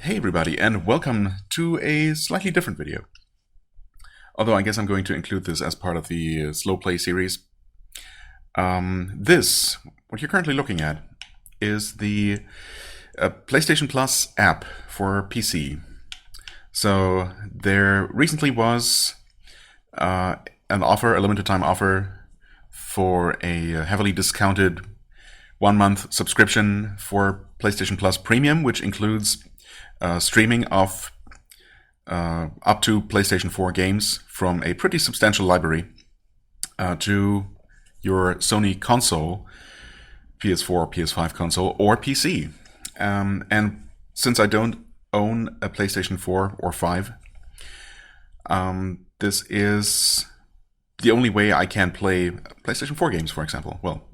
Hey everybody, and welcome to a slightly different video. Although I guess I'm going to include this as part of the slow play series. What you're currently looking at, is the PlayStation Plus app for PC. So there recently was an offer, a limited time offer, for a heavily discounted 1-month subscription for PlayStation Plus Premium, which includes streaming of up to PlayStation 4 games from a pretty substantial library to your Sony console, PS4, PS5 console, or PC. And since I don't own a PlayStation 4 or 5, this is the only way I can play PlayStation 4 games, for example. Well,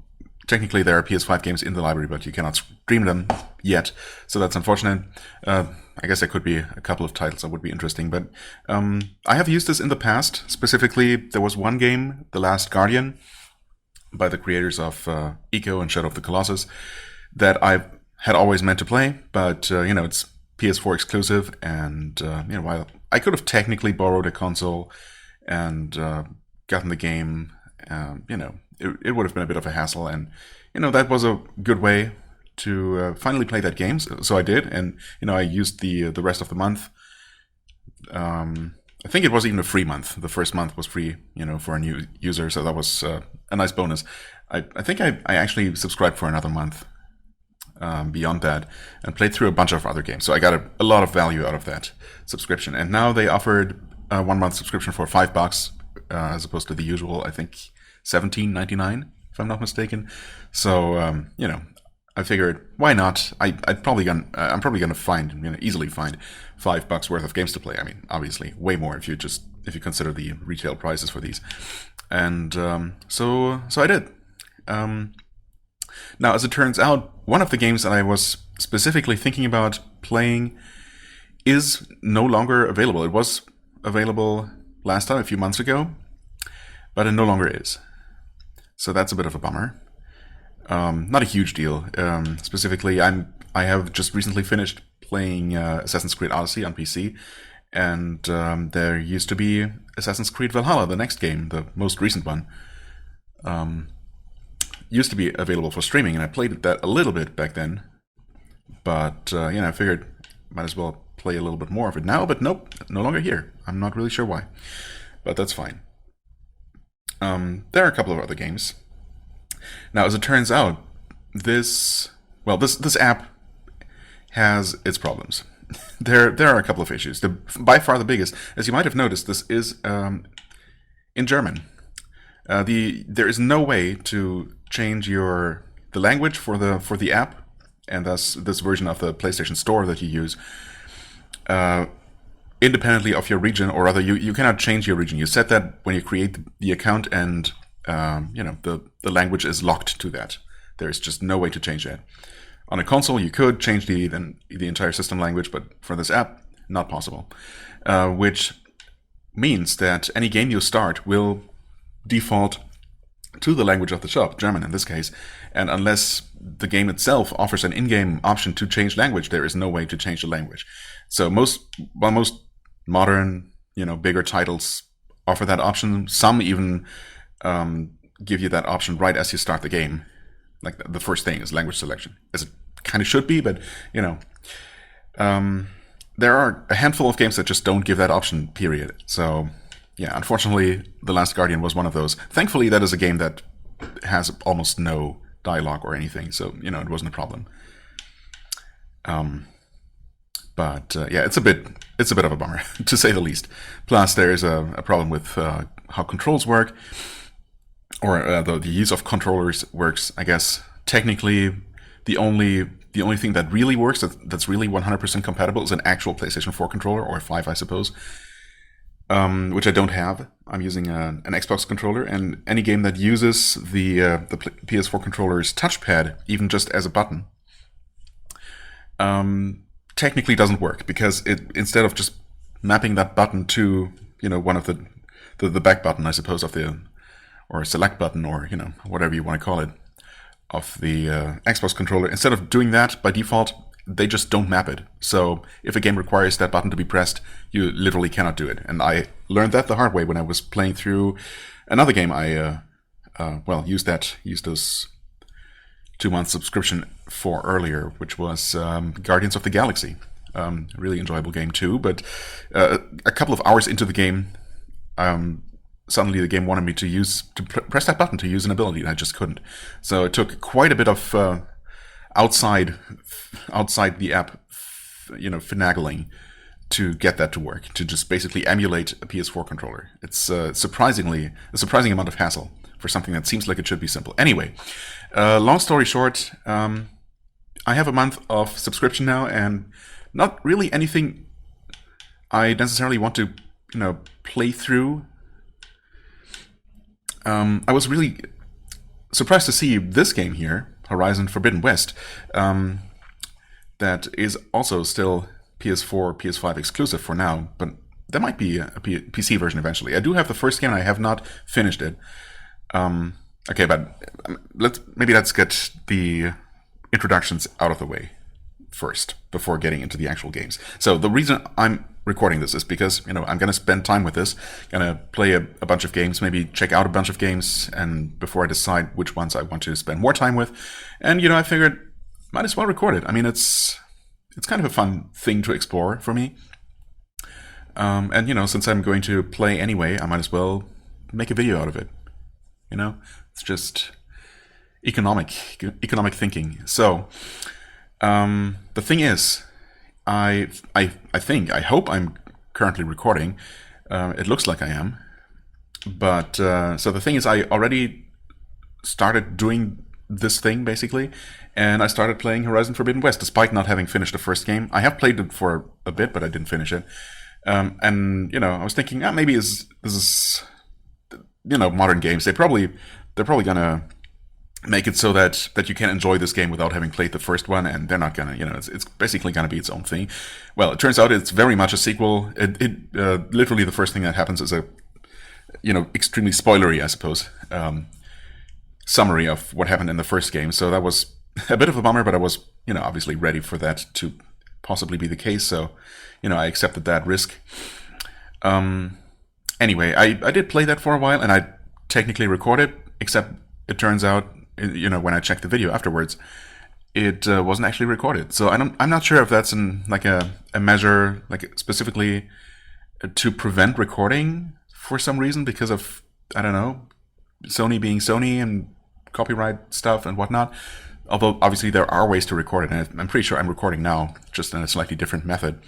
technically there are PS5 games in the library, but you cannot stream them yet, so that's unfortunate. I guess there could be a couple of titles that would be interesting, but I have used this in the past. Specifically, there was one game, The Last Guardian, by the creators of Eco and Shadow of the Colossus, that I had always meant to play, but it's PS4 exclusive, and while I could have technically borrowed a console and gotten the game, it would have been a bit of a hassle, and that was a good way to finally play that game. So I did, and I used the rest of the month. I think it was even a free month. The first month was free, for a new user, so that was a nice bonus. I think I actually subscribed for another month beyond that, and played through a bunch of other games. So I got a lot of value out of that subscription. And now they offered a 1-month subscription for $5, as opposed to the usual, I think, $17.99, if I'm not mistaken. So I figured, why not? I'm probably gonna easily find $5 worth of games to play. I mean, obviously, way more if you consider the retail prices for these. And so I did. Now, as it turns out, one of the games that I was specifically thinking about playing is no longer available. It was available last time, a few months ago, but it no longer is. So that's a bit of a bummer. Not a huge deal. Specifically, I have just recently finished playing Assassin's Creed Odyssey on PC, and there used to be Assassin's Creed Valhalla, the next game, the most recent one. Used to be available for streaming, and I played that a little bit back then. But I figured might as well play a little bit more of it now. But nope, no longer here. I'm not really sure why, but that's fine. There are a couple of other games. Now, as it turns out, this app has its problems. There are a couple of issues. By far the biggest, as you might have noticed, this is in German. There is no way to change the language for the app, and thus this version of the PlayStation Store that you use, independently of your region, or rather, you cannot change your region. You set that when you create the account, and the language is locked to that. There's just no way to change that. On a console, you could change the entire system language, but for this app, not possible. Which means that any game you start will default to the language of the shop, German in this case, and unless the game itself offers an in-game option to change language, there is no way to change the language. So most modern, bigger titles offer that option. Some even give you that option right as you start the game. Like the first thing is language selection, as it kind of should be, but there are a handful of games that just don't give that option, period. So yeah, unfortunately, The Last Guardian was one of those. Thankfully, that is a game that has almost no dialogue or anything, so it wasn't a problem. But it's a bit of a bummer, to say the least. Plus, there is a problem with how controls work, or the use of controllers works. I guess technically, the only thing that really works, that's really 100% compatible, is an actual PlayStation 4 controller, or 5, I suppose. Which I don't have. I'm using an Xbox controller, and any game that uses the PS4 controller's touchpad, even just as a button, technically doesn't work, because instead of just mapping that button to one of the back button, I suppose, or select button, or whatever you want to call it, of the Xbox controller, instead of doing that by default, they just don't map it. So if a game requires that button to be pressed, you literally cannot do it. And I learned that the hard way when I was playing through another game. I used those 2-month subscription for earlier, which was Guardians of the Galaxy. Really enjoyable game too, but a couple of hours into the game, suddenly the game wanted me to press that button to use an ability, and I just couldn't. So it took quite a bit of outside the app, finagling to get that to work, to just basically emulate a PS4 controller. It's a surprising amount of hassle for something that seems like it should be simple. Anyway, long story short, I have a month of subscription now, and not really anything I necessarily want to, play through. I was really surprised to see this game here, Horizon Forbidden West, that is also still PS4, PS5 exclusive for now, but there might be a PC version eventually. I do have the first game, and I have not finished it. Okay, but let's get the introductions out of the way first before getting into the actual games. So the reason I'm recording this is because I'm going to spend time with this, going to play a bunch of games, maybe check out a bunch of games, and before I decide which ones I want to spend more time with, and I figured might as well record it. I mean, it's kind of a fun thing to explore for me, and since I'm going to play anyway, I might as well make a video out of it. It's just economic thinking. So the thing is, I hope I'm currently recording. It looks like I am. But so the thing is, I already started doing this thing basically, and I started playing Horizon Forbidden West despite not having finished the first game. I have played it for a bit, but I didn't finish it. And I was thinking, maybe this is modern games. They're probably gonna make it so that you can enjoy this game without having played the first one, and they're not gonna, it's basically gonna be its own thing. Well, it turns out it's very much a sequel. It literally the first thing that happens is a, extremely spoilery, I suppose, summary of what happened in the first game. So that was a bit of a bummer, but I was, obviously ready for that to possibly be the case. So, I accepted that risk. Anyway, I did play that for a while, and I technically recorded, except it turns out, when I checked the video afterwards, it wasn't actually recorded. So I'm not sure if that's a measure, specifically to prevent recording for some reason, because of, I don't know, Sony being Sony and copyright stuff and whatnot. Although obviously there are ways to record it, and I'm pretty sure I'm recording now, just in a slightly different method.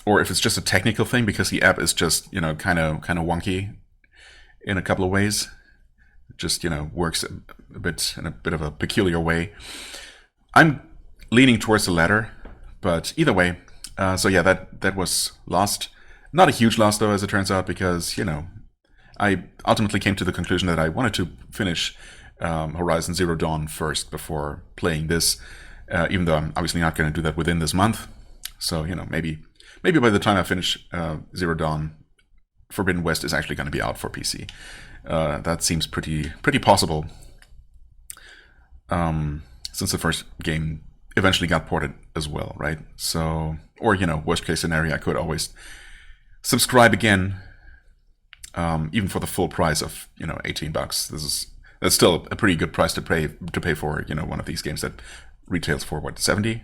Or if it's just a technical thing, because the app is just, kind of wonky in a couple of ways. It just, works in a bit of a peculiar way. I'm leaning towards the latter, but either way, so yeah, that was lost. Not a huge loss though, as it turns out, because, I ultimately came to the conclusion that I wanted to finish Horizon Zero Dawn first before playing this, even though I'm obviously not going to do that within this month. So, maybe by the time I finish Zero Dawn, Forbidden West is actually going to be out for PC. That seems pretty possible, since the first game eventually got ported as well, right? So, or worst case scenario, I could always subscribe again, even for the full price of $18. That's still a pretty good price to pay for one of these games that retails for what, $70.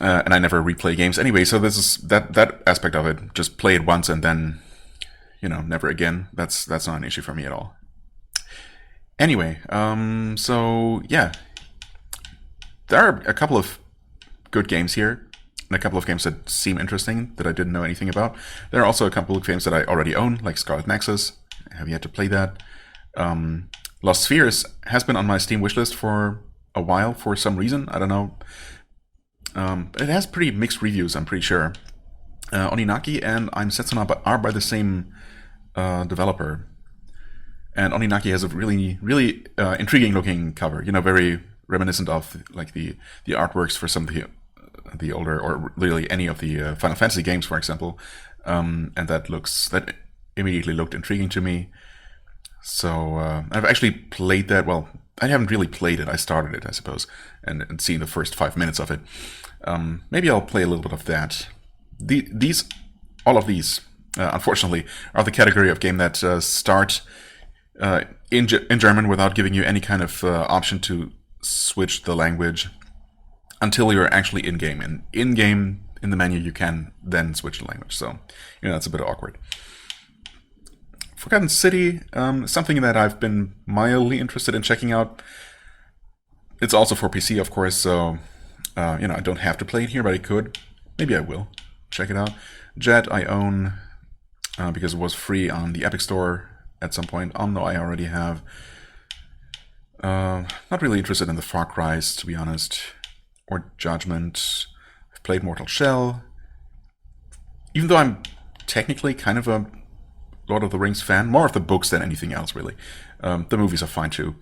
And I never replay games anyway, so this is that aspect of it. Just play it once and then, never again. That's not an issue for me at all. Anyway, so yeah, there are a couple of good games here, and a couple of games that seem interesting that I didn't know anything about. There are also a couple of games that I already own, like Scarlet Nexus. I have yet to play that. Lost Spheres has been on my Steam wishlist for a while for some reason. I don't know. It has pretty mixed reviews, I'm pretty sure. Oninaki and I'm Setsuna are by the same developer. And Oninaki has a really, really intriguing looking cover. Very reminiscent of the artworks for some of the older, or really any of the Final Fantasy games, for example. And that immediately looked intriguing to me. So I've actually played that. Well, I haven't really played it. I started it, I suppose, and seen the first 5 minutes of it. Maybe I'll play a little bit of that. All of these, unfortunately, are the category of game that start in German without giving you any kind of option to switch the language until you're actually in game. And in game, in the menu, you can then switch the language. So, that's a bit awkward. Forgotten City, something that I've been mildly interested in checking out. It's also for PC, of course, so I don't have to play it here, but I could. Maybe I will check it out. Jet I own because it was free on the Epic Store at some point. No, I already have. Not really interested in the Far Cry's, to be honest, or Judgment. I've played Mortal Shell. Even though I'm technically kind of a Lord of the Rings fan, more of the books than anything else, really. The movies are fine too.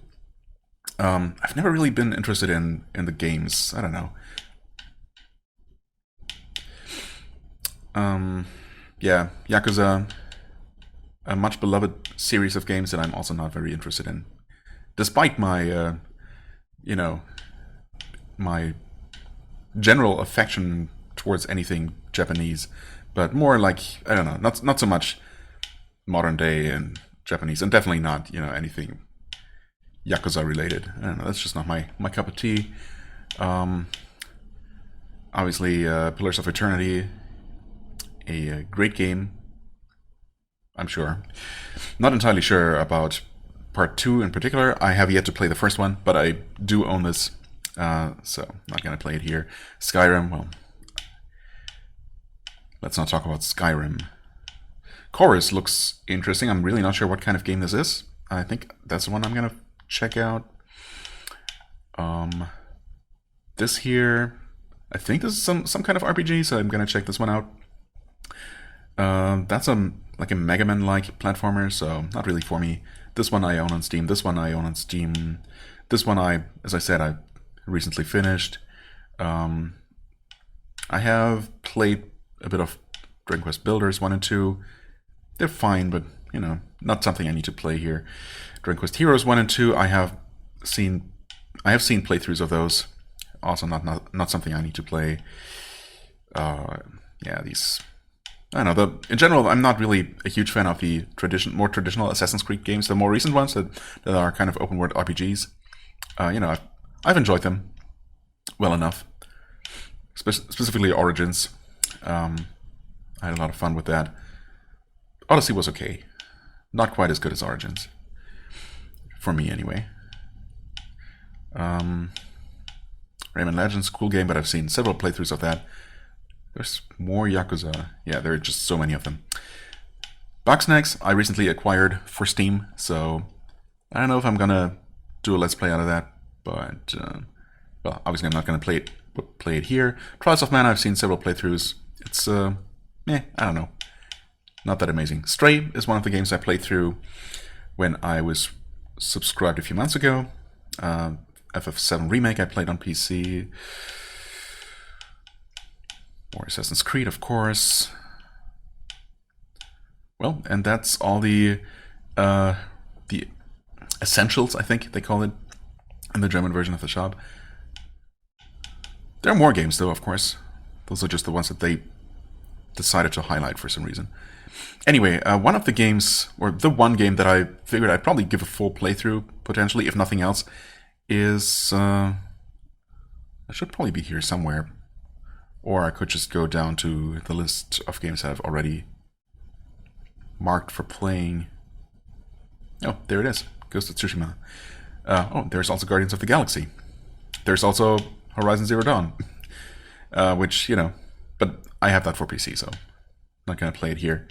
I've never really been interested in the games. I don't know. Yeah, Yakuza, a much beloved series of games that I'm also not very interested in, despite my, my general affection towards anything Japanese, but more like, I don't know, not so much modern day and Japanese, and definitely not, anything Yakuza related. I don't know, that's just not my cup of tea. Obviously, Pillars of Eternity, a great game, I'm sure. Not entirely sure about part 2 in particular. I have yet to play the first one, but I do own this, so not gonna play it here. Skyrim, well, let's not talk about Skyrim. Chorus looks interesting. I'm really not sure what kind of game this is. I think that's the one I'm gonna check out. This here, I think this is some kind of RPG, so I'm gonna check this one out. That's like a Mega Man-like platformer, so not really for me. This one I own on Steam. This one I own on Steam. This one as I said, I recently finished. I have played a bit of Dragon Quest Builders 1 and 2. They're fine, but, not something I need to play here. Dragon Quest Heroes 1 and 2, I have seen playthroughs of those. Also not something I need to play. These... I don't know. In general, I'm not really a huge fan of the more traditional Assassin's Creed games. The more recent ones that are kind of open world RPGs, I've enjoyed them well enough. Specifically Origins, I had a lot of fun with that. Odyssey was okay, not quite as good as Origins, for me anyway. Rayman Legends, cool game, but I've seen several playthroughs of that. There's more Yakuza. Yeah, there are just so many of them. Bugsnax, I recently acquired for Steam, so I don't know if I'm gonna do a Let's Play out of that, but, well, obviously I'm not gonna play it here. Trials of Mana, I've seen several playthroughs. It's, I don't know. Not that amazing. Stray is one of the games I played through when I was subscribed a few months ago. FF7 Remake I played on PC. More Assassin's Creed, of course. Well, and that's all the essentials, I think they call it, in the German version of the shop. There are more games, though, of course. Those are just the ones that they decided to highlight for some reason. Anyway, one of the games, or the one game that I figured I'd probably give a full playthrough, potentially, if nothing else, is... I should probably be here somewhere. Or I could just go down to the list of games I've already marked for playing. Oh, there it is. Ghost of Tsushima. There's also Guardians of the Galaxy. There's also Horizon Zero Dawn. Which, but I have that for PC, so I'm not going to play it here.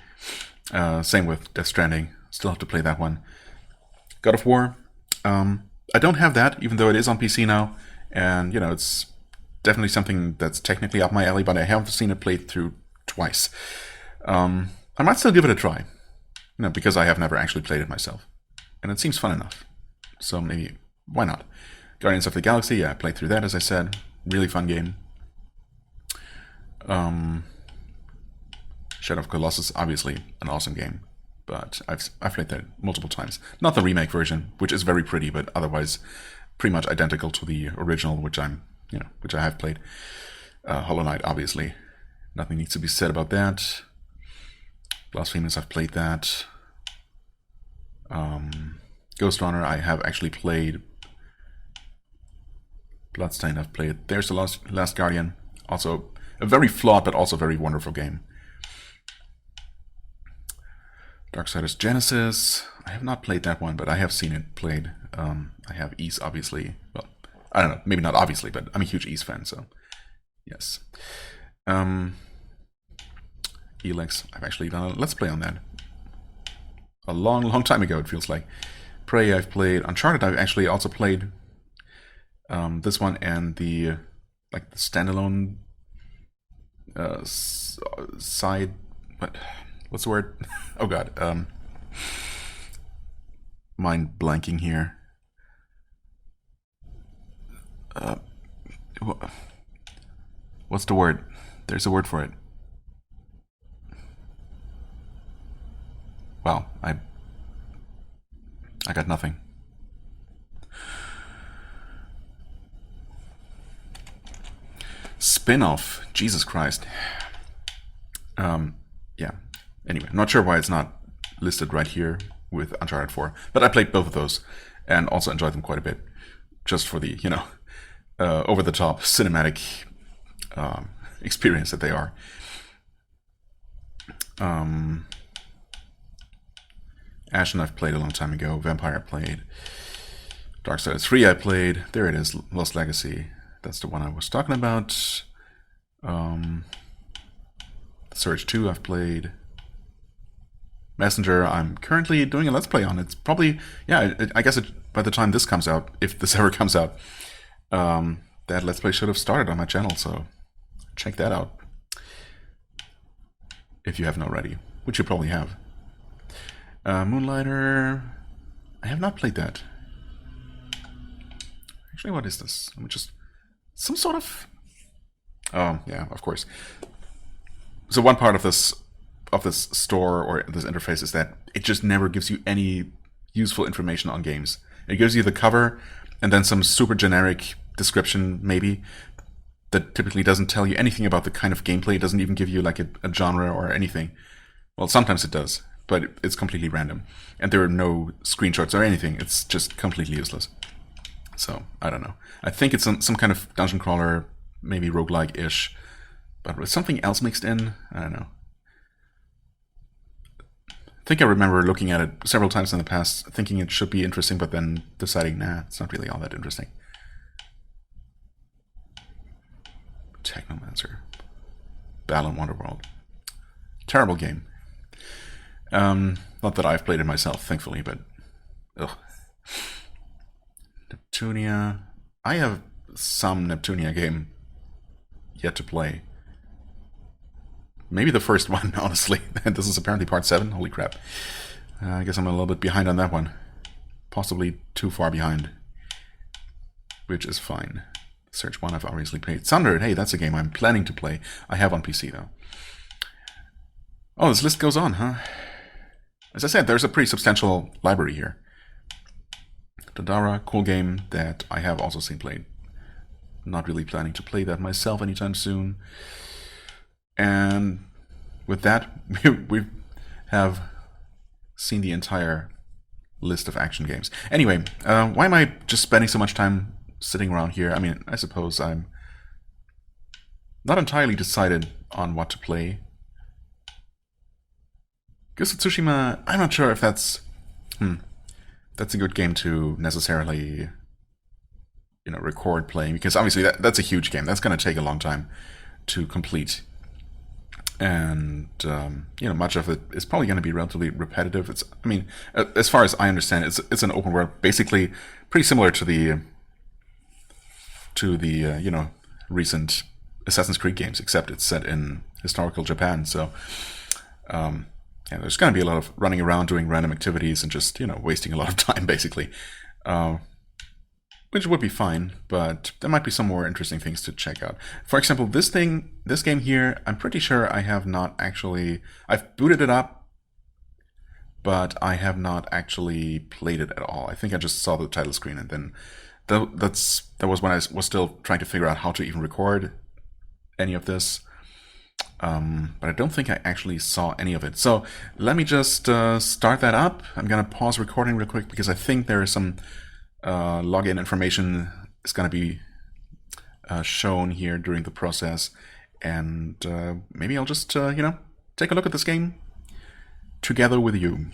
Same with Death Stranding. Still have to play that one. God of War. I don't have that, even though it is on PC now. And, it's definitely something that's technically up my alley, but I haven't seen it played through twice. I might still give it a try, because I have never actually played it myself. And it seems fun enough. So maybe, why not? Guardians of the Galaxy, yeah, I played through that, as I said. Really fun game. Shadow of Colossus, obviously, an awesome game. but I've played that multiple times. Not the remake version, which is very pretty, but otherwise pretty much identical to the original, which I have played. Hollow Knight, obviously, nothing needs to be said about that. Blasphemous, I've played that. Ghost Runner, I have actually played. Bloodstained, I've played. There's the Last Guardian, also a very flawed but also very wonderful game. Darksiders Genesis, I have not played that one, but I have seen it played. I have Ys, obviously. Well, I don't know, maybe not obviously, but I'm a huge Ys fan, so yes. Elex, I've actually done a Let's Play on that. A long, long time ago, it feels like. Prey, I've played. Uncharted, I've actually also played. This one and the the standalone side. What's the word? Oh god. Mind blanking here. What's the word? There's a word for it. Wow, I got nothing. Spin-off. Jesus Christ. Yeah. Anyway, I'm not sure why it's not listed right here with Uncharted 4, but I played both of those and also enjoyed them quite a bit, just for the over-the-top cinematic experience that they are. Ashen I've played a long time ago. Vampire I played. Darksiders 3 I played. There it is, Lost Legacy. That's the one I was talking about. Surge 2 I've played. Messenger I'm currently doing a Let's Play on. It's probably, I guess by the time this comes out, if this ever comes out, that Let's Play should have started on my channel, so check that out. If you haven't already, which you probably have. Moonlighter, I have not played that. Actually, what is this? Let me just... Some sort of... Oh, yeah, of course. So one part of this store or this interface is that it just never gives you any useful information on games. It gives you the cover and then some super generic description, maybe, that typically doesn't tell you anything about the kind of gameplay. It doesn't even give you like a genre or anything. Well, sometimes it does, but it's completely random. And there are no screenshots or anything. It's just completely useless. So, I don't know. I think it's some kind of dungeon crawler, maybe roguelike-ish, but with something else mixed in. I don't know. I think I remember looking at it several times in the past, thinking it should be interesting, but then deciding, nah, it's not really all that interesting. Technomancer. Battle in Wonderworld. Terrible game. Not that I've played it myself, thankfully, but... Ugh. Neptunia. I have some Neptunia game yet to play. Maybe the first one, honestly. This is apparently part 7. Holy crap. I guess I'm a little bit behind on that one. Possibly too far behind. Which is fine. Search 1 I've obviously played. Sundered, hey, that's a game I'm planning to play. I have on PC, though. Oh, this list goes on, huh? As I said, there's a pretty substantial library here. Dadara, cool game that I have also seen played. Not really planning to play that myself anytime soon. And with that, we have seen the entire list of action games. Anyway, why am I just spending so much time sitting around here? I mean, I suppose I'm not entirely decided on what to play. Ghost of Tsushima, I'm not sure if that's a good game to necessarily, record playing, because obviously that's a huge game. That's going to take a long time to complete. And, much of it is probably going to be relatively repetitive. As far as I understand, it's an open world, basically pretty similar to the recent Assassin's Creed games, except it's set in historical Japan. So, there's going to be a lot of running around doing random activities and just, wasting a lot of time, basically. Which would be fine, but there might be some more interesting things to check out. For example, this game here, I'm pretty sure I have not actually... I've booted it up, but I have not actually played it at all. I think I just saw the title screen, and then that was when I was still trying to figure out how to even record any of this. But I don't think I actually saw any of it. So let me just start that up. I'm gonna pause recording real quick because I think there is some login information is gonna be shown here during the process, and maybe I'll just take a look at this game together with you.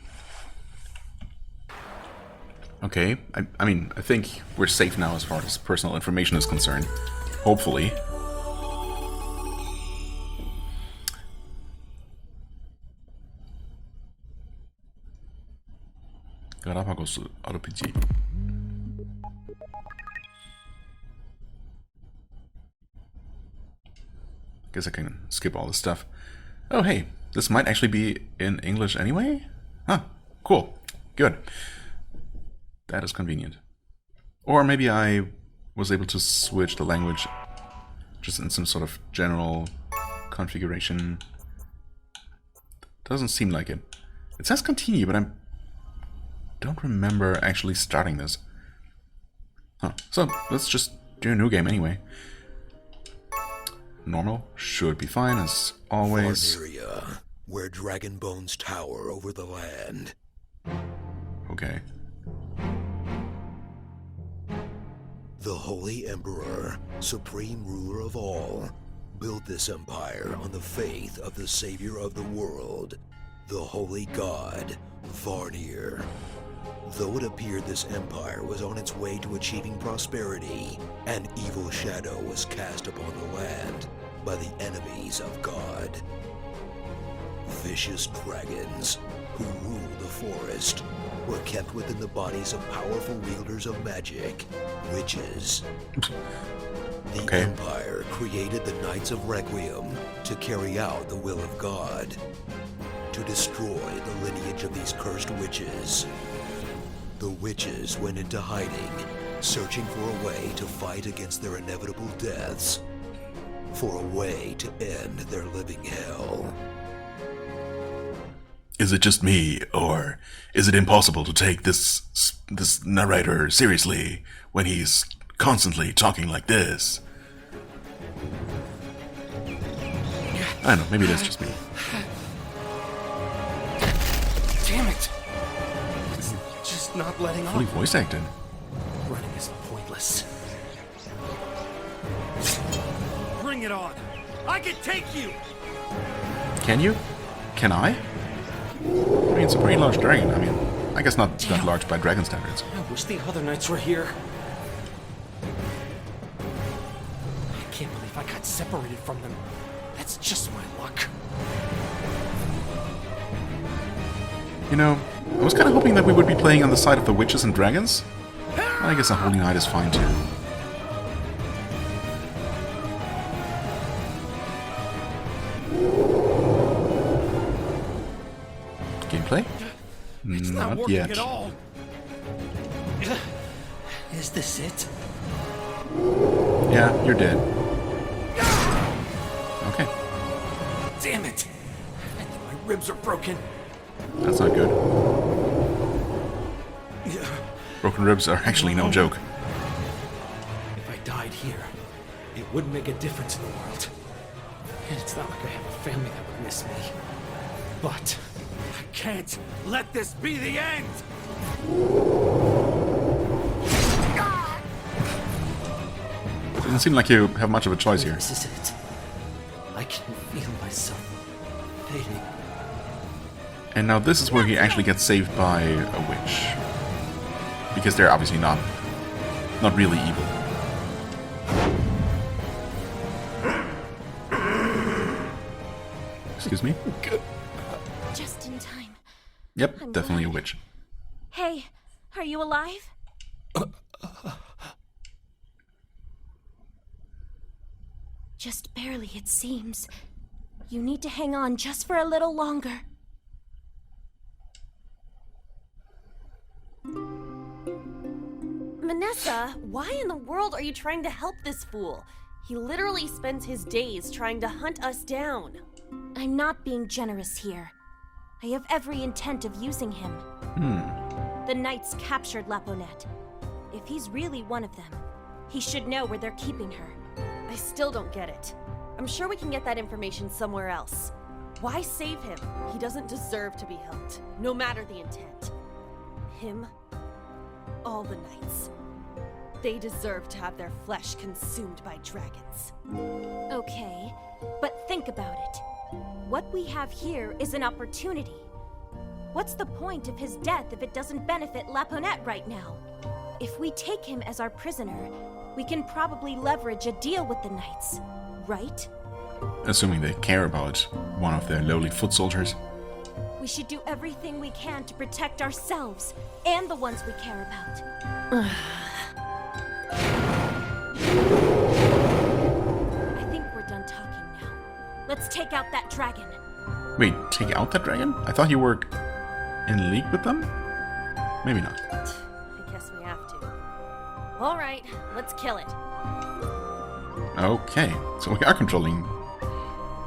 Okay, I mean, I think we're safe now as far as personal information is concerned. Hopefully. Galapagos RPG. Guess I can skip all this stuff. Oh hey, this might actually be in English anyway? Huh, cool. Good. That is convenient. Or maybe I was able to switch the language just in some sort of general configuration. Doesn't seem like it. It says continue, but I don't remember actually starting this. Huh. So let's just do a new game anyway. Normal should be fine as always. Farneria, where dragon bones tower over the land. Okay. The Holy Emperor, supreme ruler of all, built this empire on the faith of the savior of the world, the holy god, Varnir. Though it appeared this empire was on its way to achieving prosperity, an evil shadow was cast upon the land by the enemies of God. Vicious dragons, who rule the forest, were kept within the bodies of powerful wielders of magic, witches. The Empire created the Knights of Requiem to carry out the will of God, to destroy the lineage of these cursed witches. The witches went into hiding, searching for a way to fight against their inevitable deaths, for a way to end their living hell. Is it just me, or is it impossible to take this narrator seriously when he's constantly talking like this? I don't know, maybe that's just me. Damn it! It's just not letting Fully up. voice acted. Running is pointless. Bring it on! I can take you! Can you? Can I? I mean, it's a pretty large dragon. I mean, I guess not that large by dragon standards. I wish the other knights were here. I can't believe I got separated from them. That's just my luck. You know, I was kind of hoping that we would be playing on the side of the witches and dragons. I guess a holy knight is fine too. Gameplay? It's not working yet. at all. Is this it? Yeah, you're dead. Okay, Damn it! I think my ribs are broken. that's not good. Broken ribs are actually no joke. If I died here, it wouldn't make a difference in the world. And it's not like I have a family that would miss me. But I can't let this be the end! Doesn't seem like you have much of a choice here. This is it. I can feel myself fading. And now this is where he actually gets saved by a witch. Because they're obviously not really evil. Excuse me? Just in time. Yep, I'm definitely a glad. witch. Hey, are you alive? Just barely, it seems. You need to hang on just for a little longer. Manessa, why in the world are you trying to help this fool? He literally spends his days trying to hunt us down. I'm not being generous here. I have every intent of using him. The Knights captured Laponette. If he's really one of them, he should know where they're keeping her. I still don't get it. I'm sure we can get that information somewhere else. Why save him? He doesn't deserve to be helped, no matter the intent. Him, all the Knights. They deserve to have their flesh consumed by dragons. Okay, but think about it. What we have here is an opportunity. What's the point of his death if it doesn't benefit Laponette right now? If we take him as our prisoner, we can probably leverage a deal with the Knights, right? Assuming they care about one of their lowly foot soldiers. We should do everything we can to protect ourselves and the ones we care about. I think we're done talking now. Let's take out that dragon. Wait, take out that dragon? I thought you were in league with them? Maybe not. I guess we have to. All right, let's kill it. Okay, so we are controlling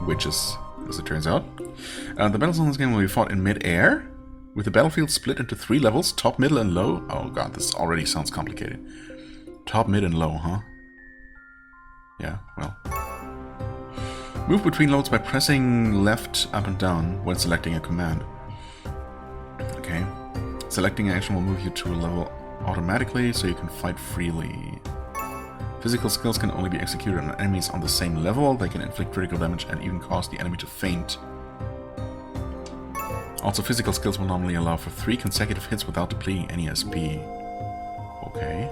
witches, as it turns out. The battles in this game will be fought in mid-air, with the battlefield split into 3 levels, top, middle, and low. Oh god, this already sounds complicated. Top, mid, and low, huh? Yeah, well. Move between loads by pressing left, up, and down when selecting a command. Okay. Selecting an action will move you to a level automatically, so you can fight freely. Physical skills can only be executed on enemies on the same level. They can inflict critical damage and even cause the enemy to faint. Also, physical skills will normally allow for 3 consecutive hits without depleting any SP. Okay.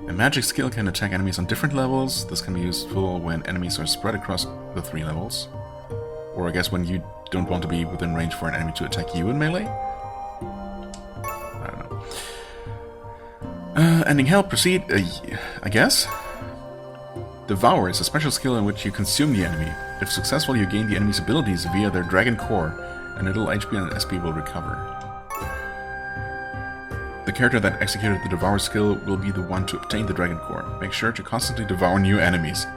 A magic skill can attack enemies on different levels. This can be useful when enemies are spread across the 3 levels. Or I guess when you don't want to be within range for an enemy to attack you in melee. I don't know. Ending hell, proceed, I guess? Devour is a special skill in which you consume the enemy. If successful, you gain the enemy's abilities via their dragon core, and a little HP and SP will recover. The character that executed the Devour skill will be the one to obtain the dragon core. Make sure to constantly devour new enemies.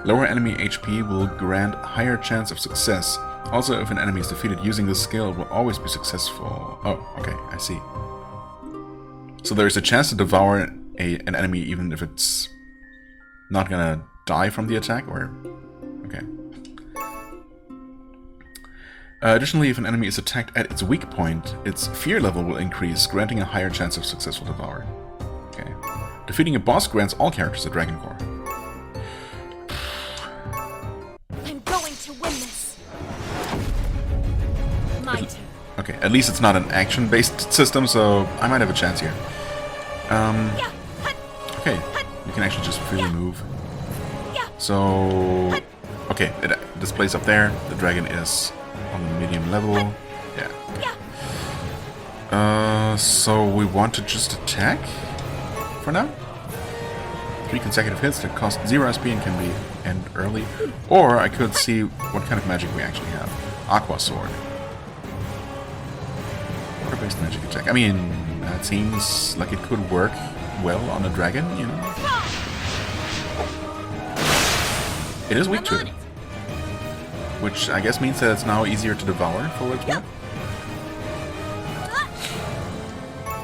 Lower enemy HP will grant a higher chance of success. Also, if an enemy is defeated using this skill, it will always be successful. Oh, okay, I see. So there's a chance to devour an enemy even if it's not gonna die from the attack, or... Okay. Additionally, if an enemy is attacked at its weak point, its fear level will increase, granting a higher chance of successful devour. Okay. Defeating a boss grants all characters a dragon core. I'm going to win this. My turn. Okay, at least it's not an action-based system, so I might have a chance here. Okay, you can actually just freely move. So... Okay, it displays up there. The dragon is on the medium level. Yeah. So we want to just attack for now? 3 consecutive hits that cost 0 SP and can be end early. Or I could see what kind of magic we actually have. Aqua Sword. Water-based magic attack. I mean, that seems like it could work well on a dragon, you know? It is weak to it. Which I guess means that it's now easier to devour for what it's worth.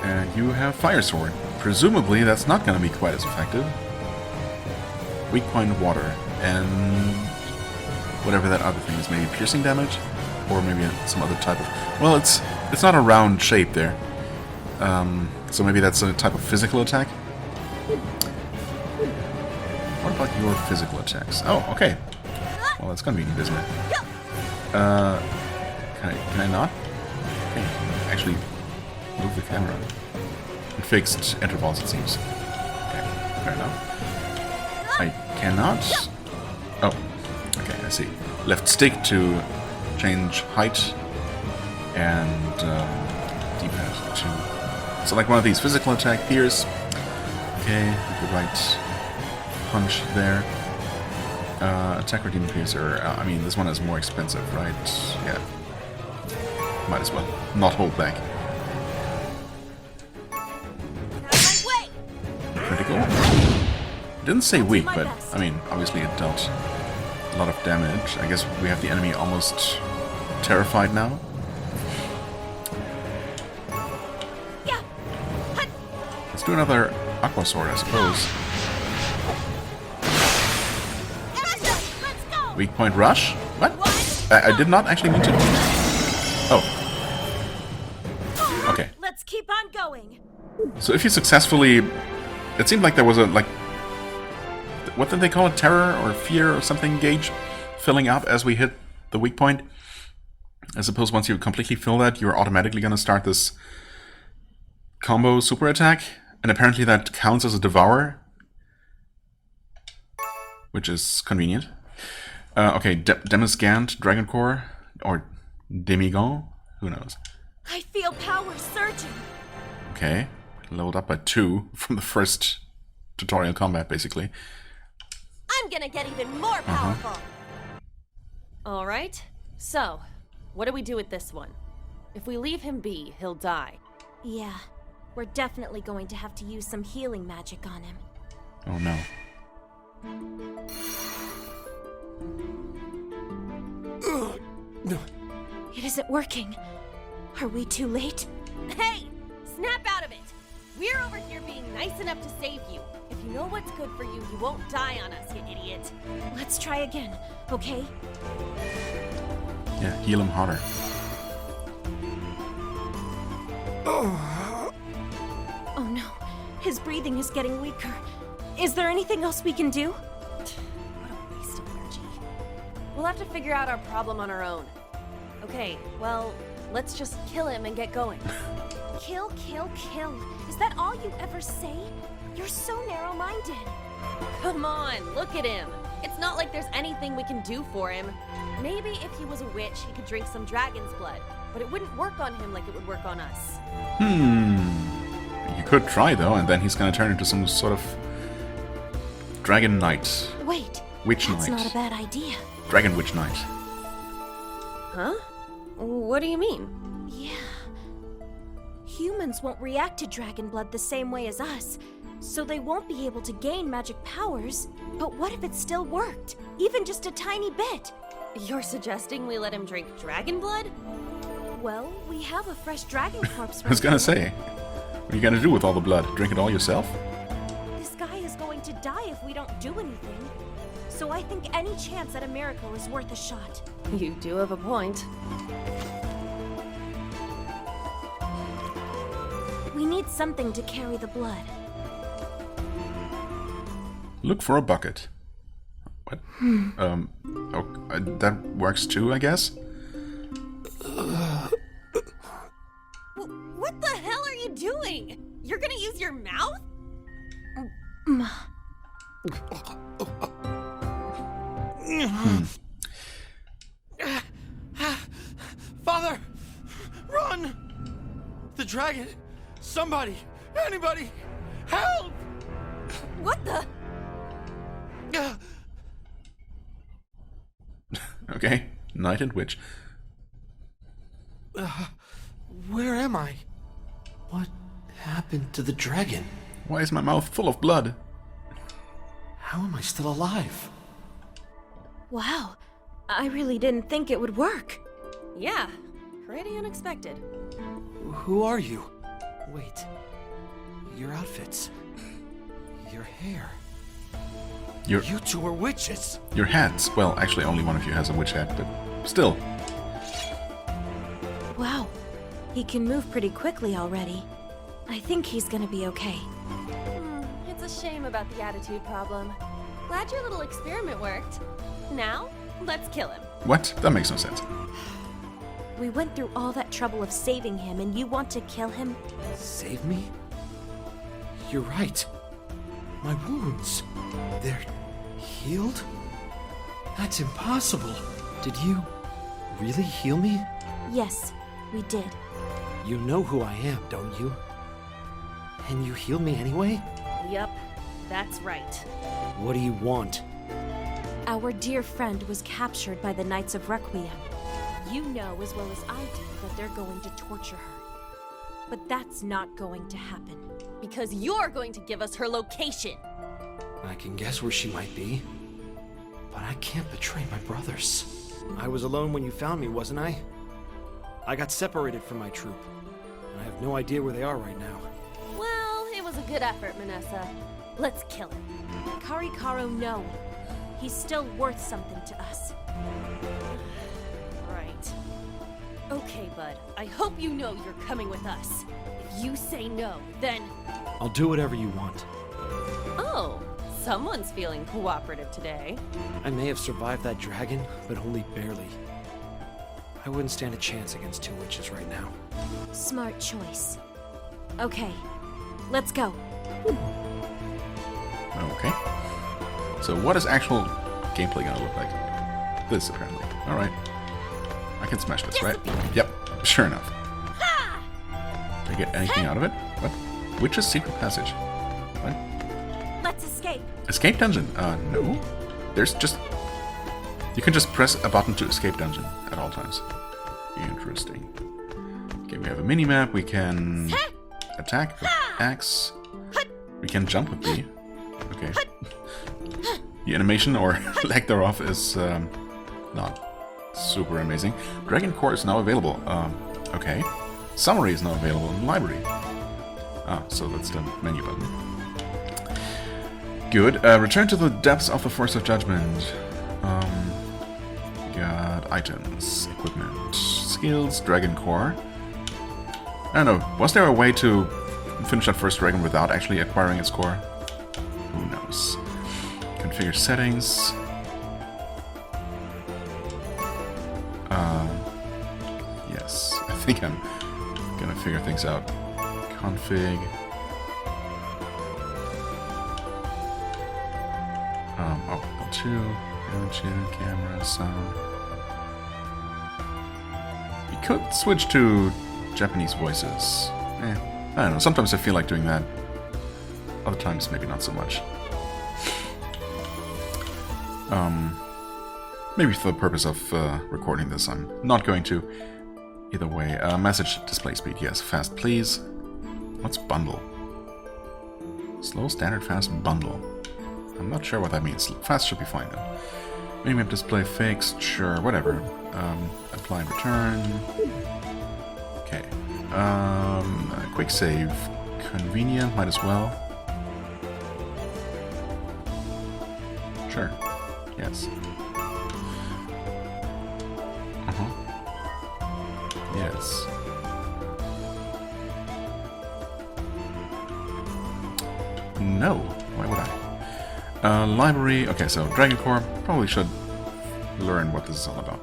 And you have Fire Sword. Presumably that's not going to be quite as effective. Weak point water. And whatever that other thing is. Maybe piercing damage? Or maybe some other type of... Well, it's not a round shape there. So maybe that's a type of physical attack. What about your physical attacks? Oh, okay. Well, that's gonna be neat, isn't it? Can I not? Okay, actually move the camera. In fixed intervals, it seems. Okay, fair enough. I cannot... Oh, okay, I see. Left stick to change height, and D-pad to select one of these. Physical attack, pierce. Okay, with the right punch there. Attack or demon piercer. I mean, this one is more expensive, right? Yeah. Might as well not hold back. Critical. It didn't say weak, but I mean, obviously it dealt a lot of damage. I guess we have the enemy almost terrified now. Yeah. Hut. Let's do another Aqua Sword, I suppose. Let's go. Weak point rush? What? I did not actually mean to. Oh. Okay. Let's keep on going. So if you successfully... It seemed like there was a, like... What did they call it? Terror or fear or something gauge filling up as we hit the weak point. I suppose once you completely fill that, you're automatically going to start this combo super attack. And apparently that counts as a devour. Which is convenient. Okay, Demisgant, Dragon Core, or Demigon, who knows. I feel power surging. Okay, leveled up by 2 from the first tutorial combat, basically. I'm gonna get even more powerful. All right, so what do we do with this one? If we leave him be, he'll die. Yeah, we're definitely going to have to use some healing magic on him. Oh no. No. It isn't working. Are we too late? Hey, snap out of it. We're over here being nice enough to save you. If you know what's good for you, you won't die on us, you idiot. Let's try again, okay? Yeah, heal him harder. Oh no, his breathing is getting weaker. Is there anything else we can do? What a waste of energy. We'll have to figure out our problem on our own. Okay, well, let's just kill him and get going. Kill, kill, kill. Is that all you ever say? You're so narrow-minded. Come on, look at him. It's not like there's anything we can do for him. Maybe if he was a witch, he could drink some dragon's blood, but it wouldn't work on him like it would work on us. You could try, though, and then he's gonna turn into some sort of Dragon Knight. Wait, Witch that's Knight. not a bad idea. Dragon Witch Knight. Huh? What do you mean? Yeah. Humans won't react to dragon blood the same way as us, so they won't be able to gain magic powers. But what if it still worked? Even just a tiny bit? You're suggesting we let him drink dragon blood? Well, we have a fresh dragon corpse. I was gonna say, what are you gonna do with all the blood? Drink it all yourself? This guy is going to die if we don't do anything. So I think any chance at a miracle is worth a shot. You do have a point. We need something to carry the blood. Look for a bucket. What? That works too, I guess? What the hell are you doing? You're gonna use your mouth? Father! Run! The dragon! Somebody! Anybody! Help! What the? Okay, Knight and Witch. Where am I? What happened to the dragon? Why is my mouth full of blood? How am I still alive? Wow, I really didn't think it would work. Yeah, pretty unexpected. Who are you? Wait. Your outfits. Your hair. Your You two are witches! your hats. Well, actually, only one of you has a witch hat, but still. Wow, he can move pretty quickly already. I think he's gonna be okay. It's a shame about the attitude problem. Glad your little experiment worked. Now, let's kill him. What? That makes no sense. We went through all that trouble of saving him, and you want to kill him? Save me? You're right. My wounds. They're healed? That's impossible. Did you really heal me? Yes, we did. You know who I am, don't you? And you healed me anyway? Yup, that's right. What do you want? Our dear friend was captured by the Knights of Requiem. You know as well as I do that they're going to torture her. But that's not going to happen. Because you're going to give us her location. I can guess where she might be. But I can't betray my brothers. I was alone when you found me, wasn't I? I got separated from my troop. And I have no idea where they are right now. Well, it was a good effort, Manessa. Let's kill him. Karikaro, no. He's still worth something to us. Right. Okay, bud. I hope you know you're coming with us. If you say no, then... I'll do whatever you want. Oh, someone's feeling cooperative today. I may have survived that dragon, but only barely. I wouldn't stand a chance against two witches right now. Smart choice. Okay, let's go. Okay. So what is actual gameplay gonna look like? This, apparently. Alright. I can smash this, right? Yep, sure enough. Did I get anything out of it? What? Witch's secret passage. What? Let's escape. Escape dungeon? No. There's just... You can just press a button to escape dungeon at all times. Interesting. Okay, we have a mini-map. We can attack with axe. We can jump with B. Okay. The animation or lack thereof is not super amazing. Dragon Core is now available. Okay. Summary is now available in the library. Ah, so that's the menu button. Good. Return to the depths of the Force of Judgment. Got items, equipment, skills, Dragon Core. I don't know. Was there a way to finish that first dragon without actually acquiring its core? Who knows? Configure settings. Yes, I think I'm gonna figure things out. Config. L2, L2, camera, sound. You could switch to Japanese voices. I don't know, sometimes I feel like doing that. Other times, maybe not so much. Maybe for the purpose of recording this, I'm not going to. Either way, message display speed, yes. Fast, please. What's bundle? Slow, standard, fast, bundle. I'm not sure what that means. Fast should be fine then. Minimap display fixed, sure, whatever. Apply and return. Okay. Quick save. Convenient, might as well. Sure. Yes. Yes. No. Why would I? Library. Okay, so Dragon Core. Probably should learn what this is all about.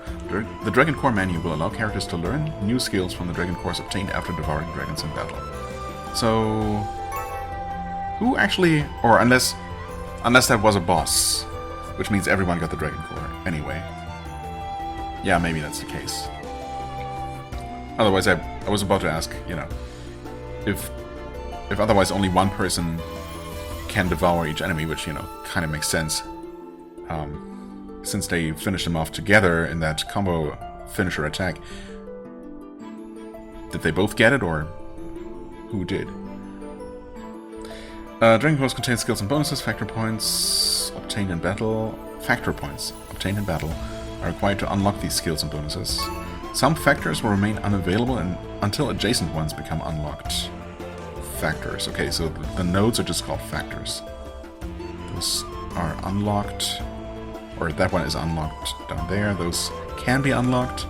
The Dragon Core menu will allow characters to learn new skills from the Dragon Cores obtained after devouring dragons in battle. So, who actually, or unless that was a boss, which means everyone got the Dragon Core anyway. Yeah, maybe that's the case. Otherwise, I was about to ask, you know, if otherwise only one person can devour each enemy, which, you know, kind of makes sense. Since they finished them off together in that combo finisher attack. Did they both get it, or who did? Dragon Cores contain skills and bonuses. Factor points obtained in battle. Factor points obtained in battle are required to unlock these skills and bonuses. Some factors will remain unavailable until adjacent ones become unlocked. Factors. Okay, so the nodes are just called factors. Those are unlocked. Or that one is unlocked down there. Those can be unlocked.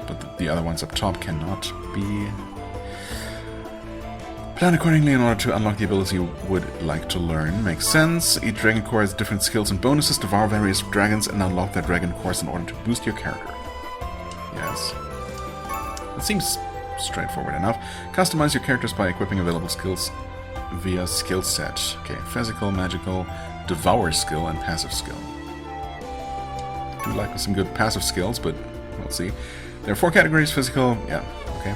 But the other ones up top cannot be. Plan accordingly in order to unlock the ability you would like to learn. Makes sense. Each Dragon Core has different skills and bonuses. Devour various dragons and unlock their Dragon Cores in order to boost your character. Yes. It seems straightforward enough. Customize your characters by equipping available skills via skill set. Okay, physical, magical, devour skill, and passive skill. Do like some good passive skills, but we'll see. There are 4 categories. Physical, yeah, okay.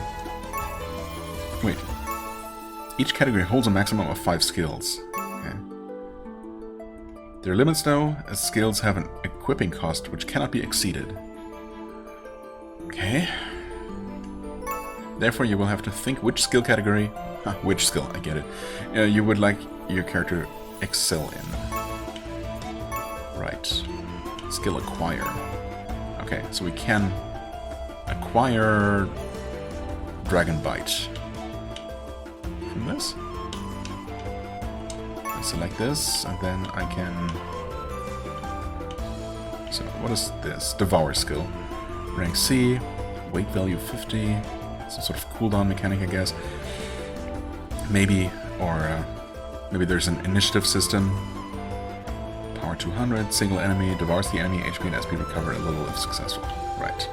Wait. Each category holds a maximum of 5 skills. Okay. There are limits though, as skills have an equipping cost which cannot be exceeded. Okay. Therefore, you will have to think which skill category, which skill, I get it, you would like your character to excel in. Right. Skill acquire. Okay, so we can acquire Dragon Bite from this. I select this, and then I can... So, what is this? Devour skill. Rank C, weight value 50. Some sort of cooldown mechanic, I guess. Maybe, or maybe there's an initiative system. Power 200, single enemy, devours the enemy, HP and SP recover a little if successful. Right.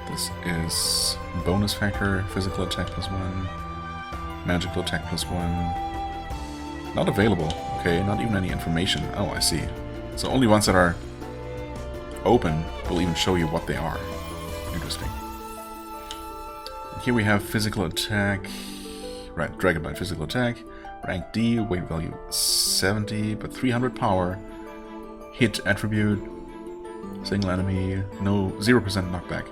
This is bonus factor, physical attack +1, magical attack +1. Not available. Okay, not even any information. Oh, I see. So only ones that are open will even show you what they are. Interesting. And here we have physical attack. Right, Dragon Bite physical attack. Rank D, weight value 70, but 300 power. Hit attribute. Single enemy. No, 0% knockback.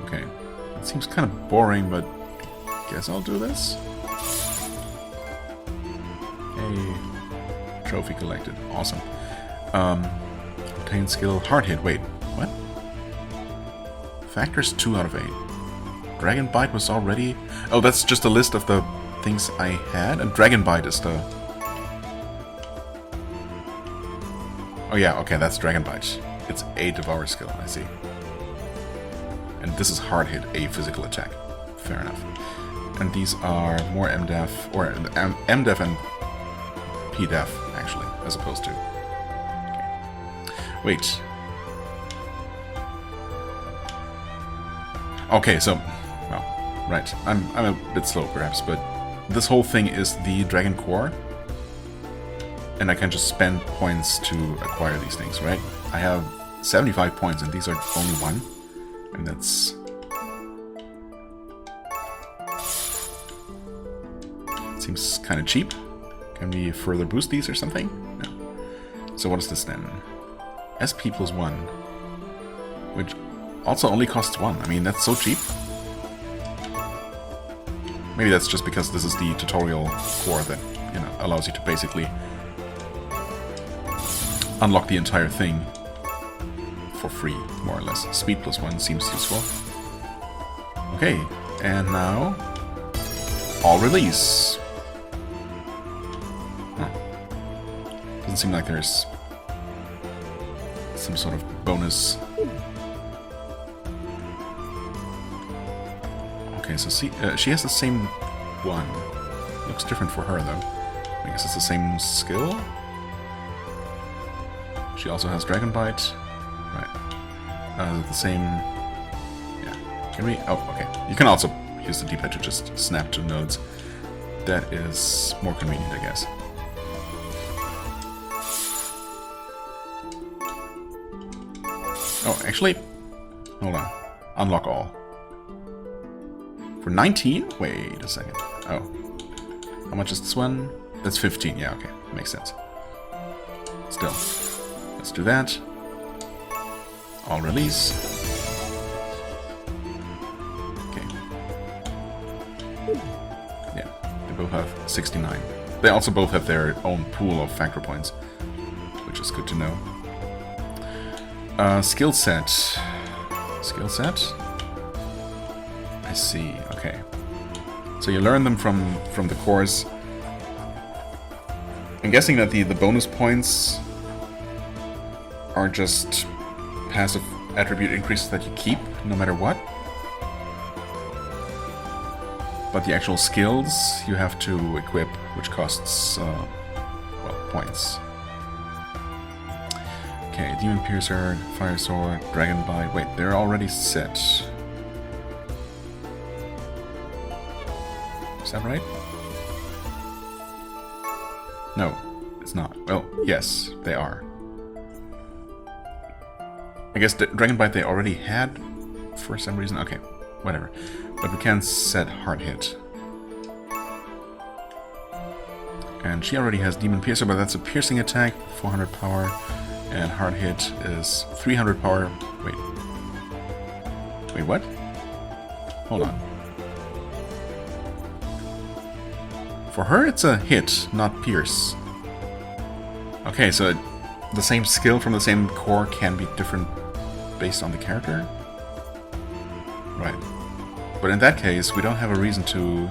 Okay. That seems kind of boring, but guess I'll do this. Hey. Trophy collected. Awesome. Obtain skill. Hard hit. Wait. What? Factors 2 out of 8. Dragon Bite was already... Oh, that's just a list of the things I had. And Dragon Bite is the... Oh yeah, okay, that's Dragon Bite. It's a Devour skill, I see. And this is Hard Hit, a physical attack. Fair enough. And these are more MDef, or MDef and PDef, actually, as opposed to... Okay. Wait. Okay, so... Well, right. I'm a bit slow, perhaps, but this whole thing is the Dragon Core. And I can just spend points to acquire these things, right? I have 75 points, and these are only 1. And that's... Seems kind of cheap. Can we further boost these or something? No. So what is this then? SP +1. Which also only costs 1. I mean, that's so cheap. Maybe that's just because this is the tutorial core that, you know, allows you to basically unlock the entire thing for free, more or less. Speed +1 seems useful. Okay, and now all release. Huh. Doesn't seem like there's some sort of bonus. Okay, so see, she has the same one. Looks different for her though. I guess it's the same skill. She also has Dragon Bite. Right. The same... Yeah. Can we... Oh, okay. You can also use the D-pad to just snap to nodes. That is more convenient, I guess. Oh, actually... Hold on. Unlock all. For 19? Wait a second. Oh. How much is this one? That's 15. Yeah, okay. Makes sense. Still. Let's do that. All release. Okay. Yeah, they both have 69. They also both have their own pool of factor points, which is good to know. Skill set. Skill set? I see, okay. So you learn them from the course. I'm guessing that the bonus points are just passive attribute increases that you keep, no matter what. But the actual skills you have to equip, which costs, well, points. Okay, Demon Piercer, Fire Sword, Dragon Bite. Wait, they're already set. Is that right? No, it's not. Well, yes, they are. I guess the Dragon Bite they already had for some reason. Okay, whatever. But we can set Hard Hit. And she already has Demon Piercer, but that's a piercing attack, 400 power. And Hard Hit is 300 power. Wait. Wait, what? Hold on. For her, it's a hit, not pierce. Okay, so the same skill from the same core can be different based on the character? Right. But in that case, we don't have a reason to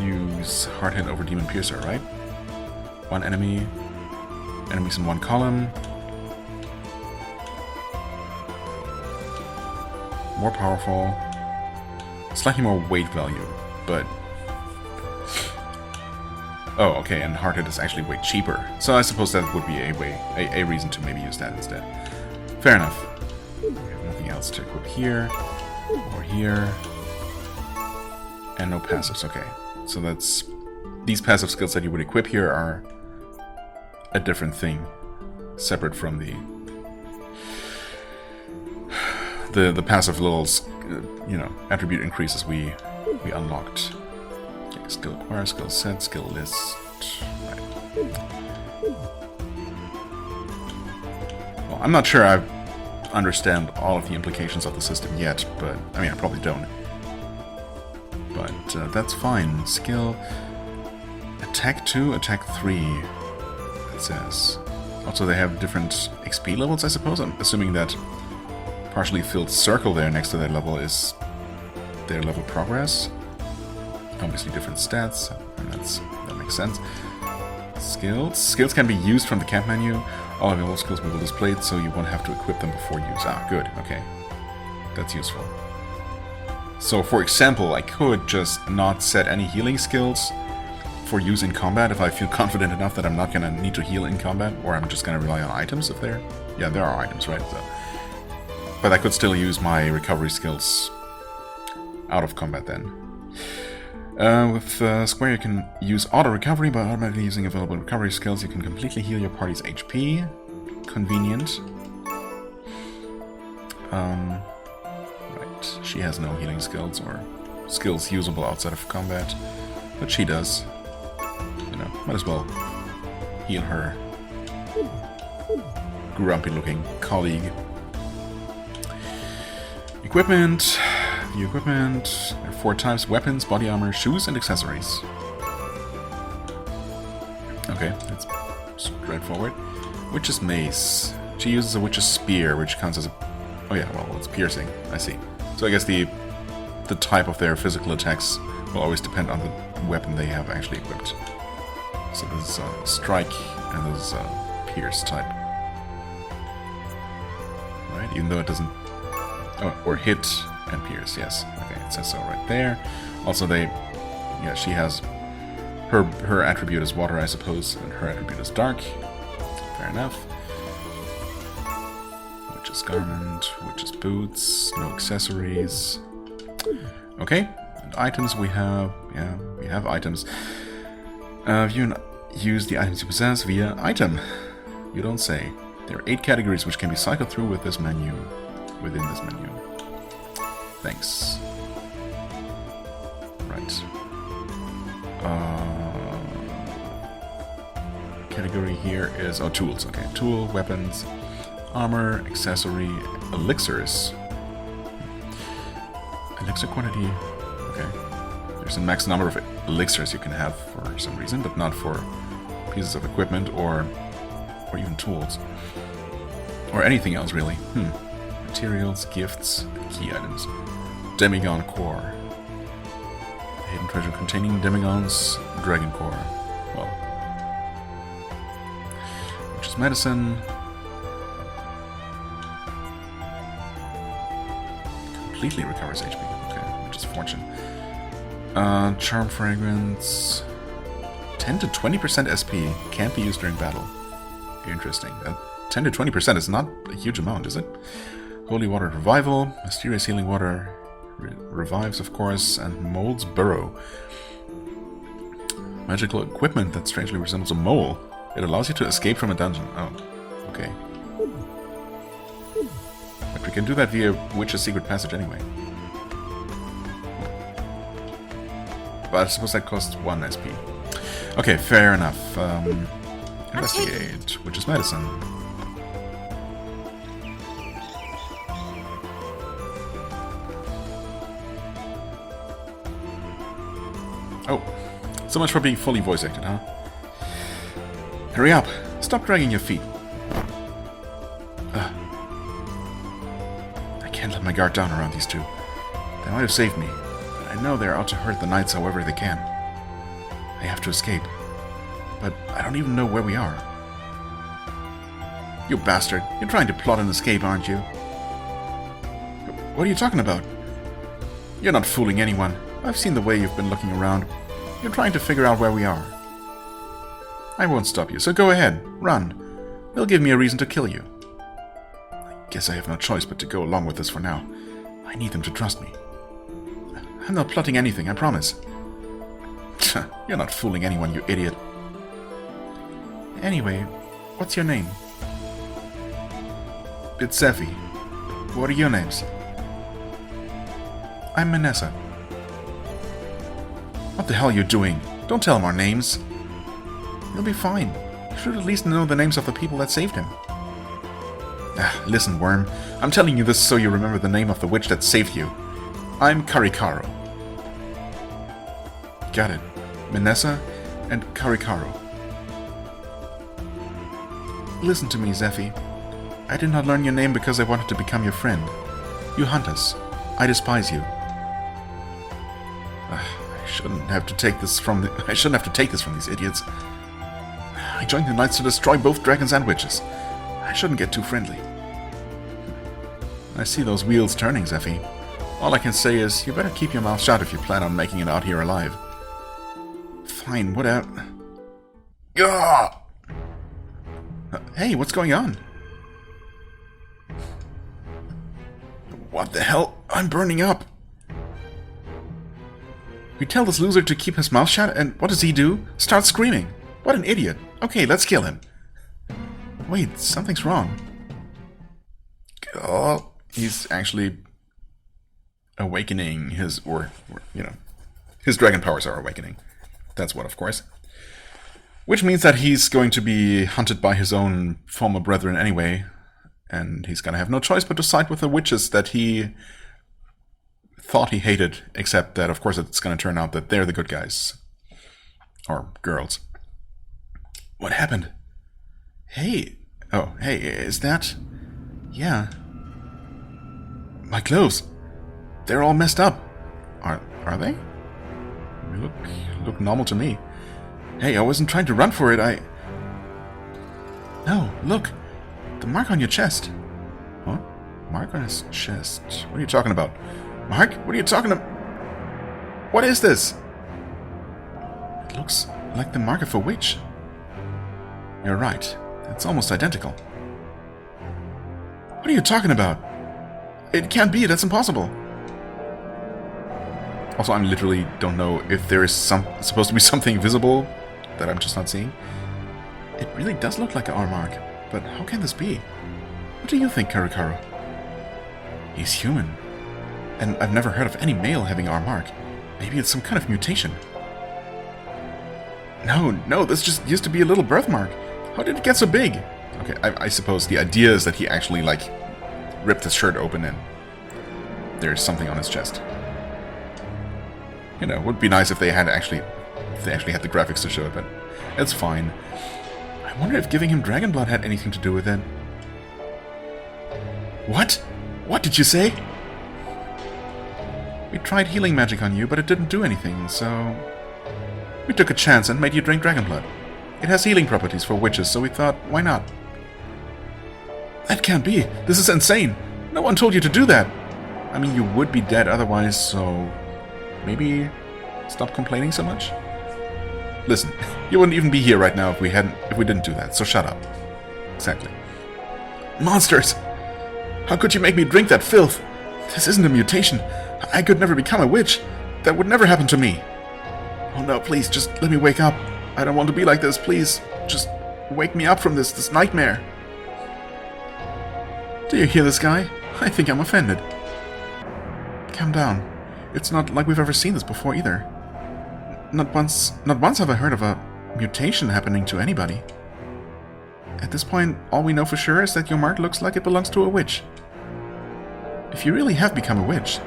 use Hard Hit over Demon Piercer, right? One enemy, enemies in one column. More powerful, slightly more weight value, but... Oh, okay, and Hard Hit is actually way cheaper. So I suppose that would be a reason to maybe use that instead. Fair enough. We have nothing else to equip here, or here. And no passives, okay. So that's... These passive skills that you would equip here are a different thing. Separate from the passive little, attribute increases we unlocked. Okay, skill acquire, skill set, skill list. Right. Well, I'm not sure I understand all of the implications of the system yet, but I mean I probably don't. But that's fine. Skill attack 2, attack 3. It says. Also, they have different XP levels, I suppose. I'm assuming that partially filled circle there next to their level is their level progress. Obviously different stats, and that makes sense. Skills. Skills can be used from the camp menu. All available skills will be displayed, so you won't have to equip them before use. Ah, good, okay. That's useful. So, for example, I could just not set any healing skills for use in combat if I feel confident enough that I'm not gonna need to heal in combat, or I'm just gonna rely on items if they're... Yeah, there are items, right? So, but I could still use my recovery skills out of combat then. With Square you can use auto recovery by automatically using available recovery skills. You can completely heal your party's HP. Convenient. Right, she has no healing skills or skills usable outside of combat, but she does. Might as well heal her grumpy looking colleague. Equipment. View equipment. There are 4 types: weapons, body armor, shoes, and accessories. Okay, that's straightforward. Witch's mace. She uses a witch's spear, which counts as a... Oh yeah, well, it's piercing. I see. So I guess the type of their physical attacks will always depend on the weapon they have actually equipped. So this is strike, and this is pierce type. Right, even though it doesn't... Oh, or hit and pierce, yes. Okay, it says so right there. Also yeah, she has... Her attribute is water, I suppose, and her attribute is dark. Fair enough. Witch's garment, witch's boots, no accessories. Okay, and items we have... Yeah, we have items. You use the items you possess via item. You don't say. There are 8 categories which can be cycled through with this menu. Within this menu. Thanks. Right. Category here is... Oh, tools. Okay. Tool, weapons, armor, accessory, elixirs. Elixir quantity. Okay. There's a max number of elixirs you can have for some reason, but not for pieces of equipment or even tools. Or anything else, really. Materials, gifts, key items. Demigon core. Hidden treasure containing demigons, dragon core. Well. Which is medicine. Completely recovers HP. Okay, which is fortune. Charm fragrance. 10 to 20% SP can't be used during battle. Interesting. 10 to 20% is not a huge amount, is it? Holy water revival. Mysterious healing water revives, of course, and mold's burrow. Magical equipment that strangely resembles a mole. It allows you to escape from a dungeon. Oh, okay. But we can do that via Witch's Secret Passage anyway. But I suppose that costs 1 SP. Okay, fair enough. Investigate, which is medicine. Oh, so much for being fully voice acted, huh? Hurry up! Stop dragging your feet. I can't let my guard down around these two. They might have saved me, but I know they're out to hurt the knights however they can. I have to escape, but I don't even know where we are. You bastard, you're trying to plot an escape, aren't you? What are you talking about? You're not fooling anyone. I've seen the way you've been looking around. You're trying to figure out where we are. I won't stop you, so go ahead, run. They'll give me a reason to kill you. I guess I have no choice but to go along with this for now. I need them to trust me. I'm not plotting anything, I promise. You're not fooling anyone, you idiot. Anyway, what's your name? It's Zephy. What are your names? I'm Manessa. What the hell are you doing? Don't tell him our names. He'll be fine. You should at least know the names of the people that saved him. Listen, Worm. I'm telling you this so you remember the name of the witch that saved you. I'm Karikaro. Got it. Manessa and Karikaro. Listen to me, Zephy. I did not learn your name because I wanted to become your friend. You hunt us. I despise you. I shouldn't have to take this from these idiots. I joined the knights to destroy both dragons and witches. I shouldn't get too friendly. I see those wheels turning, Zephy. All I can say is, you better keep your mouth shut if you plan on making it out here alive. Fine, whatever. Gah! Hey, what's going on? What the hell? I'm burning up! We tell this loser to keep his mouth shut, and what does he do? Start screaming! What an idiot! Okay, let's kill him. Wait, something's wrong. Oh, he's actually awakening his, his dragon powers are awakening. That's what, of course. Which means that he's going to be hunted by his own former brethren anyway, and he's gonna have no choice but to side with the witches that he thought he hated, except that, of course, it's gonna turn out that they're the good guys. Or girls. What happened? Hey. Oh, hey, is that... Yeah. My clothes. They're all messed up. Are they? They look normal to me. Hey, I wasn't trying to run for it, No, look. The mark on your chest. What? Mark on his chest? What are you talking about? Mark? What are you talking about? What is this? It looks like the mark of a witch. You're right. It's almost identical. What are you talking about? It can't be. That's impossible. Also, I literally don't know if there is supposed to be something visible that I'm just not seeing. It really does look like an R mark, but how can this be? What do you think, Karikaro? He's human, and I've never heard of any male having R mark. Maybe it's some kind of mutation. No, this just used to be a little birthmark. How did it get so big? Okay, I suppose the idea is that he actually, like, ripped his shirt open and there's something on his chest. You know, it would be nice if they actually had the graphics to show it, but it's fine. I wonder if giving him dragon blood had anything to do with it. What? What did you say? We tried healing magic on you, but it didn't do anything, so... We took a chance and made you drink dragon blood. It has healing properties for witches, so we thought, why not? That can't be! This is insane! No one told you to do that! I mean, you would be dead otherwise, so... Maybe stop complaining so much? Listen, you wouldn't even be here right now if we didn't do that, so shut up. Exactly. Monsters! How could you make me drink that filth? This isn't a mutation. I could never become a witch. That would never happen to me. Oh no, please, just let me wake up. I don't want to be like this, please. Just wake me up from this nightmare. Do you hear this guy? I think I'm offended. Calm down. It's not like we've ever seen this before either. Not once have I heard of a mutation happening to anybody. At this point, all we know for sure is that your mark looks like it belongs to a witch. If you really have become a witch,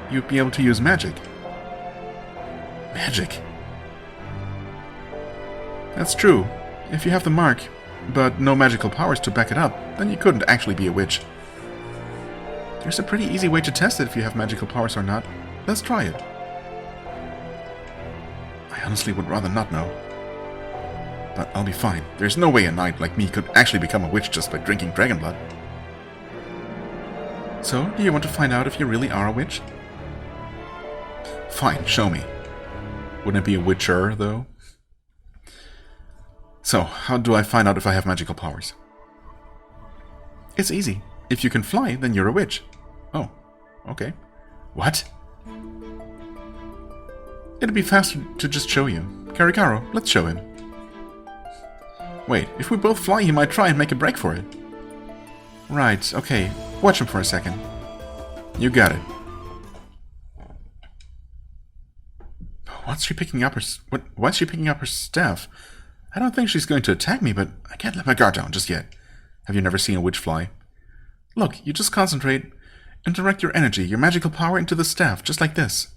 you'd be able to use magic. Magic? That's true. If you have the mark, but no magical powers to back it up, then you couldn't actually be a witch. There's a pretty easy way to test it if you have magical powers or not. Let's try it. I honestly would rather not know. But I'll be fine. There's no way a knight like me could actually become a witch just by drinking dragon blood. So, do you want to find out if you really are a witch? Fine, show me. Wouldn't it be a witcher, though? So, how do I find out if I have magical powers? It's easy. If you can fly, then you're a witch. Oh, okay. What? It'd be faster to just show you. Karikaro, let's show him. Wait, if we both fly, he might try and make a break for it. Right, okay. Watch him for a second. You got it. What's she picking up her... Why's she picking up her staff? I don't think she's going to attack me, but I can't let my guard down just yet. Have you never seen a witch fly? Look, you just concentrate and direct your energy, your magical power into the staff, just like this.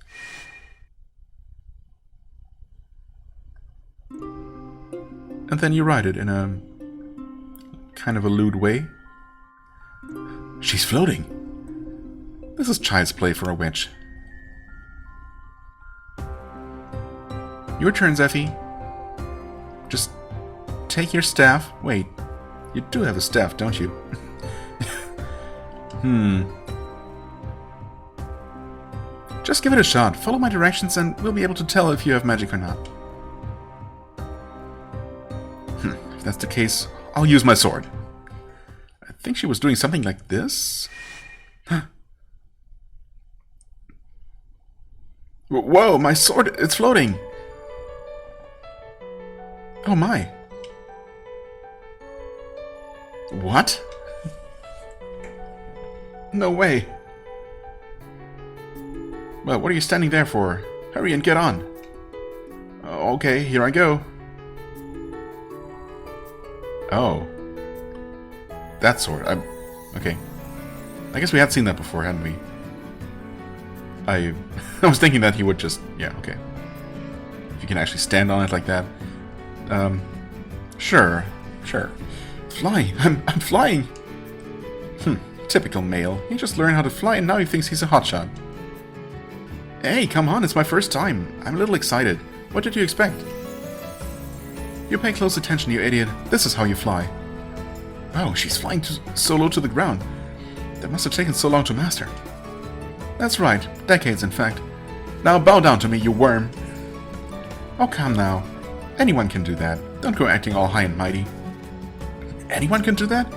And then you ride it in a kind of a lewd way. She's floating. This is child's play for a witch. Your turn, Zeffy. Just take your staff. Wait, you do have a staff, don't you? Just give it a shot. Follow my directions and we'll be able to tell if you have magic or not. If that's the case, I'll use my sword. I think she was doing something like this. Whoa, my sword, it's floating. Oh my. What? No way. Well, what are you standing there for? Hurry and get on. Okay, here I go. Oh. That sword. Okay. I guess we had seen that before, hadn't we? I was thinking that he would just... Yeah, okay. If you can actually stand on it like that. Sure. Flying. I'm flying. Typical male. He just learned how to fly and now he thinks he's a hotshot. Hey, come on, it's my first time. I'm a little excited. What did you expect? You pay close attention, you idiot. This is how you fly. Oh, she's flying so low to the ground. That must have taken so long to master. That's right, decades in fact. Now bow down to me, you worm. Oh, come now. Anyone can do that. Don't go acting all high and mighty. Anyone can do that?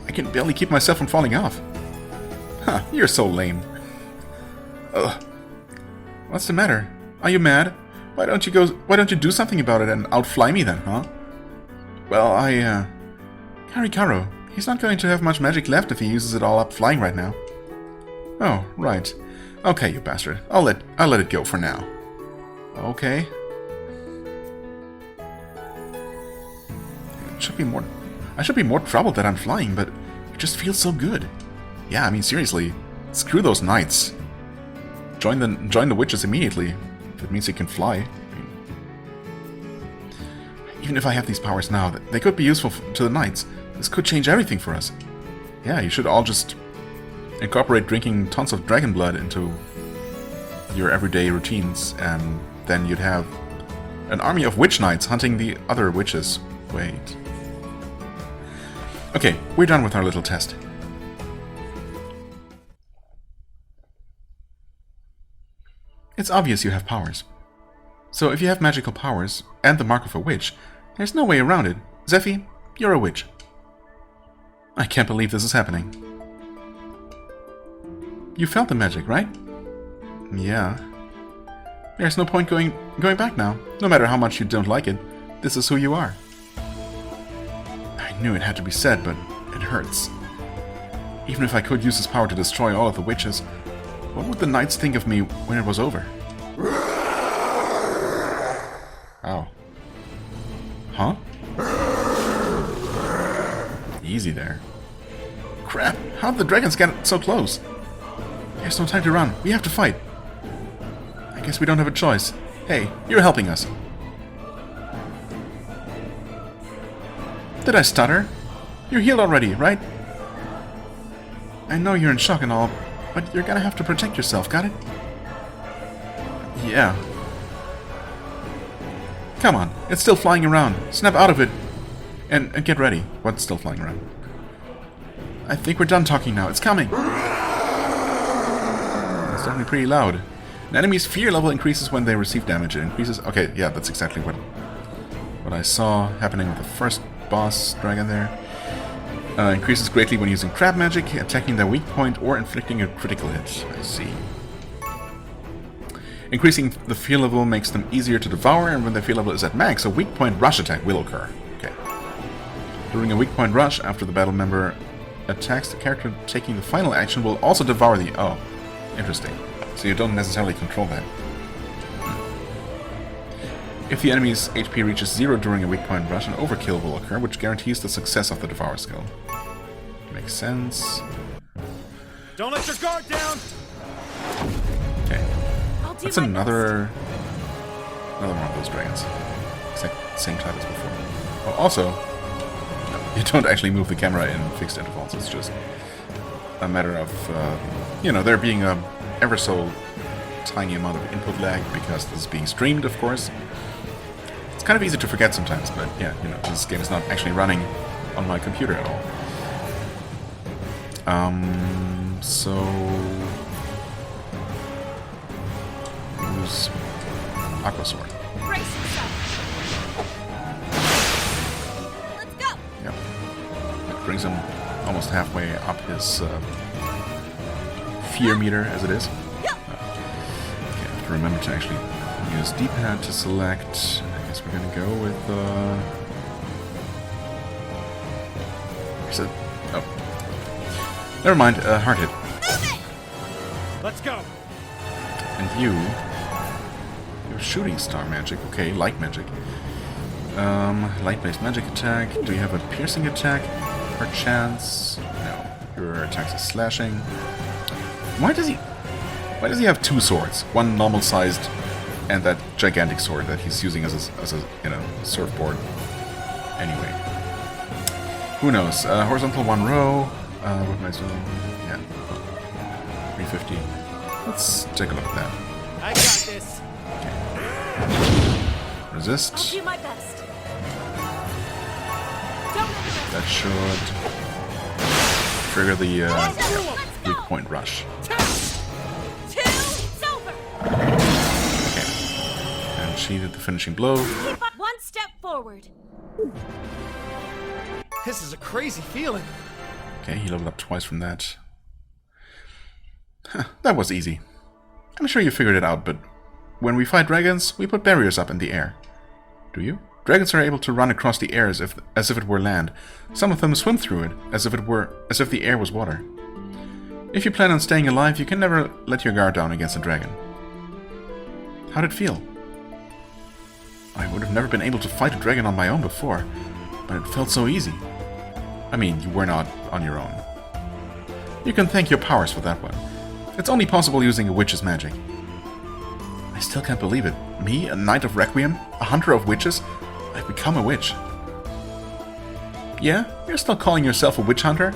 I can barely keep myself from falling off. Huh, you're so lame. Ugh. What's the matter? Are you mad? Why don't you do something about it and outfly me then, huh? Well, Karikaro, he's not going to have much magic left if he uses it all up flying right now. Oh, right. Okay, you bastard. I'll let it go for now. Okay. I should be more troubled that I'm flying, but it just feels so good. Yeah, I mean seriously, screw those knights. Join the witches immediately. If it means you can fly. Even if I have these powers now, they could be useful to the knights. This could change everything for us. Yeah, you should all just incorporate drinking tons of dragon blood into your everyday routines, and then you'd have an army of witch knights hunting the other witches. Wait. Okay, we're done with our little test. It's obvious you have powers. So if you have magical powers, and the mark of a witch, there's no way around it. Zeffy, you're a witch. I can't believe this is happening. You felt the magic, right? Yeah. There's no point going back now. No matter how much you don't like it, this is who you are. I knew it had to be said, but it hurts. Even if I could use this power to destroy all of the witches, what would the knights think of me when it was over? Oh. Huh? Easy there. Crap! How'd the dragons get so close? There's no time to run. We have to fight. I guess we don't have a choice. Hey, you're helping us. Did I stutter? You're healed already, right? I know you're in shock and all, but you're gonna have to protect yourself, got it? Yeah. Come on, it's still flying around. Snap out of it. And get ready. What's still flying around? I think we're done talking now. It's coming. It's definitely pretty loud. An enemy's fear level increases when they receive damage. It increases... Okay, yeah, that's exactly what I saw happening with the first boss dragon there. Increases greatly when using crab magic, attacking their weak point, or inflicting a critical hit. I see. Increasing the fear level makes them easier to devour, and when their fear level is at max, a weak point rush attack will occur. Okay. During a weak point rush, after the battle member attacks, the character taking the final action will also devour the... Oh, interesting. So you don't necessarily control that. If the enemy's HP reaches 0 during a weak point rush, an overkill will occur, which guarantees the success of the devour skill. Makes sense. Don't let your guard down! Okay. That's another one of those dragons. Exact same type as before. Oh, also, no, you don't actually move the camera in fixed intervals. It's just a matter of, you know, there being a ever so tiny amount of input lag because this is being streamed, of course. It's kind of easy to forget sometimes, but yeah, you know, this game is not actually running on my computer at all. So use Aqua Sword. Brace yourself. Let's go. Yep. It brings him almost halfway up his fear meter, as it is. Okay, I have to remember to actually use D-pad to select. I guess we're gonna go with oh. Never mind, hard hit. Let's go. And you have shooting star magic. Okay, light magic. Light-based magic attack. Do you have a piercing attack? Perchance? No. Your attack is slashing. Why does he have two swords? One normal-sized and that gigantic sword that he's using as a you know, surfboard. Anyway. Who knows? Horizontal 1 row. What am I doing? Yeah. 350. Let's take a look at that. I got this. Okay. Resist. I'll do my best. Don't let That should trigger the weak point rush. 2, it's over. Okay. And she did the finishing blow. Keep up one step forward. This is a crazy feeling. Okay, he leveled up twice from that. Huh, that was easy. I'm sure you figured it out, but when we fight dragons, we put barriers up in the air. Do you? Dragons are able to run across the air as if it were land. Some of them swim through it, as if the air was water. If you plan on staying alive, you can never let your guard down against a dragon. How'd it feel? I would have never been able to fight a dragon on my own before, but it felt so easy. I mean, you were not on your own. You can thank your powers for that one. It's only possible using a witch's magic. I still can't believe it. Me, a knight of Requiem, a hunter of witches, I've become a witch. Yeah? You're still calling yourself a witch hunter?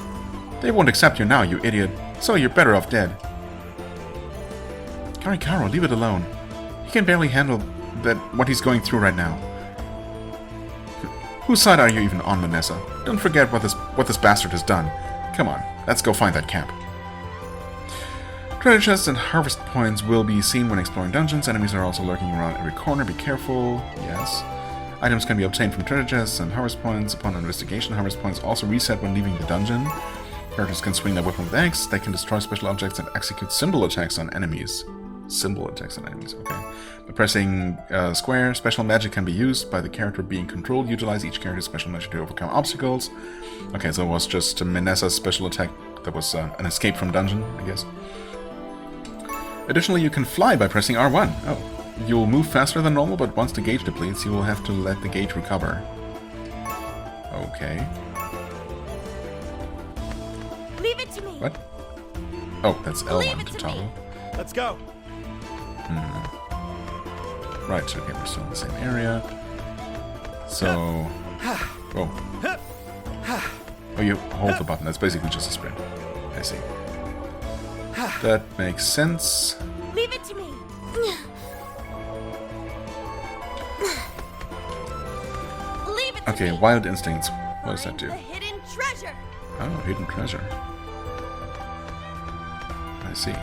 They won't accept you now, you idiot, so you're better off dead. Karikaro, leave it alone. He can barely handle what he's going through right now. Whose side are you even on, Manessa? Don't forget what this bastard has done. Come on, let's go find that camp. Treasure chests and harvest points will be seen when exploring dungeons. Enemies are also lurking around every corner. Be careful. Yes. Items can be obtained from treasure chests and harvest points. Upon investigation, harvest points also reset when leaving the dungeon. Characters can swing their weapon with axe. They can destroy special objects and execute symbol attacks on enemies. Symbol attacks on enemies, okay. By pressing square, special magic can be used by the character being controlled. Utilize each character's special magic to overcome obstacles. Okay, so it was just Manessa's special attack that was an escape from dungeon, I guess. Additionally, you can fly by pressing R1. Oh, you'll move faster than normal, but once the gauge depletes, you will have to let the gauge recover. Okay. Leave it to me. What? Oh, that's Leave L1 it to to toggle. Let's go. Right, so okay, we're still in the same area. So... Oh. Oh, you hold the button. That's basically just a sprint. I see. That makes sense. Leave it to me. Leave it to Okay, me. Wild Instincts. What does that Find do? the hidden treasure. Oh, hidden treasure. I see.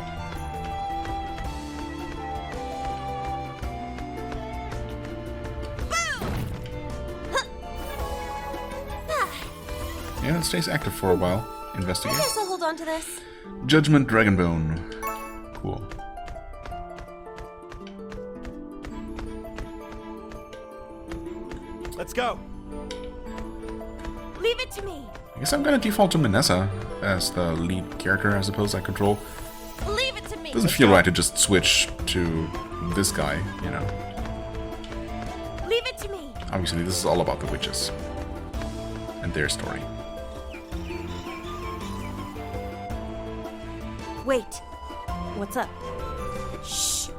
Yeah, it stays active for a while. I Investigate. guess I'll hold on to this. Judgment Dragonbone. Cool. Let's go. Leave it to me. I guess I'm gonna default to Manessa as the lead character, I suppose, I control. Leave it to me. Doesn't feel right to just switch to this guy, you know. Leave it to me. Obviously, this is all about the witches. And their story. Wait. What's up? Shh.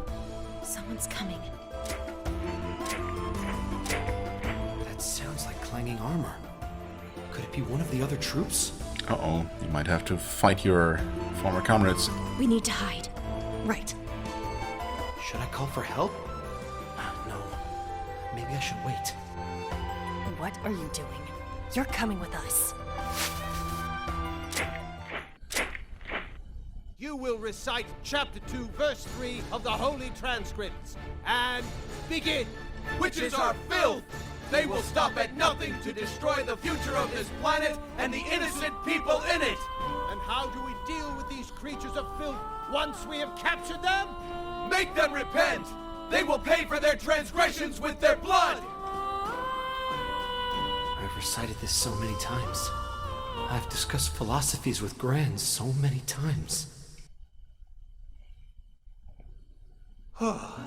Someone's coming. That sounds like clanging armor. Could it be one of the other troops? Uh-oh, you might have to fight your former comrades. We need to hide. Right. Should I call for help? No. Maybe I should wait. What are you doing? You're coming with us. You will recite chapter 2, verse 3 of the Holy Transcripts. And begin. Witches are filth! They will stop at nothing to destroy the future of this planet and the innocent people in it! And how do we deal with these creatures of filth once we have captured them? Make them repent! They will pay for their transgressions with their blood! I've recited this so many times. I've discussed philosophies with Gran so many times. Oh,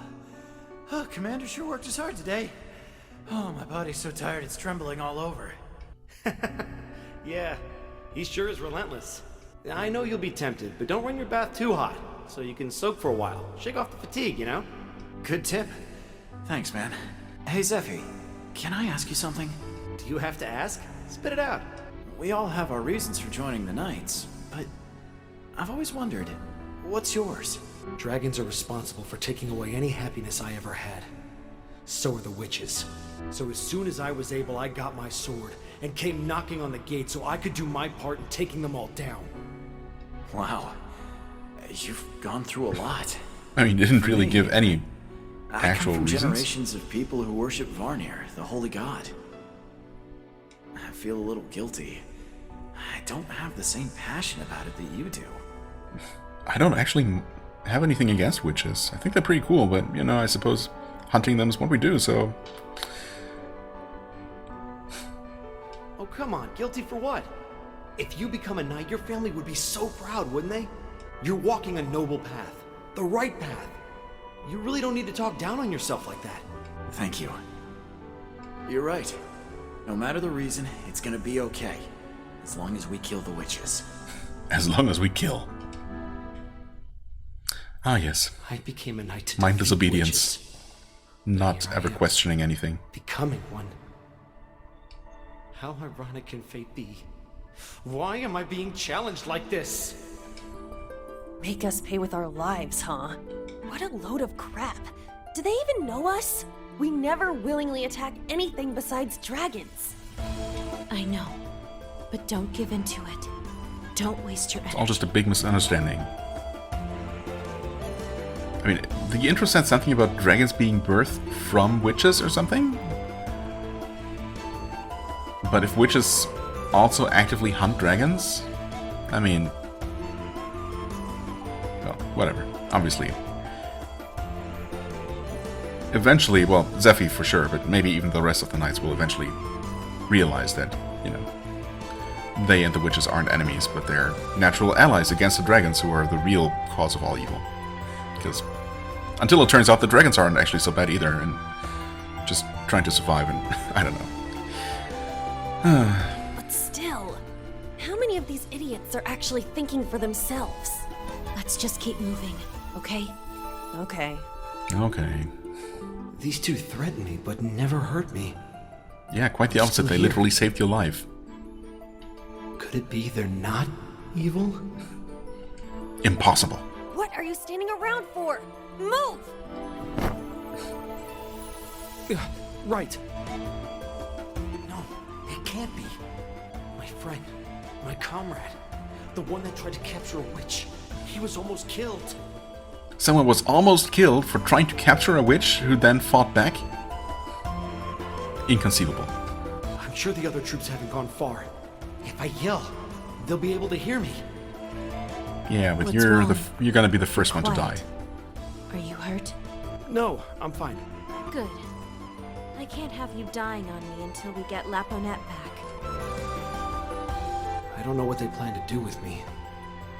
Commander sure worked us hard today. Oh, my body's so tired it's trembling all over. Yeah, he sure is relentless. I know you'll be tempted, but don't run your bath too hot, so you can soak for a while. Shake off the fatigue, you know? Good tip. Thanks, man. Hey, Zephy, can I ask you something? Do you have to ask? Spit it out. We all have our reasons for joining the Knights, but I've always wondered, what's yours? Dragons are responsible for taking away any happiness I ever had. So are the witches. So as soon as I was able, I got my sword and came knocking on the gate so I could do my part in taking them all down. Wow. You've gone through a lot. I mean, you didn't really me, give any I actual come from reasons. generations of people who worship Varnir, the holy god. I feel a little guilty. I don't have the same passion about it that you do. I don't actually have anything against witches. I think they're pretty cool, but, you know, I suppose hunting them is what we do, so... Oh, come on, guilty for what? If you become a knight, your family would be so proud, wouldn't they? You're walking a noble path. The right path. You really don't need to talk down on yourself like that. Thank you. You're right. No matter the reason, it's gonna be okay. As long as we kill the witches. As long as we kill. Ah, yes. I became a knight to Mindless defeat obedience. witches. Not Here I ever am. questioning anything. Becoming one. How ironic can fate be? Why am I being challenged like this? Make us pay with our lives, huh? What a load of crap. Do they even know us? We never willingly attack anything besides dragons. I know. But don't give in to it. Don't waste your It's energy. all just a big misunderstanding. I mean, the intro said something about dragons being birthed from witches or something? But if witches also actively hunt dragons? I mean... Well, whatever. Obviously. Eventually, well, Zephy for sure, but maybe even the rest of the knights will eventually realize that, you know, they and the witches aren't enemies, but they're natural allies against the dragons who are the real cause of all evil. Because until it turns out the dragons aren't actually so bad either, and just trying to survive, and I don't know. But still, how many of these idiots are actually thinking for themselves? Let's just keep moving, okay? Okay. Okay. These two threaten me, but never hurt me. Yeah, quite the opposite. Still They here. literally saved your life. Could it be they're not evil? Impossible. What are you standing around for? Move! Right. No, it can't be. My friend, my comrade, the one that tried to capture a witch. He was almost killed. Someone was almost killed for trying to capture a witch who then fought back? Inconceivable. I'm sure the other troops haven't gone far. If I yell, they'll be able to hear me. Yeah, but What's you're wrong? you're gonna be the first one to die. Quiet. Are you hurt? No, I'm fine. Good. I can't have you dying on me until we get Laponette back. I don't know what they plan to do with me,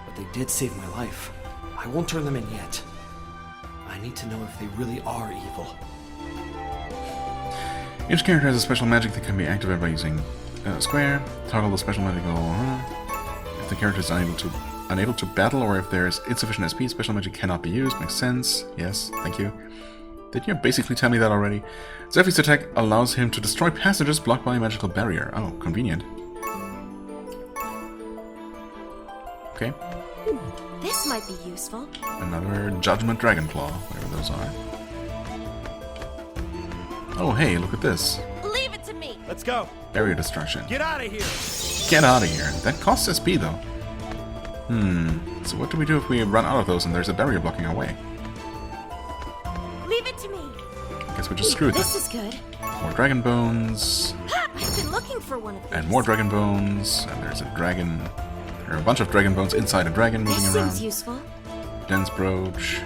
but they did save my life. I won't turn them in yet. I need to know if they really are evil. Each character has a special magic that can be activated by using square. Toggle the special magic. If the character is unable to battle, or if there is insufficient SP, special magic cannot be used. Makes sense. Yes, thank you. Did you basically tell me that already? Zephy's attack allows him to destroy passages blocked by a magical barrier. Oh, convenient. Okay. This might be useful. Another Judgment Dragonclaw, whatever those are. Oh, hey, look at this. Leave it to me! Let's go. Barrier destruction. Get out of here. Get out of here. That costs SP, though. So what do we do if we run out of those and there's a barrier blocking our way? Leave it to me. Guess we just screwed This them. is good. More dragon bones. Ha! I've been looking for one of these. And more dragon bones. And there's a dragon. There are a bunch of dragon bones inside a dragon moving This around. seems useful. Dense brooch.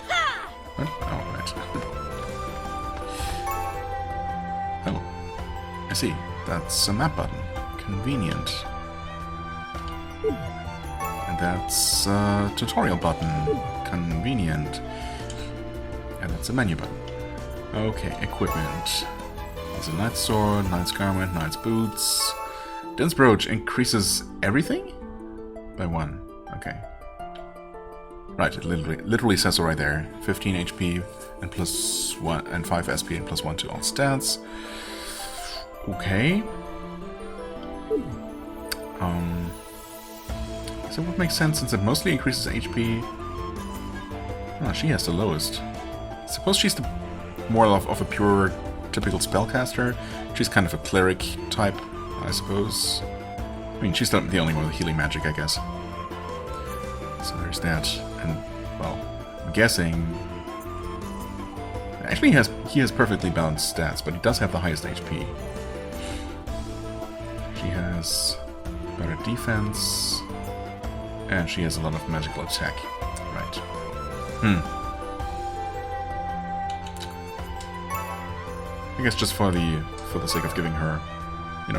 Ha! What? Oh, right. Oh. I see. That's a map button. Convenient. And that's a tutorial button. Convenient. And that's a menu button. Okay, equipment. There's a knight's sword, knight's garment, knight's boots. Dense brooch increases everything? By 1. Okay. Right, it literally says so right there. 15 HP and plus 1 and 5 SP and plus 1 to all stats. Okay. So it would make sense since it mostly increases HP. Oh, she has the lowest. Suppose she's the more of a pure typical spellcaster. She's kind of a cleric type, I suppose. I mean, she's the only one with healing magic, I guess. So there's that. And, well, I'm guessing... Actually, he has perfectly balanced stats, but he does have the highest HP. She has better defense, and she has a lot of magical attack. Right. I guess just for the sake of giving her,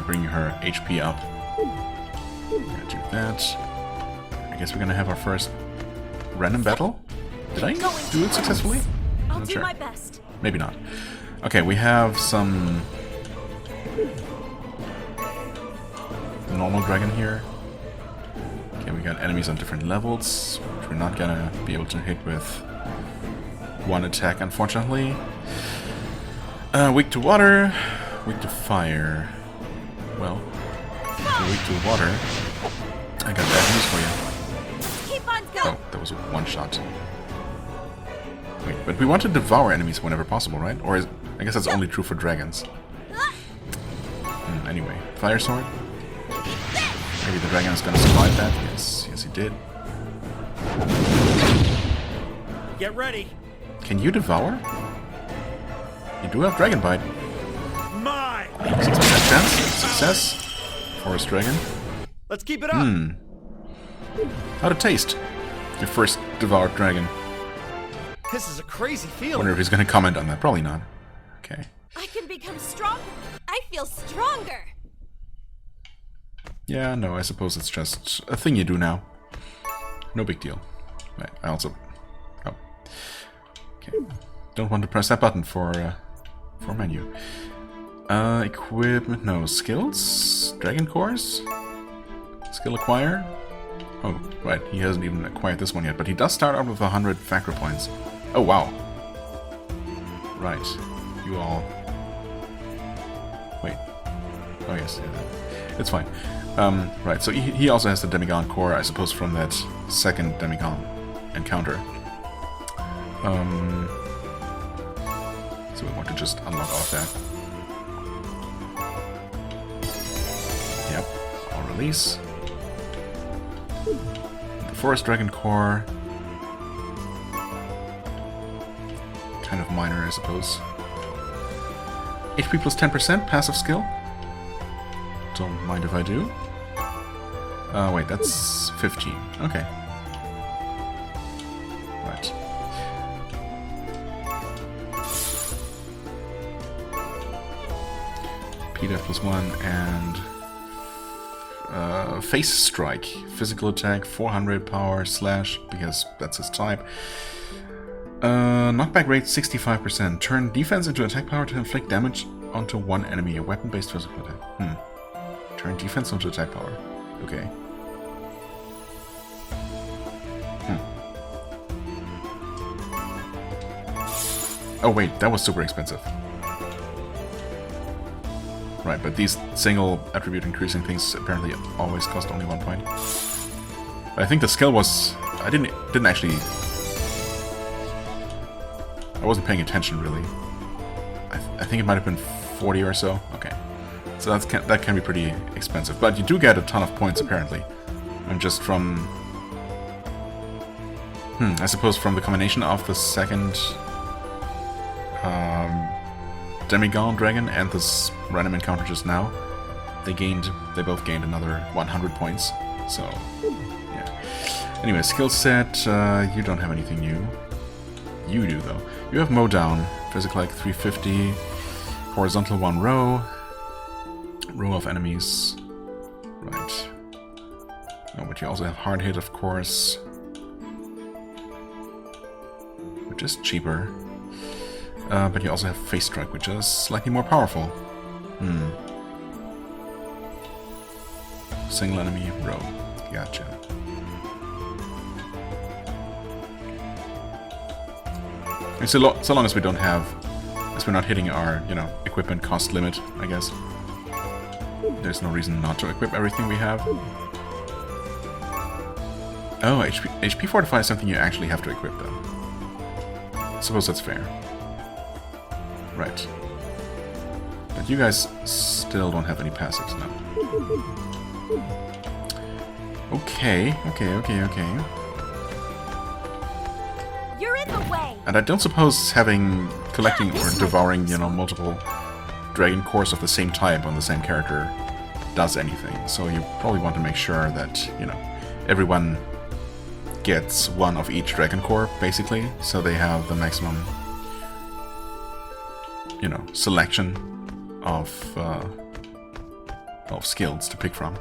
bringing her HP up. I'm gonna do that. I guess we're gonna have our first random battle. Did I do it successfully? I'll Not do sure. my best. Maybe not. Okay, we have some normal dragon here. Okay, we got enemies on different levels, which we're not gonna be able to hit with one attack, unfortunately. Weak to water, weak to fire. Well, if you're weak to water, I got bad news for you. Keep on going. Oh, that was a one shot. Wait, but we want to devour enemies whenever possible, right? Or I guess that's only true for dragons. Anyway, fire sword. Maybe the dragon is gonna survive that. Yes, he did. Get ready. Can you devour? You do have dragon bite. Mine. 6% chance. Success. Forest dragon. Let's keep it up. How'd it taste? Your first devoured dragon. This is a crazy feeling. Wonder if he's gonna comment on that. Probably not. Okay. I can become stronger. I feel stronger. Yeah, no, I suppose it's just a thing you do now. No big deal. Right, I also... Oh. Okay. Don't want to press that button for menu. Equipment, no. Skills? Dragon cores? Skill acquire? Oh, right, he hasn't even acquired this one yet, but he does start out with 100 factor points. Oh, wow. Right. You all... Wait. Oh yes, yeah, it's fine. Right, so he also has the Demigon core, I suppose, from that second Demigon encounter. So we want to just unlock all of that. Yep, I'll release. The Forest Dragon core. Kind of minor, I suppose. HP plus 10%, passive skill. Don't mind if I do. Wait, that's 15. Okay. Right. PDEF plus 1 and Face Strike. Physical attack, 400 power, slash, because that's his type. Knockback rate 65%. Turn defense into attack power to inflict damage onto one enemy. A weapon-based physical attack. Turn defense into attack power. Okay. Oh wait, that was super expensive. Right, but these single attribute increasing things apparently always cost only 1 point. But I think the skill was... I didn't actually... I wasn't paying attention really. I think it might have been 40 or so. Okay, so that can be pretty expensive, but you do get a ton of points apparently. And just from, I suppose from the combination of the second Demigon Dragon and this random encounter just now, they both gained another 100 points. So yeah. Anyway, skill set. You don't have anything new. You do though. You have mow down, physical like 350, horizontal 1 row of enemies. Right. Oh, but you also have hard hit, of course, which is cheaper. But you also have face strike, which is slightly more powerful. Single enemy row. Gotcha. So long as we don't have, as we're not hitting our, equipment cost limit, I guess. There's no reason not to equip everything we have. Oh, HP Fortify is something you actually have to equip, though. I suppose that's fair. Right. But you guys still don't have any passives now. Okay. You're in the way. And I don't suppose collecting or devouring, multiple dragon cores of the same type on the same character does anything. So you probably want to make sure that, everyone gets one of each dragon core, basically, so they have the maximum, selection of skills to pick from.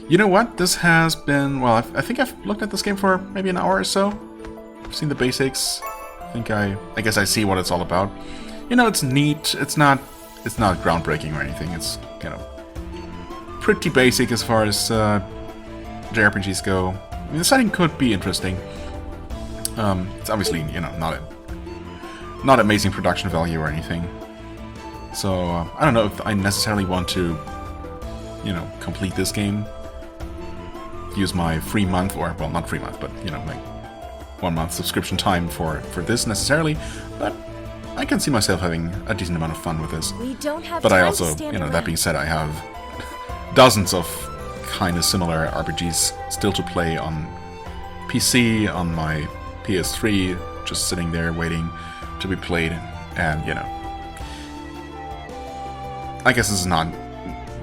You know what? This has been, well, I think I've looked at this game for maybe an hour or so. I've seen the basics. I guess I see what it's all about. It's neat. It's not groundbreaking or anything. It's pretty basic as far as JRPGs go. I mean, the setting could be interesting. It's obviously not amazing production value or anything. So I don't know if I necessarily want to complete this game. Use my free month, or well, not free month, but like 1 month subscription time for this necessarily, but I can see myself having a decent amount of fun with this. We don't have but I time also, to stand around. that being said, I have dozens of kind of similar RPGs still to play on PC, on my PS3, just sitting there waiting to be played, and I guess this is not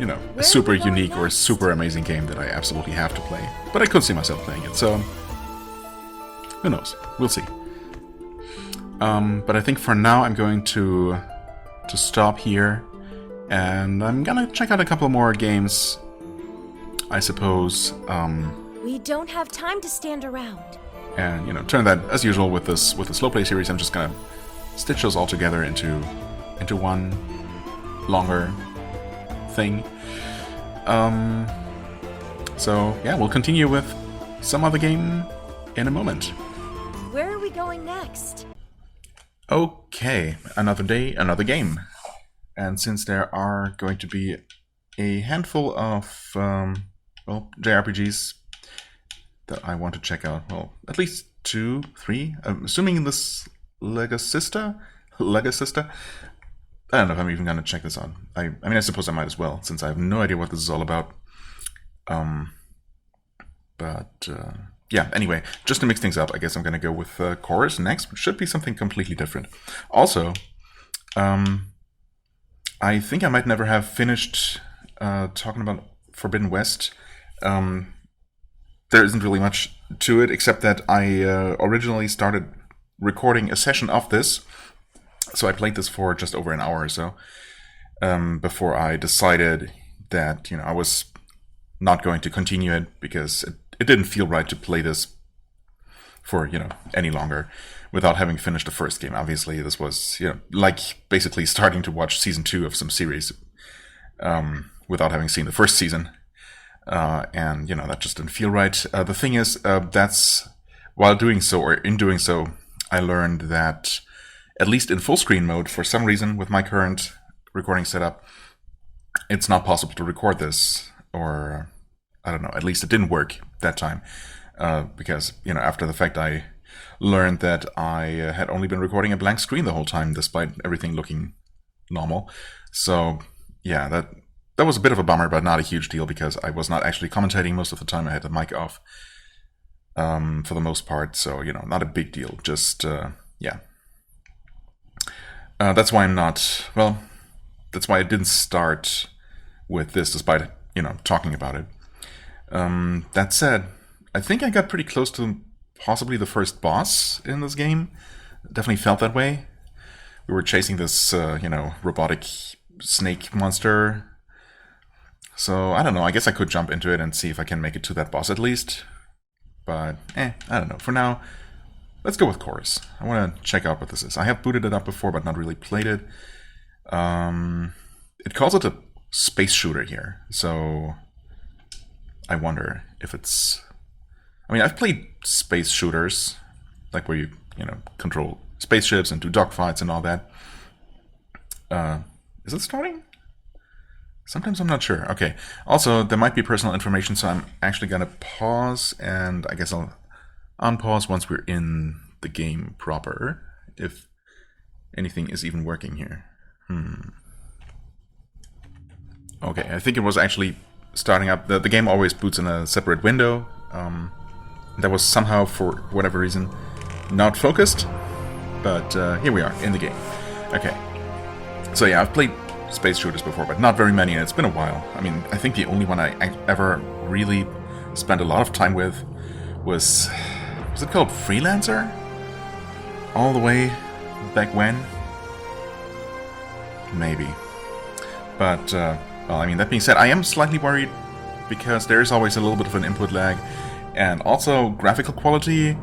a super unique or super amazing game that I absolutely have to play, but I could see myself playing it, so who knows? We'll see. But I think for now I'm going to stop here, and I'm gonna check out a couple more games, I suppose. We don't have time to stand around. And turn that, as usual with the slow play series, I'm just gonna stitch those all together into one longer thing. So yeah, we'll continue with some other game in a moment. Where are we going next? Okay, another day, another game. And since there are going to be a handful of well, JRPGs that I want to check out, well, at least 2, 3. I'm assuming this Legacysta. I don't know if I'm even going to check this out. I mean, I suppose I might as well, since I have no idea what this is all about. Yeah, anyway, just to mix things up, I guess I'm going to go with Chorus next, which should be something completely different. Also, I think I might never have finished talking about Forbidden West. There isn't really much to it, except that I originally started recording a session of this. So I played this for just over an hour or so before I decided that, you know, I was not going to continue it because it didn't feel right to play this for, you know, any longer without having finished the first game. Obviously, this was, you know, like basically starting to watch season 2 of some series without having seen the first season. And, you know, that just didn't feel right. The thing is, that's while doing so, or in doing so, I learned that at least in full screen mode, for some reason, with my current recording setup, it's not possible to record this, or I don't know, at least it didn't work that time, because, you know, after the fact I learned that I had only been recording a blank screen the whole time, despite everything looking normal. So, yeah, that was a bit of a bummer, but not a huge deal, because I was not actually commentating most of the time. I had the mic off for the most part, so, you know, not a big deal, just, yeah. That's why I'm not, well, that's why I didn't start with this, despite, you know, talking about it. That said, I think I got pretty close to possibly the first boss in this game. Definitely felt that way. We were chasing this, you know, robotic snake monster. So, I don't know, I guess I could jump into it and see if I can make it to that boss at least. But, I don't know. For now, let's go with Chorus. I want to check out what this is. I have booted it up before, but not really played it. It calls it a space shooter here, so I wonder if it's... I mean, I've played space shooters, like where you know, control spaceships and do dogfights and all that. Is it starting? Sometimes I'm not sure. Okay. Also, there might be personal information, so I'm actually going to pause, and I guess I'll unpause once we're in the game proper, if anything is even working here. Okay, I think it was actually starting up. The game always boots in a separate window. That was somehow, for whatever reason, not focused, but here we are, in the game. Okay. So yeah, I've played space shooters before, but not very many, and it's been a while. I mean, I think the only one I ever really spent a lot of time with was it called Freelancer? All the way back when? Maybe. But, well, I mean, that being said, I am slightly worried because there is always a little bit of an input lag, and also graphical quality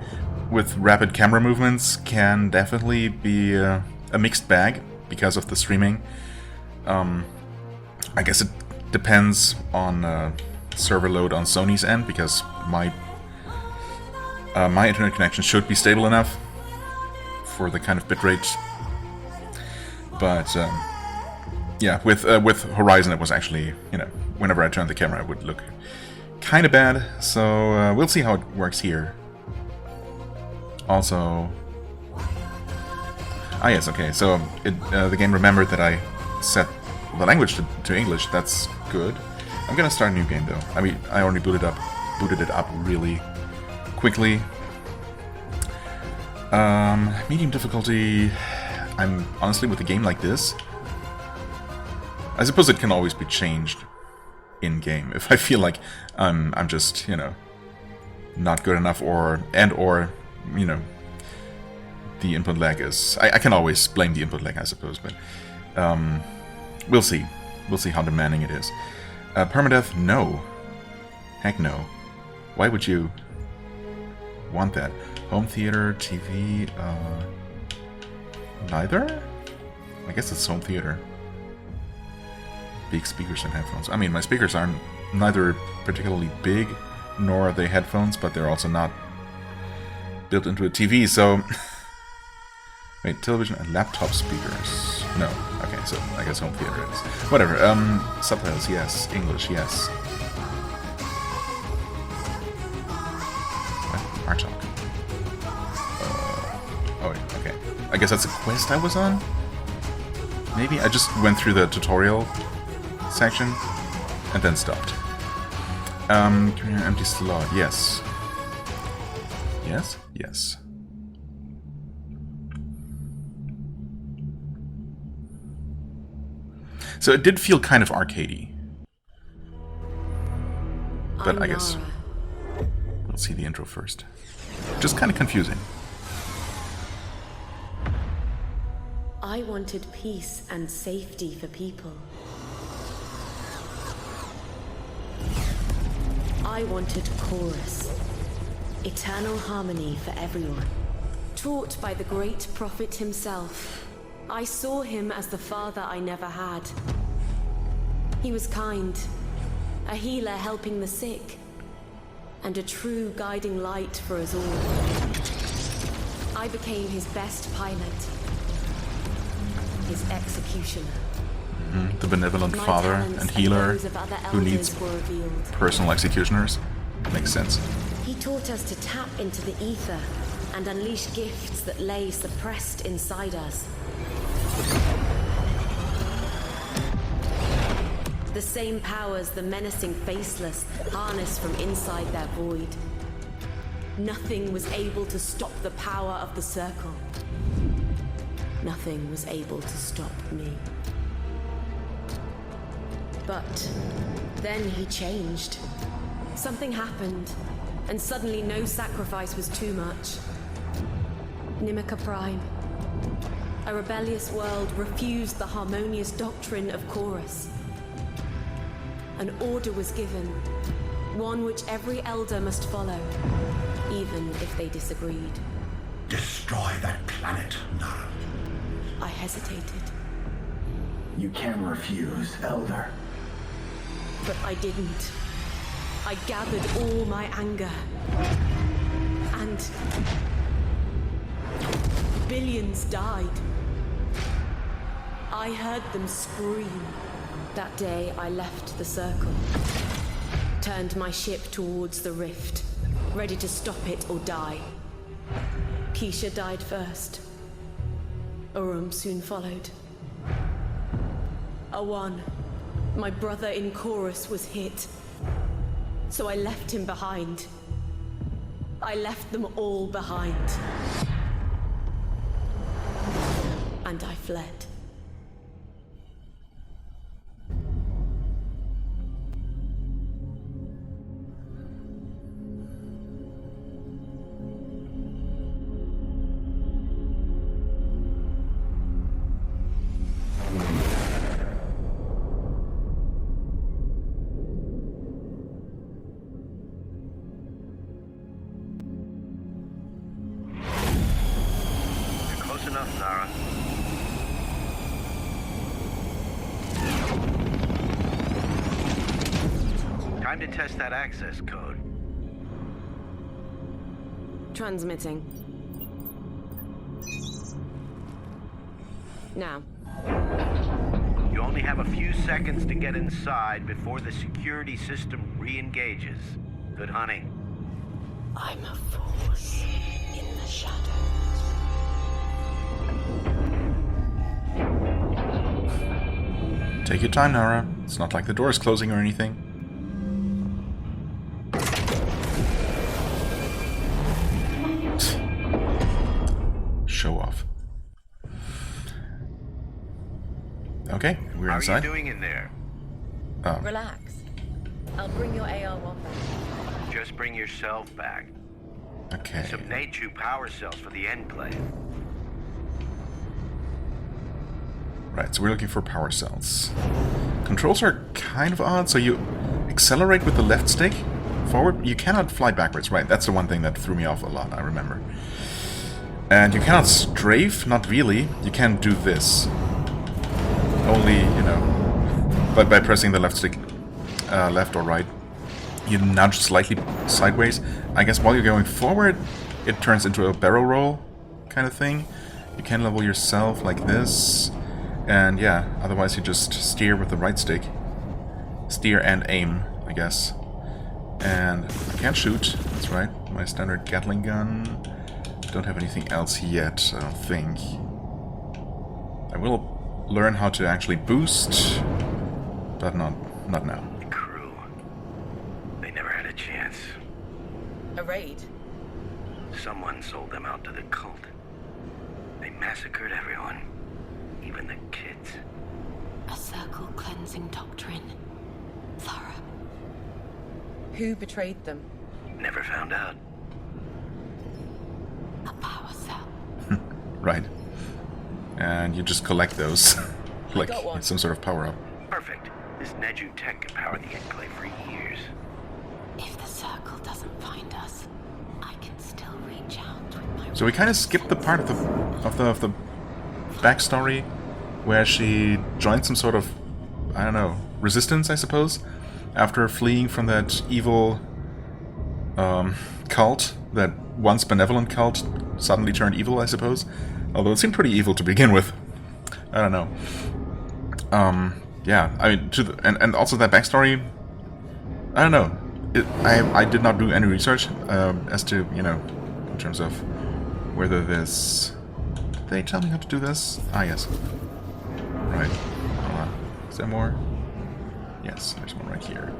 with rapid camera movements can definitely be a mixed bag because of the streaming. I guess it depends on server load on Sony's end, because my internet connection should be stable enough for the kind of bitrate. But yeah, with Horizon, it was actually, you know, whenever I turned the camera, it would look kind of bad. So we'll see how it works here. Also, yes, okay. So the game remembered that I set the language to English. That's good. I'm gonna start a new game though. I mean, I already booted it up really quickly. Medium difficulty. I'm honestly, with a game like this, I suppose it can always be changed in game if I feel like I'm just, you know, not good enough, or you know, the input lag is. I can always blame the input lag, I suppose, but we'll see. We'll see how demanding it is. Permadeath, no. Heck no. Why would you want that? Home theater, TV, neither? I guess it's home theater. Big speakers and headphones. I mean, my speakers aren't neither particularly big, nor are they headphones, but they're also not built into a TV, so... Wait, television and laptop speakers. No. Okay, so I guess home theater is. Whatever. Subtitles, yes. English, yes. What? Art Talk. Oh, wait, okay. I guess that's a quest I was on? Maybe? I just went through the tutorial section and then stopped. Empty slot, yes. Yes? Yes. So it did feel kind of arcadey. But I guess we'll see the intro first. Just kind of confusing. I wanted peace and safety for people. I wanted chorus. Eternal harmony for everyone. Taught by the great prophet himself, I saw him as the father I never had. He was kind, a healer helping the sick, and a true guiding light for us all. I became his best pilot, his executioner. The benevolent father and healer who needs personal executioners. Makes sense. He taught us to tap into the ether and unleash gifts that lay suppressed inside us. The same powers the menacing faceless harness from inside their void. Nothing was able to stop the power of the circle. Nothing was able to stop me. But then he changed. Something happened, and suddenly no sacrifice was too much. Nimica Prime. A rebellious world refused the harmonious doctrine of chorus. An order was given, one which every elder must follow, even if they disagreed. Destroy that planet, Nara. I hesitated. You can refuse, Elder. But I didn't. I gathered all my anger. And billions died. I heard them scream. That day I left the circle. Turned my ship towards the rift, ready to stop it or die. Keisha died first. Urum soon followed. Awan, my brother in chorus, was hit. So I left him behind. I left them all behind. And I fled. Enough, Nara. Time to test that access code. Transmitting. Now. You only have a few seconds to get inside before the security system re-engages. Good hunting. I'm a force in the shadows. Take your time, Nara. It's not like the door is closing or anything. Show off. Okay, we're inside. How are you doing in there? Relax. I'll bring your AR-1 back. Just bring yourself back. Okay. Some Nachu power cells for the Enclave. Right, so we're looking for power cells. Controls are kind of odd, so you accelerate with the left stick forward. You cannot fly backwards, right? That's the one thing that threw me off a lot, I remember. And you cannot strafe, not really. You can do this. Only, you know, but by pressing the left stick, left or right, you nudge slightly sideways. I guess while you're going forward, it turns into a barrel roll kind of thing. You can level yourself like this. And yeah, otherwise you just steer with the right stick. Steer and aim, I guess. And I can't shoot, that's right. My standard Gatling gun. Don't have anything else yet, I don't think. I will learn how to actually boost, but not now. Crew. They never had a chance. A raid? Someone sold them out to the cult. They massacred everyone. Even the kids. A circle cleansing doctrine. Thorough. Who betrayed them? Never found out. A power cell. Right. And you just collect those. Like it's some sort of power-up. Perfect. This Neju tech can power the Enclave for years. If the circle doesn't find us, I can still reach out with my... So we kind of skipped the part of the backstory where she joined some sort of, I don't know, resistance, I suppose, after fleeing from that evil cult, that once benevolent cult suddenly turned evil, I suppose. Although it seemed pretty evil to begin with. I don't know. Yeah, I mean, and also that backstory, I don't know. I did not do any research as to, you know, in terms of whether this... Did they tell me how to do this? Ah, yes. Right. Hold on. Is there more? Yes, there's one right here.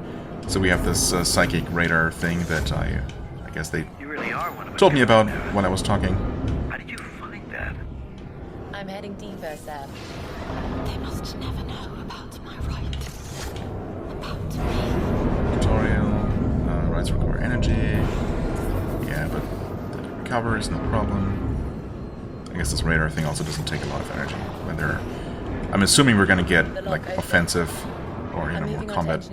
So we have this psychic radar thing that I guess they told me about when I was talking. How did you find that? I'm heading deeper, Sam. They must never know about my right. About me. Tutorial. Rights require energy. Yeah, but the recover is no problem. I guess this radar thing also doesn't take a lot of energy. When they're... I'm assuming we're gonna get, like, offensive or, you know, more combat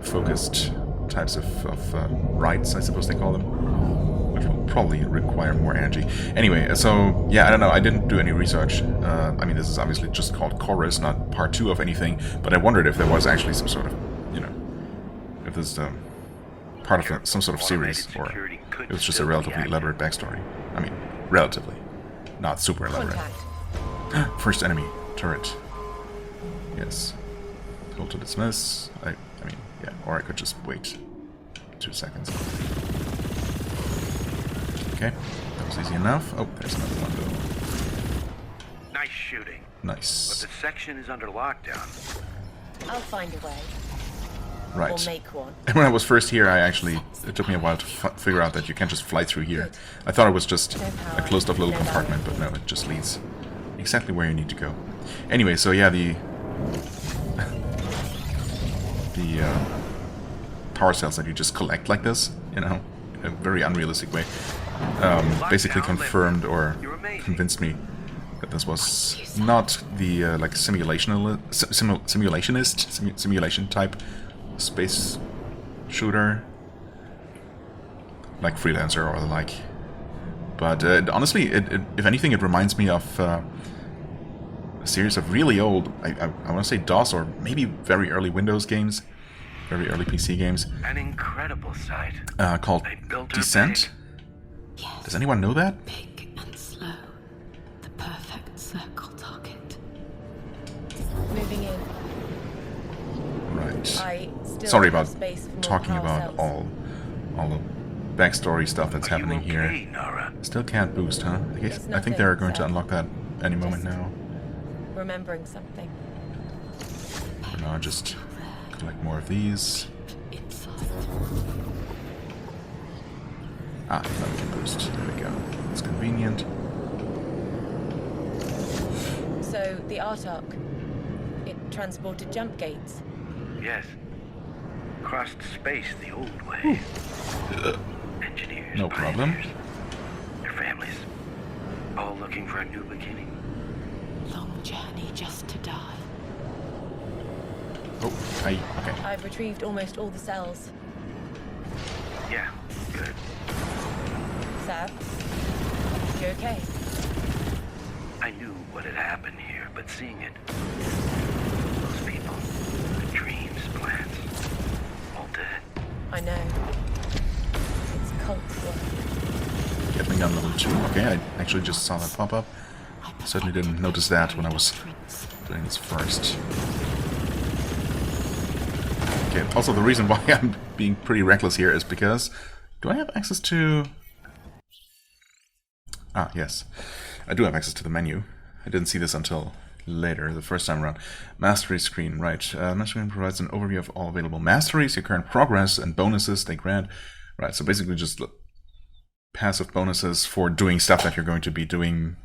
focused types of rights, I suppose they call them, which will probably require more energy. Anyway, so yeah, I don't know, I didn't do any research. I mean, this is obviously just called Chorus, not part 2 of anything, but I wondered if there was actually some sort of, you know, if this is part of some sort of series, or it was just a relatively elaborate backstory. I mean, relatively, not super elaborate. First enemy, turret. Yes. Hold to dismiss. I mean, yeah, or I could just wait 2 seconds. Okay, that was easy enough. Oh, there's another one though. Nice shooting. Nice. But the section is under lockdown. I'll find a way. Right. Or make one. And when I was first here, it took me a while to figure out that you can't just fly through here. I thought it was just a closed-off little compartment, but no, it just leads exactly where you need to go. Anyway, so yeah, the power cells that you just collect like this, you know, in a very unrealistic way, basically confirmed or convinced me that this was not the like simulation type space shooter like Freelancer or the like. But honestly, if anything, it reminds me of a series of really old, I want to say DOS or maybe very early Windows games, very early PC games. An incredible sight. Called Descent. Yes. Does anyone know that? Big and slow. The perfect circle target. Moving in. Right. Still Sorry about space for talking more power about cells. all the backstory stuff that's happening here. Nora? Still can't boost, huh? I think they're going to unlock that any moment now. Remembering something. For now, just collect more of these. Ah, now we can boost. There we go. It's convenient. So, the art arc, it transported jump gates. Yes. Crossed space the old way. Engineers, No problem. pioneers, their families, all looking for a new beginning. Long journey just to die. Oh, okay. I've retrieved almost all the cells. Yeah, good. Sam? You okay? I knew what had happened here, but seeing it, those people, the dreams, plans, all dead. I know. It's cult work. Gatling gun level 2. Okay, I actually just saw that pop up. Certainly didn't notice that when I was doing this first. Okay, also the reason why I'm being pretty reckless here is because... Do I have access to... Ah, yes. I do have access to the menu. I didn't see this until later, the first time around. Mastery screen, right. Mastery screen provides an overview of all available masteries, your current progress, and bonuses they grant. Right, so basically just passive bonuses for doing stuff that you're going to be doing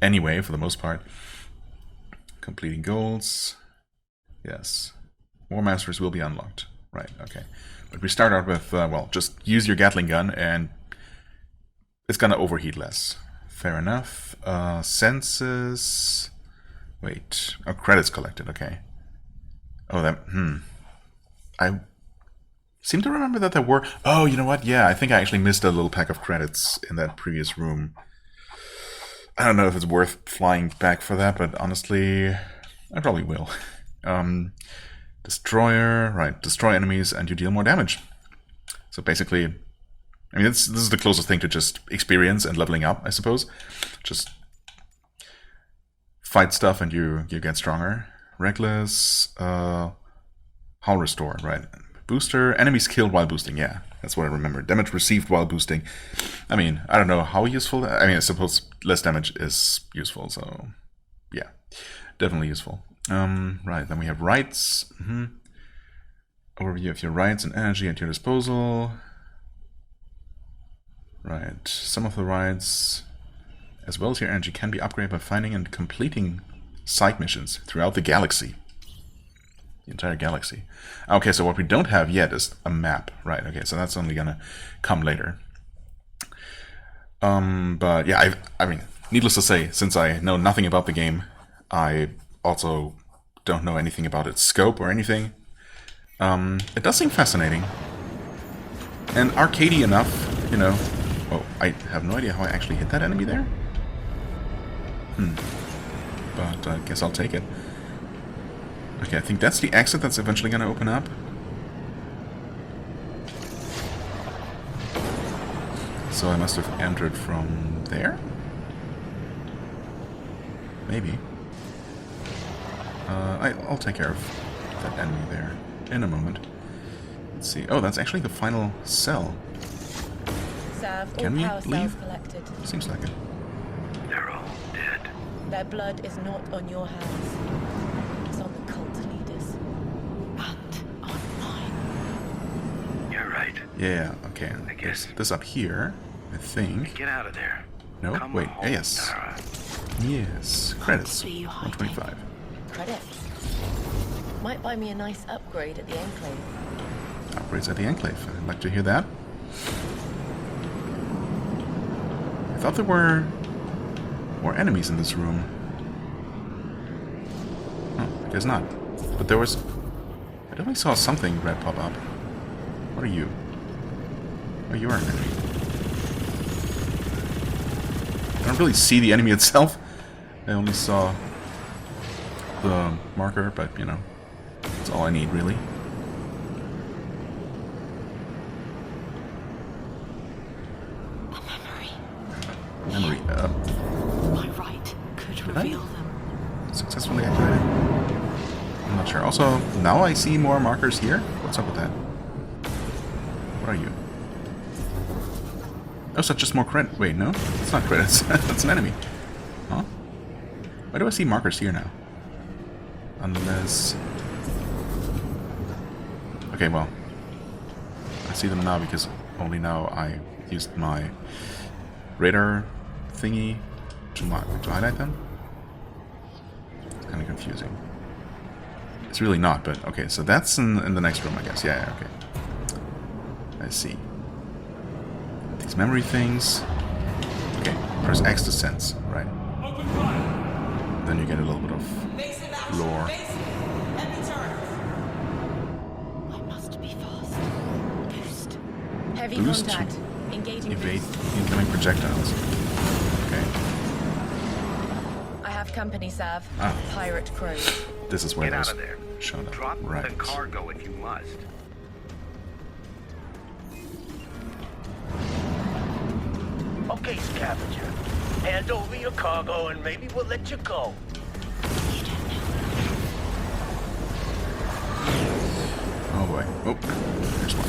anyway, for the most part. Completing goals. Yes. More masteries will be unlocked. Right, okay. But we start out with, well, just use your Gatling gun and it's gonna overheat less. Fair enough. Senses... Wait. Oh, credits collected, okay. Oh, that... I seem to remember that there were... Oh, you know what? Yeah, I think I actually missed a little pack of credits in that previous room. I don't know if it's worth flying back for that, but honestly, I probably will. Destroyer, right. Destroy enemies and you deal more damage. So basically... I mean, this is the closest thing to just experience and leveling up, I suppose. Just fight stuff and you get stronger. Reckless, Hull Restore, right. Booster, enemies killed while boosting, yeah. That's what I remember. Damage received while boosting. I mean, I don't know how useful that... I mean, I suppose less damage is useful, so... Yeah, definitely useful. Right, then we have rights. Overview of your rights and energy at your disposal. Right, some of the rides, as well as your energy, can be upgraded by finding and completing side missions throughout the galaxy. The entire galaxy. Okay, so what we don't have yet is a map. Right, okay, so that's only gonna come later. But yeah, I mean, needless to say, since I know nothing about the game, I also don't know anything about its scope or anything. It does seem fascinating. And arcadey enough, you know. Oh, I have no idea how I actually hit that enemy there. But I guess I'll take it. Okay, I think that's the exit that's eventually going to open up. So I must have entered from there? Maybe. I'll take care of that enemy there in a moment. Let's see. Oh, that's actually the final cell. Can we leave? Seems like it. They're all dead. Their blood is not on your hands. It's on the cult leaders. And on mine. You're right. Yeah, okay. I guess. This up here, I think. Get out of there. No? Come wait, home, yes. Tara. Yes. Credits. 125. Credits. Might buy me a nice upgrade at the Enclave. Upgrades at the Enclave. I'd like to hear that. I thought there were more enemies in this room. Oh, I guess not. But there was... I definitely saw something red pop up. What are you? Oh, you are an enemy. I don't really see the enemy itself. I only saw the marker, but, you know, that's all I need, really. Memory. My right could reveal them. Successfully activated. I'm not sure. Also, now I see more markers here. What's up with that? What are you? Oh, so just more credit. Wait, no? It's not credits. That's an enemy. Huh? Why do I see markers here now? Unless... Okay, well. I see them now because only now I used my radar thingy to highlight them. It's kind of confusing. It's really not, but okay, so that's in the next room, I guess. Yeah, okay. I see. These memory things. Okay, press X to sense, right. Then you get a little bit of lore. I must be fast. Boost. Heavy Boost. contact. Engaging Evade boost. incoming projectiles. Okay. I have company, Sav. Ah. Pirate crows. This is where Get out those of there. showed up. Drop Right. the cargo if you must. Okay, scavenger. Hand over your cargo and maybe we'll let you go. Oh boy. Oh, there's one.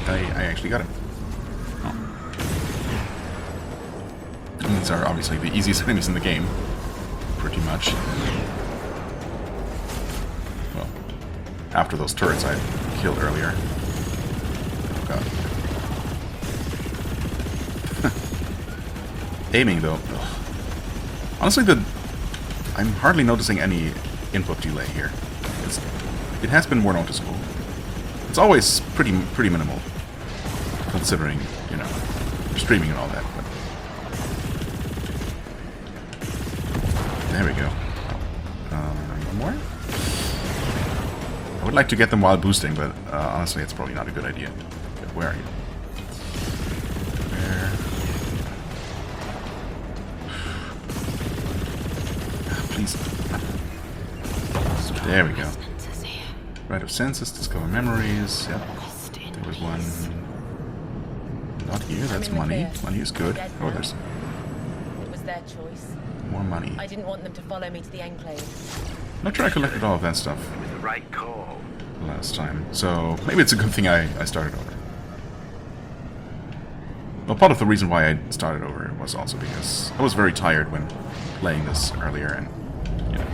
Hey, I actually got him. Oh. And these are obviously the easiest enemies in the game. Pretty much. Well, after those turrets I killed earlier. Oh god. Aiming though. Ugh. Honestly, I'm hardly noticing any input delay here. It has been more noticeable. It's always pretty minimal, considering, you know, streaming and all that. But there we go. One more? I would like to get them while boosting, but honestly, it's probably not a good idea. Okay, where are you? Where? Please. There we go. Right of senses, discover memories. Yep. There was one. Not here, that's money. Money is good. Oh, there's It was their choice. more money. I didn't want them to follow me to the Enclave. Not sure I collected all of that stuff The right call. last time, so maybe it's a good thing I started over. Well, part of the reason why I started over was also because I was very tired when playing this earlier, and you know,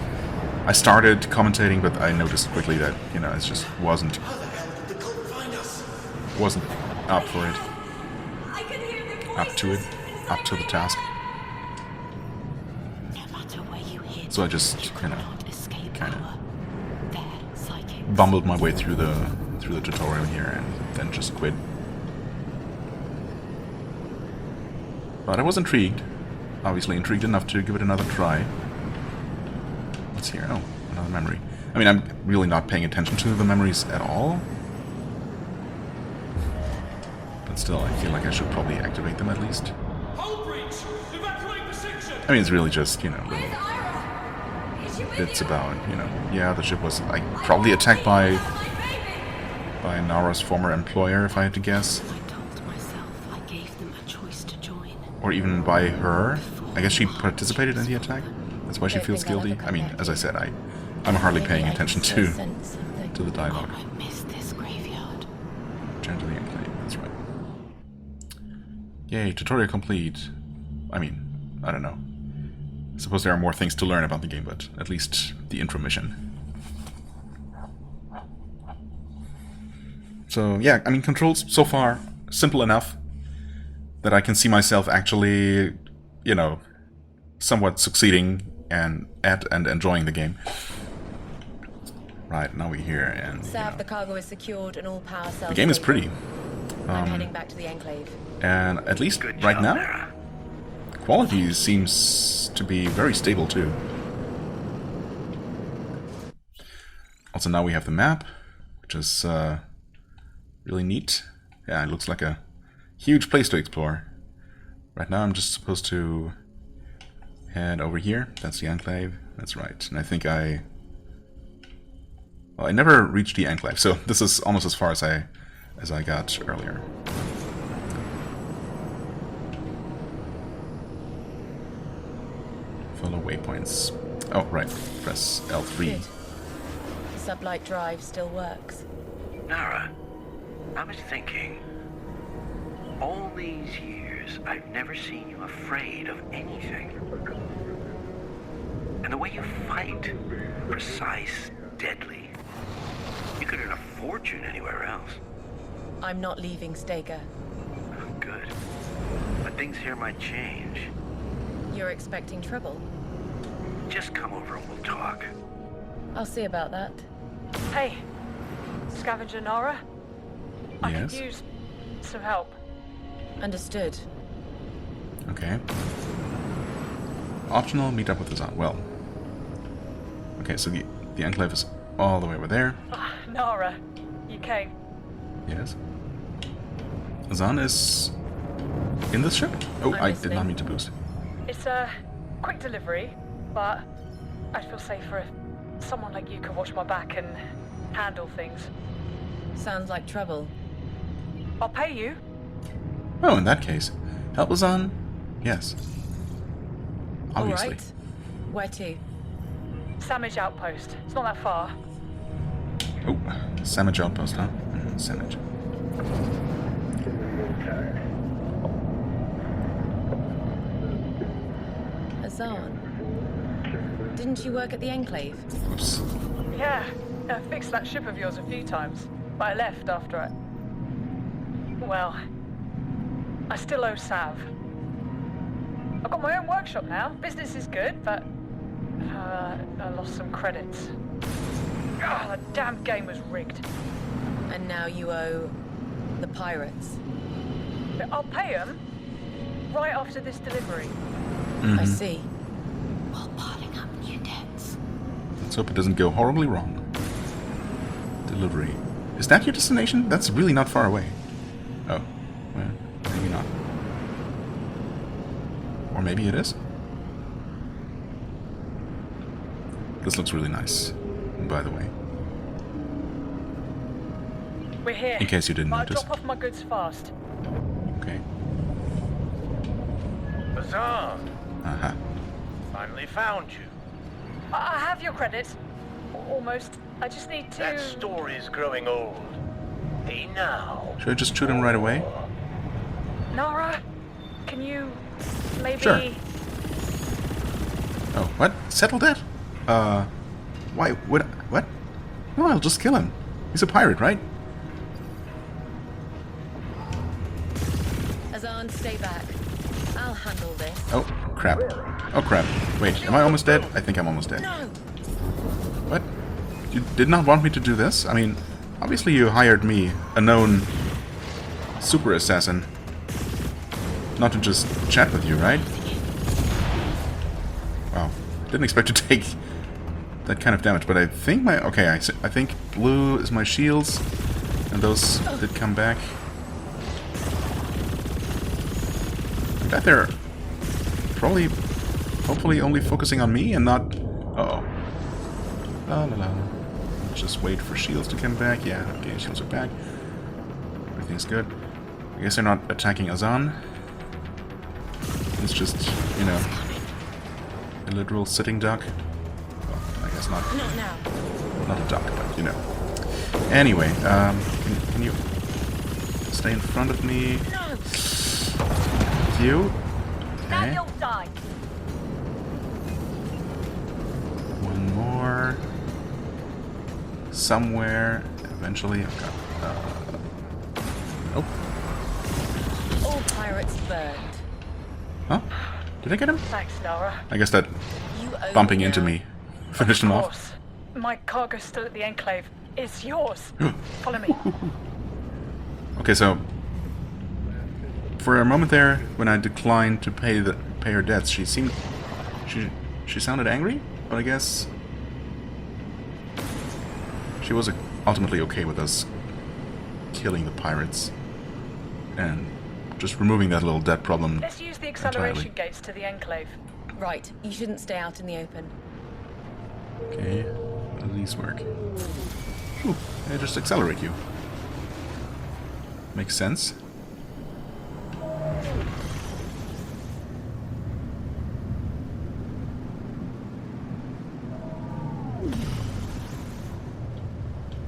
I started commentating, but I noticed quickly that, you know, it just wasn't up for it, up to the task. So I just, you know, kind of bumbled my way through the tutorial here and then just quit. But I was intrigued, obviously intrigued enough to give it another try. What's here? Oh, another memory. I mean, I'm really not paying attention to the memories at all. But still, I feel like I should probably activate them at least. I mean, it's really just, you know, little bits about, you know, yeah, the ship was probably attacked by Nara's former employer, if I had to guess. Or even by her. I guess she participated in the attack. That's why she feels guilty. I mean, as I said, I'm hardly paying attention to the dialogue. Return to the Enclave, that's right. Yay, tutorial complete. I mean, I don't know. I suppose there are more things to learn about the game, but at least the intro mission. So yeah, I mean, controls so far simple enough that I can see myself actually, you know, somewhat succeeding and enjoying the game. Right, now we're here and Sav, the cargo is secured and all power cells. The game is pretty. I'm heading back to the Enclave. And at least right now, quality seems to be very stable too. Also now we have the map, which is really neat. Yeah, it looks like a huge place to explore. Right now I'm just supposed to head over here. That's the Enclave. That's right. And I think well, I never reached the Enclave, so this is almost as far as I got earlier. Follow waypoints. Oh, right. Press L3. Good. The sublight drive still works. Nara, I was thinking, all these years, I've never seen you afraid of anything. And the way you fight, precise, deadly. You could earn a fortune anywhere else. I'm not leaving Stega. Good. But things here might change. You're expecting trouble? Just come over and we'll talk. I'll see about that. Hey, Scavenger Nara? I could Yes? use some help. Understood. Okay. Optional, meet up with Azan. Well. Okay, so the Enclave is all the way over there. Nara, you came. Yes. Azan is in this ship? Oh, I did not mean to boost. It's a quick delivery, but I'd feel safer if someone like you could watch my back and handle things. Sounds like trouble. I'll pay you. Oh, in that case. Help Azan? Yes. Obviously. All right. Where to? Samage Outpost. It's not that far. Oh, Samage Outpost, huh? Samage. Azan. Didn't you work at the Enclave? Oops. Yeah, I fixed that ship of yours a few times, but I left after I... Well, I still owe Sav. I've got my own workshop now. Business is good, but I lost some credits. The damn game was rigged. And now you owe the pirates. I'll pay them right after this delivery. I see. While piling up new debts. Let's hope it doesn't go horribly wrong. Delivery. Is that your destination? That's really not far away. Oh, well, maybe not. Or maybe it is? This looks really nice, by the way. We're here. In case you didn't I'll notice. drop off my goods fast. Okay. Azan, Uh-huh. finally found you. I have your credits. Almost. I just need to... That story's growing old. Hey now. Should I just shoot him right away? Nara, can you maybe... Sure. Oh, what? Settle that? Why? What? No, I'll just kill him. He's a pirate, right? Azan, stay back. I'll handle this. Oh, crap. Oh, crap. Wait, am I almost dead? I think I'm almost dead. No! What? You did not want me to do this? I mean, obviously you hired me, a known super assassin, not to just chat with you, right? Wow. Didn't expect to take that kind of damage, but I think my... Okay, I think blue is my shields, and those did come back. I'm glad they're probably, hopefully only focusing on me and not... Uh-oh. La la la. Just wait for shields to come back. Yeah, okay, shields are back. Everything's good. I guess they're not attacking Azan. It's just, you know, a literal sitting duck. Well, I guess not. Not now. Not a duck, but you know. Anyway, can you stay in front of me? No. You? Now Okay. you'll die. One more. Somewhere. Eventually. Okay. Oh. All pirates burned. Huh? Did I get him? Thanks, Nara. I guess that You owe bumping me into now. me finished him Of off. course. My cargo's still at the Enclave. It's yours. Follow me. Okay, so for a moment there, when I declined to pay her debts, she seemed she sounded angry, but I guess she was ultimately okay with us killing the pirates and just removing that little debt problem. Let's use the acceleration entirely. gates to the Enclave. Right, you shouldn't stay out in the open. Okay, how do these work? Ooh, they just accelerate you. Makes sense.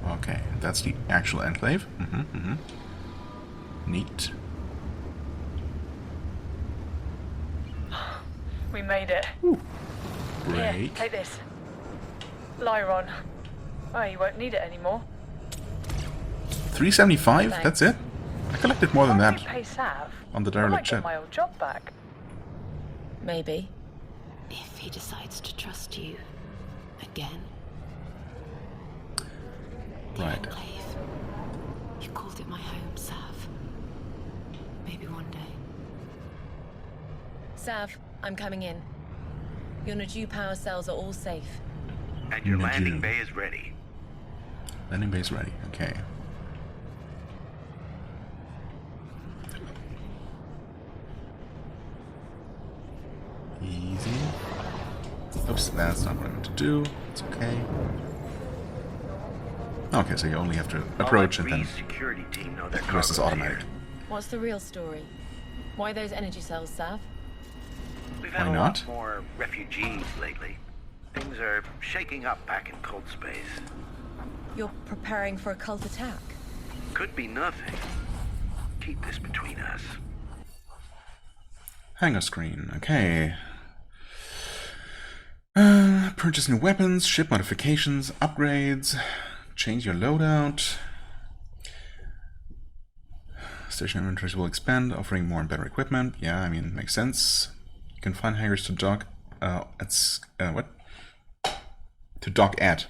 Okay, that's the actual enclave. Neat. We made it. Ooh. Here, Break. take this. Lyron. Oh, you won't need it anymore. 375? Thanks. That's it? I collected more than Can't that we pay Sav? on the I might derelict get ship. my old job back. Maybe. If he decides to trust you again. The Right. Enclave. You called it my home, Sav. Maybe one day. Sav, I'm coming in. Your Naju power cells are all safe. And your Naju. landing bay is ready. Landing base ready. Okay. Easy. Oops, that's not what I meant to do. It's okay. Okay, so you only have to approach and then Bree's security team know their the rest is cargo's automatic. here. What's the real story? Why those energy cells, Sav? We've had Why a not? lot more refugees lately. Things are shaking up back in Cold Space. You're preparing for a cult attack? Could be nothing. Keep this between us. Hangar screen, okay. Purchase new weapons, ship modifications, upgrades, change your loadout. Station inventories will expand, offering more and better equipment. Yeah, I mean, makes sense. You can find hangars to dock what? To dock at.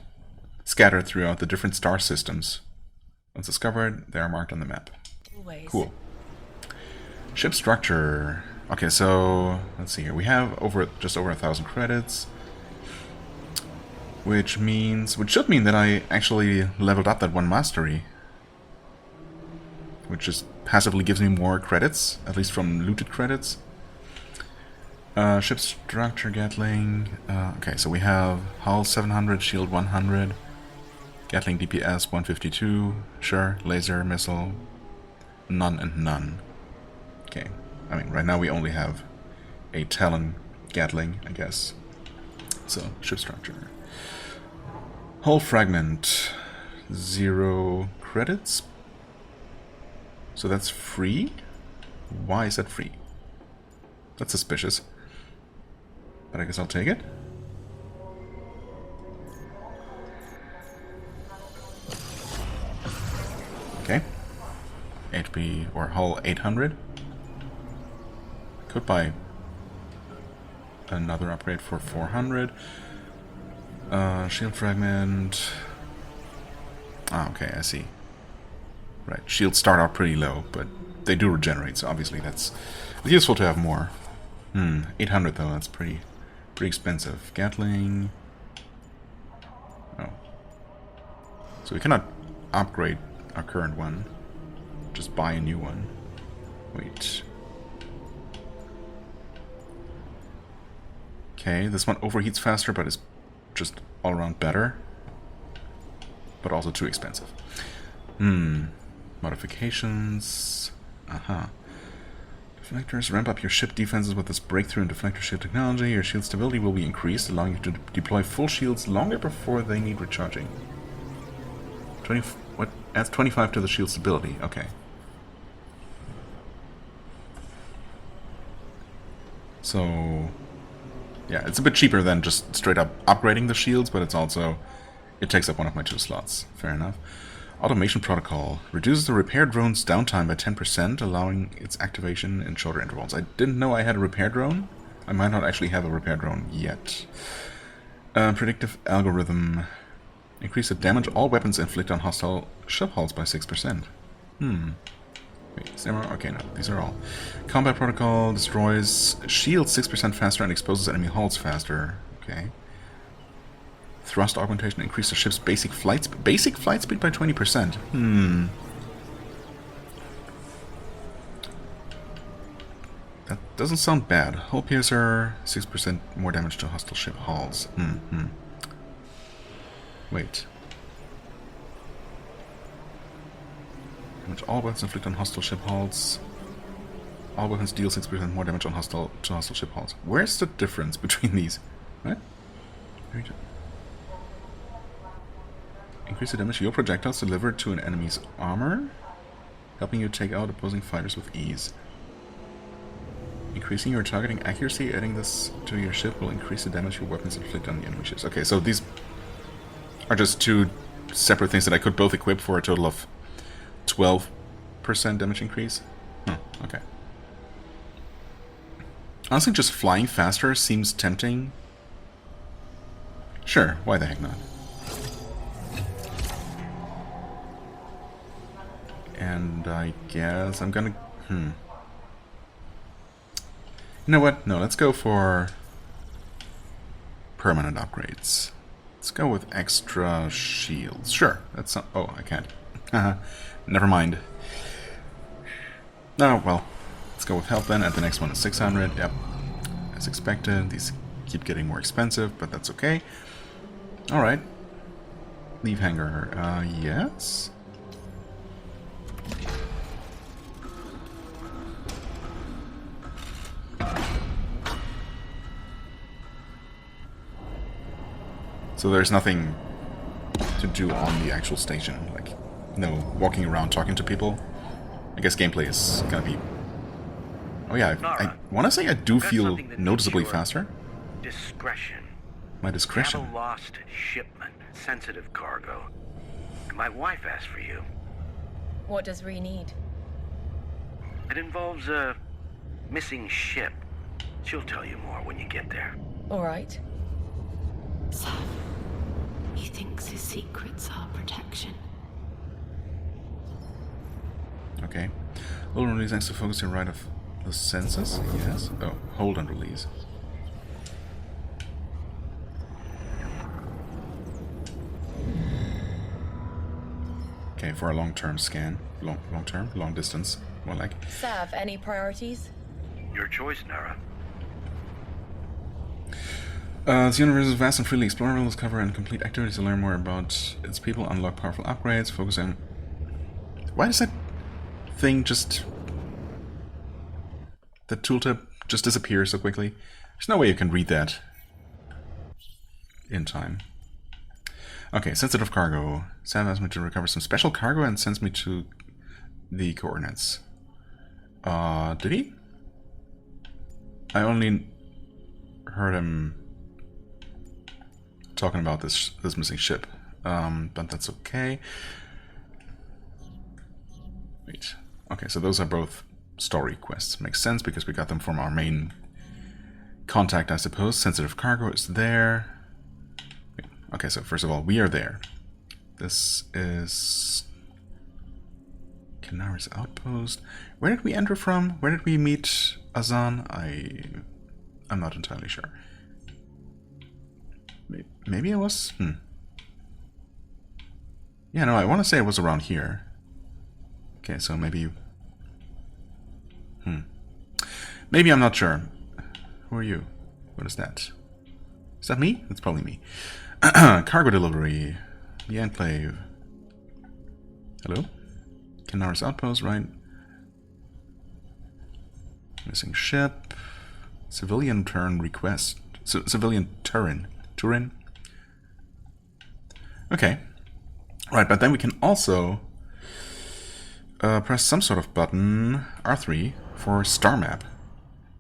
Scattered throughout the different star systems. Once discovered, they are marked on the map. Always. Cool. Ship structure. Okay, so let's see here. We have just over 1,000 credits, which should mean that I actually leveled up that one mastery, which just passively gives me more credits, at least from looted credits. Ship structure, Gatling. Okay, so we have hull 700, shield 100, Gatling DPS 152, sure, laser, missile, none and none. Okay, I mean, right now we only have a Talon Gatling, I guess. So, ship structure. Hull fragment, 0 credits. So that's free? Why is that free? That's suspicious. But I guess I'll take it. Okay. HP or hull 800. Could buy another upgrade for 400. Shield fragment. Ah, okay, I see. Right, shields start out pretty low, but they do regenerate, so obviously it's useful to have more. 800 though, that's pretty expensive. Gatling. Oh. So we cannot upgrade our current one. Just buy a new one. Wait. Okay, this one overheats faster, but is just all around better. But also too expensive. Modifications. Deflectors. Ramp up your ship defenses with this breakthrough in deflector shield technology. Your shield stability will be increased, allowing you to deploy full shields longer before they need recharging. What? Adds 25 to the shield stability. Okay. So, yeah, it's a bit cheaper than just straight up upgrading the shields, but it takes up one of my 2 slots. Fair enough. Automation protocol reduces the repair drone's downtime by 10%, allowing its activation in shorter intervals. I didn't know I had a repair drone. I might not actually have a repair drone yet. Predictive algorithm. Increase the damage all weapons inflict on hostile ship hulls by 6%. Wait, is there more? Okay, no, these are all. Combat protocol destroys shields 6% faster and exposes enemy hulls faster. Okay. Thrust augmentation increase the ship's basic flight speed. Basic flight speed by 20%. That doesn't sound bad. Hull piercer, 6% more damage to hostile ship hulls. Wait. Damage all weapons inflict on hostile ship hulls. All weapons deal 6% more damage on hostile ship hulls. Where's the difference between these? What? Increase the damage your projectiles deliver to an enemy's armor, helping you take out opposing fighters with ease. Increasing your targeting accuracy, adding this to your ship will increase the damage your weapons inflict on the enemy ships. Okay, so these are just 2 separate things that I could both equip for a total of 12% damage increase. Okay. Honestly, just flying faster seems tempting. Sure, why the heck not? And I guess I'm gonna... You know what? No, let's go for permanent upgrades. Let's go with extra shields. Sure, that's... Oh, I can't. Never mind. Oh, well. Let's go with health then, and the next one is 600. Yep. As expected. These keep getting more expensive, but that's okay. Alright. Leave hangar. Yes? So there's nothing to do on the actual station, like, no walking around talking to people. I guess gameplay is gonna be... Oh yeah, I want to say I do feel noticeably faster. Discretion. My discretion. We have a lost shipment, sensitive cargo. And my wife asked for you. What does Ree need? It involves a missing ship. She'll tell you more when you get there. All right. So, he thinks his secrets are protection. Okay. Hold on release next to focus your right of the senses. Yes. Oh, hold on release. Okay, for a long-term scan. Long distance, more like. Sav, any priorities? Your choice, Nara. This universe is vast and freely explorable. Discover and complete activities to learn more about its people. Unlock powerful upgrades. Focus on... Why does that thing just... The tooltip just disappears so quickly? There's no way you can read that in time. Okay, sensitive cargo. Sam asked me to recover some special cargo and sends me to the coordinates. Did he? I only heard him talking about this missing ship. But that's okay. Wait. Okay, so those are both story quests. Makes sense because we got them from our main contact, I suppose. Sensitive cargo is there. Wait. Okay, so first of all, we are there. This is Canari's outpost. Where did we enter from? Where did we meet Azan? I'm not entirely sure. Maybe it was? Yeah, no, I want to say it was around here. Okay, so maybe... Maybe I'm not sure. Who are you? What is that? Is that me? That's probably me. Cargo delivery. The Enclave. Hello? Canara's outpost, right? Missing ship. Civilian turn request. Civilian Turin. Turin? Okay. Right, but then we can also press some sort of button, R3, for star map.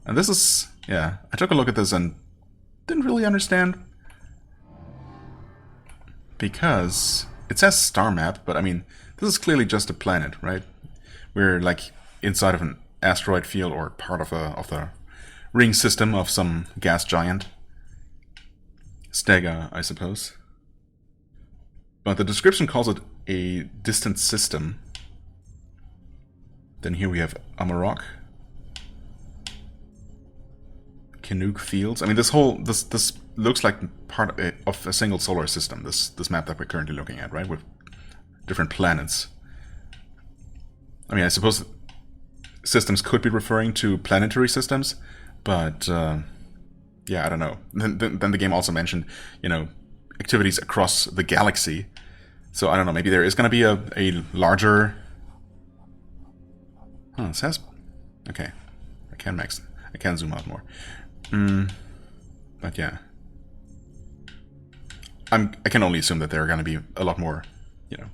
And this is, yeah, I took a look at this and didn't really understand. Because it says star map, but I mean, this is clearly just a planet, right? We're like inside of an asteroid field or part of the ring system of some gas giant. Stega, I suppose. But the description calls it a distant system. Then here we have Amarok. Canuck Fields. I mean, this looks like part of a single solar system, this map that we're currently looking at, right? With different planets. I mean, I suppose systems could be referring to planetary systems, but yeah, I don't know. Then the game also mentioned, you know, activities across the galaxy. So I don't know, maybe there is going to be a larger... Huh, it says... Okay, I can zoom out more. But yeah. I can only assume that there are going to be a lot more, you know,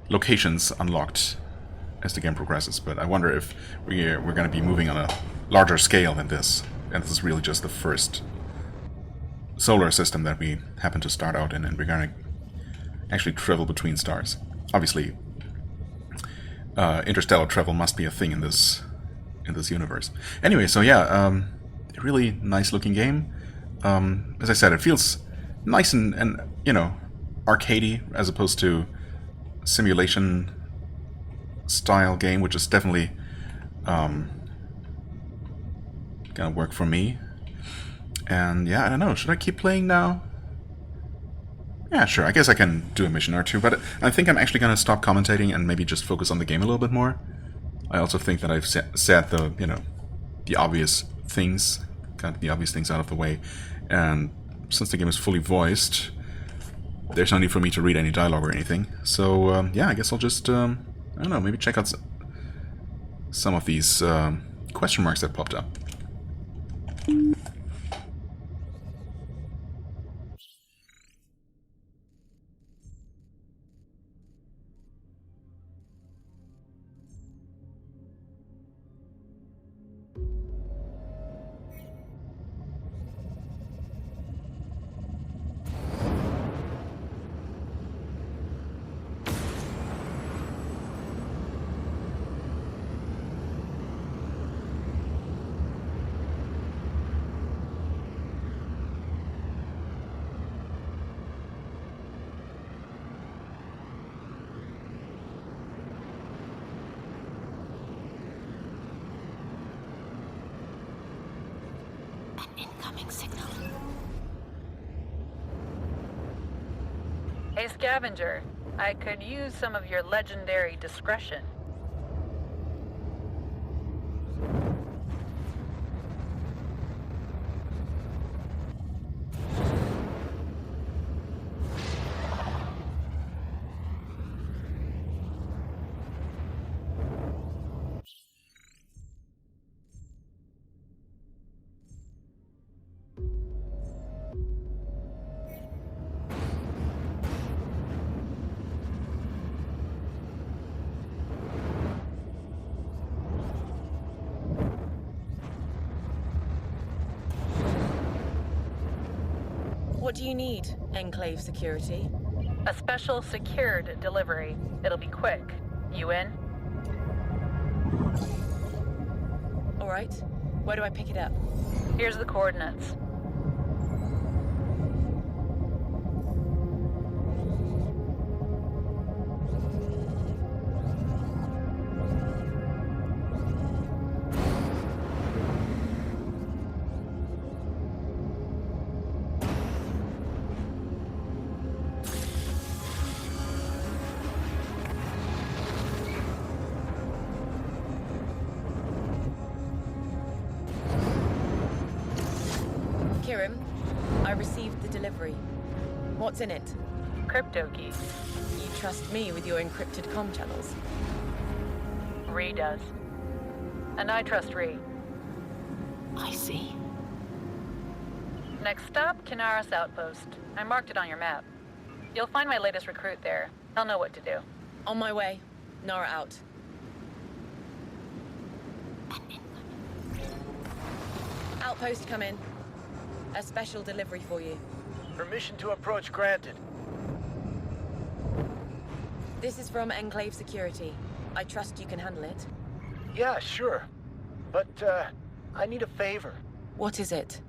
locations unlocked as the game progresses. But I wonder if we're going to be moving on a larger scale than this. And this is really just the first solar system that we happen to start out in, and we're going to actually travel between stars. Obviously, interstellar travel must be a thing in this universe. Anyway, so yeah, a really nice looking game. As I said, it feels nice and you know, arcadey as opposed to simulation style game, which is definitely gonna work for me. And yeah, I don't know, should I keep playing now? Yeah, sure, I guess I can do a mission or two, but I think I'm actually gonna stop commentating and maybe just focus on the game a little bit more. I also think that I've said the, you know, the obvious things, got the obvious things out of the way, and since the game is fully voiced, there's no need for me to read any dialogue or anything. So yeah, I guess I'll just, I don't know, maybe check out some of these question marks that popped up. incoming signal. Hey, Scavenger. I could use some of your legendary discretion. What do you need, Enclave Security? A special secured delivery. It'll be quick. You in? All right. Where do I pick it up? Here's the coordinates. Kirim, I received the delivery. What's in it? Crypto keys. You trust me with your encrypted comm channels? Ree does. And I trust Ree. I see. Next stop, Kanaris Outpost. I marked it on your map. You'll find my latest recruit there. He'll know what to do. On my way. Nara out. Outpost, come in. A special delivery for you. Permission to approach granted. This is from Enclave Security. I trust you can handle it. Yeah, sure. But, I need a favor. What is it?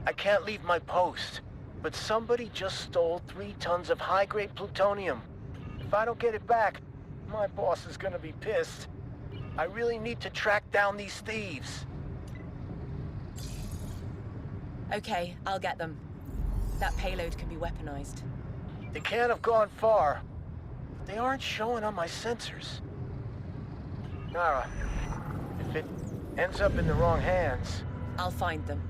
I can't leave my post, but somebody just stole 3 tons of high-grade plutonium. If I don't get it back, my boss is gonna be pissed. I really need to track down these thieves. Okay, I'll get them. That payload can be weaponized. They can't have gone far. They aren't showing on my sensors. Nara, if it ends up in the wrong hands... I'll find them.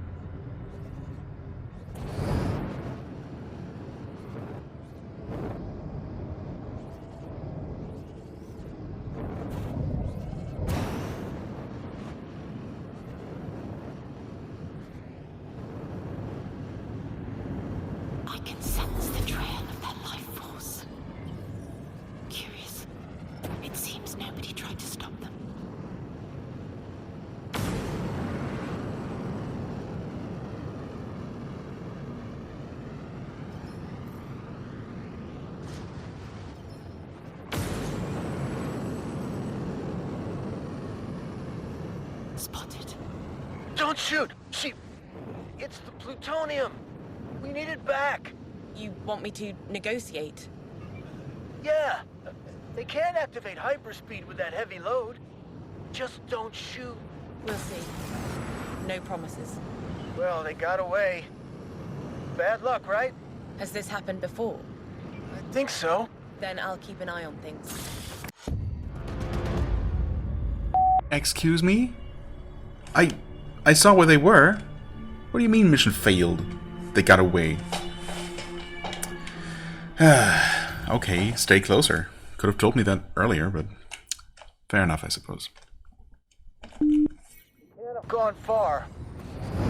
I can sense the trail of that life force. Curious. It seems nobody tried to stop them. Spotted. Don't shoot! It's the plutonium! We need it back! You want me to negotiate? Yeah! They can't activate hyperspeed with that heavy load. Just don't shoot. We'll see. No promises. Well, they got away. Bad luck, right? Has this happened before? I think so. Then I'll keep an eye on things. Excuse me? I saw where they were. What do you mean mission failed? They got away. Okay, stay closer. Could have told me that earlier, but fair enough, I suppose. Can't have gone far.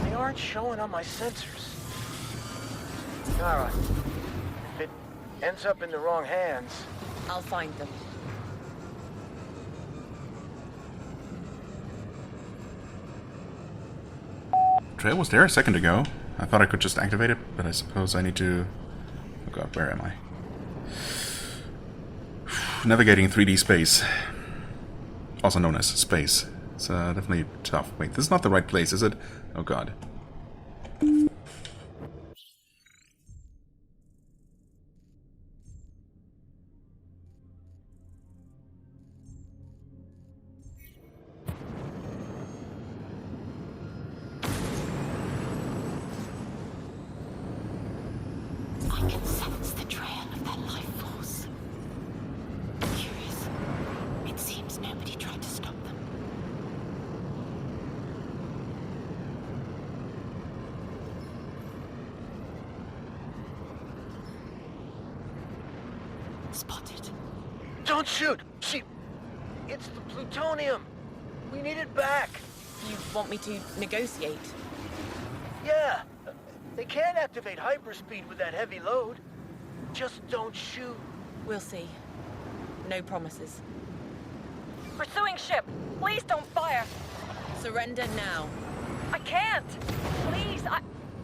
They aren't showing on my sensors. Nara, if it ends up in the wrong hands... I'll find them. Trail was there a second ago. I thought I could just activate it, but I suppose I need to... Oh god, where am I? Navigating 3D space. Also known as space. It's definitely tough. Wait, this is not the right place, is it? Oh god. Spotted. Don't shoot! It's the plutonium! We need it back! You want me to negotiate? Yeah! They can't activate hyperspeed with that heavy load. Just don't shoot. We'll see. No promises. Pursuing ship. Please don't fire. Surrender now. I can't. Please,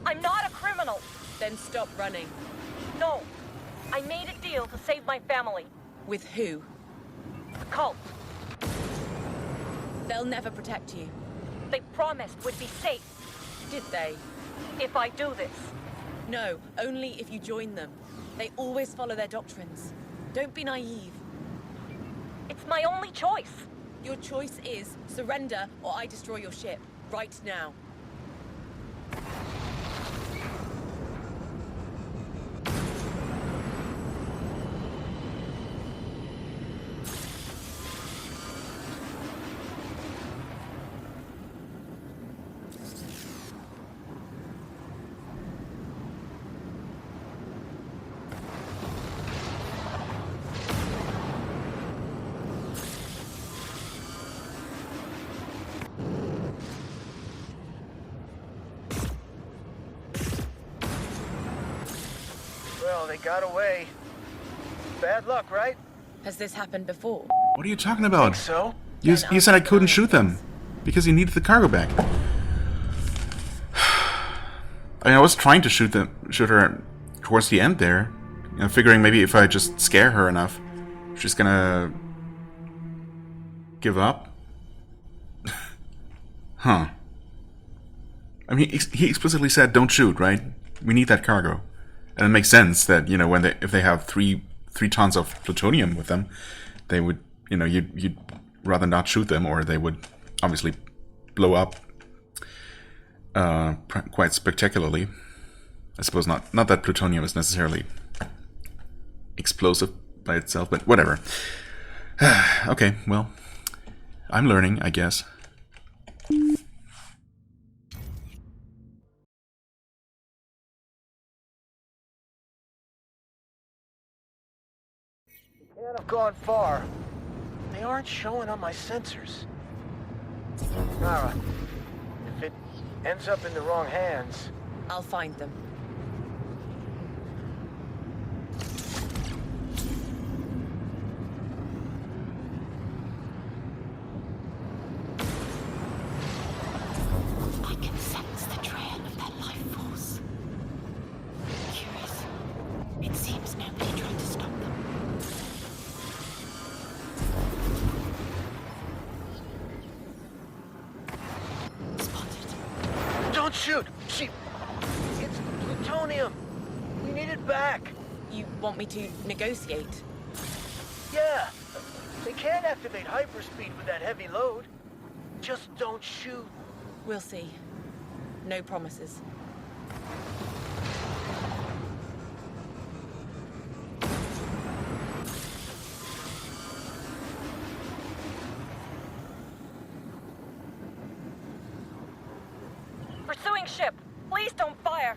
I'm not a criminal. Then stop running. No. I made a deal to save my family. With who? The cult. They'll never protect you. They promised we'd be safe. Did they? If I do this. No, only if you join them. They always follow their doctrines. Don't be naive. It's my only choice. Your choice is surrender or I destroy your ship. Right now. Well, they got away. Bad luck, right? Has this happened before? What are you talking about? So? You said I couldn't shoot them because you needed the cargo back. I mean, I was trying to shoot her towards the end there, you know, figuring maybe if I just scare her enough, she's gonna give up. Huh. I mean, he explicitly said, "Don't shoot," right? We need that cargo, and it makes sense that, you know, if they have three tons of plutonium with them, they would, you know, you'd rather not shoot them, or they would obviously blow up quite spectacularly. I suppose not that plutonium is necessarily explosive by itself, but whatever. Okay, well, I'm learning, I guess. Can't have gone far. They aren't showing on my sensors. Nara, if it ends up in the wrong hands... I'll find them. I can sense the trail of that life force. Curious. It seems nobody tried to stop them. Spotted. Don't shoot! It's the plutonium! We need it back! You want me to negotiate? Yeah! They can't activate hyperspeed with that heavy load. Just don't shoot. We'll see. No promises. Pursuing ship. Please don't fire.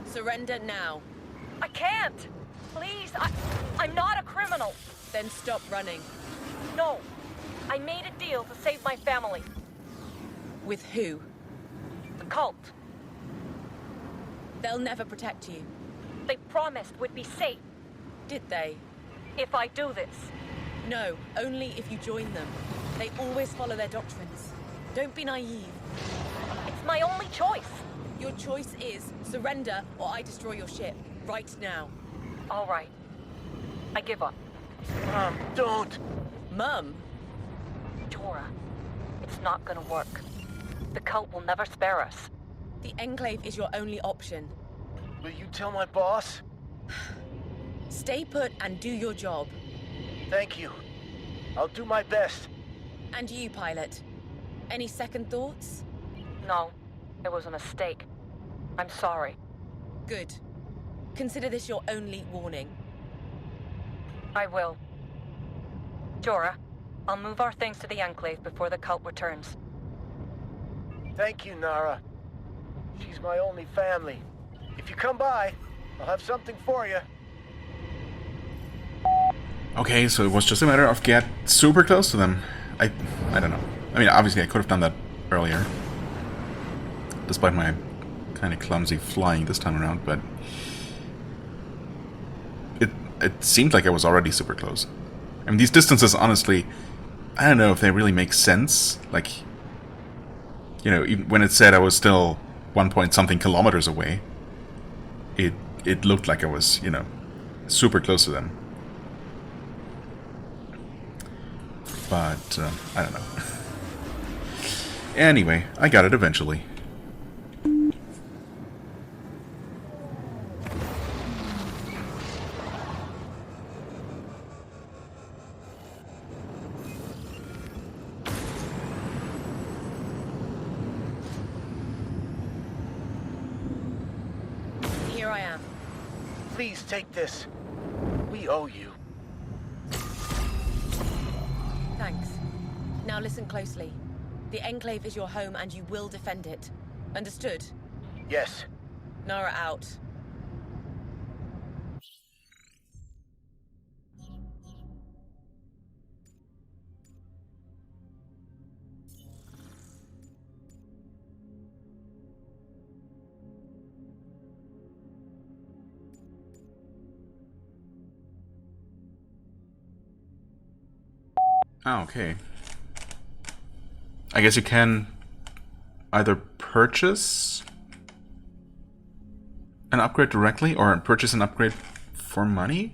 Surrender now. I can't. Please, I'm not a criminal. Then stop running. No. I made a deal to save my family. With who? The cult. They'll never protect you. They promised we'd be safe. Did they? If I do this. No, only if you join them. They always follow their doctrines. Don't be naive. It's my only choice. Your choice is surrender or I destroy your ship. Right now. All right. I give up. Mom, don't! Mum? Jorah, it's not gonna work. The cult will never spare us. The Enclave is your only option. Will you tell my boss? Stay put and do your job. Thank you. I'll do my best. And you, pilot. Any second thoughts? No, it was a mistake. I'm sorry. Good. Consider this your only warning. I will. Jorah, I'll move our things to the Enclave before the cult returns. Thank you, Nara. She's my only family. If you come by, I'll have something for you. Okay, so it was just a matter of get super close to them. I don't know. I mean, obviously I could have done that earlier. Despite my kind of clumsy flying this time around, but... It seemed like I was already super close. I mean, these distances, honestly, I don't know if they really make sense. Like, you know, even when it said I was still 1 point something kilometers away, it looked like I was, you know, super close to them. But, I don't know. Anyway, I got it eventually. Here I am. Please take this. We owe you. Thanks. Now listen closely. The Enclave is your home and you will defend it. Understood? Yes. Nara out. Oh, okay. I guess you can either purchase an upgrade directly or purchase an upgrade for money,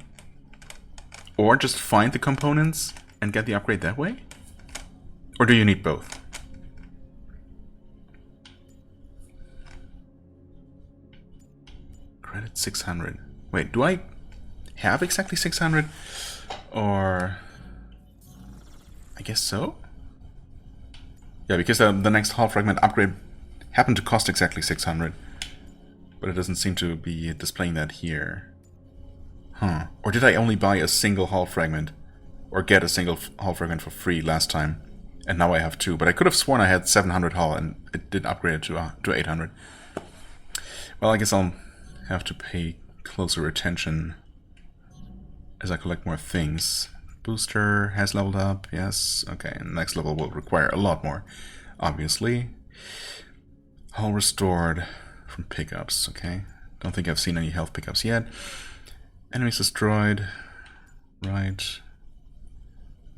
or just find the components and get the upgrade that way? Or do you need both? Credit 600. Wait, do I have exactly 600? Or... I guess so? Yeah, because the next Hull Fragment upgrade happened to cost exactly 600. But it doesn't seem to be displaying that here. Huh. Or did I only buy a single Hull Fragment? Or get a single Hull Fragment for free last time? And now I have two. But I could have sworn I had 700 Hull and it did upgrade it to 800. Well, I guess I'll have to pay closer attention as I collect more things. Booster has leveled up, yes. Okay, next level will require a lot more, obviously. Hull restored from pickups, okay. Don't think I've seen any health pickups yet. Enemies destroyed. Right.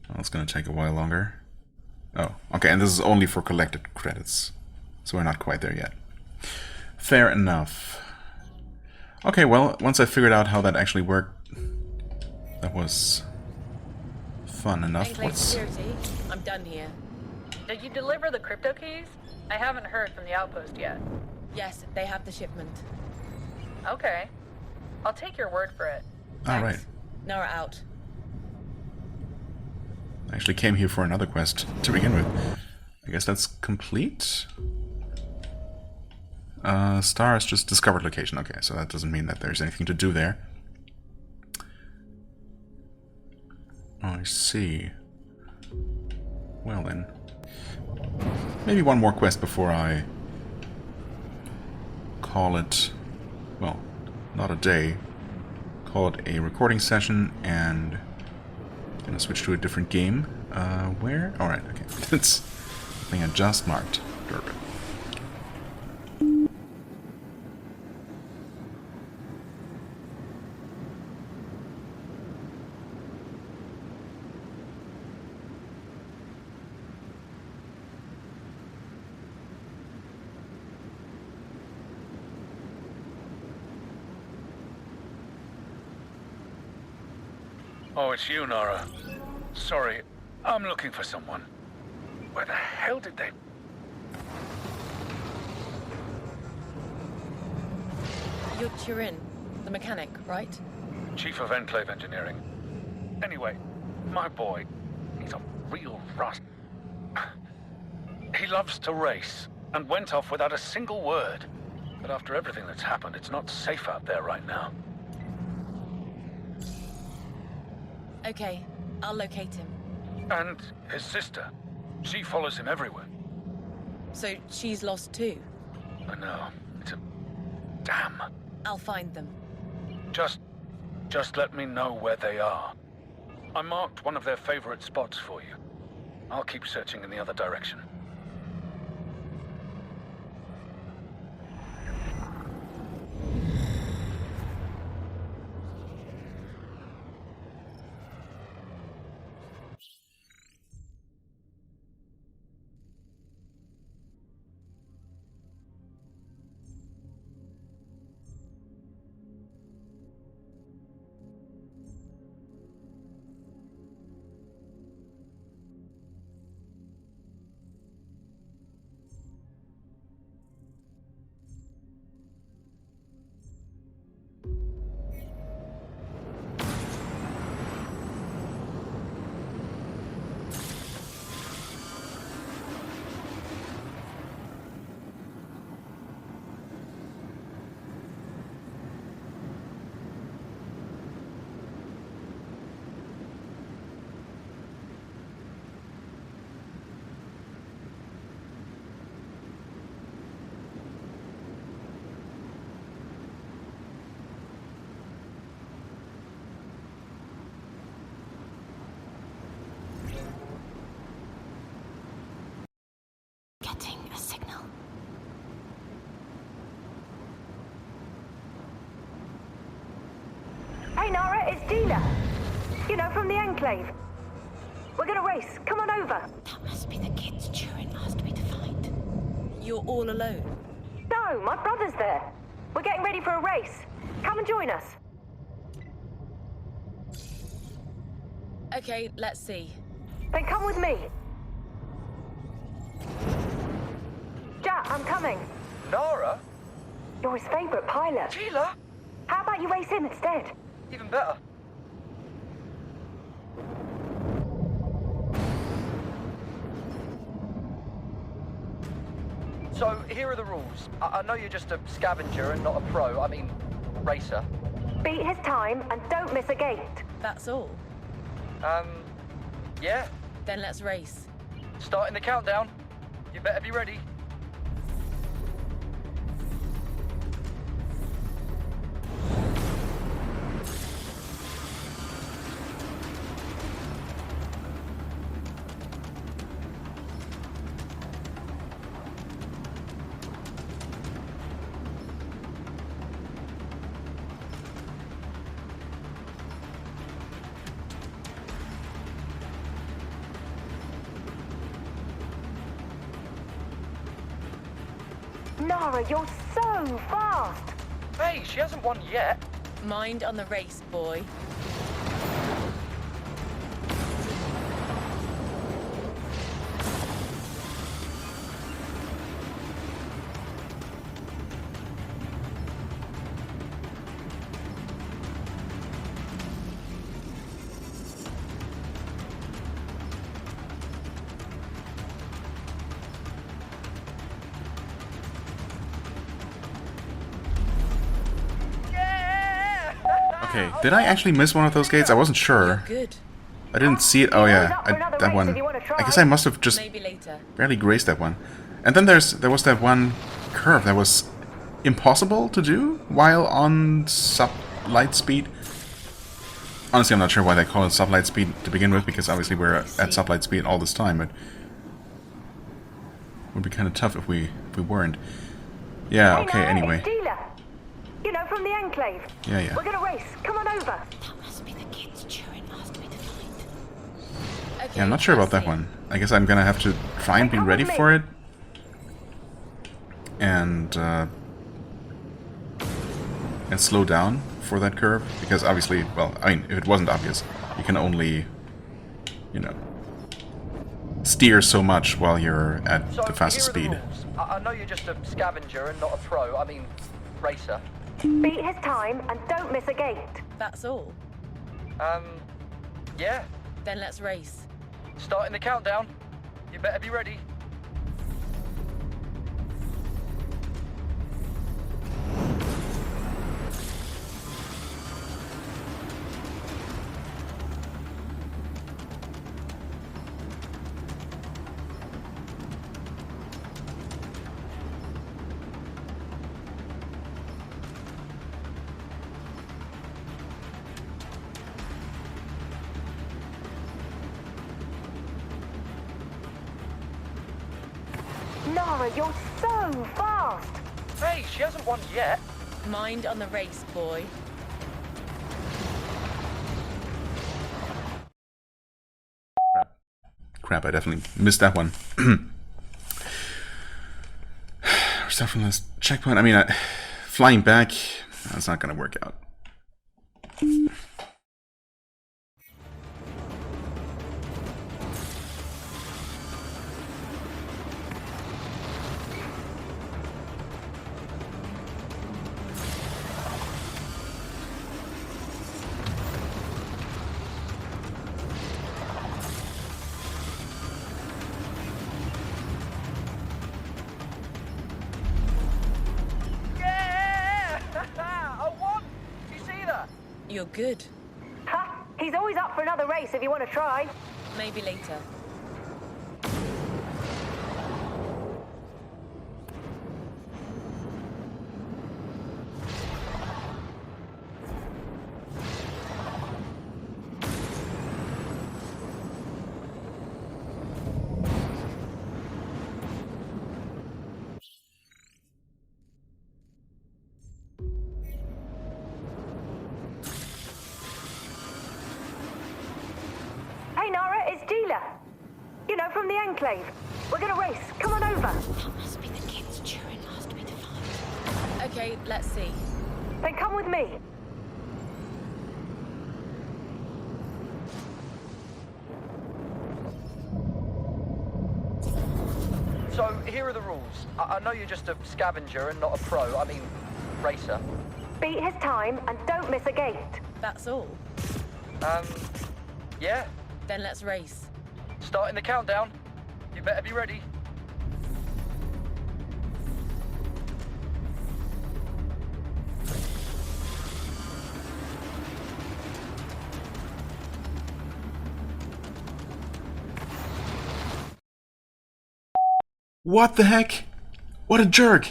Well, it's gonna take a while longer. Oh, okay, and this is only for collected credits. So we're not quite there yet. Fair enough. Okay, well, once I figured out how that actually worked, that was... fun enough. Enclave security, I'm done here. Did you deliver the crypto keys? I haven't heard from the outpost yet. Yes, they have the shipment. Okay. I'll take your word for it. Alright. Nara out. I actually came here for another quest to begin with. I guess that's complete? Star is just discovered location. Okay, so that doesn't mean that there's anything to do there. Oh, I see. Well then. Maybe one more quest before I call it, well, not a day. Call it a recording session and gonna switch to a different game. Where? Alright, okay. That's the thing I just marked. Durban. Oh, it's you, Nara. Sorry, I'm looking for someone. Where the hell did they... You're Turin, the mechanic, right? Chief of Enclave Engineering. Anyway, my boy, he's a real rust. He loves to race, and went off without a single word. But after everything that's happened, it's not safe out there right now. Okay, I'll locate him. And his sister. She follows him everywhere. So she's lost too? I know. It's a... damn. I'll find them. Just let me know where they are. I marked one of their favorite spots for you. I'll keep searching in the other direction. Getting a signal. Hey Nara, it's Gina. You know, from the Enclave. We're gonna race. Come on over. That must be the kids Turin asked me to find. You're all alone? No, my brother's there. We're getting ready for a race. Come and join us. Okay, let's see. Then come with me. Jack, I'm coming. Nara? You're his favorite pilot. Sheila? How about you race him instead? Even better. So, here are the rules. I know you're just a scavenger and not a pro, I mean, racer. Beat his time and don't miss a gate. That's all? Yeah. Then let's race. Starting the countdown. You better be ready. Nara, you're so fast. Hey, she hasn't won yet. Mind on the race, boy. Okay, did I actually miss one of those gates? I wasn't sure. Good. I didn't see it. Oh yeah, that one. I guess I must have just Maybe later. barely grazed that one. And then there was that one curve that was impossible to do while on sub-light speed. Honestly, I'm not sure why they call it sub-light speed to begin with, because obviously we're at sub-light speed all this time, but it would be kind of tough if we weren't. Yeah, okay, anyway. You know, from the Enclave. Yeah. We're gonna race. Come on over. That must be the kids Turin asked me to find. Okay, Yeah, I'm not sure about that one. I guess I'm gonna have to try and be ready for it. And slow down for that curve. Because obviously, well, I mean, if it wasn't obvious, you can only, you know, steer so much while you're at the fastest speed. I know you're just a scavenger and not a pro, I mean, racer. Beat his time and don't miss a gate. That's all? Yeah. Then let's race. Starting the countdown. You better be ready. Nara, you're so fast! Hey, she hasn't won yet. Mind on the race, boy. Crap, I definitely missed that one. Start from this checkpoint. I mean, flying back, that's not gonna work out. You're good. Ha! He's always up for another race if you want to try. Maybe later. Hey Nara, it's Gila. You know, from the Enclave. We're gonna race. Come on over. That must be the kids Turin asked me to find. Okay, let's see. Then come with me. So, here are the rules. I know you're just a scavenger and not a pro. I mean, racer. Beat his time and don't miss a gate. That's all? Yeah. Then let's race. Starting the countdown. You better be ready. What the heck? What a jerk!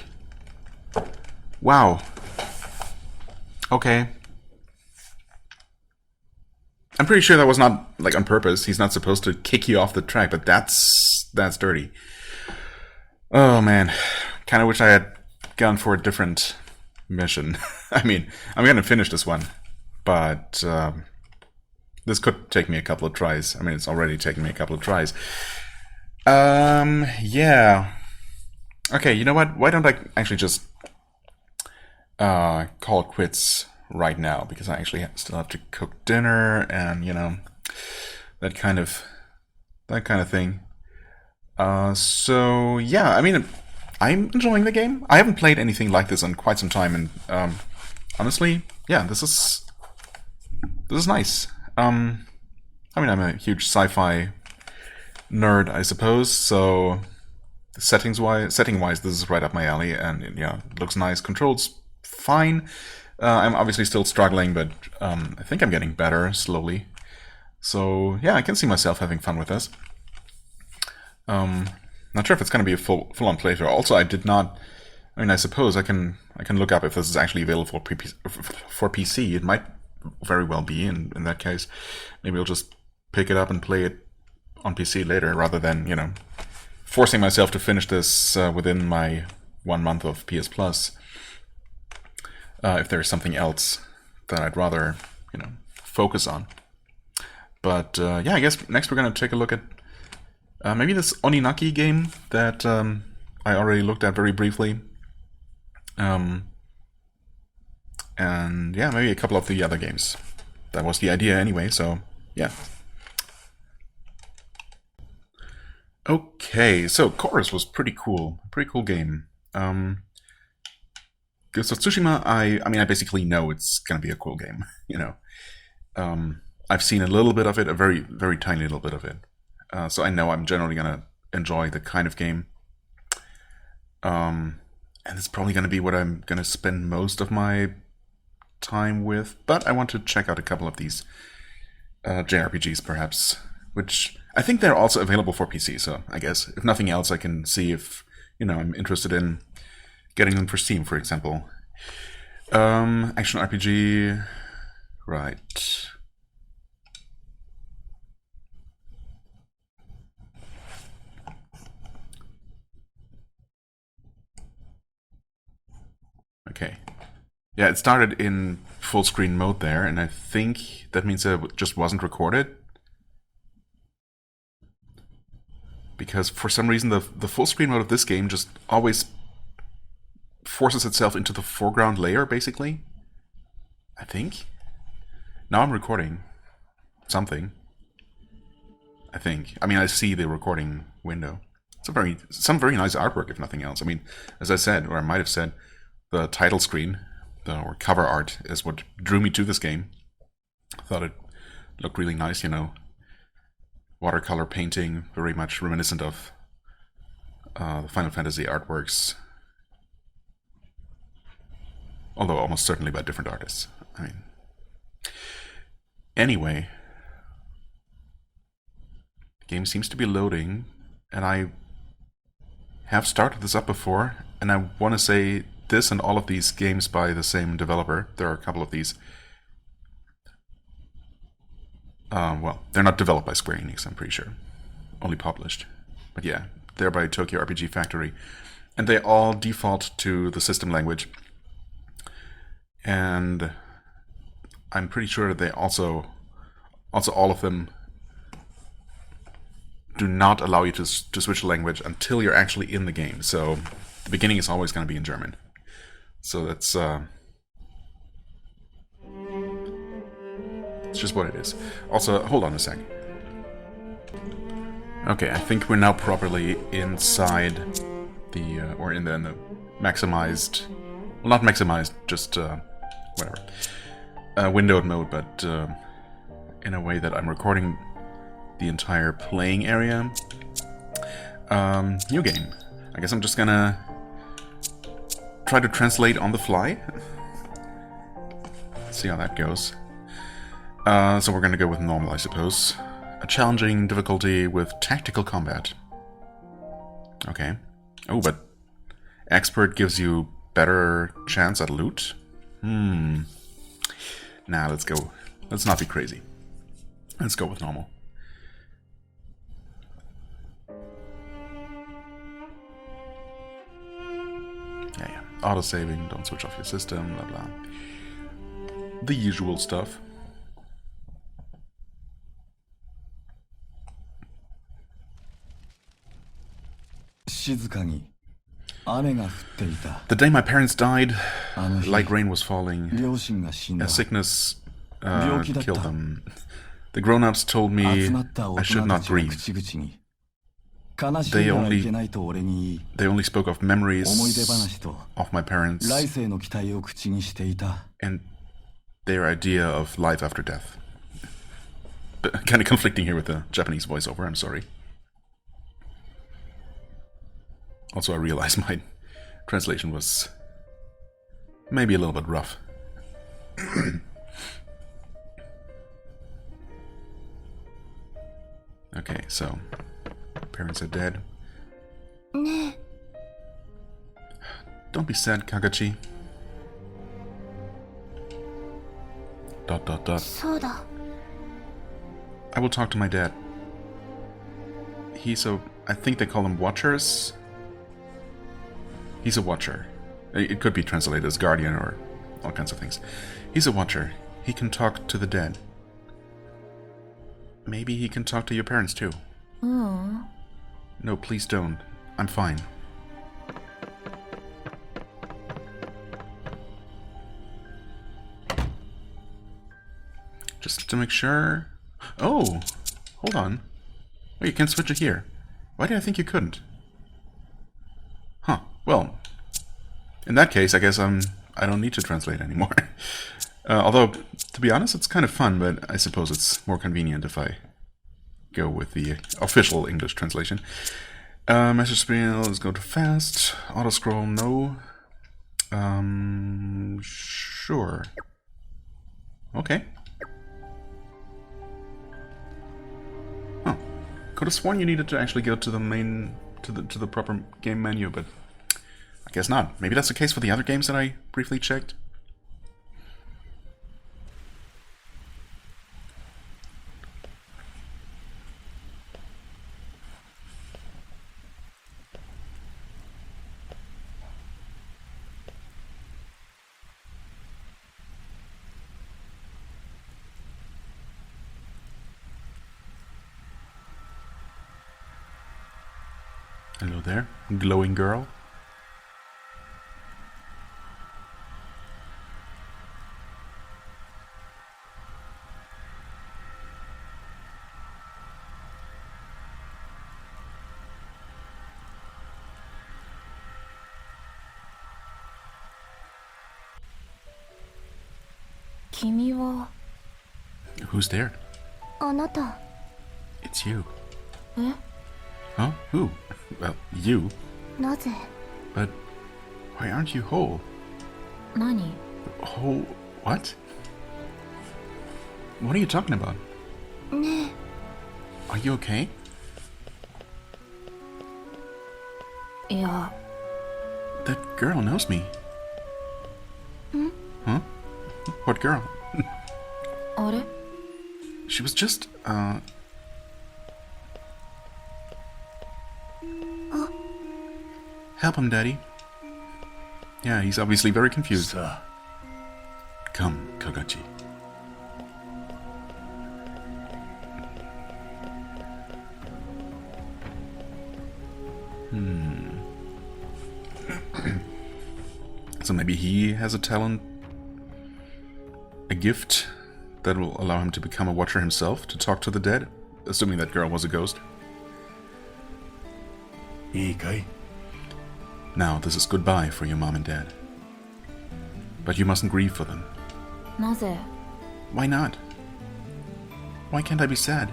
Wow. Okay. I'm pretty sure that was not, like, on purpose. He's not supposed to kick you off the track, but that's dirty. Oh, man. Kinda wish I had gone for a different mission. I mean, I'm gonna finish this one, but this could take me a couple of tries. I mean, it's already taken me a couple of tries. Yeah. Okay, you know what? Why don't I actually just call quits right now, because I actually still have to cook dinner and, you know, that kind of thing. So yeah, I mean, I'm enjoying the game. I haven't played anything like this in quite some time, and honestly, yeah, this is nice. I mean, I'm a huge sci-fi nerd, I suppose, so setting-wise, this is right up my alley, and yeah, it looks nice. Controls fine. I'm obviously still struggling, but I think I'm getting better slowly. So yeah, I can see myself having fun with this. Not sure if it's going to be a full-on playthrough. Also, I did not. I mean, I suppose I can look up if this is actually available for PC. It might very well be. In that case, maybe I'll just pick it up and play it on PC later, rather than, you know, forcing myself to finish this within my 1 month of PS Plus. If there's something else that I'd rather, you know, focus on. But yeah, I guess next we're going to take a look at maybe this Oninaki game that I already looked at very briefly. And yeah, maybe a couple of the other games. That was the idea anyway, so yeah. Okay, so Chorus was pretty cool. Pretty cool game. Ghost of Tsushima, I mean, I basically know it's gonna be a cool game, you know. I've seen a little bit of it, a very, very tiny little bit of it. So I know I'm generally gonna enjoy the kind of game. And it's probably gonna be what I'm gonna spend most of my time with. But I want to check out a couple of these JRPGs, perhaps, which I think they're also available for PC. So I guess if nothing else, I can see if, you know, I'm interested in getting them for Steam, for example. Action RPG, right. Yeah, it started in full screen mode there, and I think that means it just wasn't recorded. Because for some reason the full screen mode of this game just always forces itself into the foreground layer, basically. I think. Now I'm recording something. I think. I mean, I see the recording window. It's some very nice artwork, if nothing else. I mean, as I said, or I might have said, the title screen, or cover art, is what drew me to this game. I thought it looked really nice, you know. Watercolor painting, very much reminiscent of the Final Fantasy artworks. Although almost certainly by different artists. I mean... Anyway... The game seems to be loading, and I have started this up before, and I want to say this and all of these games by the same developer. There are a couple of these. Well, they're not developed by Square Enix, I'm pretty sure. Only published. But yeah, they're by Tokyo RPG Factory. And they all default to the system language. And I'm pretty sure that they also all of them do not allow you to switch language until you're actually in the game. So the beginning is always going to be in German. So that's... It's just what it is. Also, hold on a sec. Okay, I think we're now properly inside the, or in the maximized, well, not maximized, just, whatever, windowed mode, but in a way that I'm recording the entire playing area. New game. I guess I'm just gonna try to translate on the fly. See how that goes. So we're gonna go with normal, I suppose. A challenging difficulty with tactical combat. Okay. Oh, but expert gives you better chance at loot? Nah, let's go. Let's not be crazy. Let's go with normal. Yeah. Auto-saving, don't switch off your system, blah blah. The usual stuff. The day my parents died, like rain was falling. A sickness killed them. The grown-ups told me I should not grieve. They only spoke of memories of my parents and their idea of life after death. Kind of conflicting here with the Japanese voiceover, I'm sorry. Also, I realized my translation was maybe a little bit rough. Okay, so parents are dead. Don't be sad, Kagachi. ... I will talk to my dad. He's a... I think they call them watchers. He's a watcher. It could be translated as guardian or all kinds of things. He's a watcher. He can talk to the dead. Maybe he can talk to your parents too. No, please don't. I'm fine. Just to make sure... Oh! Hold on. Oh, you can switch it here. Why did I think you couldn't? Huh. Well, in that case, I guess I don't need to translate anymore. Although, to be honest, it's kind of fun, but I suppose it's more convenient if I go with the official English translation. Message screen, let's go to fast. Auto scroll, no. Sure. Okay. Huh. Could have sworn you needed to actually go to the main, to the proper game menu, but I guess not. Maybe that's the case for the other games that I briefly checked. Hello there, glowing girl. Who's there? あなた It's you. え Huh? Who? Well, you. なぜ But why aren't you whole? 何 Whole? What? What are you talking about? ね Are you okay? えいや That girl knows me. ん Huh? What girl? あれ She was just, Help him, Daddy. Yeah, he's obviously very confused. Come, Kagachi. So maybe he has a talent, a gift that will allow him to become a watcher himself, to talk to the dead, assuming that girl was a ghost. Now, this is goodbye for your mom and dad. But you mustn't grieve for them. なぜ Why not? Why can't I be sad?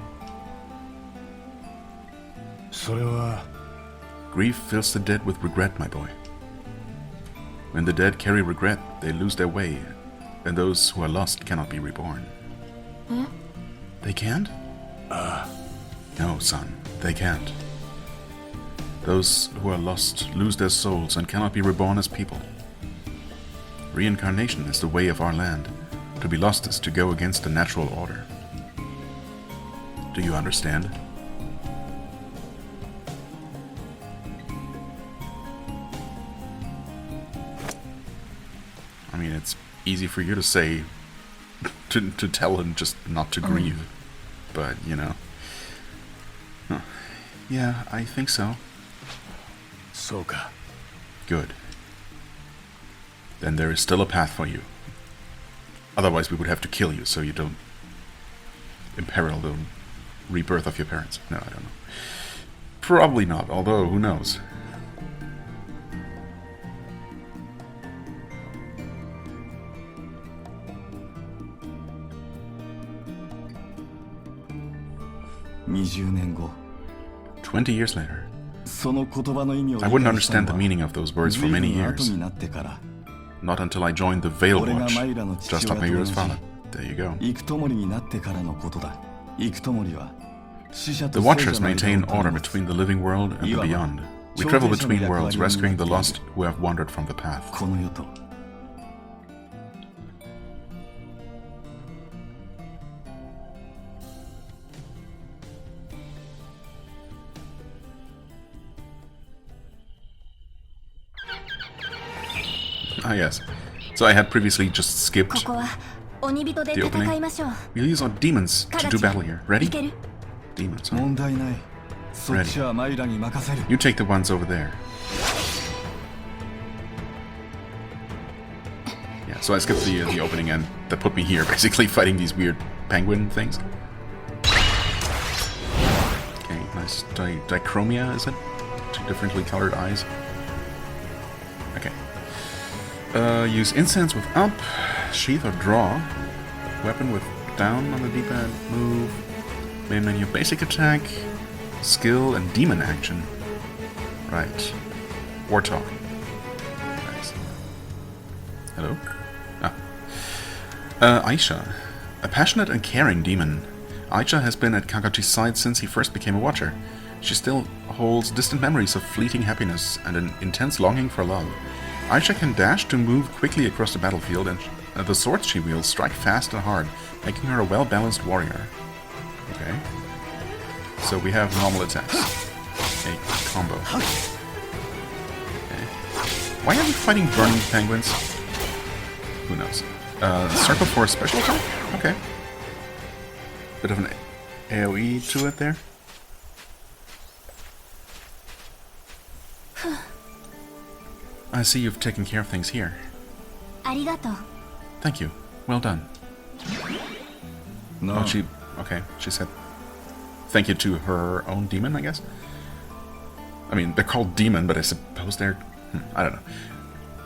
それは Grief fills the dead with regret, my boy. When the dead carry regret, they lose their way, and those who are lost cannot be reborn. え They can't? No, son, they can't. Those who are lost lose their souls and cannot be reborn as people. Reincarnation is the way of our land. To be lost is to go against the natural order. Do you understand? I mean, it's easy for you to say, to tell him just not to grieve, but, you know. Huh. Yeah, I think so. Soka. Good. Then there is still a path for you. Otherwise we would have to kill you so you don't imperil the rebirth of your parents. No, I don't know. Probably not, although who knows. $20 20 years later. I wouldn't understand the meaning of those words for many years. Not until I joined the Veil Watch, just like Mayura's father. There you go. The Watchers maintain order between the living world and the beyond. We travel between worlds, rescuing the lost who have wandered from the path. Ah, yes. So I had previously just skipped the opening. We'll use our demons to do battle here. Ready? Demons, huh? Ready. You take the ones over there. Yeah, so I skipped the opening and that put me here, basically fighting these weird penguin things. Okay, nice dichromia, is it? Two differently colored eyes. Okay. Use incense with up, sheath or draw, weapon with down on the D-pad, move, main menu basic attack, skill and demon action. Right. Warthog. Nice. Hello? Aisha. A passionate and caring demon. Aisha has been at Kagachi's side since he first became a watcher. She still holds distant memories of fleeting happiness and an intense longing for love. Aisha can dash to move quickly across the battlefield, and the swords she wields strike fast and hard, making her a well-balanced warrior. Okay. So we have normal attacks. A combo. Okay. Why are we fighting burning penguins? Who knows? Circle for a special attack? Okay. Bit of an AoE to it there. I see you've taken care of things here. ありがとう。 Thank you. Well done. No. Oh, okay, she said thank you to her own demon, I guess? I mean, they're called demon, but I suppose they're... I don't know.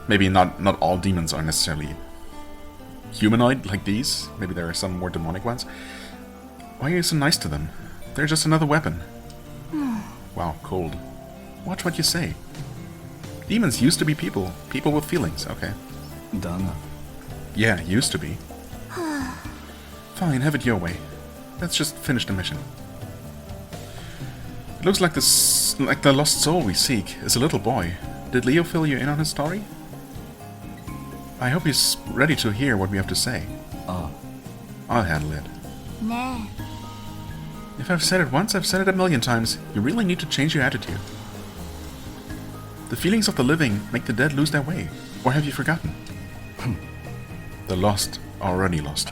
Maybe not all demons are necessarily humanoid like these. Maybe there are some more demonic ones. Why are you so nice to them? They're just another weapon. Wow, cold. Watch what you say. Demons used to be people. People with feelings, okay. Dana. Yeah, used to be. Fine, have it your way. Let's just finish the mission. It looks like the lost soul we seek is a little boy. Did Leo fill you in on his story? I hope he's ready to hear what we have to say. I'll handle it. ね If I've said it once, I've said it a million times. You really need to change your attitude. The feelings of the living make the dead lose their way. Or have you forgotten? The lost are already lost.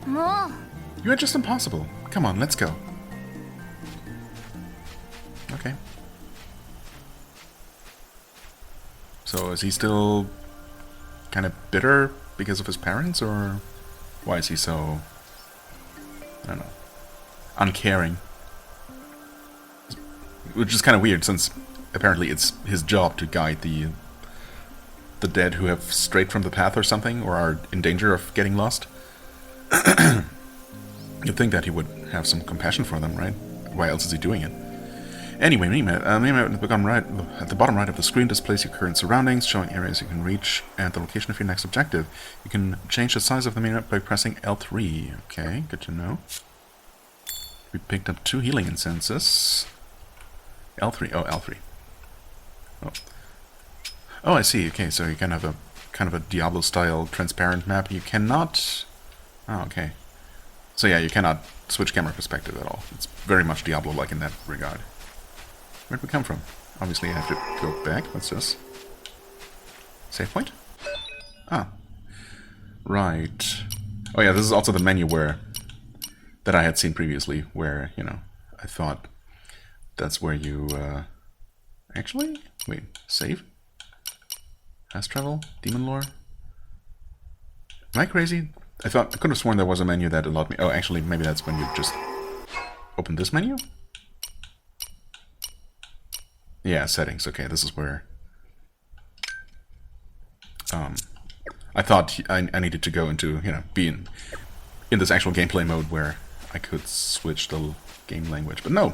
え。もう。 You are just impossible. Come on, let's go. Okay. So is he still kind of bitter because of his parents, or why is he so, I don't know, uncaring? Which is kind of weird, since apparently it's his job to guide the dead who have strayed from the path or something, or are in danger of getting lost. You'd think that he would have some compassion for them, right? Why else is he doing it? Anyway, at the bottom right of the screen displays your current surroundings, showing areas you can reach and the location of your next objective. You can change the size of the minimap by pressing L3. Okay, good to know. We picked up 2 healing incenses. L3. Oh, L3. Oh, I see. Okay, so you can have a kind of a Diablo-style transparent map. You cannot... Oh, okay. So yeah, you cannot switch camera perspective at all. It's very much Diablo-like in that regard. Where'd we come from? Obviously I have to go back. What's this? Save point? Ah. Right. Oh yeah, this is also the menu that I had seen previously, where, you know, I thought that's where you, actually? Wait, save? Fast travel? Demon lore? Am I crazy? I could have sworn there was a menu that allowed me... Oh, actually, maybe that's when you just open this menu? Yeah, settings. Okay, this is where... I thought I needed to go into, you know, be in this actual gameplay mode where I could switch the game language. But no,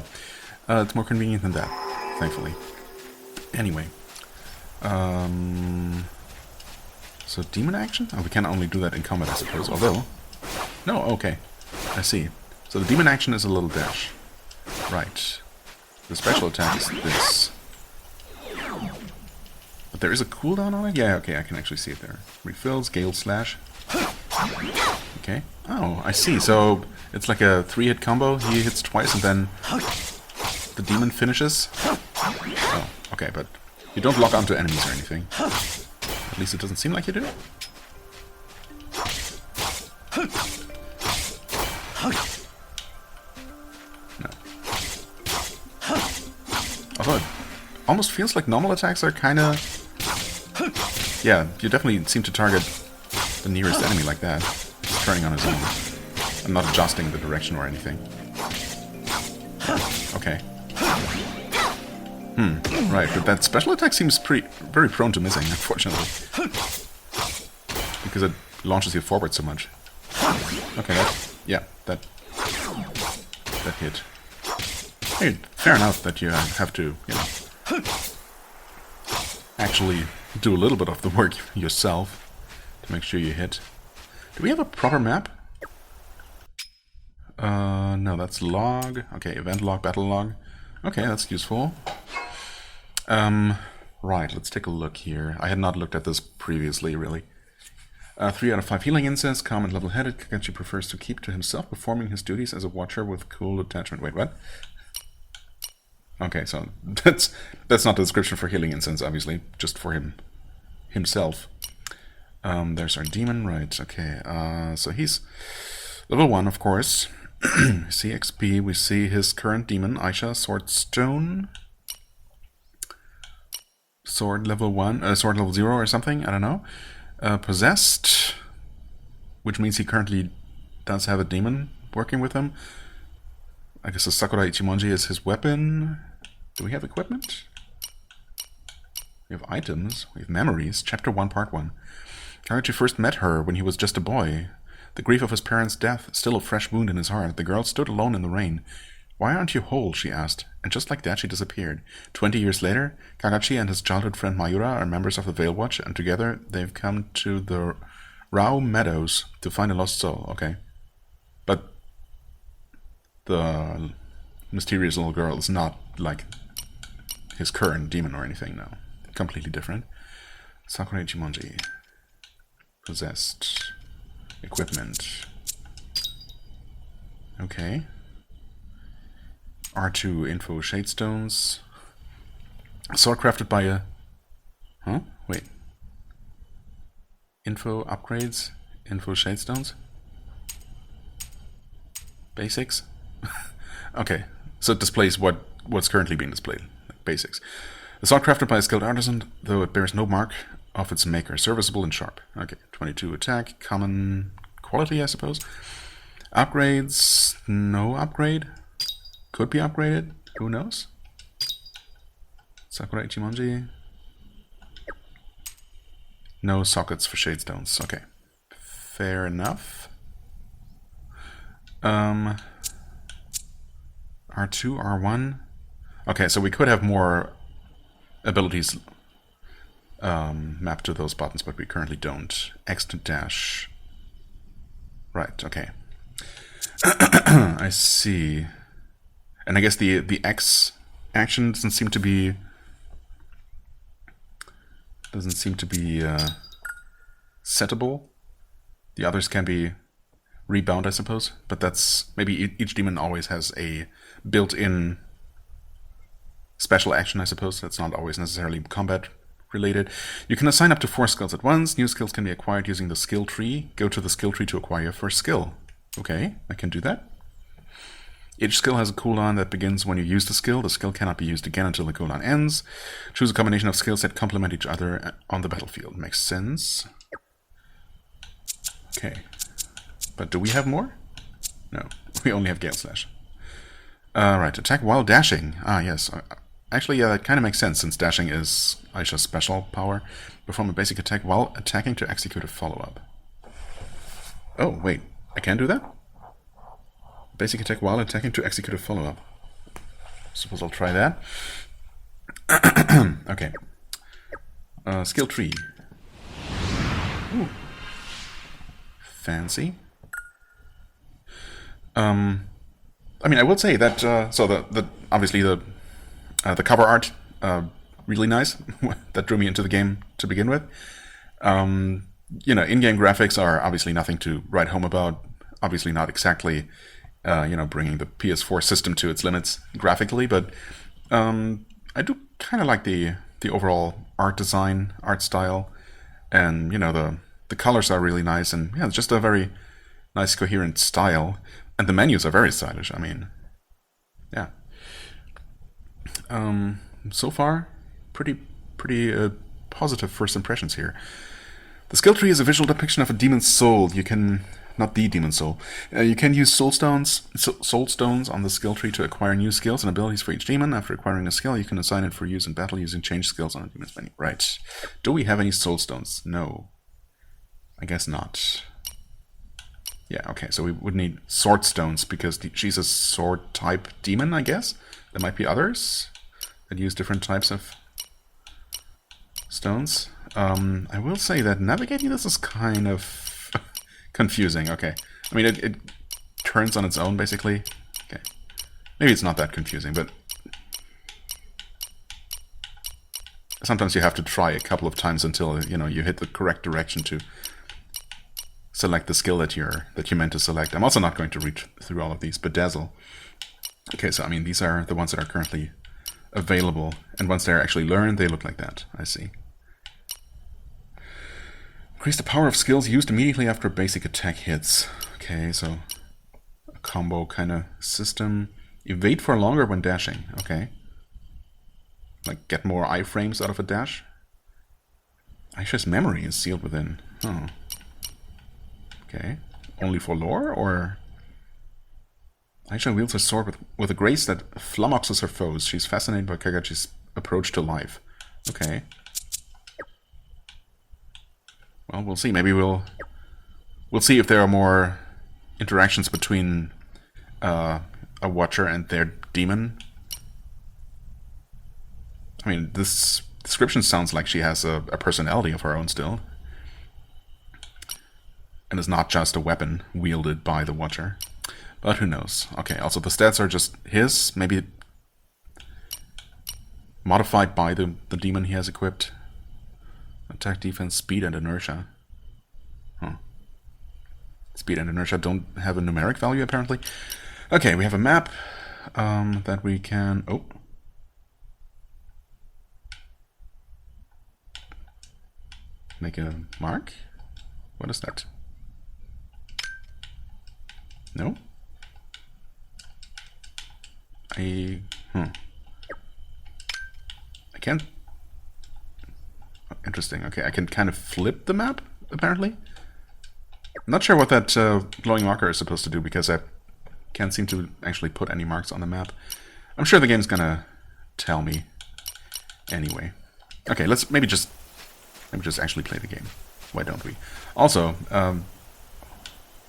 it's more convenient than that, thankfully. Anyway. So demon action? Oh, we can only do that in combat, I suppose. Although... No, okay. I see. So the demon action is a little dash. Right. The special attack is this. But there is a cooldown on it? Yeah, okay, I can actually see it there. Refills, Gale Slash. Okay. Oh, I see. So it's like a 3-hit combo. He hits twice and then the demon finishes. Oh, okay, but you don't lock onto enemies or anything. At least it doesn't seem like you do. No. Although it almost feels like normal attacks are kind of... Yeah, you definitely seem to target the nearest enemy like that. He's turning on his own. I'm not adjusting the direction or anything. Okay. Right, but that special attack seems very prone to missing, unfortunately. Because it launches you forward so much. Okay, that hit. Hey, fair enough that you have to, you know, actually do a little bit of the work yourself to make sure you hit. Do we have a proper map? No, that's log. Okay, event log, battle log. Okay, that's useful. Right, let's take a look here. I had not looked at this previously, really. 3 out of 5 healing incense, calm and level-headed. Kakashi prefers to keep to himself, performing his duties as a watcher with cool attachment. Wait, what? Okay, so that's not the description for healing incense, obviously, just for himself. There's our demon, right? Okay, so he's level 1, of course. We see XP. We see his current demon, Aisha, Sword Stone. sword level 1, sword level 0 or something, I don't know. Possessed, which means he currently does have a demon working with him. I guess the Sakura Ichimonji is his weapon. Do we have equipment? We have items, we have memories. Chapter 1, Part 1. Kagachi first met her when he was just a boy. The grief of his parents' death, still a fresh wound in his heart. The girl stood alone in the rain. "Why aren't you whole?" she asked. And just like that, she disappeared. 20 years later, Kagachi and his childhood friend Mayura are members of the Veil Watch, and together they've come to the Rao Meadows to find a lost soul. Okay. But the mysterious little girl is not like his current demon or anything, no. Completely different. Sakura Ichimonji. Possessed. Equipment. Okay. R2 info shadestones. Sword crafted by a... Huh? Wait. Info upgrades? Info shadestones? Basics? Okay. So it displays what's currently being displayed. Like basics. The sword crafted by a skilled artisan, though it bears no mark of its maker. Serviceable and sharp. Okay. 22 attack. Common quality, I suppose. Upgrades. No upgrade. Could be upgraded. Who knows? Sakura Ichimonji. No sockets for shadestones. Okay. Fair enough. R2, R1. Okay, so we could have more abilities mapped to those buttons, but we currently don't. X to dash. Right, okay. I see. And I guess the X action doesn't seem to be settable. The others can be rebound, I suppose, but that's maybe each demon always has a built-in special action, I suppose. That's not always necessarily combat related. You can assign up to 4 skills at once. New skills can be acquired using the skill tree. Go to the skill tree to acquire your first skill. Okay, I can do that. Each skill has a cooldown that begins when you use the skill. The skill cannot be used again until the cooldown ends. Choose a combination of skills that complement each other on the battlefield. Makes sense. Okay. But do we have more? No. We only have Gale Slash. Right. Attack while dashing. Ah, yes. Actually, yeah, that kind of makes sense, since dashing is Aisha's special power. Perform a basic attack while attacking to execute a follow-up. Oh, wait. I can do that? Basic attack while attacking to execute a follow-up. Suppose I'll try that. Okay. Skill tree. Ooh. Fancy. I mean, I will say that so the obviously the cover art really nice. That drew me into the game to begin with. You know, in-game graphics are obviously nothing to write home about. Obviously not exactly. You know, bringing the PS4 system to its limits graphically, but I do kind of like the overall art design, art style, and you know the colors are really nice, and yeah, it's just a very nice coherent style, and the menus are very stylish. I mean, yeah. So far, pretty positive first impressions here. The skill tree is a visual depiction of a demon's soul. You can Not the demon soul. You can use soul stones on the skill tree to acquire new skills and abilities for each demon. After acquiring a skill, you can assign it for use in battle using change skills on a demon's menu. Right. Do we have any soul stones? No. I guess not. Yeah, okay, so we would need sword stones because she's a sword type demon, I guess. There might be others that use different types of stones. I will say that navigating this is kind of confusing. Okay, I mean it turns on its own basically. Okay, maybe it's not that confusing, but sometimes you have to try a couple of times until you hit the correct direction to select the skill that you meant to select. I'm also not going to read through all of these. Bedazzle. Okay, so I mean these are the ones that are currently available, and once they're actually learned, they look like that. I see. Increase the power of skills used immediately after basic attack hits. Okay, so a combo kind of system. Evade for longer when dashing. Okay. Like, get more iframes out of a dash? Aisha's memory is sealed within. Oh. Okay. Only for lore, or... Aisha wields her sword with a grace that flummoxes her foes. She's fascinated by Kagachi's approach to life. Okay. Well, we'll see. Maybe we'll see if there are more interactions between a Watcher and their demon. I mean, this description sounds like she has a personality of her own still. And is not just a weapon wielded by the Watcher. But who knows. Okay, also the stats are just his, maybe modified by the demon he has equipped. Attack, defense, speed, and inertia. Huh. Speed and inertia don't have a numeric value, apparently. Okay, we have a map that we can... Oh. Make a mark? What is that? No? I can't... Interesting. Okay, I can kind of flip the map, apparently. I'm not sure what that glowing marker is supposed to do, because I can't seem to actually put any marks on the map. I'm sure the game's gonna tell me anyway. Okay, let's maybe just actually play the game. Why don't we? Also,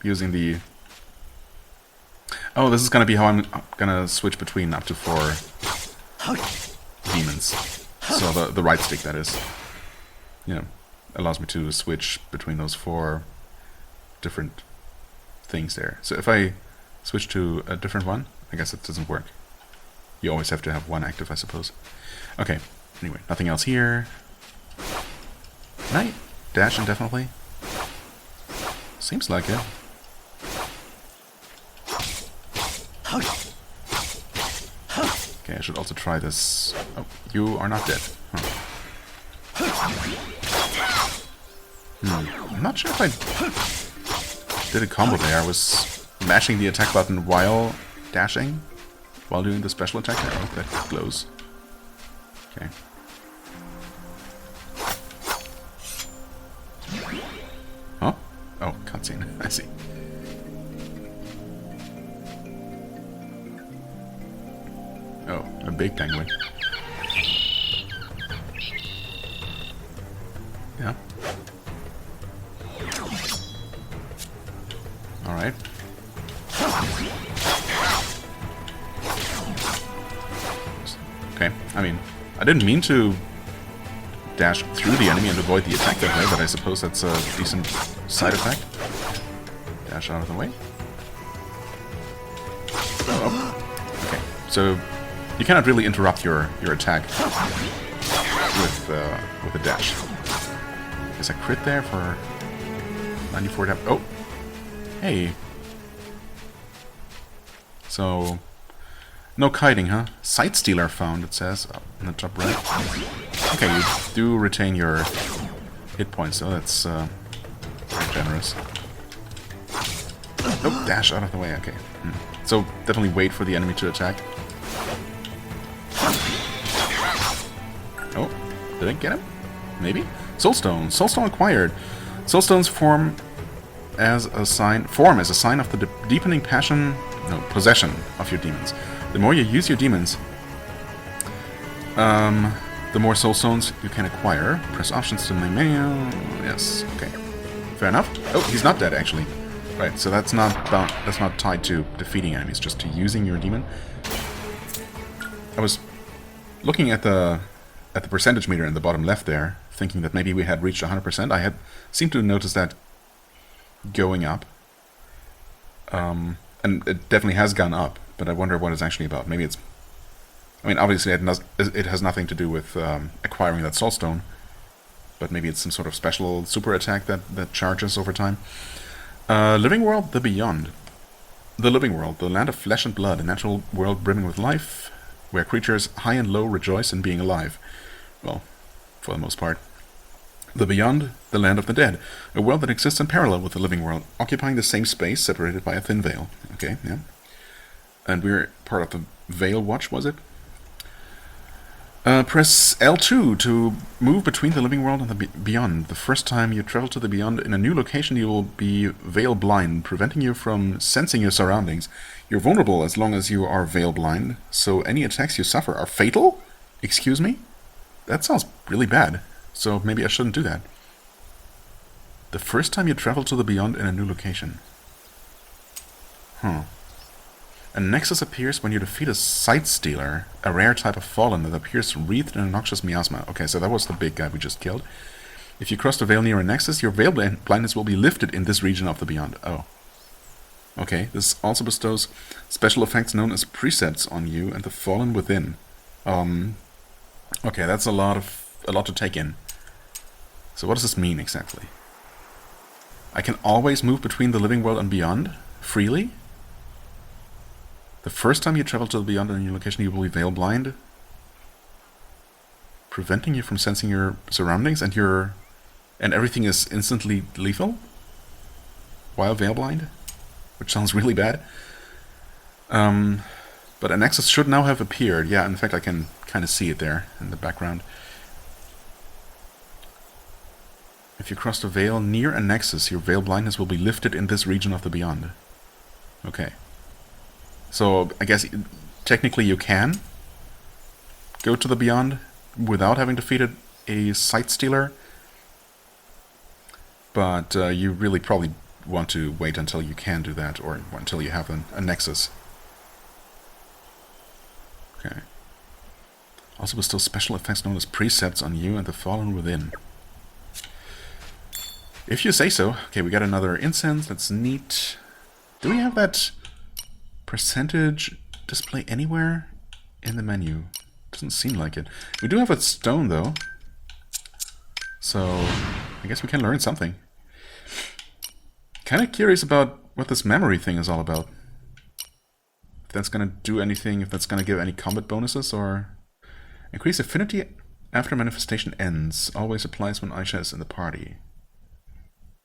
using the... Oh, this is gonna be how I'm gonna switch between up to 4 demons. So the right stick, that is. You know, allows me to switch between those 4 different things there. So if I switch to a different one, I guess it doesn't work. You always have to have one active, I suppose. Okay, anyway, nothing else here. Can I dash indefinitely? Seems like it. Okay, I should also try this. Oh, you are not dead. Huh. I'm not sure if I did a combo there. I was mashing the attack button while dashing, while doing the special attack. Oh, that glows. Okay. Huh? Oh, cutscene. I see. Oh, a big penguin. Yeah. Alright. Okay, I mean, I didn't mean to dash through the enemy and avoid the attack that way, but I suppose that's a decent side effect. Dash out of the way. Oh. Okay, so you cannot really interrupt your attack with a dash. Is a crit there for 94 damage? Oh! Hey! So... No kiting, huh? Sight stealer found, it says, up in the top right. Okay, you do retain your hit points, so that's very generous. Oh, dash out of the way, okay. So definitely wait for the enemy to attack. Oh, did I get him? Maybe? Soulstone. Soulstone acquired. Soulstones form as a sign of the deepening possession of your demons. The more you use your demons, the more soulstones you can acquire. Press options to the menu. Yes. Okay. Fair enough. Oh, he's not dead actually. Right. So that's not tied to defeating enemies, just to using your demon. I was looking at the percentage meter in the bottom left there, thinking that maybe we had reached 100%. I had seemed to notice that going up, and it definitely has gone up. But I wonder what it's actually about. Maybe it's... I mean, obviously it has nothing to do with acquiring that soulstone, but maybe it's some sort of special super attack that charges over time. Living World, the Beyond. The Living World, the land of flesh and blood, a natural world brimming with life, where creatures high and low rejoice in being alive. Well, for the most part. The Beyond, the land of the dead, a world that exists in parallel with the living world, occupying the same space, separated by a thin veil. Okay, yeah. And we're part of the Veil Watch, was it? Press L2 to move between the living world and the beyond. The first time you travel to the beyond in a new location, you will be veil blind, preventing you from sensing your surroundings. You're vulnerable as long as you are veil blind, so any attacks you suffer are fatal? Excuse me? That sounds really bad, so maybe I shouldn't do that. The first time you travel to the beyond in a new location. A nexus appears when you defeat a sight stealer, a rare type of fallen that appears wreathed in a noxious miasma. Okay, so that was the big guy we just killed. If you cross the veil near a nexus, your veil blindness will be lifted in this region of the beyond. Oh. Okay, this also bestows special effects known as precepts on you and the fallen within. Okay, that's a lot to take in. So what does this mean exactly? I can always move between the living world and beyond freely? The first time you travel to the beyond in a new location, you will be veil blind, preventing you from sensing your surroundings, and everything is instantly lethal while veil blind, which sounds really bad. But a nexus should now have appeared. Yeah, in fact, I can kind of see it there in the background. If you cross the veil near a nexus, your veil blindness will be lifted in this region of the beyond. Okay. So, I guess, technically you can go to the beyond without having defeated a sight stealer. But you really probably want to wait until you can do that, or until you have a nexus. Okay. Also bestows special effects known as precepts on you and the fallen within. If you say so. Okay, we got another incense. That's neat. Do we have that percentage display anywhere in the menu? Doesn't seem like it. We do have a stone though, so I guess we can learn something. Kind of curious about what this memory thing is all about. If that's gonna do anything, if that's gonna give any combat bonuses, or increase affinity after manifestation ends. Always applies when Aisha is in the party.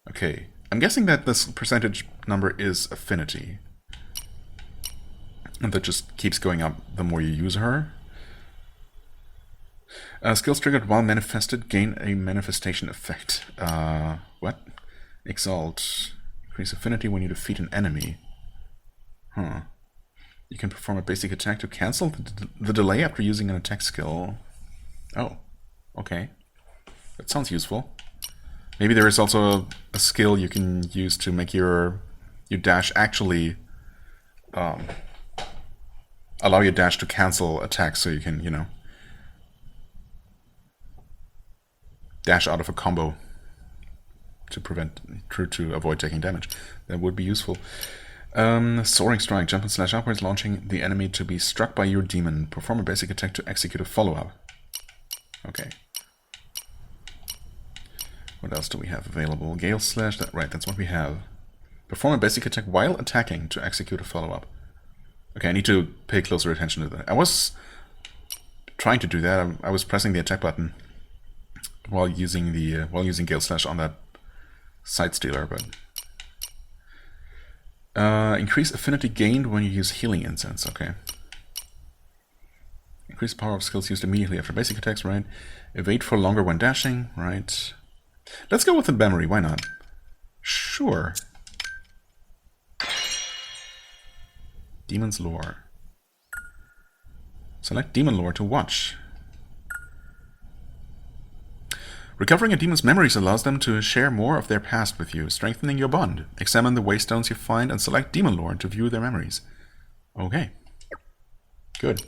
Okay, I'm guessing that this percentage number is affinity. And that just keeps going up the more you use her. Skills triggered while manifested gain a manifestation effect. What? Exalt. Increase affinity when you defeat an enemy. Huh. You can perform a basic attack to cancel the delay after using an attack skill. Oh. Okay. That sounds useful. Maybe there is also a skill you can use to make your dash actually allow your dash to cancel attacks, so you can, you know, dash out of a combo to avoid taking damage. That would be useful. Soaring strike, jump and slash upwards, launching the enemy to be struck by your demon. Perform a basic attack to execute a follow-up. Okay. What else do we have available? Gale slash, right, that's what we have. Perform a basic attack while attacking to execute a follow-up. Okay, I need to pay closer attention to that. I was trying to do that. I was pressing the attack button while using Gale Slash on that Sight Stealer, but increase affinity gained when you use healing incense. Okay. Increase the power of skills used immediately after basic attacks. Right. Evade for longer when dashing. Right. Let's go with the memory. Why not? Sure. Demon's Lore. Select Demon Lore to watch. Recovering a demon's memories allows them to share more of their past with you, strengthening your bond. Examine the waystones you find and select Demon Lore to view their memories. Okay. Good.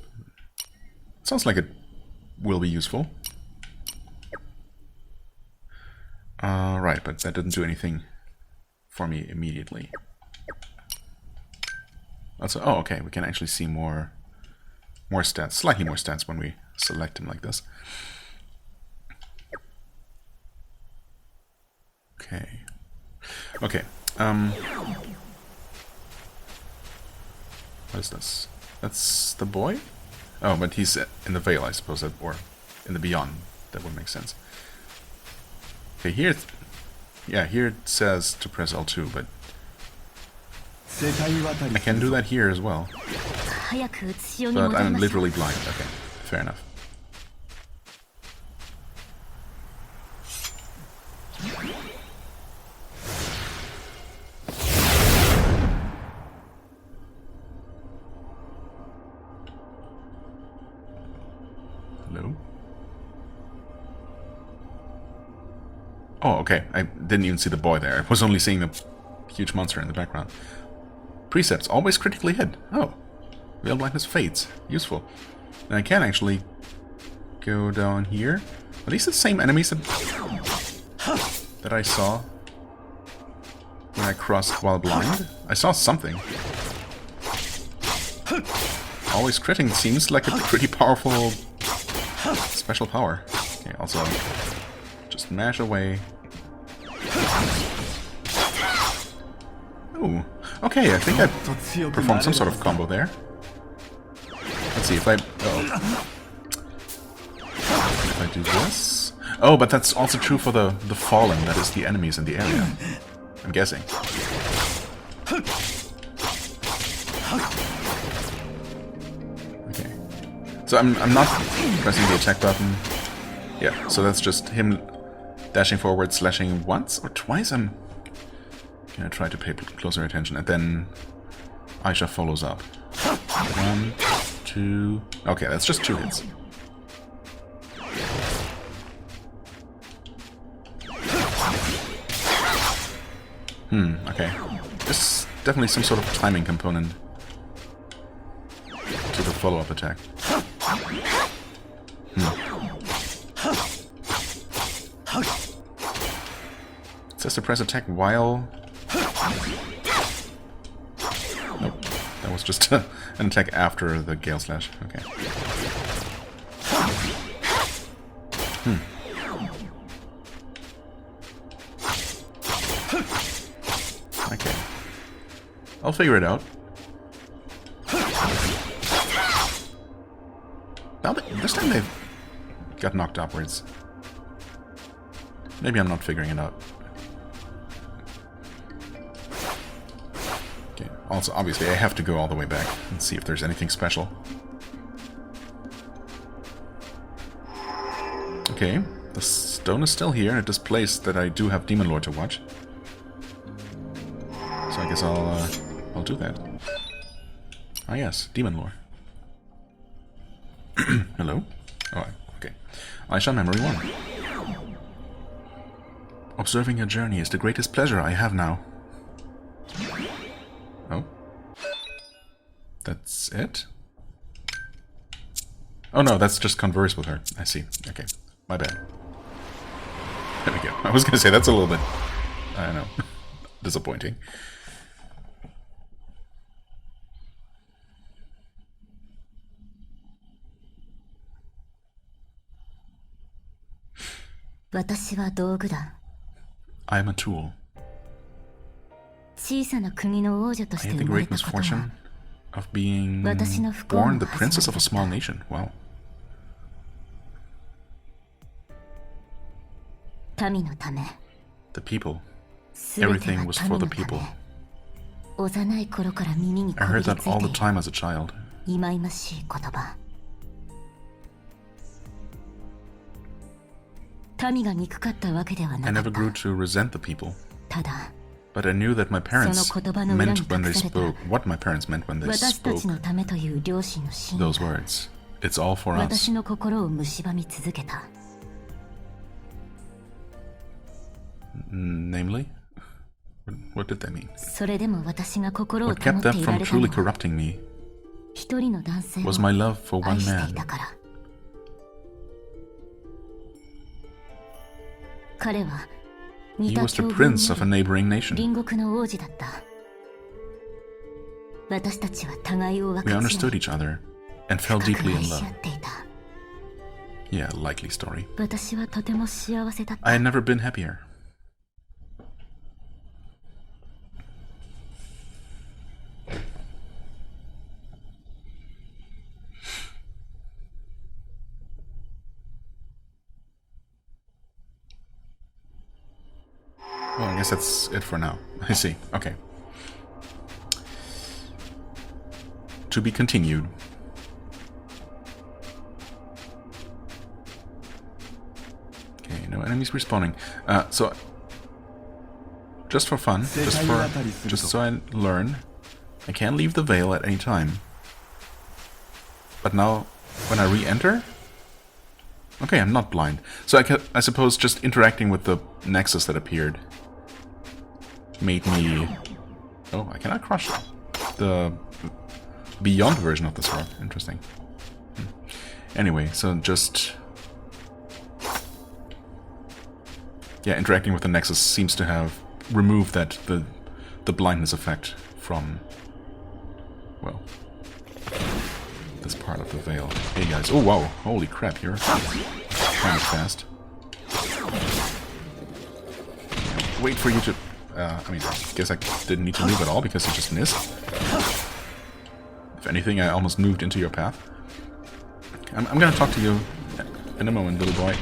Sounds like it will be useful. Right, but that didn't do anything for me immediately. Also, oh, okay, we can actually see more stats, slightly more stats when we select him like this. Okay. Okay. What is this? That's the boy? Oh, but he's in the Veil, I suppose, or in the Beyond. That would make sense. Okay, here, yeah, here it says to press L2, but I can do that here as well. But I'm literally blind. Okay, fair enough. Hello? Oh, okay. I didn't even see the boy there. I was only seeing the huge monster in the background. Precepts. Always critically hit. Oh. Veil blindness fades. Useful. And I can actually go down here. Are these the same enemies that I saw when I crossed while blind? I saw something. Always critting seems like a pretty powerful special power. Okay, also just mash away. Ooh. Okay, I think I performed some sort of combo there. Let's see if I... Oh. If I do this... Oh, but that's also true for the fallen, that is the enemies in the area. I'm guessing. Okay. So I'm not pressing the attack button. Yeah, so that's just him dashing forward, slashing once or twice. I'm gonna try to pay closer attention, and then Aisha follows up. 1, 2... Okay, that's just 2 hits. Okay. There's definitely some sort of timing component to the follow-up attack. It says to press attack while... Nope. That was just an attack after the Gale Slash. Okay. Okay. I'll figure it out. Now this time they've got knocked upwards. Maybe I'm not figuring it out. Okay. Also, obviously, I have to go all the way back and see if there's anything special. Okay. The stone is still here, and it displays that I do have Demon Lord to watch. So I guess I'll do that. Ah yes, Demon Lore. Hello? Oh, okay. Aisha Memory 1. Observing your journey is the greatest pleasure I have now. Oh. That's it? Oh no, that's just converse with her. I see. Okay. My bad. There we go. I was gonna say, that's a little bit... I don't know. Disappointing. I am a tool. I had the great misfortune of being born the princess of a small nation. Wow. The people. Everything was for the people. I heard that all the time as a child. I never grew to resent the people. But I knew that my parents meant when they spoke what my parents meant when they spoke those words. It's all for us. Namely? What did they mean? What kept them from truly corrupting me was my love for one man. He was the prince of a neighboring nation. We understood each other and fell deeply in love. Yeah, likely story. I had never been happier. Well, I guess that's it for now. I see. Okay. To be continued. Okay, no enemies respawning. So, just for fun, just so I learn, I can leave the veil at any time. But now, when I re-enter, Okay, I'm not blind. So I suppose just interacting with the nexus that appeared made me... Oh, I cannot crush the beyond version of the sword. Interesting. Anyway, so just... Yeah, interacting with the nexus seems to have removed that the blindness effect from, well, this part of the veil. Hey guys, oh wow, holy crap, you're kind of fast. Wait for you to, I mean, I guess I didn't need to move at all because you just missed. If anything, I almost moved into your path. I'm gonna talk to you in a moment, little boy.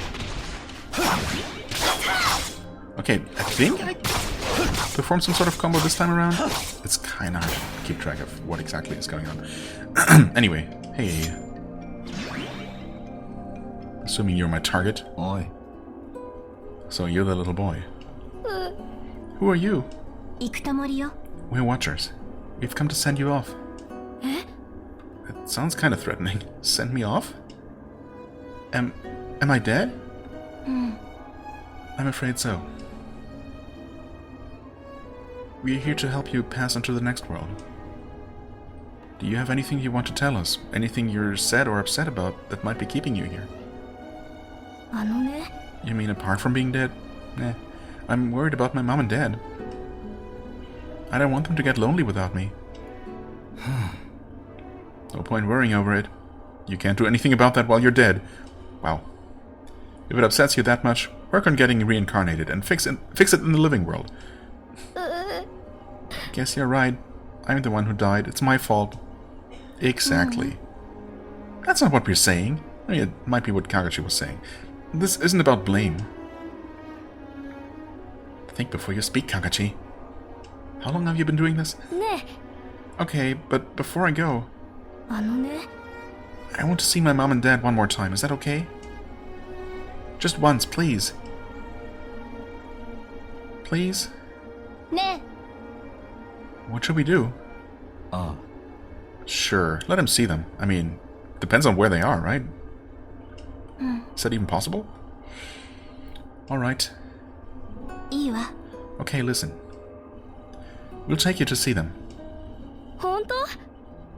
Okay, I think I performed some sort of combo this time around. It's kind of hard to keep track of what exactly is going on. Anyway, hey. Assuming you're my target. Oi. So you're the little boy. Who are you? We're watchers. We've come to send you off. It sounds kind of threatening. Send me off? Am I dead? I'm afraid so. We are here to help you pass on to the next world. Do you have anything you want to tell us? Anything you're sad or upset about that might be keeping you here? You mean apart from being dead? Nah, I'm worried about my mom and dad. I don't want them to get lonely without me. No point worrying over it. You can't do anything about that while you're dead. Wow. If it upsets you that much, work on getting reincarnated and fix it in the living world. Guess you're right. I'm the one who died. It's my fault. Exactly. That's not what we're saying. I mean, it might be what Kagachi was saying. This isn't about blame. Think before you speak, Kagachi. How long have you been doing this? Okay, but before I go... I want to see my mom and dad one more time. Is that okay? Just once, please. Please? What should we do? Sure, let him see them. I mean, depends on where they are, right? Is that even possible? Alright. Okay, listen. We'll take you to see them.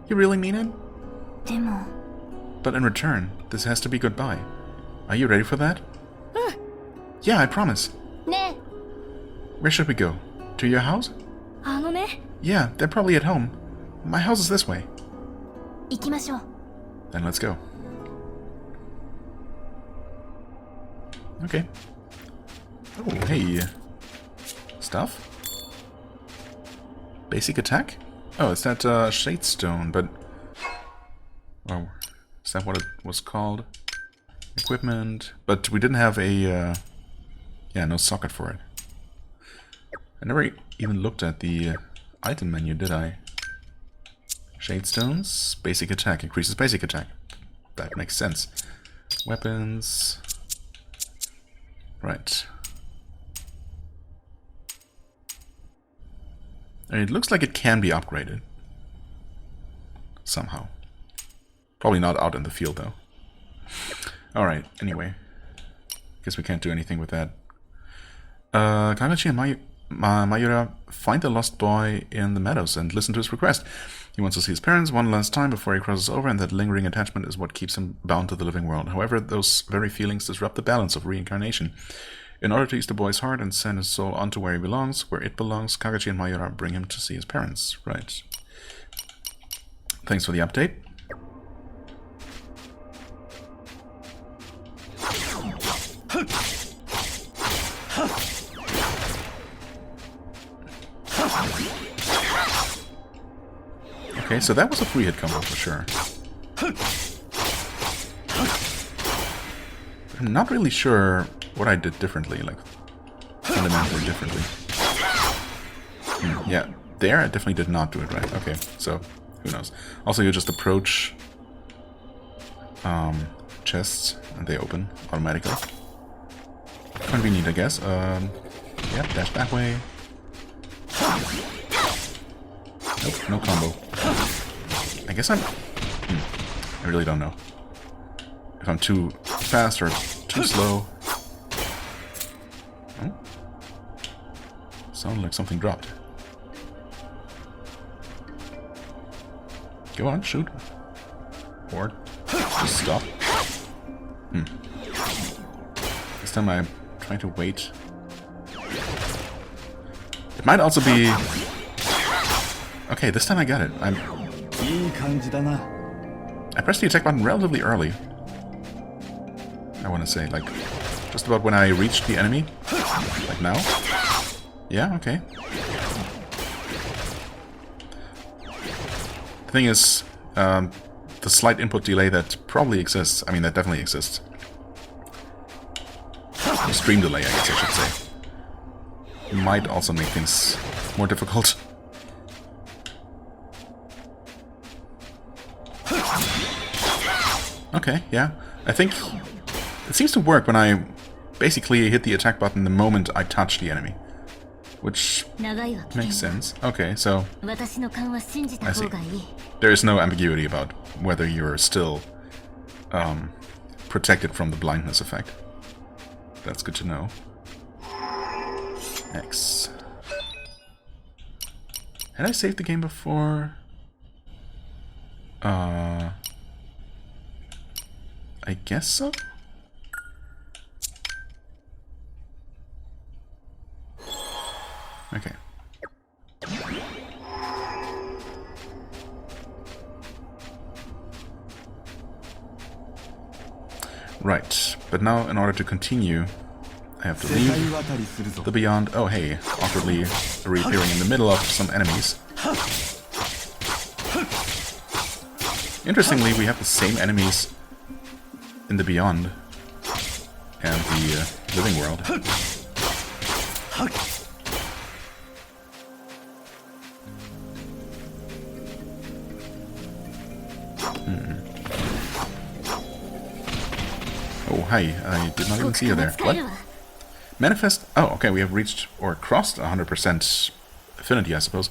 You really mean it? But in return, this has to be goodbye. Are you ready for that? Yeah, I promise. Where should we go? To your house? Yeah, they're probably at home. My house is this way. Then let's go. Okay. Oh, hey. Stuff? Basic attack? Oh, it's that Shadestone, but... Oh, is that what it was called? Equipment. But we didn't have a... yeah, no socket for it. I never even looked at the item menu, did I? Shadestones, basic attack, increases basic attack. That makes sense. Weapons... Right. And it looks like it can be upgraded. Somehow. Probably not out in the field, though. Alright, anyway. Guess we can't do anything with that. Kagachi and Mayura find the lost boy in the meadows and listen to his request. He wants to see his parents one last time before he crosses over, and that lingering attachment is what keeps him bound to the living world. However, those very feelings disrupt the balance of reincarnation. In order to ease the boy's heart and send his soul onto where he belongs, where it belongs, Kagachi and Mayura bring him to see his parents. Right. Thanks for the update. Okay, so that was a 3-hit combo for sure. I'm not really sure what I did differently, like fundamentally differently. Yeah, there I definitely did not do it right. Okay, so who knows. Also, you just approach chests and they open automatically. Convenient, I guess. Yeah, dash that way. Nope, no combo. I guess I really don't know if I'm too fast or too slow. Oh. Sounded like something dropped. Go on, shoot. Or just stop. This time I'm trying to wait. It might also be... Okay, this time I got it. I pressed the attack button relatively early. I want to say, like, just about when I reached the enemy. Like now. Yeah, okay. The thing is, the slight input delay that probably exists, I mean that definitely exists. The stream delay, I guess I should say. Might also make things more difficult. Okay, yeah. I think it seems to work when I basically hit the attack button the moment I touch the enemy. Which makes sense. Okay, so I see. There is no ambiguity about whether you're still protected from the blindness effect. That's good to know. X. Had I saved the game before? I guess so? Okay. Right, but now in order to continue, I have to leave the Beyond. Oh hey, awkwardly reappearing in the middle of some enemies. Interestingly, we have the same enemies in the Beyond and the Living World. Oh, hi. I did not even see you there. What? Manifest... Oh, okay, we have reached or crossed 100% affinity, I suppose.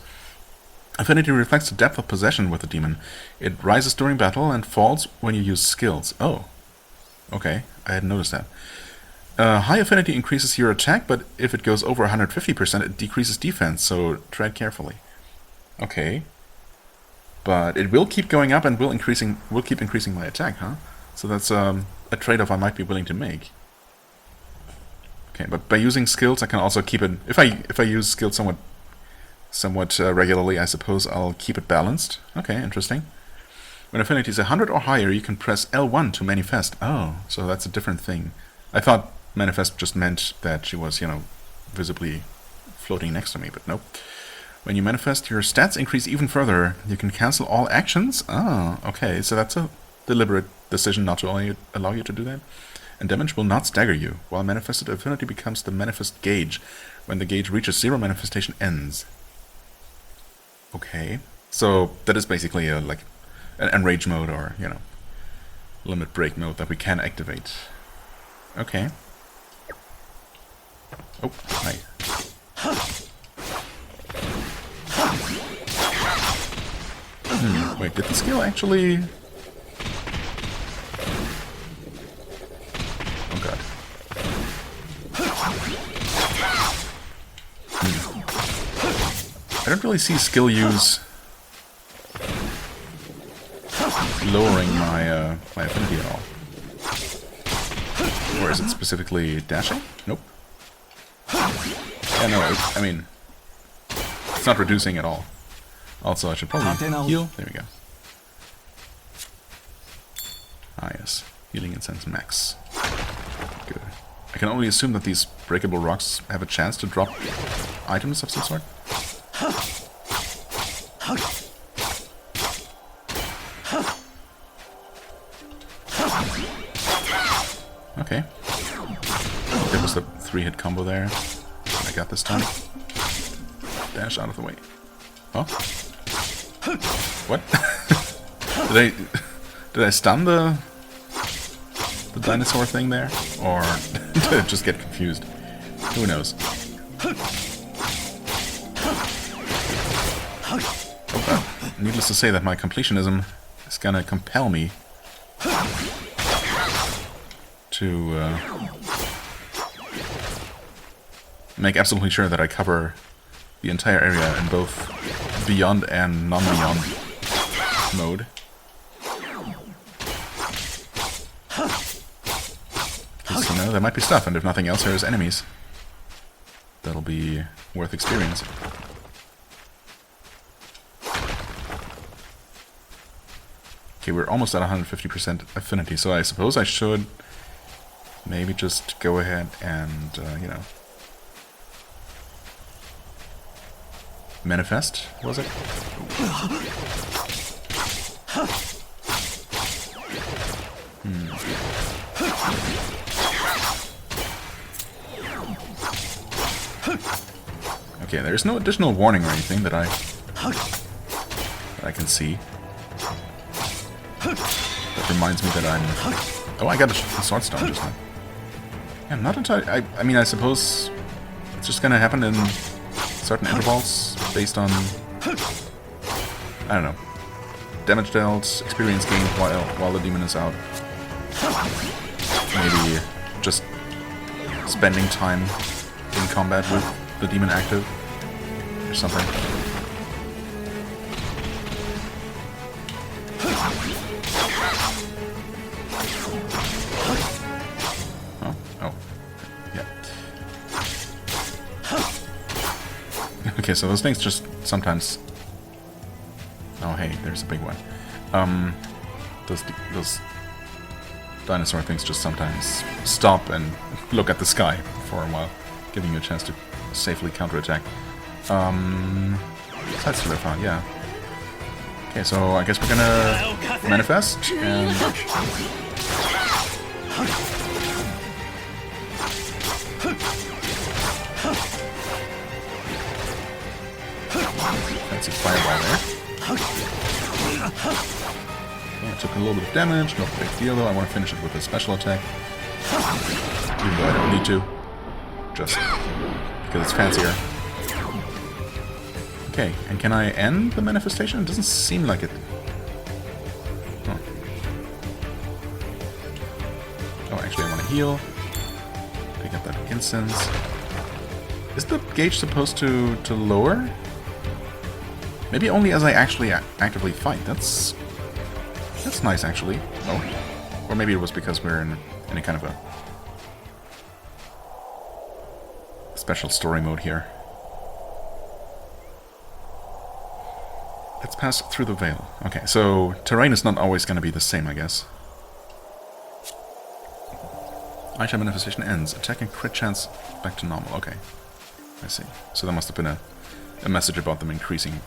Affinity reflects the depth of possession with the demon. It rises during battle and falls when you use skills. Oh. Okay, I hadn't noticed that. High affinity increases your attack, but if it goes over 150%, it decreases defense, so tread carefully. Okay. But it will keep going up and will keep increasing my attack, huh? So that's a trade-off I might be willing to make. Okay, but by using skills, I can also keep it... If I use skills somewhat regularly, I suppose I'll keep it balanced. Okay, interesting. When affinity is 100 or higher, you can press L1 to manifest. Oh, so that's a different thing. I thought manifest just meant that she was, you know, visibly floating next to me, but nope. When you manifest, your stats increase even further. You can cancel all actions. Oh, okay, so that's a deliberate decision not to allow you to do that. And damage will not stagger you. While manifested, affinity becomes the manifest gauge. When the gauge reaches 0, manifestation ends. Okay, so that is basically a, like an enrage mode or, you know, limit break mode that we can activate. Okay. Oh, hi. Wait, did the skill actually... Oh god. I don't really see skill use lowering my my affinity at all. Or is it specifically dashing? Nope. Yeah, no, I mean, it's not reducing at all. Also, I should probably heal. There we go. Ah, yes. Healing Incense Max. Good. I can only assume that these breakable rocks have a chance to drop items of some sort. Okay. There was the 3-hit combo there. I got this time. Dash out of the way. Oh. What? Did I stun the dinosaur thing there? Or did it just get confused? Who knows? Oh, needless to say that my completionism is gonna compel me to make absolutely sure that I cover the entire area in both Beyond and non-Beyond mode. Because, you know, there might be stuff, and if nothing else, there's enemies. That'll be worth experiencing. Okay, we're almost at 150% affinity, so I suppose I should maybe just go ahead and, you know, manifest, was it? Okay, there's no additional warning or anything that I can see. That reminds me that I'm... Oh, I got a sword stone just now. Yeah, not entirely... I mean, I suppose it's just gonna happen in certain intervals based on... I don't know. Damage dealt, experience gained while the demon is out. Maybe just spending time in combat with the demon active or something. Oh, yeah. Okay, so those things just sometimes... Oh, hey, there's a big one. Those dinosaur things just sometimes stop and look at the sky for a while, giving you a chance to safely counterattack. Side still found, yeah. Okay, so I guess we're gonna manifest and... Fancy fireball there. Yeah, took a little bit of damage, no big deal though. I want to finish it with a special attack. Even though I don't need to. Just because it's fancier. Okay, and can I end the manifestation? It doesn't seem like it. Oh, actually I want to heal. Pick up that incense. Is the gauge supposed to lower? Maybe only as I actually actively fight. That's nice, actually. Oh. Or maybe it was because we're in any kind of a special story mode here. Let's pass through the veil. Okay, so terrain is not always going to be the same, I guess. Item manifestation ends. Attack and crit chance back to normal. Okay, I see. So there must have been a message about them increasing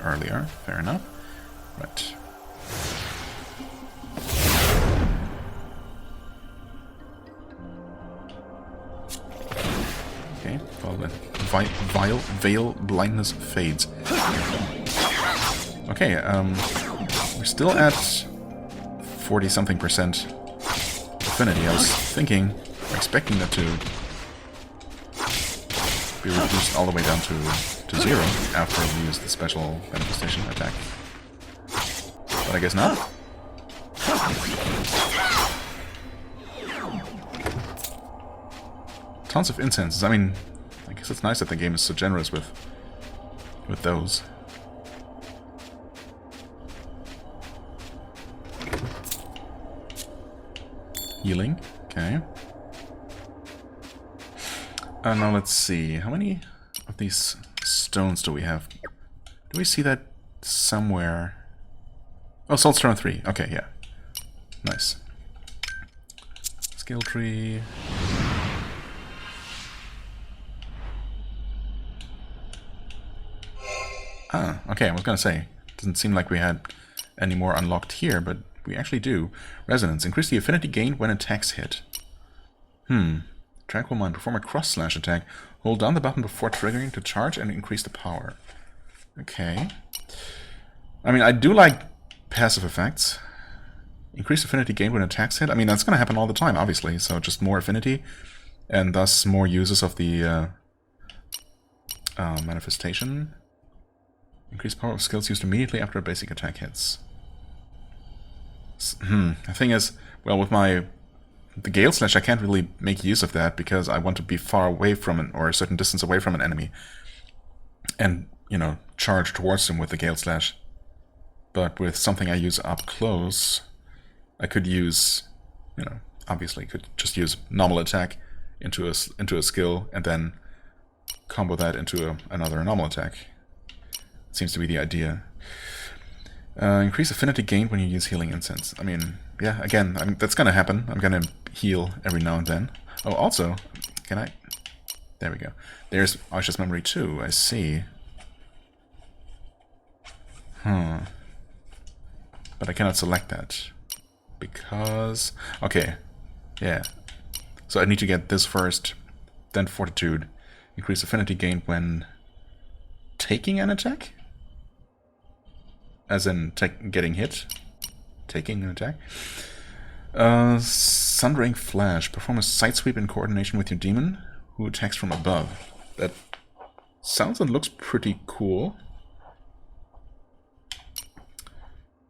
earlier. Fair enough. Right. Okay, well then. Veil blindness fades. Okay, we're still at 40-something% affinity. I was thinking, or expecting that to be reduced all the way down to 0 after we use the special manifestation attack. But I guess not. Tons of incenses. I mean, I guess it's nice that the game is so generous with those. Healing. Okay. Now let's see. How many of these stones do we have? Do we see that somewhere? Oh, Soul Stone 3. Okay, yeah. Nice. Skill tree. Ah, okay, I was gonna say, doesn't seem like we had any more unlocked here, but we actually do. Resonance. Increase the affinity gained when attacks hit. Tranquil Mind. Perform a cross-slash attack. Hold down the button before triggering to charge and increase the power. Okay. I mean, I do like passive effects. Increase affinity gained when attacks hit. I mean, that's going to happen all the time, obviously. So just more affinity, and thus more uses of the manifestation. Increase power of skills used immediately after a basic attack hits. The thing is, well, with my The Gale Slash, I can't really make use of that because I want to be far away from it, or a certain distance away from an enemy. And, you know, charge towards him with the Gale Slash. But with something I use up close, I could use, you know, obviously could just use normal attack into a skill and then combo that into another normal attack. Seems to be the idea. Increase affinity gained when you use healing incense. I mean, yeah, again, that's gonna happen. I'm gonna heal every now and then. Oh, also, can I? There we go. There's Aisha's memory too, I see. But I cannot select that. Because... okay, yeah. So I need to get this first, then Fortitude. Increase affinity gained when taking an attack? As in getting hit? Taking an attack? Sundering Flash. Perform a side sweep in coordination with your demon, who attacks from above. That sounds and looks pretty cool.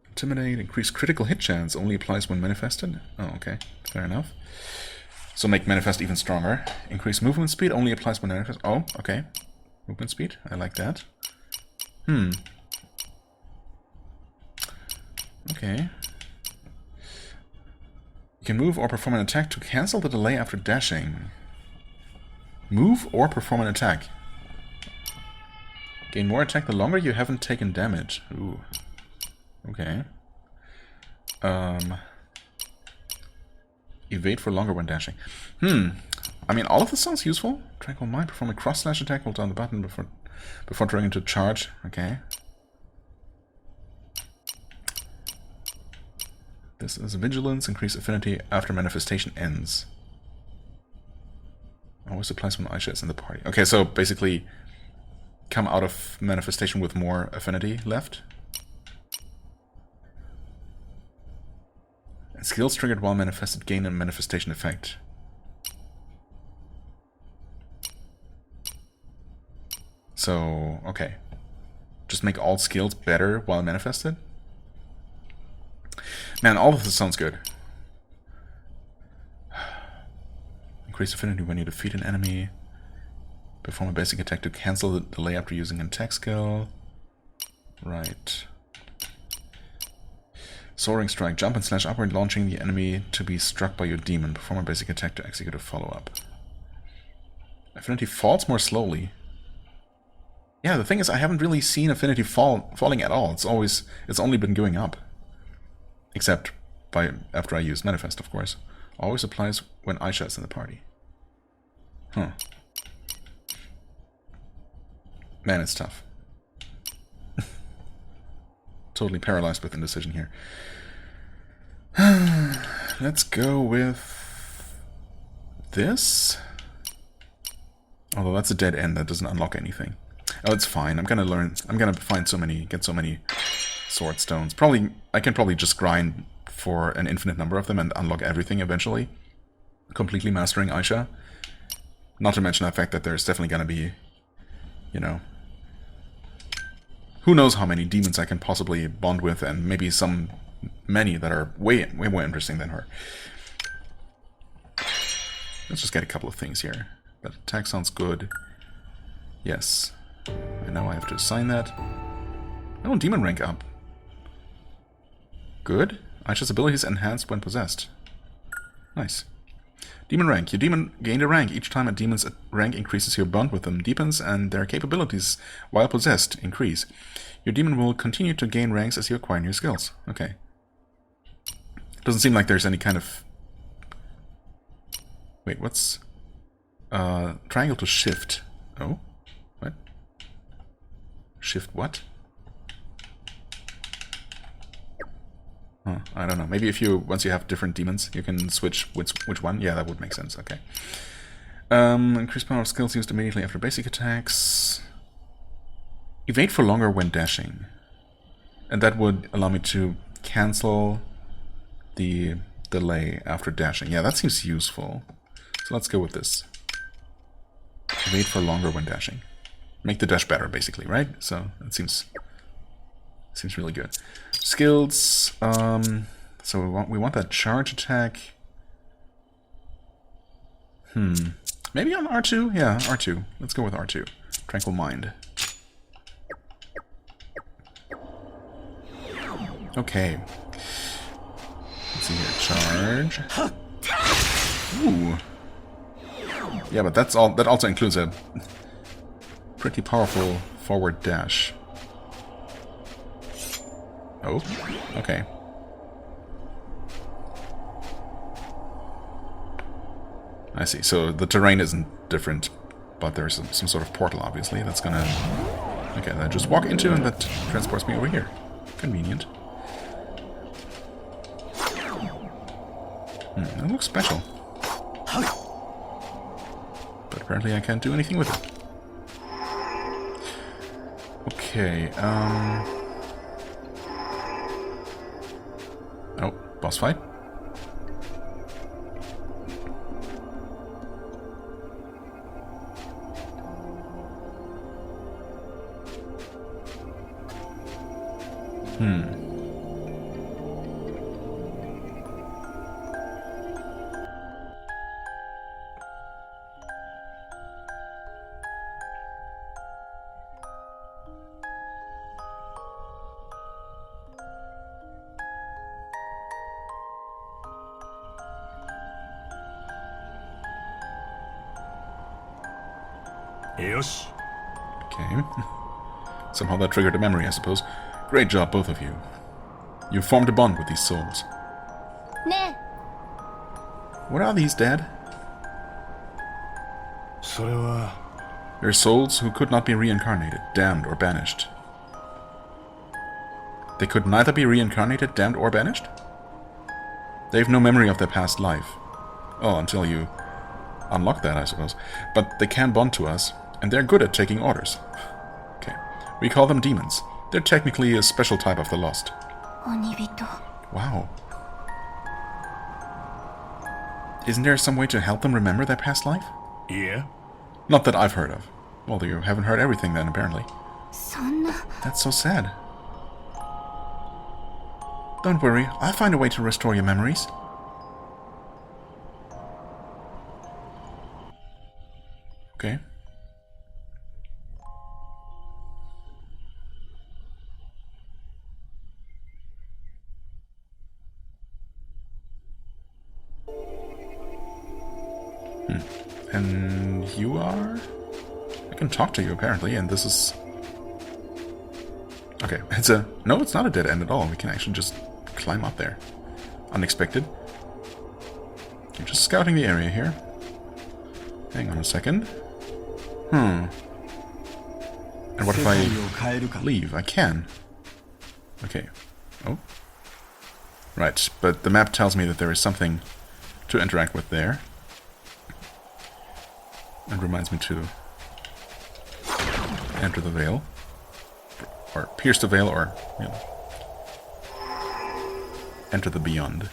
Intimidate. Increase critical hit chance. Only applies when manifested. Oh, okay. Fair enough. So make manifest even stronger. Increase movement speed. Only applies when manifest. Oh, okay. Movement speed. I like that. Okay. You can move or perform an attack to cancel the delay after dashing. Move or perform an attack. Gain more attack the longer you haven't taken damage. Ooh. Okay. Evade for longer when dashing. I mean, all of this sounds useful. Tranquil Mind. Perform a cross slash attack. Hold down the button before drawing into charge. Okay. This is Vigilance. Increase affinity after manifestation ends. Always applies when Aisha is in the party. Okay, so basically come out of manifestation with more affinity left. And skills triggered while manifested gain a manifestation effect. So, okay. Just make all skills better while manifested? Man, all of this sounds good. Increase affinity when you defeat an enemy. Perform a basic attack to cancel the delay after using an attack skill. Right. Soaring Strike. Jump and slash upward, launching the enemy to be struck by your demon. Perform a basic attack to execute a follow-up. Affinity falls more slowly. Yeah, the thing is, I haven't really seen affinity falling at all. It's only been going up. Except after I use manifest, of course. Always applies when Aisha is in the party. Huh. Man, it's tough. Totally paralyzed with indecision here. Let's go with this. Although that's a dead end, that doesn't unlock anything. Oh, it's fine. I'm gonna get so many sword stones. I can probably just grind for an infinite number of them and unlock everything eventually. Completely mastering Aisha. Not to mention the fact that there's definitely gonna be, you know, who knows how many demons I can possibly bond with, and maybe many that are way more interesting than her. Let's just get a couple of things here. That attack sounds good. Yes. I know I have to assign that. Oh, demon rank up. Good. Aisha's ability is enhanced when possessed. Nice. Demon rank. Your demon gained a rank. Each time a demon's rank increases, your bond with them deepens, and their capabilities, while possessed, increase. Your demon will continue to gain ranks as you acquire new skills. Okay. Doesn't seem like there's any kind of... Wait, what's... triangle to shift. Oh? What? Shift what? I don't know. Maybe once you have different demons, you can switch which one. Yeah, that would make sense. Okay. Increased power of skills used immediately after basic attacks. Evade for longer when dashing. And that would allow me to cancel the delay after dashing. Yeah, that seems useful. So let's go with this. Evade for longer when dashing. Make the dash better, basically, right? So that seems really good. Skills. So we want that charge attack. Maybe on R2? Yeah, R2. Let's go with R2. Tranquil Mind. Okay. Let's see here. Charge. Ooh. Yeah, but that's all. That also includes a pretty powerful forward dash. Oh, okay. I see. So the terrain isn't different, but there's some sort of portal, obviously, that's gonna... Okay, I just walk into and that transports me over here. Convenient. That looks special. But apparently I can't do anything with it. Okay, oh, boss fight. Okay. Somehow that triggered a memory, I suppose. Great job, both of you. You formed a bond with these souls. Ne. What are these, Dad? They're souls who could not be reincarnated, damned, or banished. They could neither be reincarnated, damned, or banished? They have no memory of their past life. Oh, until you unlock that, I suppose. But they can bond to us, and they're good at taking orders. Okay. We call them demons. They're technically a special type of the lost. Wow. Isn't there some way to help them remember their past life? Yeah. Not that I've heard of. Well, you haven't heard everything then, apparently. That's so sad. Don't worry, I'll find a way to restore your memories. Okay. And you are? I can talk to you, apparently, and this is... Okay, it's a... No, it's not a dead end at all. We can actually just climb up there. Unexpected. I'm just scouting the area here. Hang on a second. And what if I leave? I can. Okay. Oh. Right, but the map tells me that there is something to interact with there. And reminds me to enter the veil. Or pierce the veil, or, you know, enter the beyond.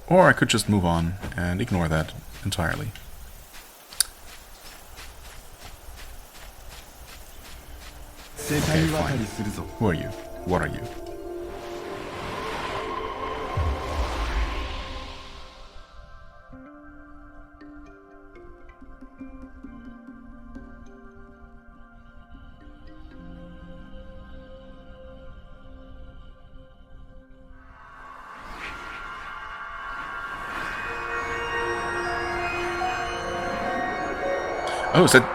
Or I could just move on and ignore that entirely. Okay, fine. Who are you? What are you? Oh, is that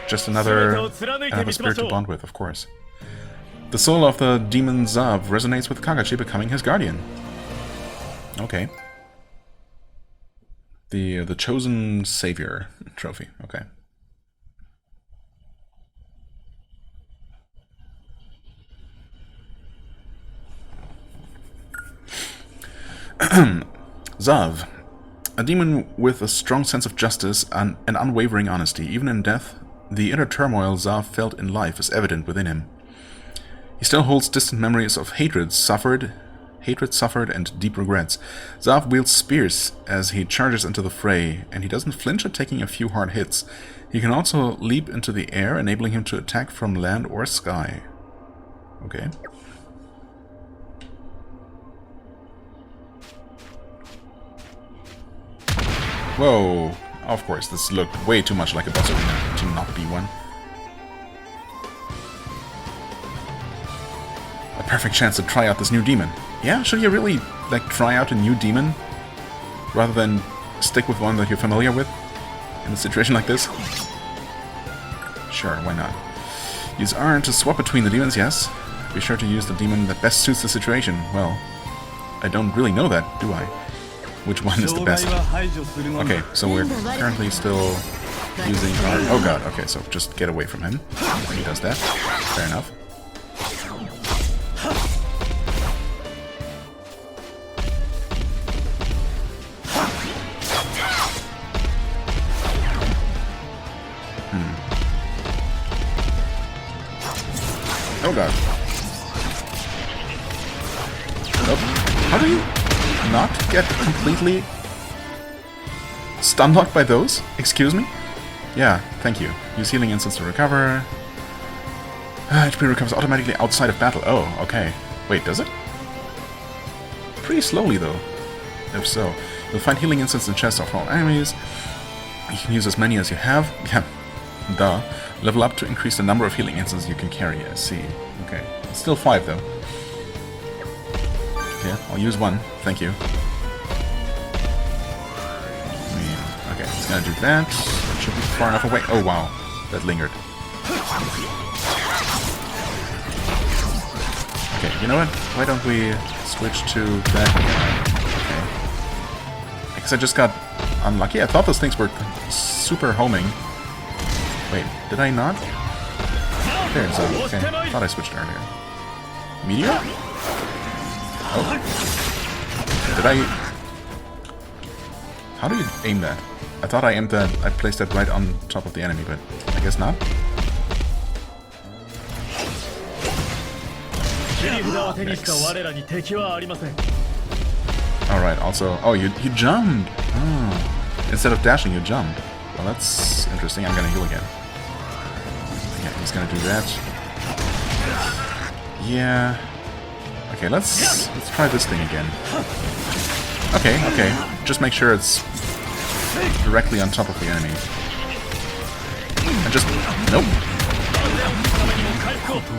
just another spirit to bond with, of course. The soul of the demon Zav resonates with Kagachi, becoming his guardian. Okay. The chosen savior trophy. Okay. Zav. A demon with a strong sense of justice and an unwavering honesty. Even in death, the inner turmoil Zav felt in life is evident within him. He still holds distant memories of hatred suffered, and deep regrets. Zav wields spears as he charges into the fray, and he doesn't flinch at taking a few hard hits. He can also leap into the air, enabling him to attack from land or sky. Okay. Whoa. Of course, this looked way too much like a boss arena to not be one. A perfect chance to try out this new demon. Yeah, should you really, like, try out a new demon? Rather than stick with one that you're familiar with? In a situation like this? Sure, why not? Use R to swap between the demons, yes. Be sure to use the demon that best suits the situation. Well, I don't really know that, do I? Which one is the best? Okay, so we're currently still using our... Oh god, okay, so just get away from him when he does that. Fair enough. Oh god. Nope. How do you not get completely stun locked by those? Excuse me? Yeah, thank you. Use healing instants to recover. HP recovers automatically outside of battle. Oh, okay. Wait, does it? Pretty slowly though. If so. You'll find healing instants in chests of all enemies. You can use as many as you have. Yeah. Duh. Level up to increase the number of healing instants you can carry. I see. Okay. It's still 5 though. Yeah, I'll use 1. Thank you. Okay, it's gonna do that. Should be far enough away. Oh wow. That lingered. Okay, you know what? Why don't we switch to that guy? Okay. Because I just got unlucky. I thought those things were super homing. Wait, did I not? There, so, okay. I thought I switched earlier. Meteor? Oh. Did I... How do you aim that? I thought I aimed that, I placed that right on top of the enemy, but I guess not. Alright, also... Oh, you jumped! Oh. Instead of dashing, you jumped. Well, that's interesting. I'm gonna heal again. Yeah, he's gonna do that. Yeah. Okay, let's try this thing again. Okay, okay. Just make sure it's directly on top of the enemy. And just... Nope.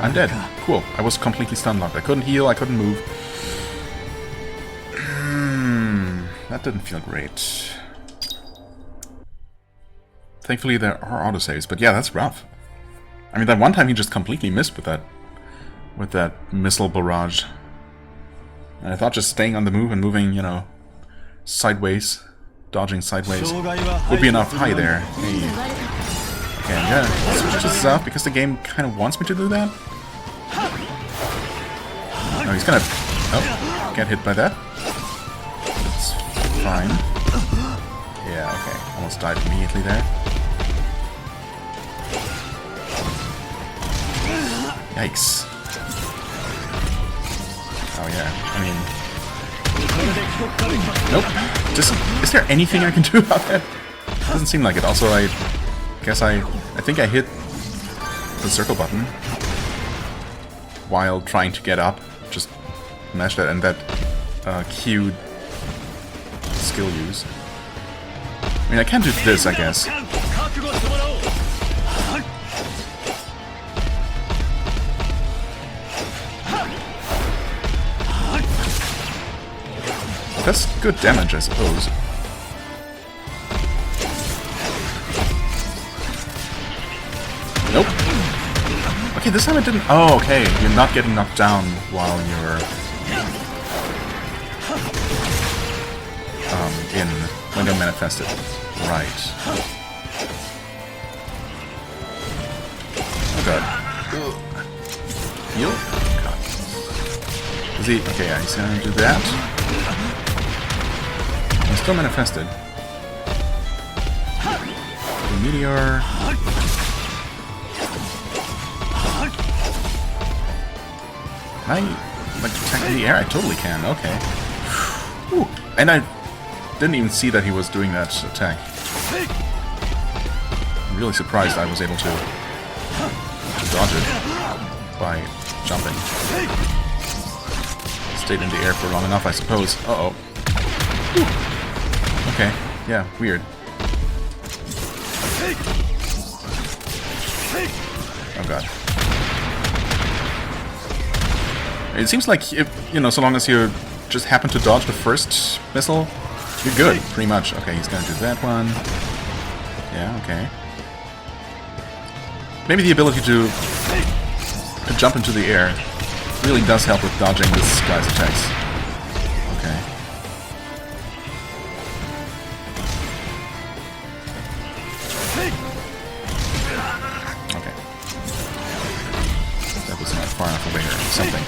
I'm dead. Cool. I was completely stun locked. I couldn't heal, I couldn't move. That didn't feel great. Thankfully there are autosaves, but yeah, that's rough. I mean, that one time he just completely missed with that missile barrage. And I thought just staying on the move and moving, you know, sideways, dodging sideways, would be enough. Hi there. Hey. Okay, I'm gonna switch this up because the game kind of wants me to do that. No, he's gonna... Oh, get hit by that. That's fine. Yeah, okay. Almost died immediately there. Yikes. Oh yeah, I mean... Nope. Just, is there anything I can do about that? Doesn't seem like it. Also, I guess I think I hit the circle button while trying to get up. Just mash that and that queued skill use. I mean, I can do this, I guess. That's good damage, I suppose. Nope. Okay, this time it didn't... Oh, okay. You're not getting knocked down while you're... when you're manifested. Right. Oh god. Heal? God. Is he... Okay, yeah, he's gonna do that. I'm still manifested. The meteor. Can I, like, attack in the air? I totally can, okay. Ooh. And I didn't even see that he was doing that attack. I'm really surprised I was able to dodge it by jumping. Stayed in the air for long enough, I suppose. Uh-oh. Okay. Yeah, weird. Oh god. It seems like, if, you know, so long as you just happen to dodge the first missile, you're good, pretty much. Okay, he's gonna do that one. Yeah, okay. Maybe the ability to jump into the air really does help with dodging this guy's attacks. Okay. Okay. That was not far enough away or something.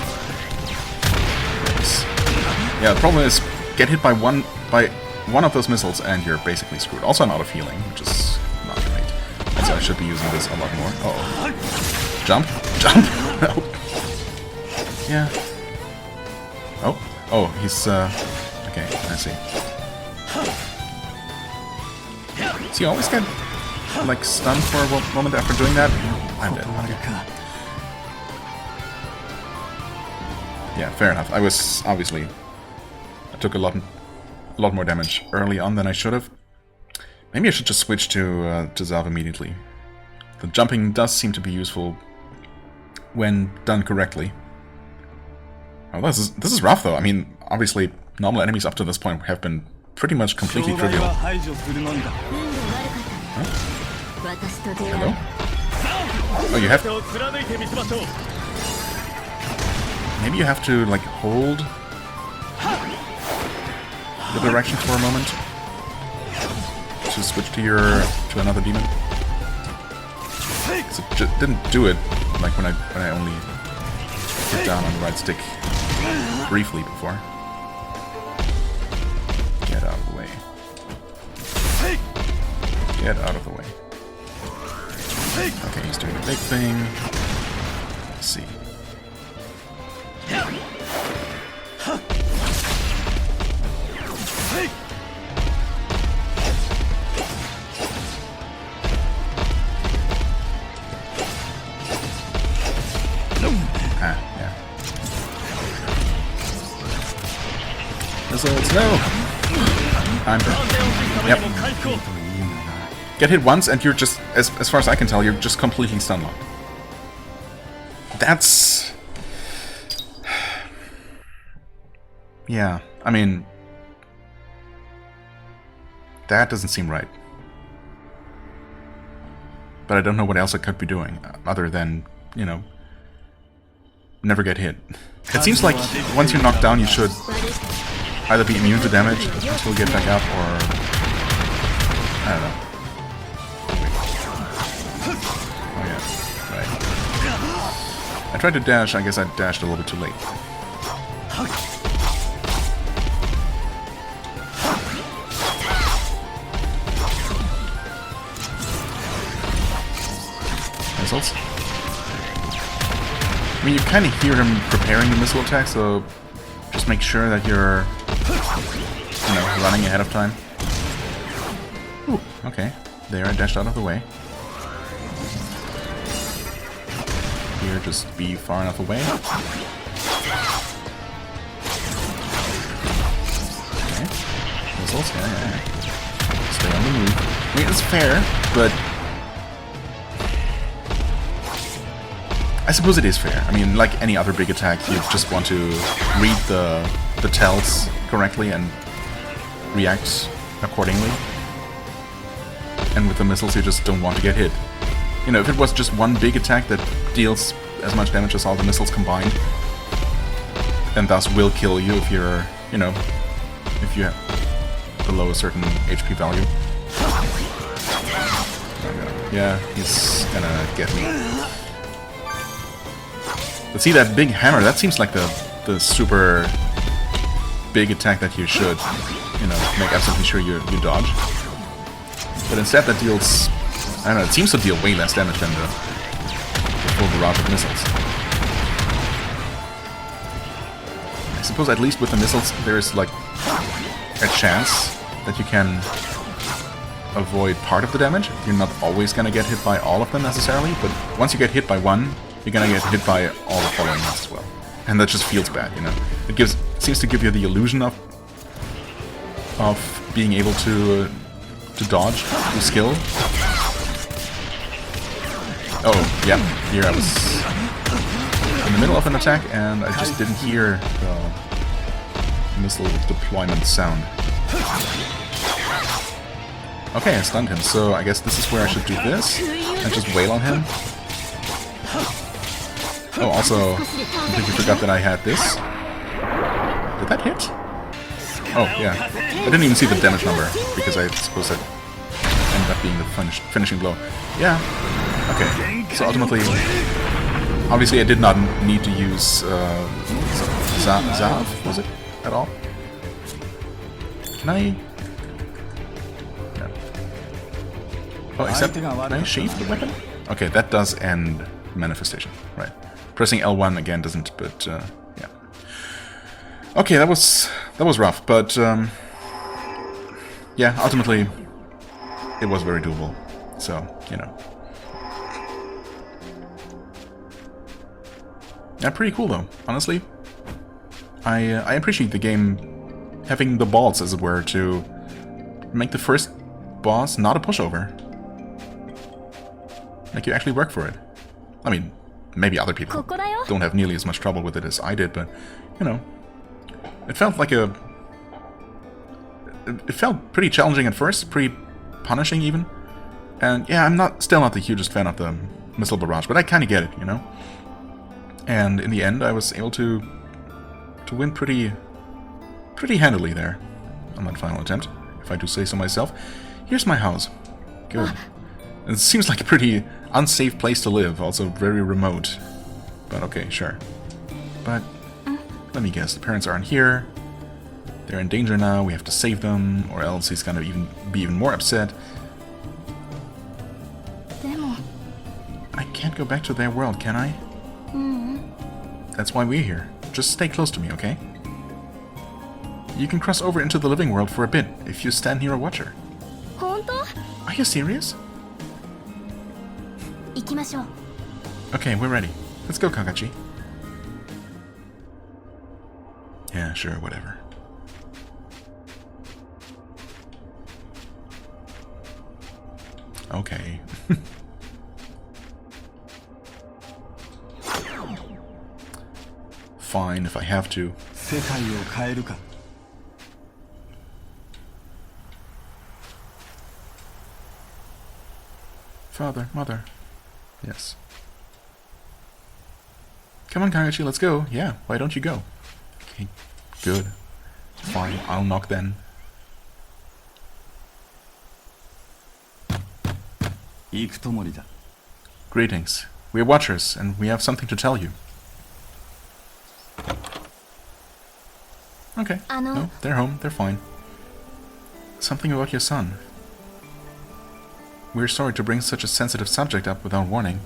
Yeah, the problem is, get hit by one of those missiles and you're basically screwed. Also, I'm out of healing, which is not great. Also, I should be using this a lot more. Uh-oh. Jump! Jump! No. Yeah. Oh, he's, okay, I see. Does he always get, like, stunned for a moment after doing that? I'm dead. Okay. Yeah, fair enough. I was, obviously... I took a lot more damage early on than I should have. Maybe I should just switch to Zav immediately. The jumping does seem to be useful when done correctly. Oh, this is rough though. I mean, obviously, normal enemies up to this point have been pretty much completely trivial. Huh? Hello? Oh, you have... Maybe you have to, like, hold the direction for a moment to switch to another demon. 'Cause it just didn't do it, like, when I only hit down on the right stick briefly before. Get out of the way. Get out of the way. Okay, he's doing a big thing. Let's see. Missiles, no! I'm dead. Yep. Get hit once and you're just, as far as I can tell, you're just completely stun locked. That's... Yeah, I mean... That doesn't seem right. But I don't know what else I could be doing, other than, you know, never get hit. It seems like once you're knocked down, you should either be immune to damage until you get back up, or... I don't know. Oh yeah, right. I tried to dash, I guess I dashed a little bit too late. Missiles? I mean, you kind of hear him preparing the missile attack, so just make sure that you're, you know, running ahead of time. Ooh, okay. There, I dashed out of the way. Here, just be far enough away. Okay. Missiles, yeah. Stay on the move. I mean, it's fair, but... I suppose it is fair. I mean, like any other big attack, you just want to read the tells correctly and react accordingly. And with the missiles, you just don't want to get hit. You know, if it was just one big attack that deals as much damage as all the missiles combined, and thus will kill you if you're, you know, if you're below a certain HP value. Oh, yeah, he's gonna get me. But see, that big hammer, that seems like the super big attack that you should, you know, make absolutely sure you dodge. But instead that deals, I don't know, it seems to deal way less damage than the full barrage of missiles. I suppose at least with the missiles there's like a chance that you can avoid part of the damage. You're not always gonna get hit by all of them necessarily, but once you get hit by one, you're gonna get hit by all the following ones as well. And that just feels bad, you know. It seems to give you the illusion of being able to to dodge, to skill. Oh, yeah, here I was in the middle of an attack and I just didn't hear the missile deployment sound. Okay, I stunned him, so I guess this is where I should do this and just wail on him. Oh, also, I completely forgot that I had this. Did that hit? Oh, yeah. I didn't even see the damage number, because I suppose that ended up being the finishing blow. Yeah. Okay. So ultimately, obviously I did not need to use Zav, was it? At all? Can I... No. Oh, except, can I sheath the weapon? Okay, that does end manifestation, right. Pressing L1 again doesn't, but yeah. Okay, that was rough, but yeah, ultimately it was very doable. So, you know. Yeah, pretty cool though, honestly. I appreciate the game having the balls, as it were, to make the first boss not a pushover. Like, you actually work for it. I mean, maybe other people don't have nearly as much trouble with it as I did, but, you know, it felt like a... It felt pretty challenging at first, pretty punishing even. And yeah, I'm still not the hugest fan of the missile barrage, but I kind of get it, you know? And in the end, I was able to win pretty handily there on that final attempt, if I do say so myself. Here's my house. Good. It seems like a pretty unsafe place to live, also very remote. But okay, sure. But let me guess, the parents aren't here. They're in danger now, we have to save them, or else he's gonna be even more upset. I can't go back to their world, can I? That's why we're here. Just stay close to me, okay? You can cross over into the living world for a bit if you stand near a watcher. Are you serious? Okay, we're ready. Let's go, Kakashi. Yeah, sure, whatever. Okay. Fine, if I have to. Father, mother. Yes. Come on, Kakashi, let's go. Yeah, why don't you go? Okay, good. Fine, I'll knock then. Greetings. We're watchers, and we have something to tell you. Okay. No, they're home. They're fine. Something about your son. We're sorry to bring such a sensitive subject up without warning.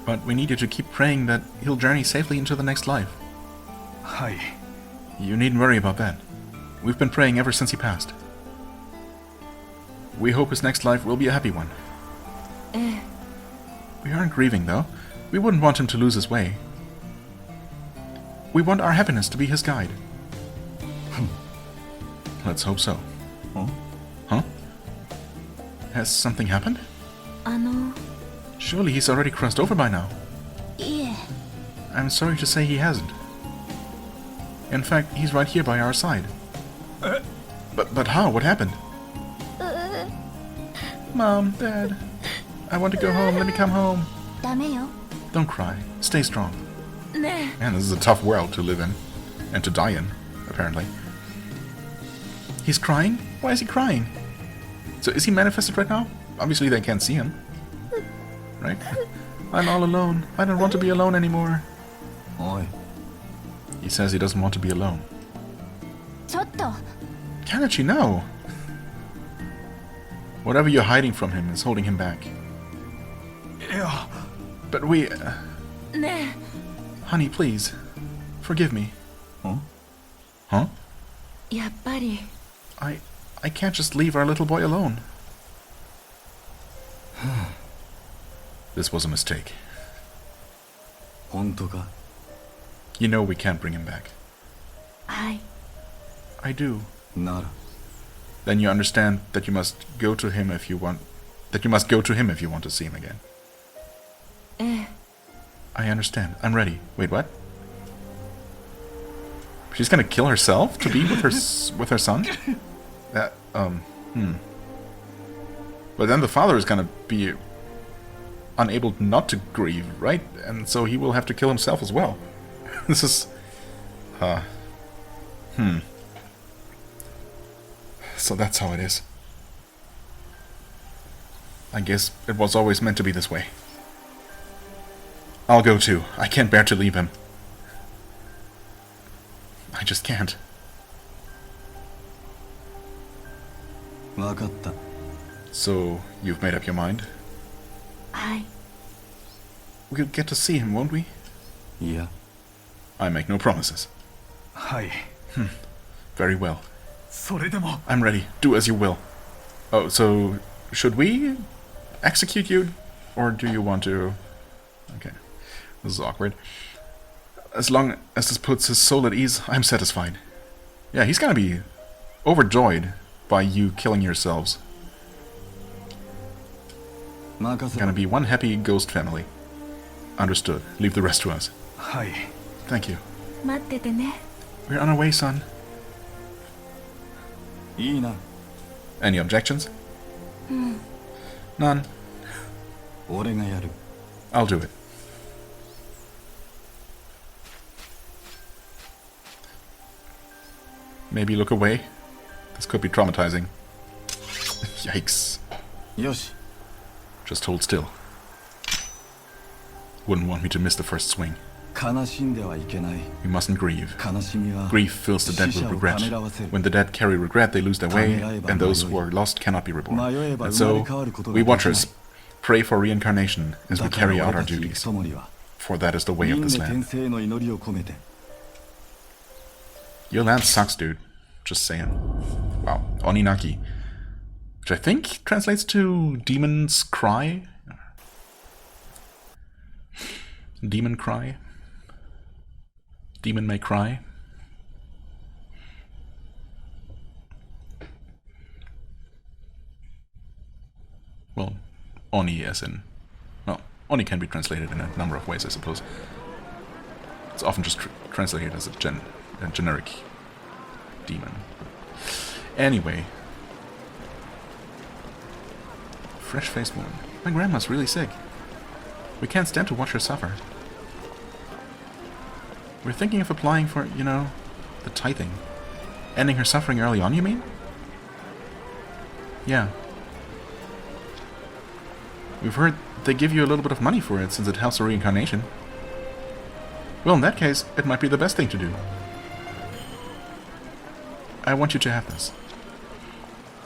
But we need you to keep praying that he'll journey safely into the next life. Hi. You needn't worry about that. We've been praying ever since he passed. We hope his next life will be a happy one. We aren't grieving, though. We wouldn't want him to lose his way. We want our happiness to be his guide. Let's hope so. Huh? Has something happened? Surely he's already crossed over by now. Yeah. I'm sorry to say he hasn't. In fact, he's right here by our side. But how? What happened? Mom, Dad, I want to go home. Let me come home. Don't cry. Stay strong. Man, this is a tough world to live in. And to die in, apparently. He's crying? Why is he crying? So is he manifested right now? Obviously they can't see him. Right? I'm all alone. I don't want to be alone anymore. Oi. He says he doesn't want to be alone. Kakashi, no! Whatever you're hiding from him is holding him back. But we... Honey, please. Forgive me. Huh? I can't just leave our little boy alone. This was a mistake. You know we can't bring him back. I do. then you understand that you must go to him if you want. That you must go to him if you want to see him again. I understand. I'm ready. Wait, what? She's gonna kill herself to be with her son? But then the father is gonna be unable not to grieve, right? And so he will have to kill himself as well. This is... So that's how it is. I guess it was always meant to be this way. I'll go too. I can't bear to leave him. I just can't. So, you've made up your mind? We'll get to see him, won't we? Yeah. I make no promises. Very well. I'm ready. Do as you will. Oh, so should we execute you? Or do you want to... Okay. This is awkward. As long as this puts his soul at ease, I'm satisfied. Yeah, he's gonna be overjoyed by you killing yourselves. Gonna be one happy ghost family. Understood. Leave the rest to us. Thank you. We're on our way, son. Any objections? None. I'll do it. Maybe look away. This could be traumatizing. Yikes. Just hold still. Wouldn't want me to miss the first swing. We mustn't grieve. Grief fills the dead with regret. When the dead carry regret, they lose their way, and those who are lost cannot be reborn. And so, we watchers pray for reincarnation as we carry out our duties, for that is the way of this land. Your land sucks, dude. Just saying. Wow. Oninaki. Which I think translates to Demon's Cry? Demon Cry? Demon May Cry? Well, Oni as in... Well, Oni can be translated in a number of ways, I suppose. It's often just translated as a generic demon. Anyway. Fresh-faced woman. My grandma's really sick. We can't stand to watch her suffer. We're thinking of applying for, you know, the tithing. Ending her suffering early on, you mean? Yeah. We've heard they give you a little bit of money for it since it helps her reincarnation. Well, in that case, it might be the best thing to do. I want you to have this.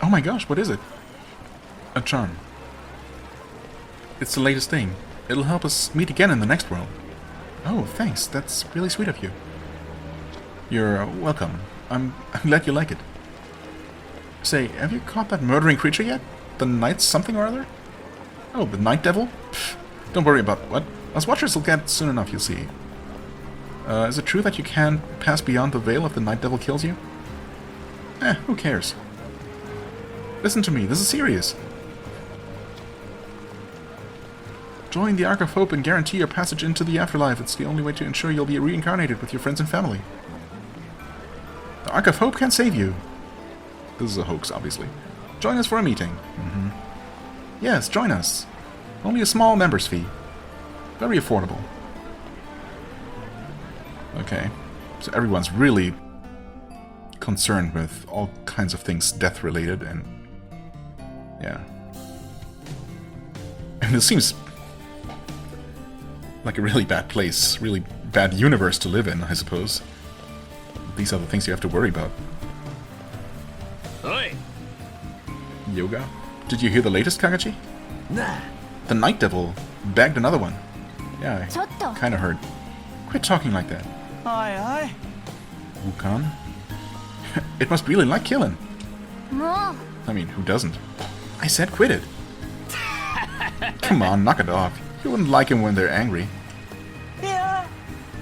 Oh my gosh, what is it? A charm. It's the latest thing. It'll help us meet again in the next world. Oh, thanks. That's really sweet of you. You're welcome. I'm glad you like it. Say, have you caught that murdering creature yet? The night something or other? Oh, the night devil? Pfft, don't worry about what. Us watchers will get soon enough, you'll see. Is it true that you can't pass beyond the veil if the night devil kills you? Who cares? Listen to me, this is serious. Join the Ark of Hope and guarantee your passage into the afterlife. It's the only way to ensure you'll be reincarnated with your friends and family. The Ark of Hope can save you. This is a hoax, obviously. Join us for a meeting. Yes, join us. Only a small member's fee. Very affordable. Okay. So everyone's really concerned with all kinds of things death-related and... yeah. And this seems like a really bad place, really bad universe to live in, I suppose. These are the things you have to worry about. Oi. Yoga? Did you hear the latest, Kagachi? Nah. The Night Devil bagged another one. Yeah, I kinda heard. Quit talking like that. Aye. Wukan? It must really like killing. No. I mean, who doesn't? I said quit it. Come on, knock it off. You wouldn't like him when they're angry. Yeah.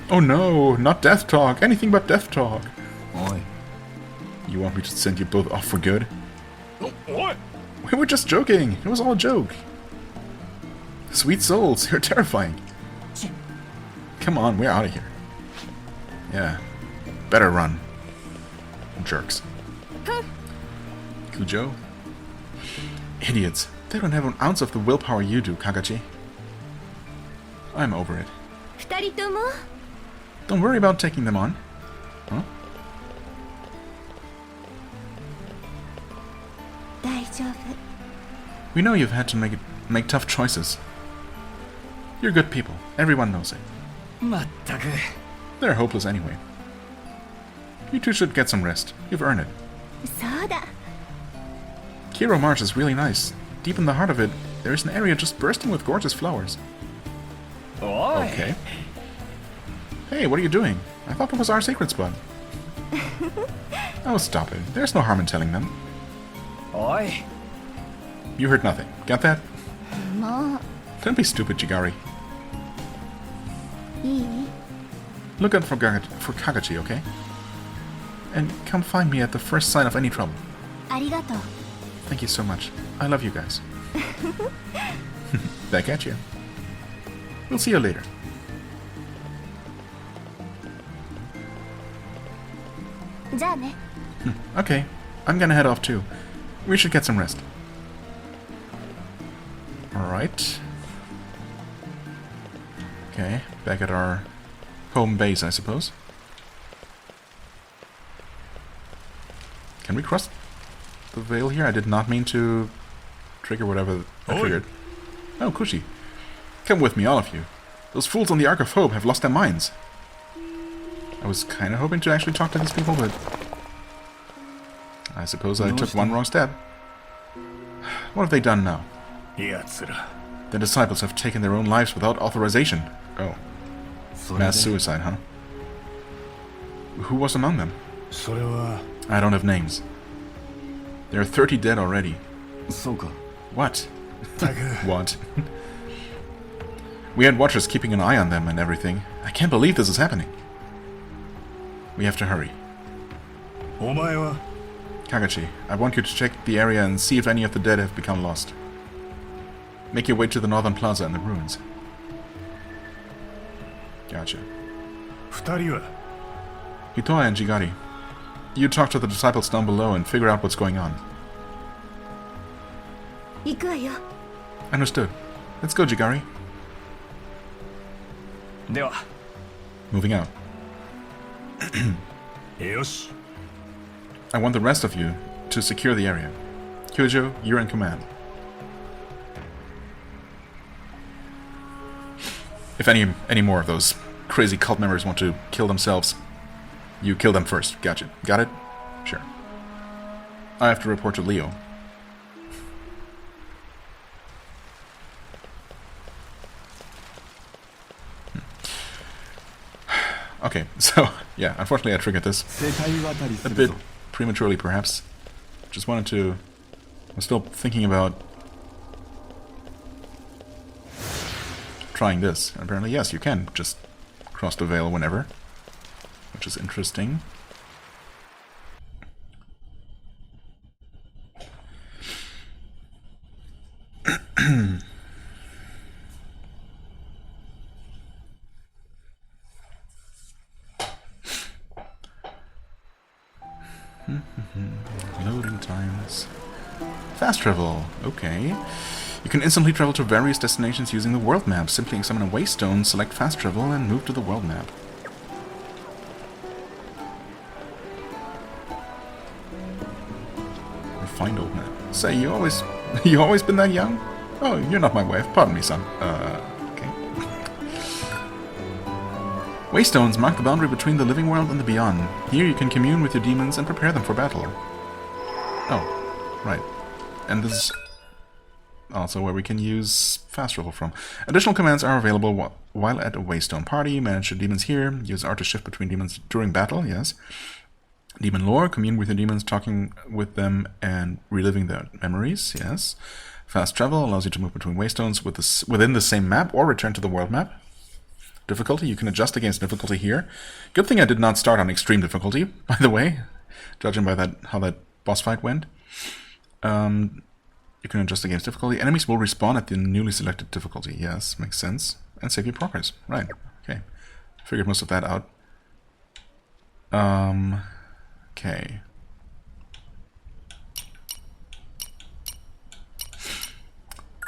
Oh no, not death talk. Anything but death talk. Oi. You want me to send you both off for good? We were just joking. It was all a joke. Sweet souls, you're terrifying. Come on, we're out of here. Yeah. Better run. Jerks. Kujo? Idiots. They don't have an ounce of the willpower you do, Kagachi. I'm over it. 二人とも Don't worry about taking them on. Huh? 大丈夫 We know you've had to make tough choices. You're good people. Everyone knows it. まったく They're hopeless anyway. You two should get some rest. You've earned it. そうだ Kiro Marsh is really nice. Deep in the heart of it, there is an area just bursting with gorgeous flowers. Okay. Hey, what are you doing? I thought that was our secret spot. Oh, stop it. There's no harm in telling them. Oi. You heard nothing. Got that? も Don't be stupid, Chigari. ういい Look out for Kagachi, okay? And come find me at the first sign of any trouble. ありがとう Thank you so much. I love you guys. Back at you. We'll see you later. Okay, I'm gonna head off too. We should get some rest. Alright. Okay, back at our home base, I suppose. Can we cross the veil here? I did not mean to trigger whatever I triggered. Oh, Kushi. Come with me, all of you. Those fools on the Ark of Hope have lost their minds. I was kind of hoping to actually talk to these people, but I suppose I took one wrong step. What have they done now? The disciples have taken their own lives without authorization. Oh. Mass suicide, huh? Who was among them? I don't have names. There are 30 dead already. What? What? We had watchers keeping an eye on them and everything. I can't believe this is happening. We have to hurry. Kagachi, I want you to check the area and see if any of the dead have become lost. Make your way to the northern plaza and the ruins. Gotcha. Hitoe and Jigari, you talk to the disciples down below and figure out what's going on. 行くわよ Understood. Let's go, Jigari. Moving out. I want the rest of you to secure the area. Kyojo, you're in command. If any more of those crazy cult members want to kill themselves, you kill them first. Gotcha. Got it? Sure. I have to report to Leo. Okay, so, yeah, unfortunately I triggered this a bit prematurely, perhaps. Just wanted to... I'm still thinking about trying this. And apparently, yes, you can just cross the veil whenever, which is interesting. Loading times. Fast travel. Okay. You can instantly travel to various destinations using the world map. Simply examine a waystone, select fast travel, and move to the world map. Refined old map. Say, you always been that young? Oh, you're not my wife. Pardon me, son. Okay. Waystones mark the boundary between the living world and the beyond. Here you can commune with your demons and prepare them for battle. Oh, right. And this is also where we can use fast travel from. Additional commands are available while at a Waystone party. Manage your demons here. Use R to shift between demons during battle, yes. Demon lore, commune with your demons, talking with them and reliving their memories, yes. Fast travel allows you to move between Waystones within the same map or return to the world map. Difficulty, you can adjust against difficulty here. Good thing I did not start on extreme difficulty, by the way, judging by how that boss fight went. You can adjust the game's difficulty. Enemies will respawn at the newly selected difficulty. Yes, makes sense. And save your progress. Right. Okay. Figured most of that out. Okay.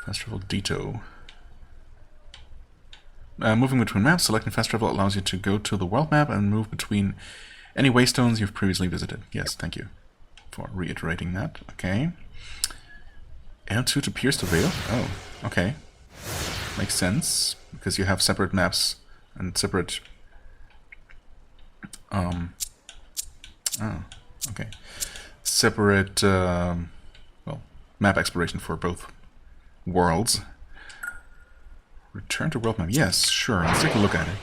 Fast travel Dito. Moving between maps, selecting fast travel allows you to go to the world map and move between any waystones you've previously visited. Yes, thank you for reiterating that. Okay. L2 to pierce the veil? Oh, okay. Makes sense, because you have separate maps and separate... oh, okay. Separate, well, map exploration for both worlds. Return to world map. Yes, sure. Let's take a look at it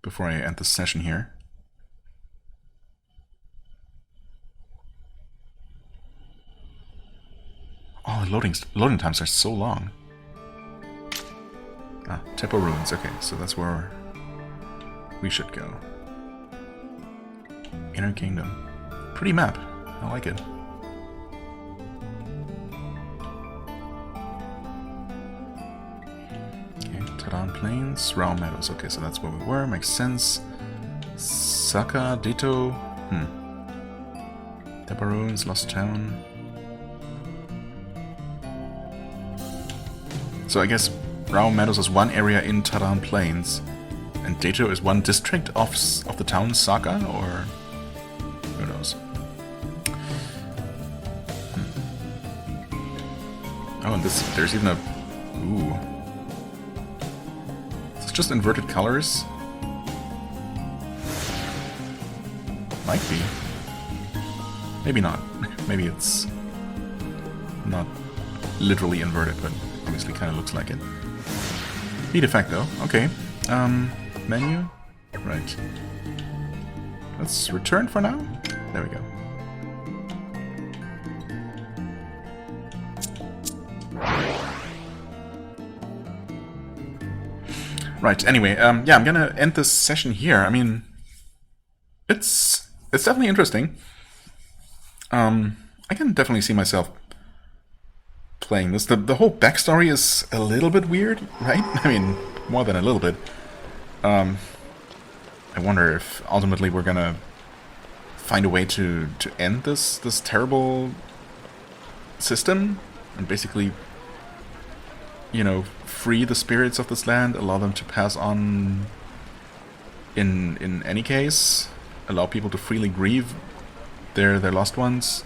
before I end the session here. Oh, loading times are so long. Ah, Tepo Ruins. Okay, so that's where we should go. Inner Kingdom. Pretty map. I like it. Taran Plains, Raw Meadows. Okay, so that's where we were. Makes sense. Saka, Dito. Tepa Ruins, Lost Town. So I guess Raw Meadows is one area in Taran Plains, and Dito is one district of the town Saka, or who knows? Oh, and there's even a... Ooh. It's just inverted colors? Might be. Maybe not. Maybe it's not literally inverted, but obviously kind of looks like it. Neat effect though. Okay. Menu? Right. Let's return for now. There we go. Right, anyway, yeah, I'm gonna end this session here. I mean, it's definitely interesting. I can definitely see myself playing this. The whole backstory is a little bit weird, right? I mean, more than a little bit. I wonder if ultimately we're gonna find a way to end this terrible system and basically, you know, free the spirits of this land, allow them to pass on in any case, allow people to freely grieve their lost ones.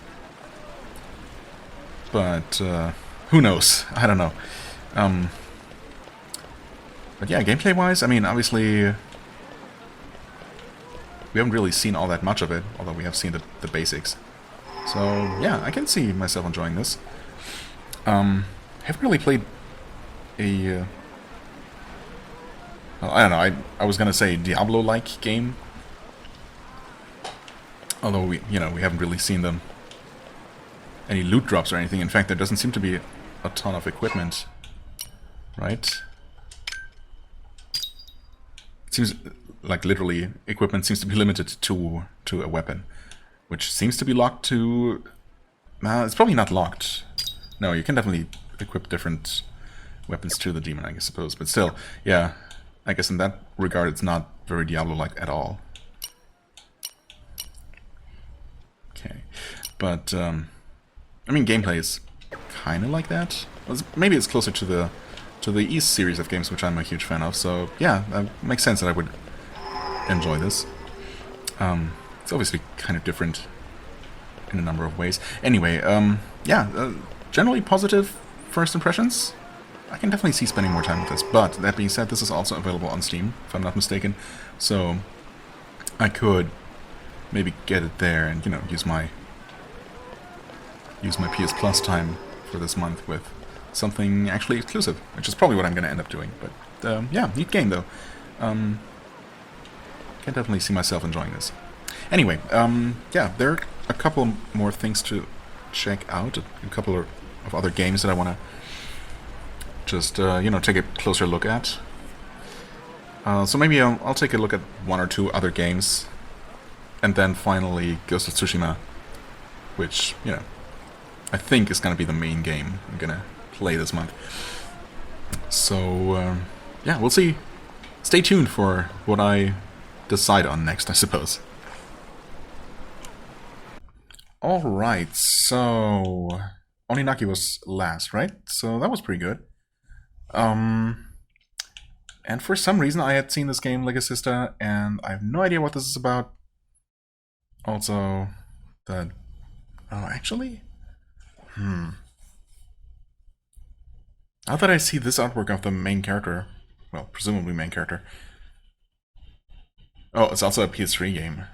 But who knows? I don't know. But yeah, gameplay-wise, I mean, obviously we haven't really seen all that much of it, although we have seen the basics. So yeah, I can see myself enjoying this. Haven't really played a well, I don't know, I was gonna say Diablo-like game, although we haven't really seen them any loot drops or anything. In fact, there doesn't seem to be a ton of equipment, right? It seems like literally equipment seems to be limited to a weapon, which seems to be locked to... it's probably not locked. No, you can definitely equip different weapons to the demon, I suppose. But still, yeah, I guess in that regard it's not very Diablo-like at all. Okay, but I mean, gameplay is kind of like that. Maybe it's closer to the East series of games, which I'm a huge fan of. So yeah, that makes sense that I would enjoy this. It's obviously kind of different in a number of ways. Anyway, yeah, generally positive first impressions. I can definitely see spending more time with this, but that being said, this is also available on Steam, if I'm not mistaken. So I could maybe get it there and, you know, use my PS Plus time for this month with something actually exclusive, which is probably what I'm going to end up doing. But yeah, neat game though. Can definitely see myself enjoying this. Anyway, yeah, there are a couple more things to check out, a couple of other games that I want to just, you know, take a closer look at. So maybe I'll take a look at one or two other games, and then finally Ghost of Tsushima which, you know, I think is going to be the main game I'm going to play this month. So, yeah, we'll see. Stay tuned for what I decide on next, I suppose. Alright, so... Oninaki was last, right? So that was pretty good. And for some reason I had seen this game, Legacista, and I have no idea what this is about. Also, the... Oh, actually? Now that I see this artwork of the main character, well, presumably main character. Oh, it's also a PS3 game.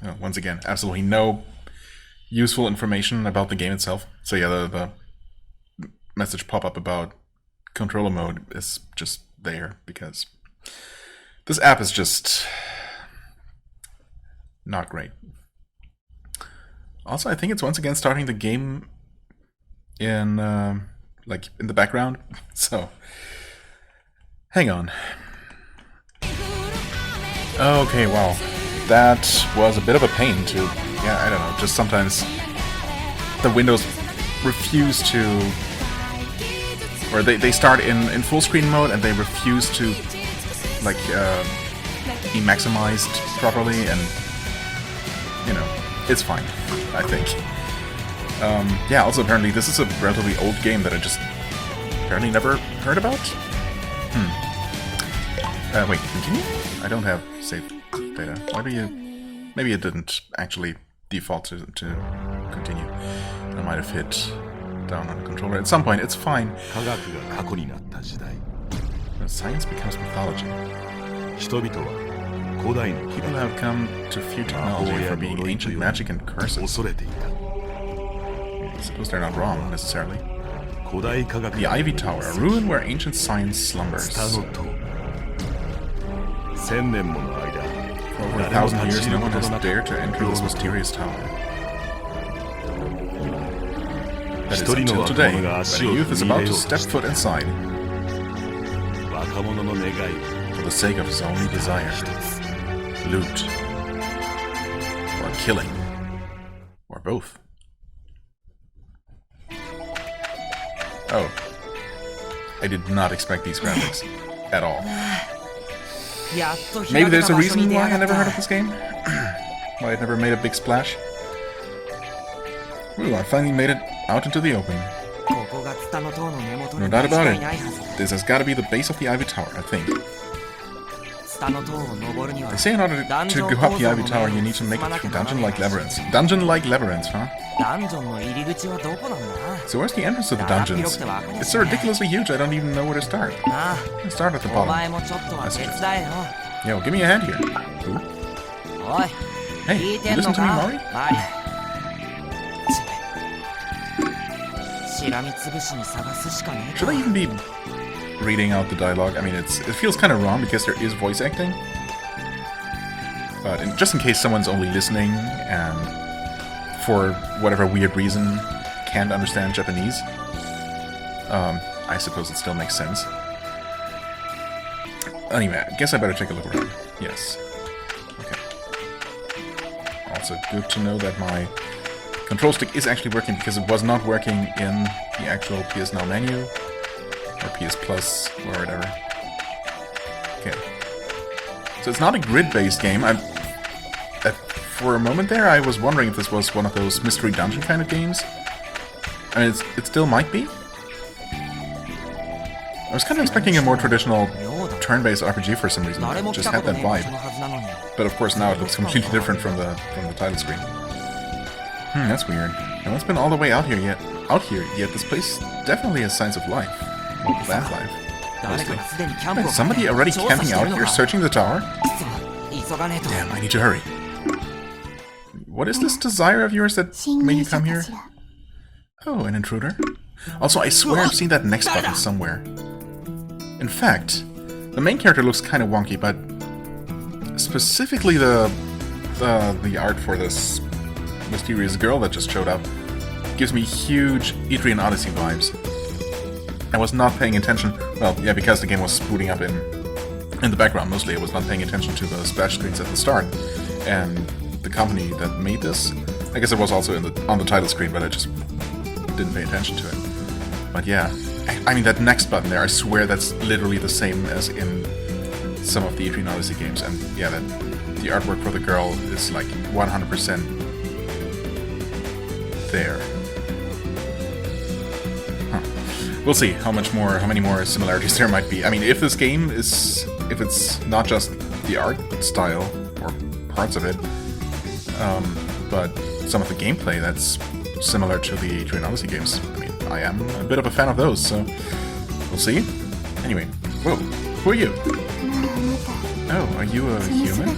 Oh, once again, absolutely no useful information about the game itself. So yeah, the message pop-up about controller mode is just there because this app is just not great. Also, I think it's once again starting the game in like in the background. So hang on. Okay, wow. That was a bit of a pain to, yeah, I don't know, just sometimes the windows refuse to, or they start in full screen mode and they refuse to, like, be maximized properly, and, you know, it's fine, I think. Yeah, also apparently this is a relatively old game that I just apparently never heard about? Wait, continue? I don't have save data. Why do you... Maybe it didn't actually default to continue. I might have hit down on the controller at some point. It's fine. Science becomes mythology. People have come to fear technology for being ancient magic and curses. I suppose they're not wrong, necessarily. The Ivy Tower, a ruin where ancient science slumbers. For over 1,000 years, no one has dared to enter this mysterious tower. That is until today, but a youth is about to step foot inside. For the sake of his only desire. Loot. Or killing. Or both. Oh. I did not expect these graphics. At all. Maybe there's a reason why I never heard of this game? Why it never made a big splash? Ooh, I finally made it out into the open. No doubt about it. This has got to be the base of the Ivy Tower, I think. They say in order to go up the Ivy Tower, you need to make it through dungeon-like labyrinths. Dungeon-like labyrinths, huh? So where's the entrance to the dungeons? It's so ridiculously huge, I don't even know where to start. Let's start at the bottom. Yo, give me a hand here. Who? Hey, you listen to me, Mari? Should I even be reading out the dialogue? I mean, it feels kind of wrong because there is voice acting. But just in case someone's only listening and for whatever weird reason can't understand Japanese, I suppose it still makes sense. Anyway, I guess I better take a look around. Yes. Okay. Also good to know that my control stick is actually working because it was not working in the actual PS Now menu. Or PS Plus, or whatever. Okay. So it's not a grid-based game. For a moment there, I was wondering if this was one of those mystery dungeon kind of games. I mean, it still might be. I was kind of expecting a more traditional turn-based RPG for some reason. It just had that vibe. But of course now it looks completely different from the title screen. That's weird. No one's been all the way out here yet. This place definitely has signs of life. Plant life. Mostly. Is somebody already camping out here searching the tower? Damn, I need to hurry. What is this desire of yours that made you come here? Oh, an intruder. Also, I swear I've seen that next button somewhere. In fact, the main character looks kind of wonky, but specifically the art for this mysterious girl that just showed up gives me huge Etrian Odyssey vibes. I was not paying attention, well, yeah, because the game was booting up in in the background mostly. I was not paying attention to the splash screens at the start. And the company that made this, I guess it was also on the title screen, but I just didn't pay attention to it. But yeah, I mean, that next button there, I swear that's literally the same as in some of the E3 Odyssey games. And yeah, the artwork for the girl is like 100% there. Huh. We'll see how many more similarities there might be. I mean, if this game is, if it's not just the art style or parts of it, but some of the gameplay that's similar to the E3 Odyssey games. I mean, I am a bit of a fan of those, so we'll see. Anyway, whoa, who are you? Oh, are you a human?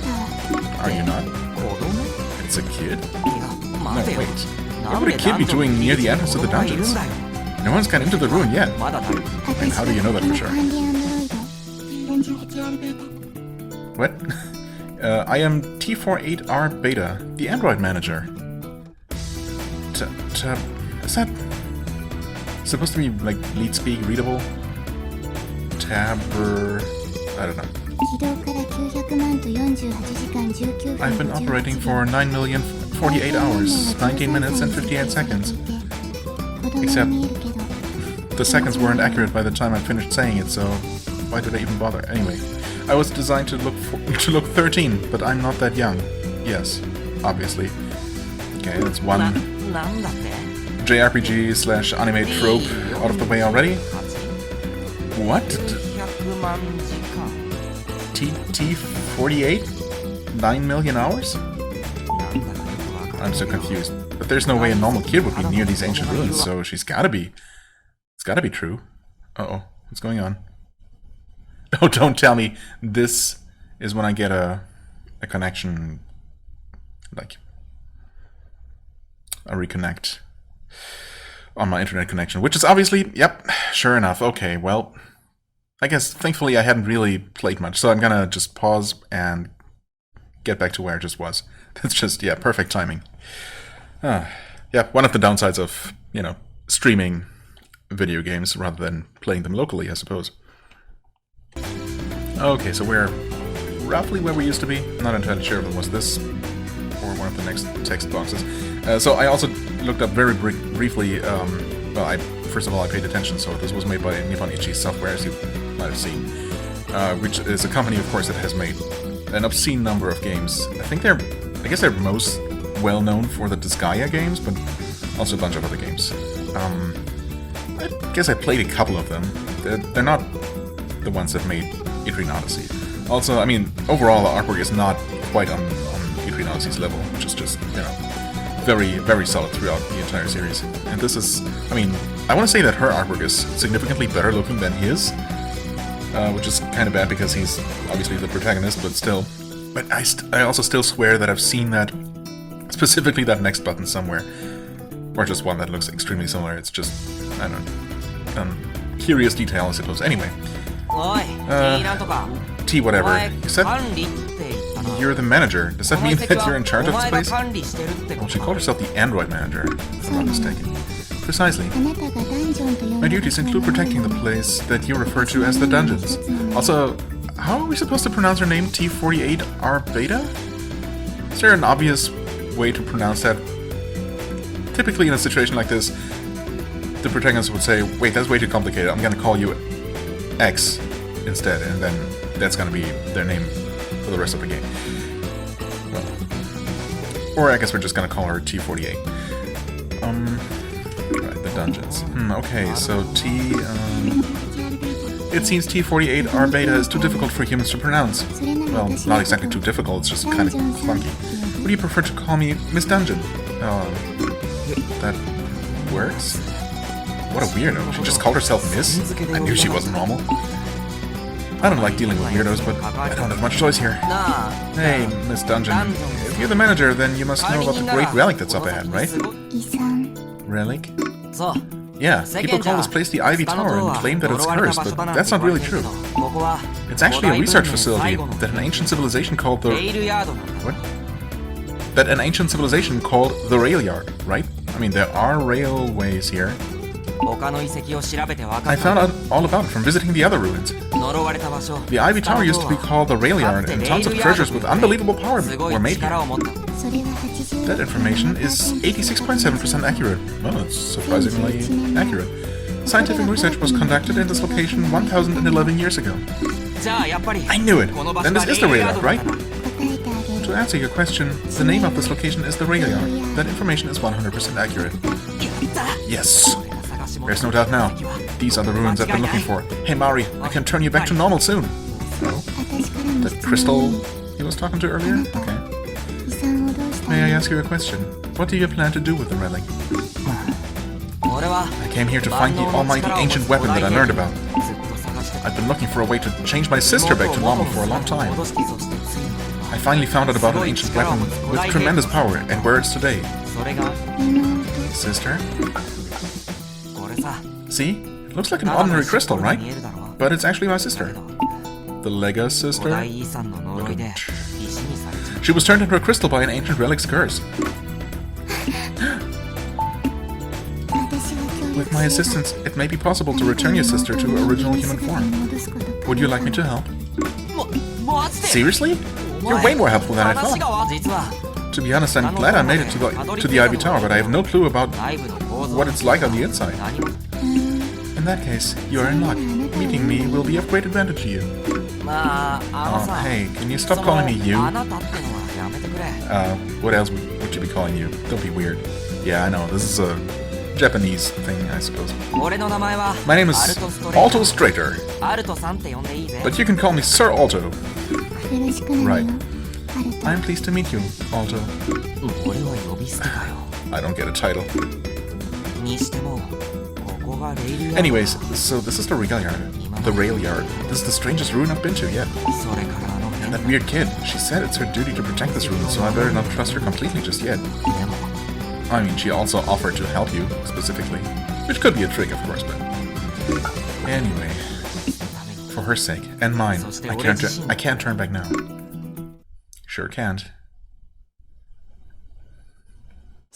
Are you not? It's a kid? No, wait. What would a kid be doing near the entrance of the dungeons? No one's got into the ruin yet. And how do you know that for sure? What? I am T48R Beta, the Android manager. Is that supposed to be like lead speak readable? Tabber... I don't know. I've been operating for 9,048 hours, 19 minutes and 58 seconds. Except the seconds weren't accurate by the time I finished saying it, so why did I even bother? Anyway, I was designed to look 13, but I'm not that young. Yes, obviously. Okay, that's one JRPG/anime trope out of the way already. What? T48? 9 million hours? I'm so confused. But there's no way a normal kid would be near these ancient ruins, so she's gotta be. It's gotta be true. Uh-oh, what's going on? Oh, don't tell me this is when I get a connection, like a reconnect on my internet connection, which is obviously, yep, sure enough. Okay, well, I guess thankfully I hadn't really played much, so I'm gonna just pause and get back to where I just was. That's just, yeah, perfect timing. Yeah, one of the downsides of, you know, streaming video games rather than playing them locally, I suppose. Okay, so we're roughly where we used to be. I'm not entirely sure if it was this or one of the next text boxes. So I also looked up very briefly, well, first of all, I paid attention, so this was made by Nippon Ichi Software, as you might have seen, which is a company, of course, that has made an obscene number of games. I guess they're most well known for the Disgaea games, but also a bunch of other games. I guess I played a couple of them. They're not the ones that made E3 Odyssey. Also, I mean, overall, the artwork is not quite on E3 Odyssey's level, which is just, you know, very, very solid throughout the entire series. And this is, I mean, I want to say that her artwork is significantly better looking than his, which is kind of bad because he's obviously the protagonist, but still. But I also still swear that I've seen that, specifically that next button somewhere, or just one that looks extremely similar. It's just, I don't know, curious detail, I suppose. Anyway, T whatever. You said you're the manager. Does that mean that you're in charge of this place? Well, she called herself the Android manager, if I'm not mistaken. Precisely. My duties include protecting the place that you refer to as the dungeons. Also, how are we supposed to pronounce her name? T48R Beta? Is there an obvious way to pronounce that? Typically in a situation like this, the protagonist would say, wait, that's way too complicated, I'm gonna call you X instead, and then that's gonna be their name for the rest of the game. Well, or I guess we're just gonna call her T48. Right, the dungeons. Okay, so it seems T48R Beta is too difficult for humans to pronounce. Well, not exactly too difficult, it's just kind of clunky. Would you prefer to call me Miss Dungeon? That works? What a weirdo. She just called herself Miss? I knew she wasn't normal. I don't like dealing with weirdos, but I don't have much choice here. Hey, Miss Dungeon. If you're the manager, then you must know about the great relic that's up ahead, right? Relic? Yeah, people call this place the Ivy Tower and claim that it's cursed, but that's not really true. It's actually a research facility that an ancient civilization called the... What? That an ancient civilization called the Rail Yard, right? I mean, there are railways here. I found out all about it from visiting the other ruins. The Ivy Tower used to be called the Railyard, and tons of treasures with unbelievable power were made here. That information is 86.7% accurate. Well, it's surprisingly accurate. Scientific research was conducted in this location 1011 years ago. I knew it! Then this is the Railyard, right? To answer your question, the name of this location is the Railyard. That information is 100% accurate. Yes! There's no doubt now. These are the ruins I've been looking for. Hey Mari, I can turn you back to normal soon. Oh? The crystal he was talking to earlier? Okay. May I ask you a question? What do you plan to do with the relic? I came here to find the almighty ancient weapon that I learned about. I've been looking for a way to change my sister back to normal for a long time. I finally found out about an ancient weapon with tremendous power and where it's today. Sister? See? It looks like an ordinary crystal, right? But it's actually my sister. The Lego sister? She was turned into a crystal by an ancient relic's curse. With my assistance, it may be possible to return your sister to her original human form. Would you like me to help? Seriously? You're way more helpful than I thought. To be honest, I'm glad I made it to the Ivy Tower, but I have no clue about what it's like on the inside. In that case, you are in luck. Meeting me will be of great advantage to you. Oh, hey, can you stop calling me you? What else would you be calling you? Don't be weird. Yeah, I know, this is a Japanese thing, I suppose. My name is Alto Strater, but you can call me Sir Alto. Right. I'm pleased to meet you, Alto. I don't get a title. Anyways, so this is the Railyard. The Railyard. This is the strangest ruin I've been to yet. And that weird kid, she said it's her duty to protect this ruin, so I better not trust her completely just yet. I mean, she also offered to help you, specifically. Which could be a trick, of course, but... Anyway. For her sake, and mine, I can't turn back now. Sure can't.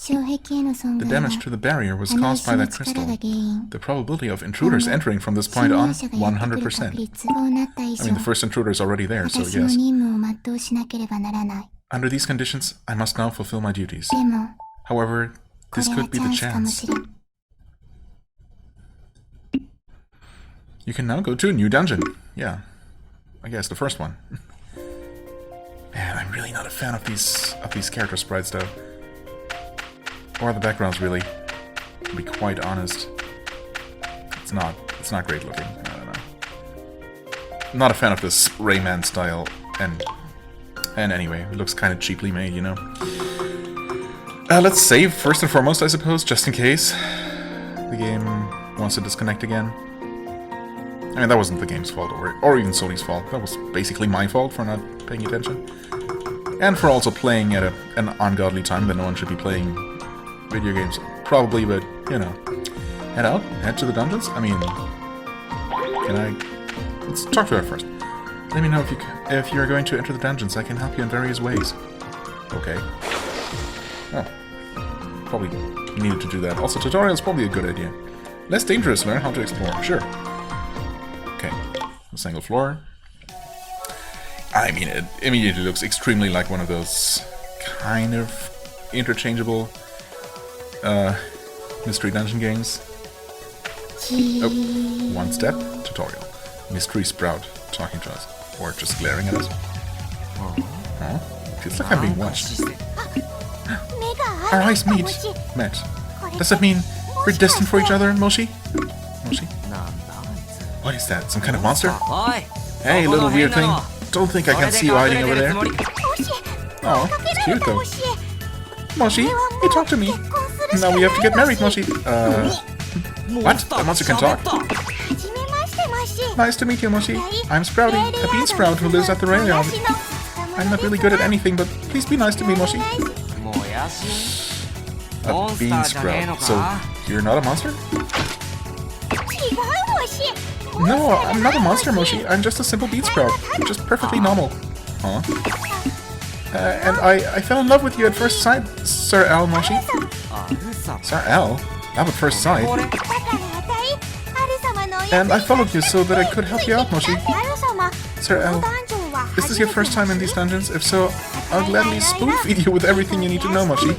The damage to the barrier was caused by that crystal. The probability of intruders entering from this point on, 100%. I mean, the first intruder is already there, so yes. Under these conditions, I must now fulfill my duties. However, this could be the chance. You can now go to a new dungeon. Yeah, I guess the first one. Man, I'm really not a fan of these character sprites, though. Or the backgrounds, really. To be quite honest, it's not great looking. I don't know. I'm not a fan of this Rayman style, and anyway, it looks kind of cheaply made, you know. Let's save first and foremost, I suppose, just in case the game wants to disconnect again. I mean, that wasn't the game's fault, or even Sony's fault. That was basically my fault for not paying attention. And for also playing at an ungodly time that no one should be playing video games. Probably, but, you know. Head out? Head to the dungeons? I mean... Can I... Let's talk to her first. Let me know if you're going to enter the dungeons. I can help you in various ways. Okay. Oh. Probably needed to do that. Also, tutorial is probably a good idea. Less dangerous, learn how to explore. Sure. Okay. A single floor. I mean, it immediately looks extremely like one of those kind of interchangeable mystery dungeon games. Oh, one step, tutorial. Mystery Sprout talking to us. Or just glaring at us. Huh? Feels like I'm being watched. Our eyes met. Does that mean we're destined for each other, Moshi? Moshi? What is that? Some kind of monster? Hey, little weird thing. Don't think I can see you hiding over there. Oh, it's cute though. Moshi, you talk to me. Now we have to get married, Moshi. What? The monster can talk? Nice to meet you, Moshi. I'm Sprouty, a bean sprout who lives at the Railyard. I'm not really good at anything, but please be nice to me, Moshi. A bean sprout. So, you're not a monster? No, I'm not a monster, Moshi. I'm just a simple bean sprout. Just perfectly normal. Huh? And I fell in love with you at first sight, Sir Al, Moshi. Sir Al? Love at first sight? And I followed you so that I could help you out, Moshi. Sir L, is this your first time in these dungeons? If so, I'll gladly spoon-feed you with everything you need to know, Moshi.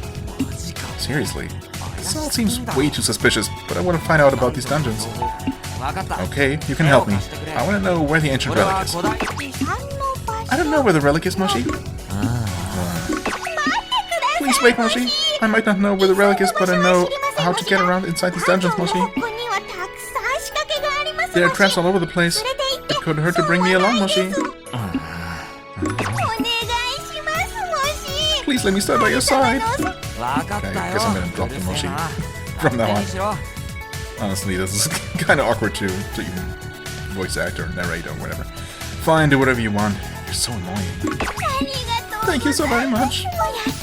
Seriously? This all seems way too suspicious, but I want to find out about these dungeons. Okay, you can help me. I want to know where the ancient relic is. I don't know where the relic is, Moshi. Please wait, Moshi. I might not know where the relic is, but I know how to get around inside these dungeons, Moshi. There are traps all over the place. It couldn't hurt to bring me along, Moshi. Please let me stand by your side. Okay, I guess I'm gonna drop the Moshi from now on. Honestly, this is kind of awkward to even voice act or narrate or whatever. Fine, do whatever you want. You're so annoying. Thank you so very much.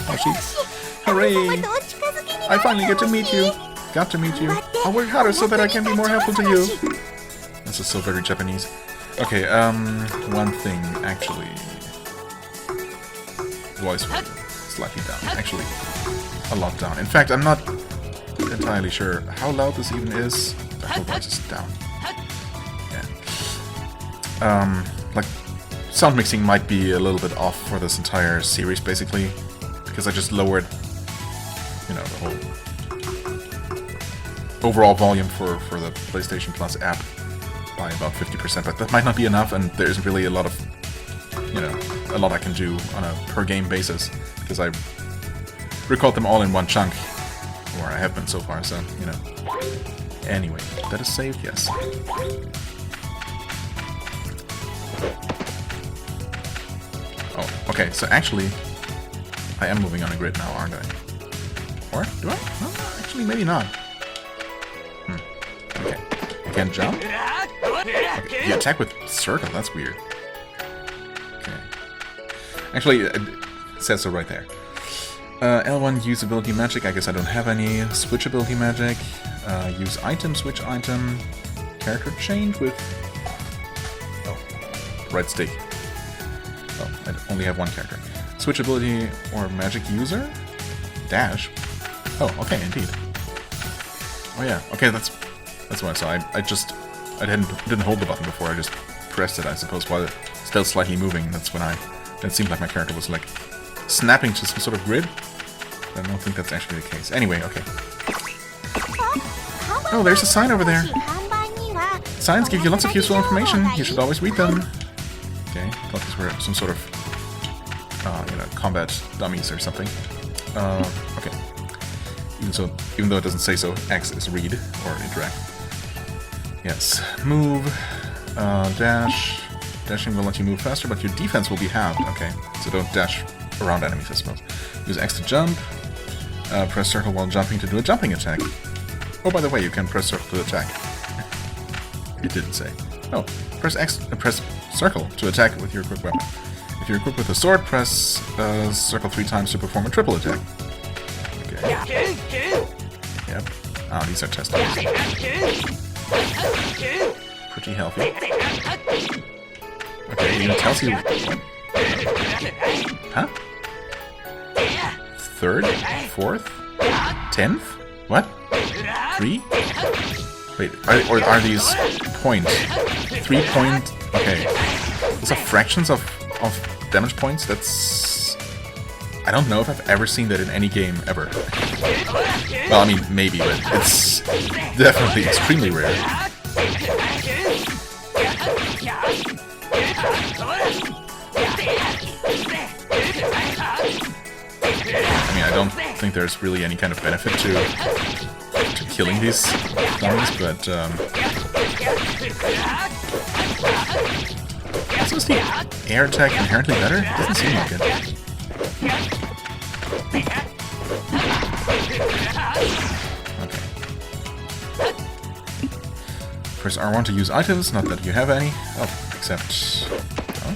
Moshi. Hooray! I finally get to meet you. Got to meet you. I'll work harder so that I can be more helpful to you. This is so very Japanese. Okay, one thing, actually. Voice volume. Slightly down. Actually, a lot down. In fact, I'm not entirely sure how loud this even is. The whole voice is down. Yeah. Like, sound mixing might be a little bit off for this entire series, basically. Because I just lowered, you know, the whole overall volume for the PlayStation Plus app by about 50%, but that might not be enough, and there isn't really a lot of, you know, a lot I can do on a per game basis, because I record them all in one chunk, or I have been so far, so, you know. Anyway, that is saved, yes. Oh, okay, so actually, I am moving on a grid now, aren't I? Or, do I? No, actually, maybe not. Okay, I can't jump? Okay, you attack with circle, that's weird. Okay. Actually, it says so right there. L1, use ability magic, I guess I don't have any. Switch ability magic. Use item, switch item. Character change with... Oh, right stick. Oh, I only have one character. Switch ability or magic user? Dash? Oh, okay, indeed. Oh yeah, okay, that's what I saw. I didn't hold the button before, I just pressed it, I suppose, while it's still slightly moving. That's when it seemed like my character was like snapping to some sort of grid. I don't think that's actually the case. Anyway, okay. Oh, there's a sign over there. Signs give you lots of useful information. You should always read them. Okay, I thought these were some sort of, you know, combat dummies or something. Okay. Even though it doesn't say so, X is read or interact. Yes. Move. Dash. Dashing will let you move faster, but your defense will be halved. Okay, so don't dash around enemies, I suppose. Use X to jump. Press circle while jumping to do a jumping attack. Oh, by the way, you can press circle to attack. It didn't say. Oh, press X. Press circle to attack with your equipped weapon. If you're equipped with a sword, press circle 3 times to perform a triple attack. Okay. Yep. Oh, these are test items. Pretty healthy. Okay, it even tells you... Huh? 3rd? 4th? 10th? What? 3? Wait, are these points? 3 point... Okay. Those are fractions of damage points? That's... I don't know if I've ever seen that in any game, ever. Well, I mean, maybe, but it's definitely extremely rare. I mean, I don't think there's really any kind of benefit to killing these dummies, but so is the air attack inherently better? It doesn't seem like it. Okay. Press R1 to use items, not that you have any. Oh, except... Oh.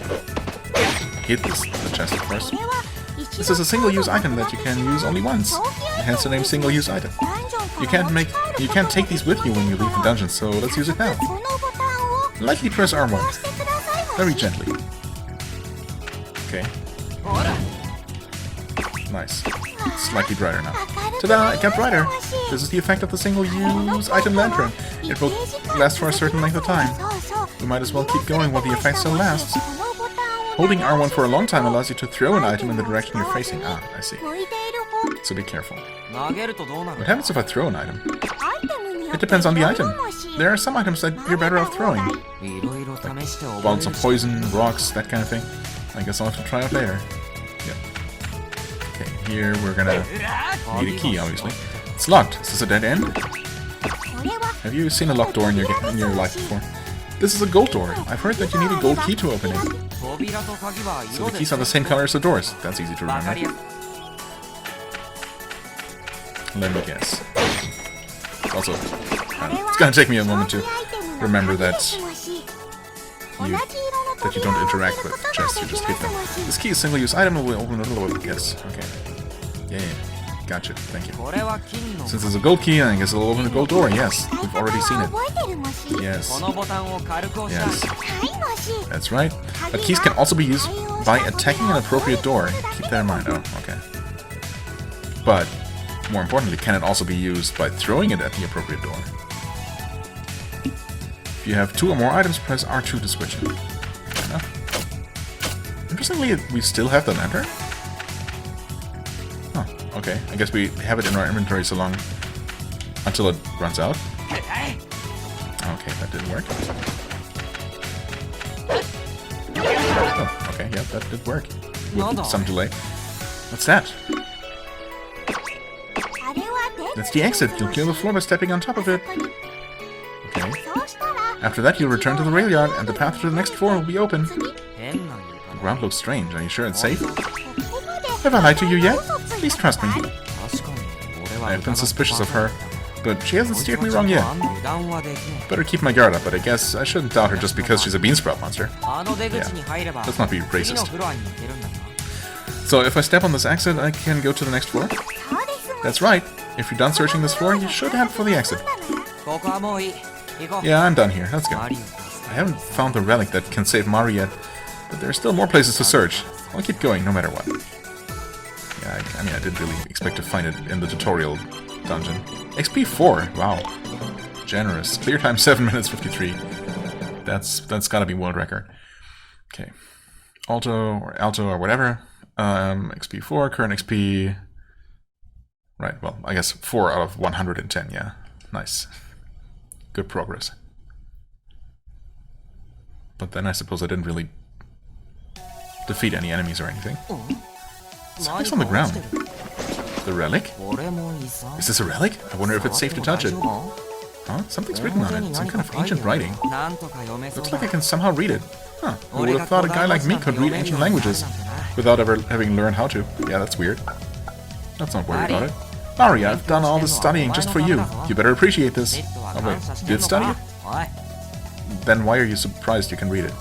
Hit the chest, of course. This is a single-use item that you can use only once. Hence the name single-use item. You can't take these with you when you leave the dungeon, so let's use it now. Lightly press R1. Very gently. Okay. Nice. Slightly brighter now. Ta-da! It got brighter! This is the effect of the single-use item lantern. It will last for a certain length of time. We might as well keep going while the effect still lasts. Holding R1 for a long time allows you to throw an item in the direction you're facing. Ah, I see. So be careful. What happens if I throw an item? It depends on the item. There are some items that you're better off throwing. Like balls of poison, rocks, that kind of thing. I guess I'll have to try out later. Yep. Okay, here we're gonna need a key, obviously. It's locked. Is this a dead end? Have you seen a locked door in your life before? This is a gold door. I've heard that you need a gold key to open it. So the keys are the same color as the doors. That's easy to remember. Let me guess. Also, it's gonna take me a moment to remember that you don't interact with chests, you just hit them. This key is a single-use item and will open a little yes. Okay. Yeah. Gotcha. Thank you. Since it's a gold key, I guess it'll open a gold door. Yes. We've already seen it. Yes. Yes. That's right. But keys can also be used by attacking an appropriate door. Keep that in mind. Oh, okay. But, more importantly, can it also be used by throwing it at the appropriate door? If you have 2 or more items, press R2 to switch it. Fair enough. Interestingly, we still have the lantern? Oh, okay. I guess we have it in our inventory so long until it runs out. Okay, that didn't work. Oh, okay, yeah, that did work. With some delay. What's that? That's the exit. You'll clear the floor by stepping on top of it. Okay. After that, you'll return to the rail yard, and the path to the next floor will be open. The ground looks strange. Are you sure it's safe? Have I lied to you yet? Please trust me. I have been suspicious of her, but she hasn't steered me wrong yet. Better keep my guard up, but I guess I shouldn't doubt her just because she's a beansprout monster. Yeah, let's not be racist. So if I step on this exit, I can go to the next floor? That's right. If you're done searching this floor, you should head for the exit. Yeah, I'm done here. Let's go. I haven't found the relic that can save Mari yet, but there are still more places to search. I'll keep going no matter what. Yeah, I mean, I didn't really expect to find it in the tutorial dungeon. XP 4, wow. Generous. Clear time 7 minutes 53. That's gotta be world record. Okay. Alto or whatever. XP 4, current XP... Right, well, I guess 4 out of 110, yeah. Nice. Good progress. But then I suppose I didn't really defeat any enemies or anything. Something's on the ground. The relic? Is this a relic? I wonder if it's safe to touch it. Huh? Something's written on it. Some kind of ancient writing. Looks like I can somehow read it. Huh. Who would have thought a guy like me could read ancient languages without ever having learned how to? Yeah, that's weird. Let's not worry about it. Mari, I've done all this studying just for you. You better appreciate this. Oh wait, you did study it? Then why are you surprised you can read it?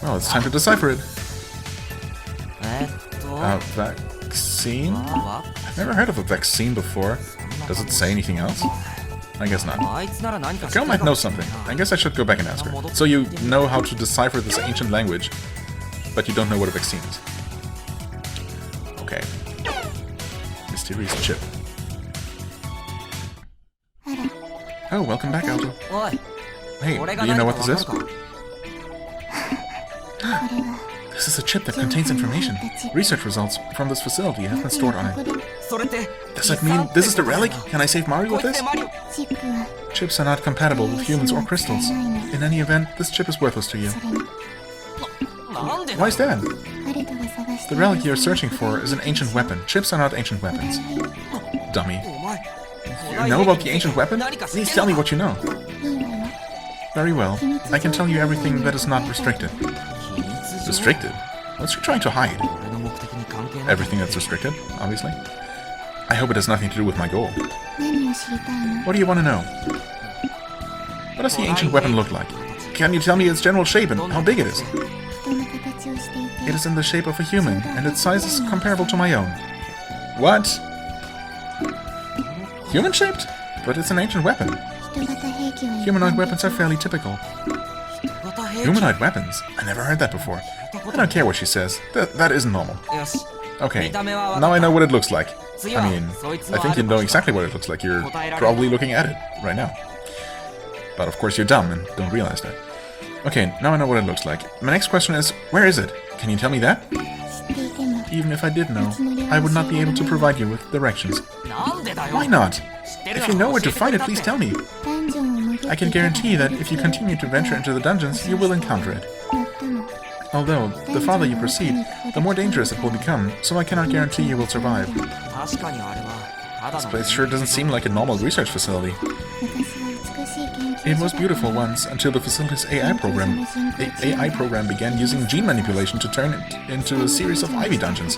Well, it's time to decipher it. Vaccine? I've never heard of a vaccine before. Does it say anything else? I guess not. The girl might know something. I guess I should go back and ask her. So you know how to decipher this ancient language, but you don't know what a vaccine is. Okay. Mysterious chip. Oh, welcome back, Alto. Hey, do you know what this is? This is a chip that contains information. Research results from this facility have been stored on it. Does that mean this is the relic? Can I save Mario with this? Chips are not compatible with humans or crystals. In any event, this chip is worthless to you. Why is that? The relic you're searching for is an ancient weapon. Chips are not ancient weapons. Dummy. You know about the ancient weapon? Please tell me what you know. Very well. I can tell you everything that is not restricted. Restricted? What's she trying to hide? Everything that's restricted, obviously. I hope it has nothing to do with my goal. What do you want to know? What does the ancient weapon look like? Can you tell me its general shape and how big it is? It is in the shape of a human, and its size is comparable to my own. What? Human-shaped? But it's an ancient weapon. Humanoid weapons are fairly typical. Humanoid weapons? I never heard that before. I don't care what she says. That isn't normal. Okay, now I know what it looks like. I mean, I think you know exactly what it looks like. You're probably looking at it right now. But of course you're dumb and don't realize that. Okay, now I know what it looks like. My next question is, where is it? Can you tell me that? Even if I did know, I would not be able to provide you with directions. Why not? If you know where to find it, please tell me. I can guarantee that if you continue to venture into the dungeons, you will encounter it. Although, the farther you proceed, the more dangerous it will become, so I cannot guarantee you will survive. This place sure doesn't seem like a normal research facility. It was beautiful once, until the facility's AI program began using gene manipulation to turn it into a series of Ivy dungeons.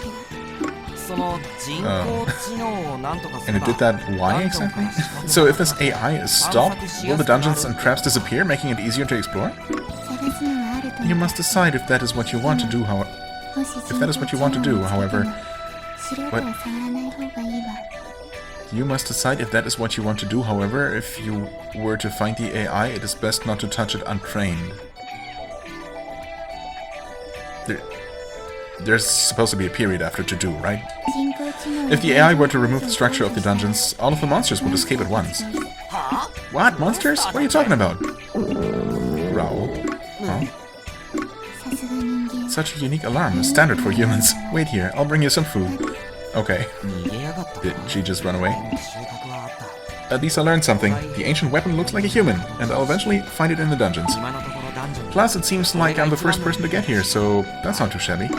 And it did that why exactly? So if this AI is stopped, will the dungeons and traps disappear, making it easier to explore? You must decide if that is what you want to do, however. You must decide if that is what you want to do, however, if you were to find the AI, it is best not to touch it untrained. There's supposed to be a period after to do, right? If the AI were to remove the structure of the dungeons, all of the monsters would escape at once. What? Monsters? What are you talking about? Growl. Huh? Such a unique alarm, a standard for humans. Wait here, I'll bring you some food. Okay. Did she just run away? At least I learned something. The ancient weapon looks like a human, and I'll eventually find it in the dungeons. Plus, it seems like I'm the first person to get here, so that's not too shabby.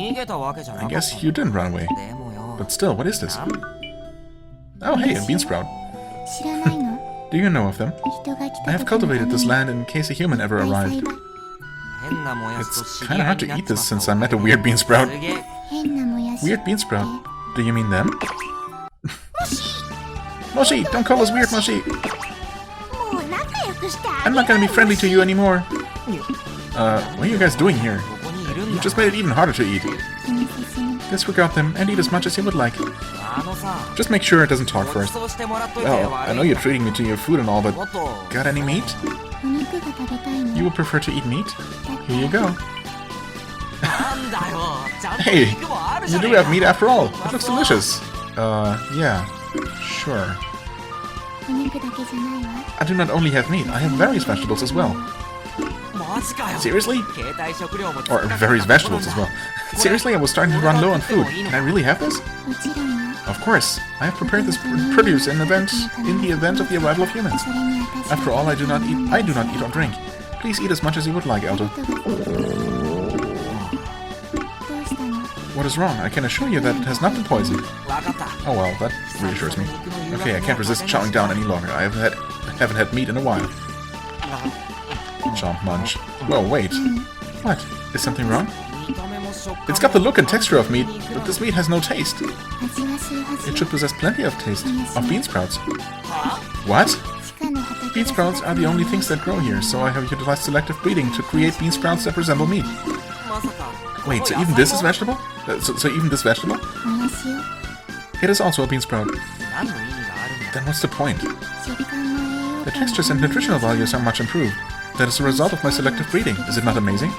I guess you didn't run away. But still, what is this? Oh hey, a bean sprout. Do you know of them? I have cultivated this land in case a human ever arrived. It's kinda hard to eat this since I met a weird bean sprout. Weird bean sprout? Do you mean them? Moshi! Don't call us weird, Moshi! I'm not gonna be friendly to you anymore. What are you guys doing here? You just made it even harder to eat. Disregard them and eat as much as you would like. Just make sure it doesn't talk first. Well, I know you're treating me to your food and all, but got any meat? You would prefer to eat meat? Here you go. Hey, you do have meat after all. It looks delicious. Yeah, sure. I do not only have meat, I have various vegetables as well. Seriously? Or various vegetables as well. Seriously, I was starting to run low on food. Can I really have this? Of course. I have prepared this produce in the event of the arrival of humans. After all, I do not eat or drink. Please eat as much as you would like, Elder. What is wrong? I can assure you that it has not been poisoned. Oh well, that reassures me. Okay, I can't resist chowing down any longer. I haven't had meat in a while. Chomp munch. Whoa, wait. What? Is something wrong? It's got the look and texture of meat, but this meat has no taste. It should possess plenty of taste of bean sprouts. What? Bean sprouts are the only things that grow here, so I have utilized selective breeding to create bean sprouts that resemble meat. Wait, so even this is vegetable? So even this vegetable? It is also a bean sprout. Then what's the point? The textures and nutritional values are much improved. That is a result of my selective breeding. Is it not amazing?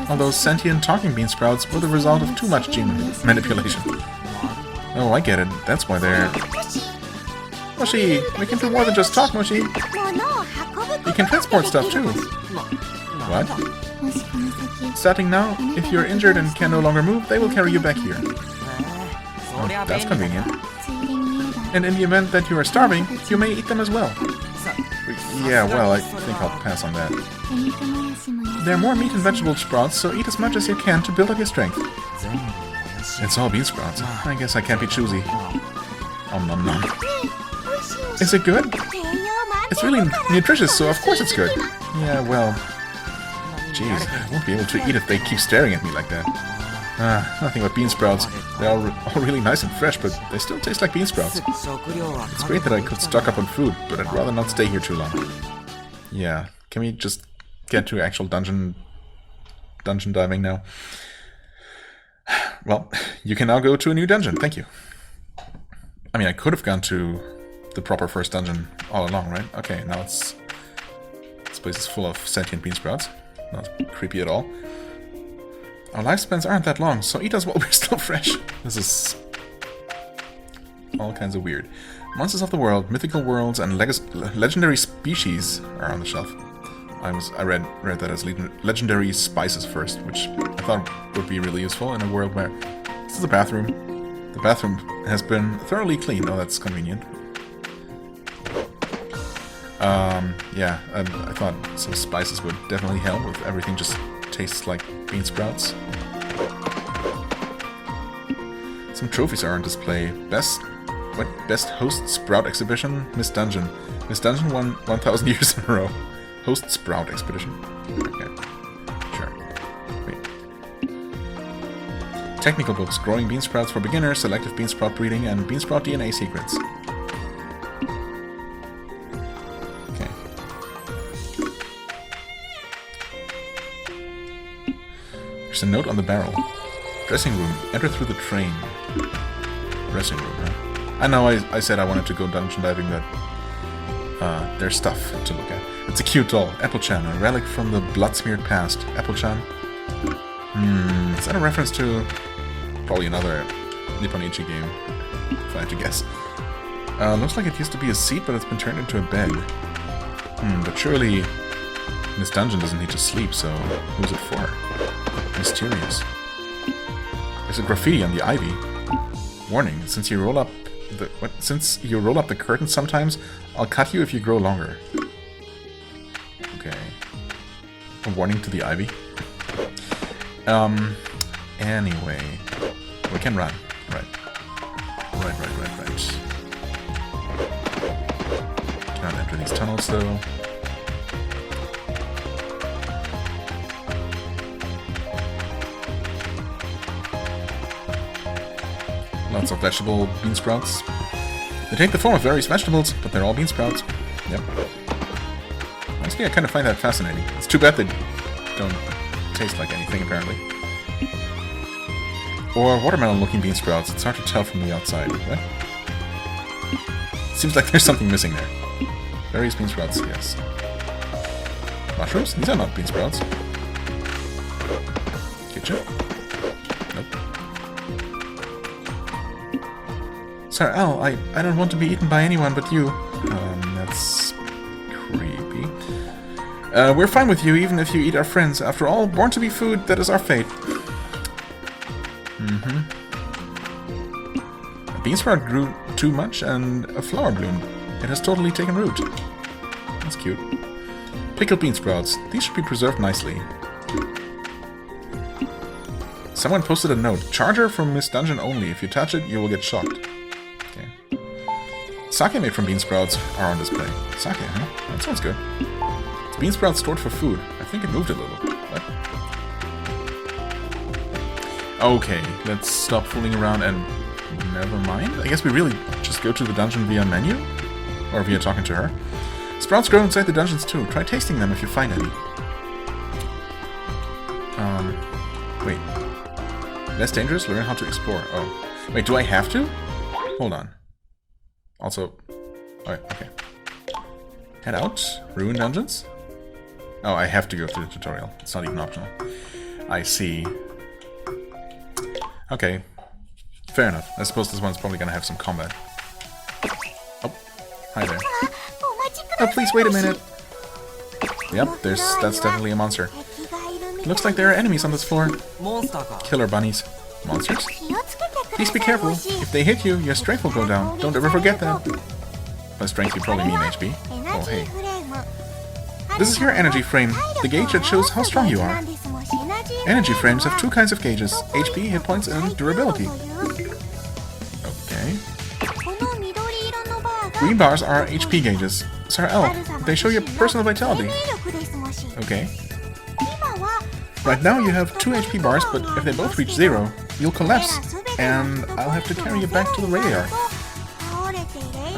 Although sentient talking bean sprouts were the result of too much gene manipulation. Oh, I get it. That's why they're... Moshi! We can do more than just talk, Moshi! You can transport stuff too! What? Starting now, if you're injured and can no longer move, they will carry you back here. Oh, that's convenient. And in the event that you are starving, you may eat them as well. Yeah, well, I think I'll pass on that. There are more meat and vegetable sprouts, so eat as much as you can to build up your strength. It's all bean sprouts. I guess I can't be choosy. Om nom nom. Is it good? It's really nutritious, so of course it's good. Yeah, well... Jeez, I won't be able to eat if they keep staring at me like that. Nothing but bean sprouts. They're all really nice and fresh, but they still taste like bean sprouts. It's great that I could stock up on food, but I'd rather not stay here too long. Yeah, can we just get to actual dungeon diving now? Well, you can now go to a new dungeon, thank you. I mean, I could have gone to the proper first dungeon all along, right? Okay, now this place is full of sentient bean sprouts. Not creepy at all. Our lifespans aren't that long, so eat us while we're still fresh. This is all kinds of weird. Monsters of the world, mythical worlds, and legendary species are on the shelf. I read that as legendary spices first, which I thought would be really useful in a world where... This is a bathroom. The bathroom has been thoroughly cleaned. Oh, that's convenient. Yeah, I thought some spices would definitely help if everything just tastes like bean sprouts. Some trophies are on display. Best host sprout exhibition? Miss Dungeon. Miss Dungeon won 1,000 years in a row. Host sprout expedition. Okay. Sure. Wait. Technical books. Growing bean sprouts for beginners, selective bean sprout breeding, and bean sprout DNA secrets. Okay. There's a note on the barrel. Dressing room. Enter through the train. Dressing room, huh? I know I said I wanted to go dungeon diving, but there's stuff to look at. It's a cute doll. Applechan, a relic from the blood-smeared past. Applechan? Is that a reference to probably another Nippon Ichi game, if I had to guess? Looks like it used to be a seat, but it's been turned into a bed. But surely Miss Dungeon doesn't need to sleep, so who's it for? Mysterious. There's a graffiti on the ivy. Warning, since you roll up the curtain sometimes, I'll cut you if you grow longer. Okay. A warning to the ivy. Anyway. We can run. Right. Right. Cannot enter these tunnels though. Lots of vegetable bean sprouts. They take the form of various vegetables, but they're all bean sprouts. Yep. Honestly, I kind of find that fascinating. It's too bad they don't taste like anything, apparently. Or watermelon-looking bean sprouts. It's hard to tell from the outside. What? Seems like there's something missing there. Various bean sprouts, yes. Mushrooms? These are not bean sprouts. Ketchup? Nope. Sir Al, I don't want to be eaten by anyone but you. That's creepy. We're fine with you, even if you eat our friends. After all, born to be food, that is our fate. A bean sprout grew too much, and a flower bloomed. It has totally taken root. That's cute. Pickled bean sprouts. These should be preserved nicely. Someone posted a note. Charger from Miss Dungeon only. If you touch it, you will get shocked. Sake made from bean sprouts are on display. Sake, huh? That sounds good. It's bean sprouts stored for food. I think it moved a little. What? Okay, let's stop fooling around and never mind. I guess we really just go to the dungeon via menu? Or via talking to her. Sprouts grow inside the dungeons too. Try tasting them if you find any. Wait. Less dangerous? Learn how to explore. Oh. Wait, do I have to? Hold on. Also, okay. Head out. Ruin dungeons? Oh, I have to go through the tutorial. It's not even optional. I see. Okay. Fair enough. I suppose this one's probably gonna have some combat. Oh, hi there. Oh, please wait a minute. Yep, that's definitely a monster. It looks like there are enemies on this floor. Killer bunnies. Monsters? Please be careful. If they hit you, your strength will go down. Don't ever forget that. By strength, you probably mean HP. Oh, hey. This is your energy frame, the gauge that shows how strong you are. Energy frames have two kinds of gauges, HP, hit points, and durability. Okay. Green bars are HP gauges. Sir L, they show your personal vitality. Okay. Right now you have 2 HP bars, but if they both reach 0, you'll collapse, and I'll have to carry you back to the radar.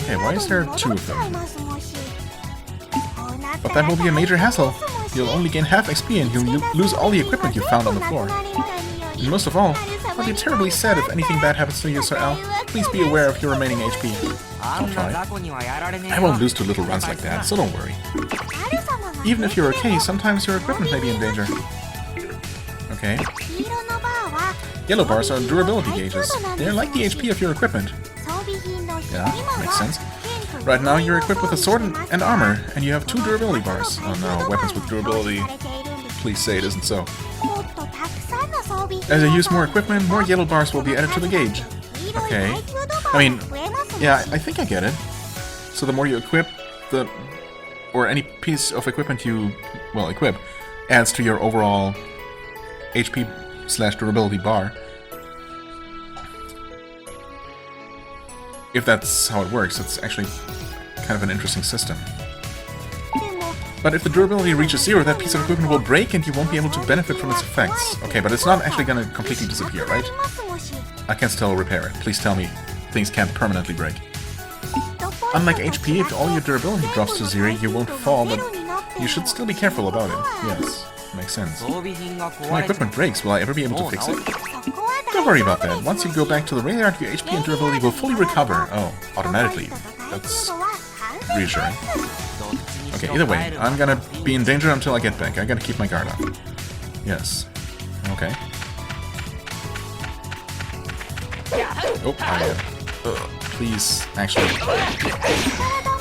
Okay, why is there 2 of them? But that will be a major hassle. You'll only gain half XP and you'll lose all the equipment you found on the floor. And most of all, I'll be terribly sad if anything bad happens to you, Sir Al. Please be aware of your remaining HP. I'll try. I won't lose to little runs like that, so don't worry. Even if you're okay, sometimes your equipment may be in danger. Okay. Yellow bars are durability gauges. They're like the HP of your equipment. Yeah, makes sense. Right now you're equipped with a sword and armor, and you have 2 durability bars. Oh no, weapons with durability. Please say it isn't so. As I use more equipment, more yellow bars will be added to the gauge. Okay. I mean, yeah, I think I get it. So the more you equip, or any piece of equipment you, well, equip, adds to your overall HP/durability bar. If that's how it works, it's actually kind of an interesting system. But if the durability reaches 0, that piece of equipment will break and you won't be able to benefit from its effects. Okay, but it's not actually gonna completely disappear, right? I can still repair it. Please tell me things can't permanently break. Unlike HP, if all your durability drops to 0, you won't fall, but you should still be careful about it. Yes, makes sense. If my equipment breaks, will I ever be able to fix it? Don't worry about that. Once you go back to the railroad, your HP and durability will fully recover. Oh, automatically. That's reassuring. Okay, either way, I'm gonna be in danger until I get back. I gotta keep my guard up. Yes. Okay. Oh, please, actually,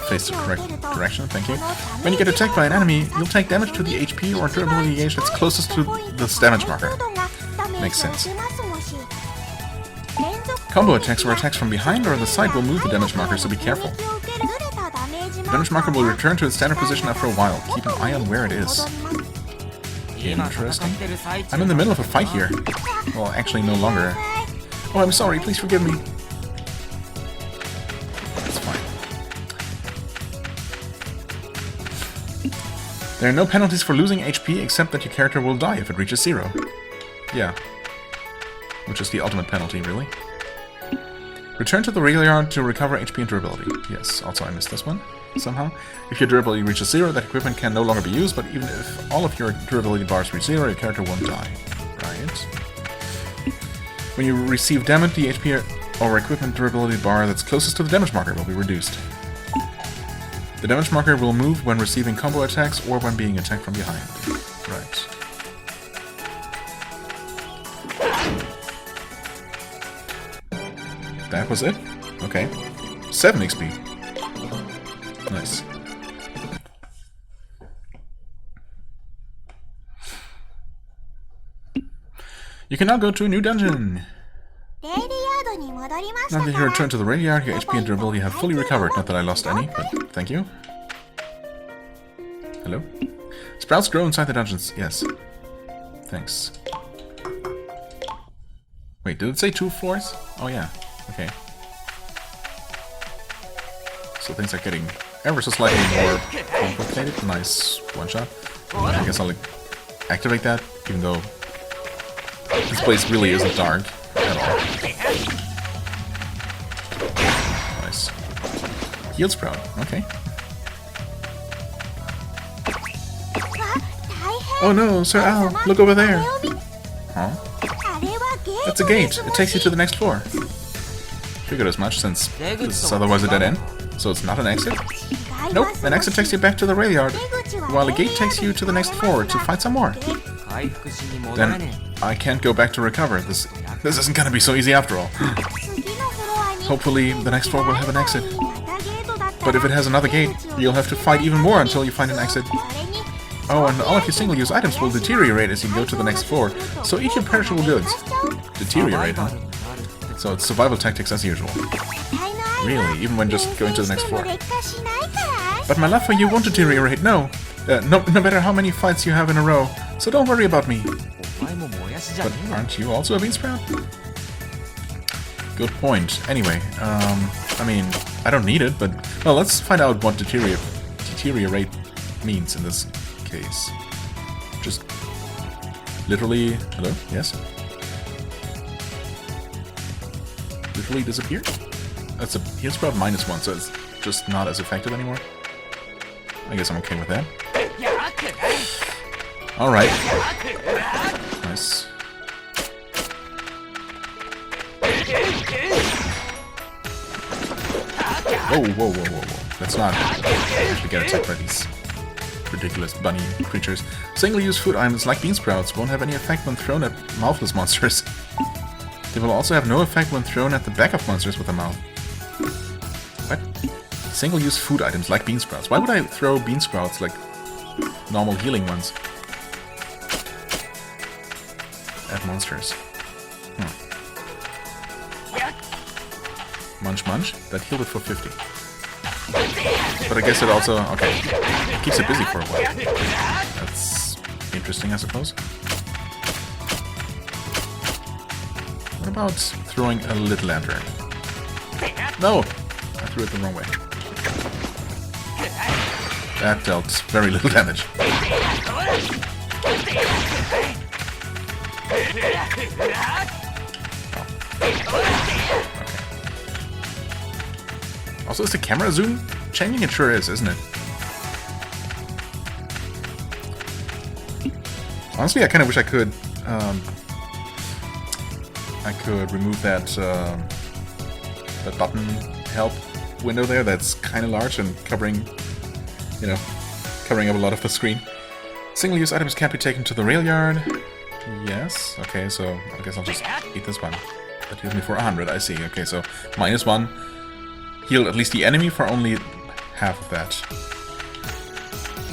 face the correct direction, thank you. When you get attacked by an enemy, you'll take damage to the HP or durability gauge that's closest to this damage marker. Makes sense. Combo attacks or attacks from behind or the side will move the damage marker, so be careful. The damage marker will return to its standard position after a while. Keep an eye on where it is. Interesting. I'm in the middle of a fight here. Well, actually, no longer. Oh, I'm sorry, please forgive me. That's fine. There are no penalties for losing HP except that your character will die if it reaches 0. Yeah. Which is the ultimate penalty, really. Return to the railyard to recover HP and durability. Yes, also I missed this one, somehow. If your durability reaches 0, that equipment can no longer be used, but even if all of your durability bars reach 0, your character won't die. Right. When you receive damage, the HP or equipment durability bar that's closest to the damage marker will be reduced. The damage marker will move when receiving combo attacks or when being attacked from behind. Right. That was it? Okay. 7 XP. Nice. You can now go to a new dungeon! Now that you return to the railyard, your HP and durability have fully recovered. Not that I lost any, but thank you. Hello? Sprouts grow inside the dungeons. Yes. Thanks. Wait, did it say 2 floors? Oh yeah. Okay. So things are getting ever so slightly more complicated. Nice one shot. I guess I'll activate that, even though this place really isn't dark at all. Nice. Heal sprout. Okay. Oh no, Sir Al, look over there. Huh? That's a gate. It takes you to the next floor. Figured as much, since this is otherwise a dead end. So it's not an exit? Nope, an exit takes you back to the railyard, while a gate takes you to the next floor to fight some more. Then I can't go back to recover. This isn't gonna be so easy after all. Hopefully the next floor will have an exit. But if it has another gate, you'll have to fight even more until you find an exit. Oh, and all of your single-use items will deteriorate as you go to the next floor, so eat your perishable goods. Deteriorate, huh? So it's survival tactics as usual. Really, even when just going to the next floor. But my love for you won't deteriorate, no. No matter how many fights you have in a row, so don't worry about me. But aren't you also a bean sprout? Good point. Anyway, I mean, I don't need it, but... Well, let's find out what deteriorate means in this case. Just... literally... Hello? Yes? Literally disappear? That's a heal sprout -1, so it's just not as effective anymore. I guess I'm okay with that. Alright. Nice. Whoa. Let's not actually get attacked by these ridiculous bunny creatures. Single-use food items like bean sprouts won't have any effect when thrown at mouthless monsters. They will also have no effect when thrown at the back of monsters with a mouth. What? Single-use food items like bean sprouts. Why would I throw bean sprouts like normal healing ones at monsters? Munch munch? That healed it for 50. But I guess it also... okay. It keeps it busy for a while. That's interesting, I suppose. What about throwing a little lantern? No! I threw it the wrong way. That dealt very little damage. Also, is the camera zoom changing? It sure is, isn't it? Honestly, I kind of wish I could remove that that button help window there. That's kind of large and covering, you know, covering up a lot of the screen. Single-use items can't be taken to the rail yard. Yes. Okay, so I guess I'll just eat this one. That heals me for 100. I see. Okay, so -1. Heal at least the enemy for only half of that.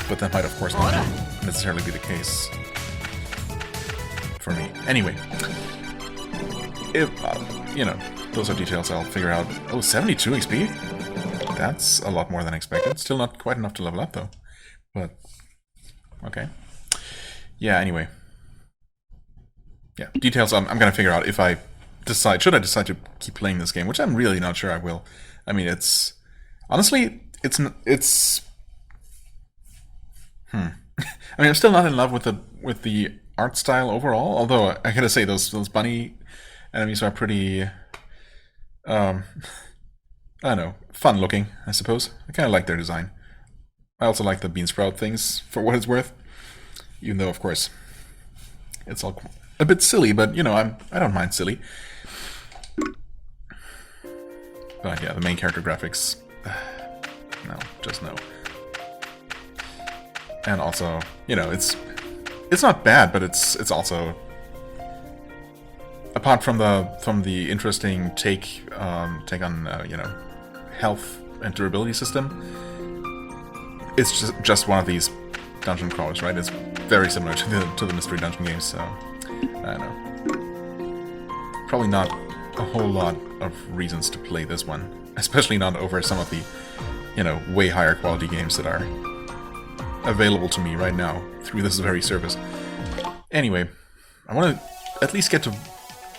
But that might, of course, not necessarily be the case for me. Anyway, if, you know, those are details I'll figure out. Oh, 72 XP? That's a lot more than expected. Still not quite enough to level up, though. But, okay. Yeah, anyway. Yeah, details I'm gonna figure out if I decide, should I decide to keep playing this game, which I'm really not sure I will. I mean, it's... honestly, it's... I mean, I'm still not in love with the art style overall, although I gotta say, those bunny enemies are pretty... I don't know, fun looking, I suppose. I kinda like their design. I also like the bean sprout things, for what it's worth. Even though, of course, it's all a bit silly, but, you know, I don't mind silly. But yeah, the main character graphics, no, just no. And also, you know, it's not bad, but it's also, apart from the interesting take on you know, health and durability system, it's just one of these dungeon crawlers, right? It's very similar to the mystery dungeon games, so I don't know. Probably not a whole lot of reasons to play this one, especially not over some of the, you know, way higher quality games that are available to me right now through this very service. Anyway, I want to at least get to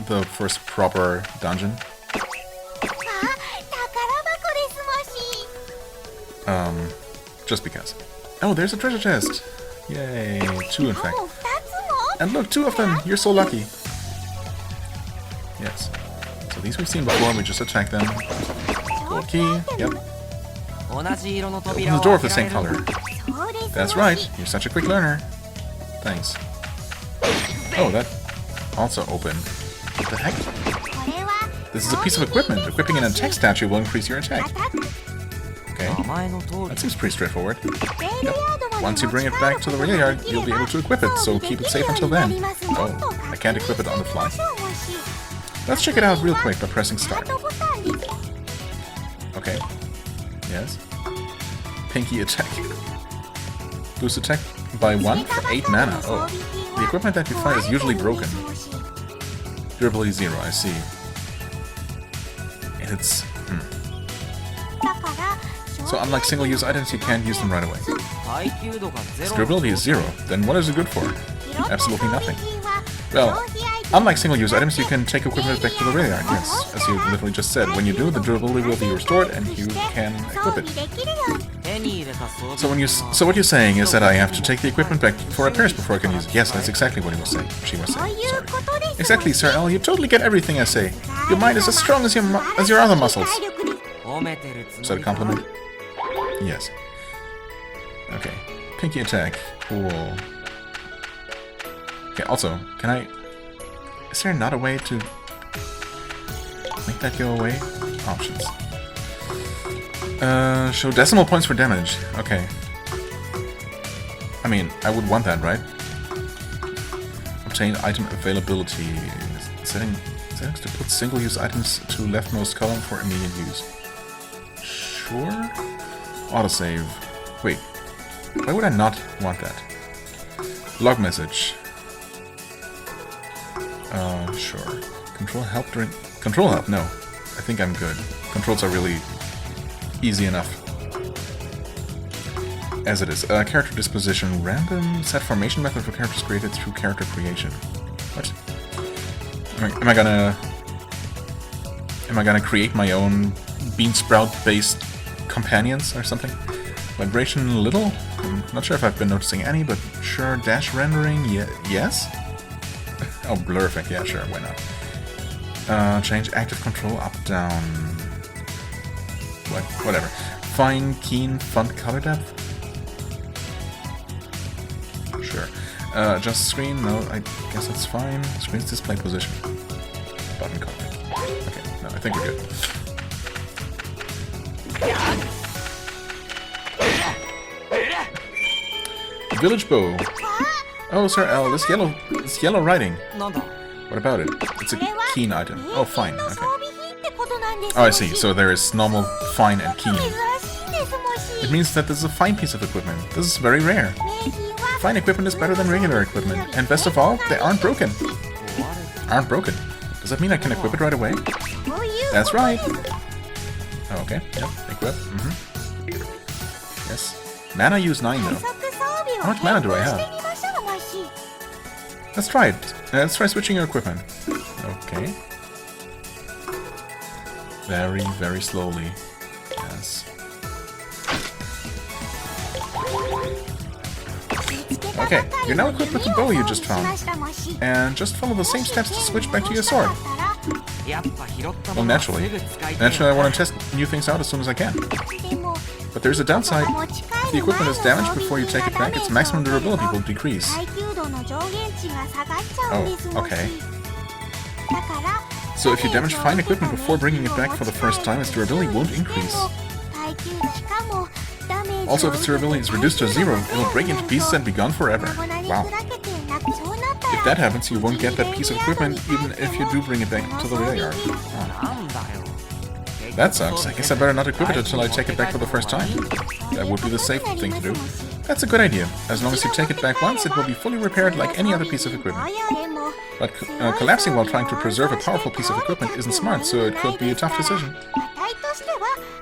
the first proper dungeon. Just because. Oh, there's a treasure chest! Yay, 2 in fact. And look, 2 of them! You're so lucky! Yes. So these we've seen before, we just attack them. Gold key, yep. Open the door of the same color. That's right, you're such a quick learner. Thanks. Oh, that also opened. What the heck? This is a piece of equipment. Equipping an attack statue will increase your attack. Okay, that seems pretty straightforward. Yep. Once you bring it back to the rail yard, you'll be able to equip it, so keep it safe until then. Oh, I can't equip it on the fly. Let's check it out real quick by pressing start. Okay. Yes. Pinky attack. Boost attack by 1 for 8 mana. Oh. The equipment that you find is usually broken. Durability 0, I see. And it's... So unlike single-use items, you can't use them right away. Its durability is 0, then what is it good for? Absolutely nothing. Well, unlike single-use items, you can take equipment back to the rail yard, yes. As you literally just said, when you do, the durability will be restored and you can equip it. So what you're saying is that I have to take the equipment back for repairs before I can use it. Yes, that's exactly what he was saying. She was saying. Sorry. Exactly, Sir L. You totally get everything I say. Your mind is as strong as your other muscles. Is that a compliment? Yes. Okay. Pinky attack. Cool. Okay, also, can I... is there not a way to make that go away? Options. Show decimal points for damage. Okay. I mean, I would want that, right? Obtain item availability. Settings to put single-use items to leftmost column for immediate use. Sure. Autosave. Wait. Why would I not want that? Log message. Sure. Control help during... Control help? No. I think I'm good. Controls are really easy enough. As it is. Character disposition. Random set formation method for characters created through character creation. What? Am I gonna create my own bean sprout based companions or something? Vibration little? I'm not sure if I've been noticing any, but sure. Dash rendering, yes? Oh, blur effect, yeah, sure, why not? Change active control up, down. Whatever. Fine, keen, font color depth? Sure. Adjust screen, no, I guess that's fine. Screen's display position. Button config. Okay, no, I think we're good. Village bow. Oh, Sir L, this yellow writing. What about it? It's a keen item. Oh, fine, okay. Oh, I see, so there is normal, fine, and keen. It means that this is a fine piece of equipment. This is very rare. Fine equipment is better than regular equipment, and best of all, they aren't broken. Aren't broken. Does that mean I can equip it right away? That's right. Oh, okay. Yep. Equip. Yes. Mana use 9 though. How much mana do I have? Let's try it. Let's try switching your equipment. Okay. Very, very slowly. Yes. Okay, you're now equipped with the bow you just found. And just follow the same steps to switch back to your sword. Well, naturally. Naturally, I want to test new things out as soon as I can. But there's a downside. If the equipment is damaged before you take it back, its maximum durability will decrease. Oh, okay. So if you damage fine equipment before bringing it back for the first time, its durability won't increase. Also, if its durability is reduced to 0, it'll break into pieces and be gone forever. Wow. If that happens, you won't get that piece of equipment, even if you do bring it back to the rail yard. Oh. That sucks. I guess I better not equip it until I take it back for the first time. That would be the safe thing to do. That's a good idea. As long as you take it back once, it will be fully repaired like any other piece of equipment. But collapsing while trying to preserve a powerful piece of equipment isn't smart, so it could be a tough decision.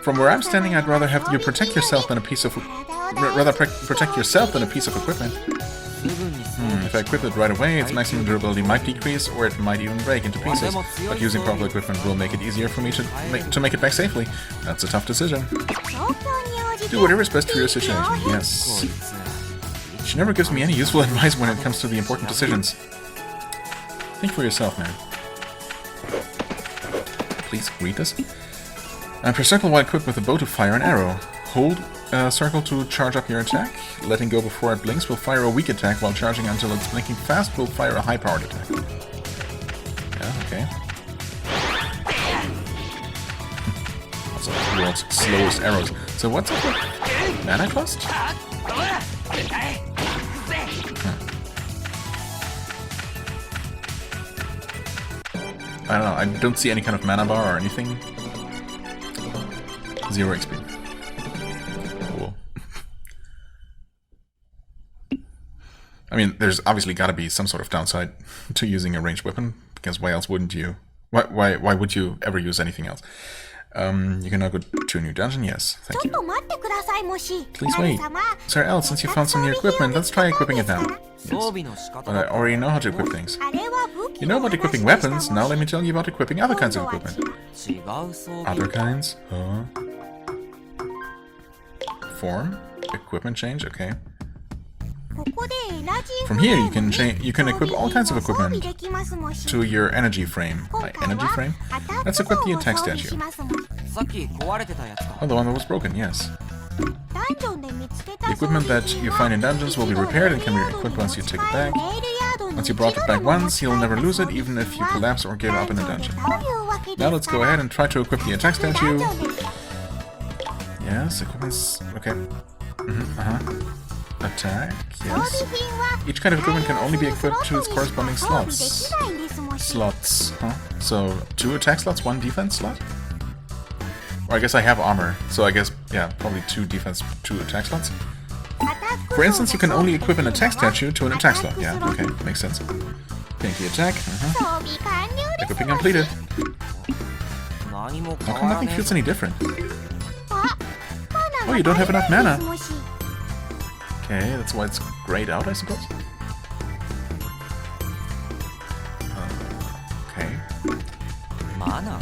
From where I'm standing, I'd rather have you protect yourself than a piece of protect yourself than a piece of equipment. If I equip it right away, its maximum durability might decrease, or it might even break into pieces. But using proper equipment will make it easier for me to make it back safely. That's a tough decision. Do whatever is best for your situation. Yes. She never gives me any useful advice when it comes to the important decisions. Think for yourself, man. Please read this. Press circle while equipped with a bow to fire an arrow. Hold circle to charge up your attack. Letting go before it blinks will fire a weak attack, while charging until it's blinking fast will fire a high-powered attack. Yeah, okay. Also, the world's slowest arrows. So what's up with mana cost? I don't know, I don't see any kind of mana bar or anything. 0 XP. Cool. I mean, there's obviously got to be some sort of downside to using a ranged weapon, because why else wouldn't you? Why would you ever use anything else? You can now go to a new dungeon. Yes, thank you. Please wait. Sir L, since you found some new equipment, let's try equipping it now. Yes. But I already know how to equip things. You know about equipping weapons, now let me tell you about equipping other kinds of equipment. Other kinds? Huh? Form? Equipment change? Okay. From here, you can equip all kinds of equipment to your energy frame. My energy frame? Let's equip the attack statue. Oh, the one that was broken, yes. The equipment that you find in dungeons will be repaired and can be equipped once you take it back. Once you brought it back once, you'll never lose it, even if you collapse or give up in a dungeon. Now let's go ahead and try to equip the attack statue. Yes, equipment's... okay. Attack, yes. Each kind of equipment can only be equipped to its corresponding slots. Slots, huh? So, 2 attack slots, 1 defense slot? Or I guess I have armor, so I guess, yeah, probably 2 defense, 2 attack slots. For instance, you can only equip an attack statue to an attack slot. Yeah, okay, makes sense. Pinky attack, Equipping completed. How come nothing feels any different? Oh, you don't have enough mana. Okay, that's why it's grayed out, I suppose. Okay. Mana.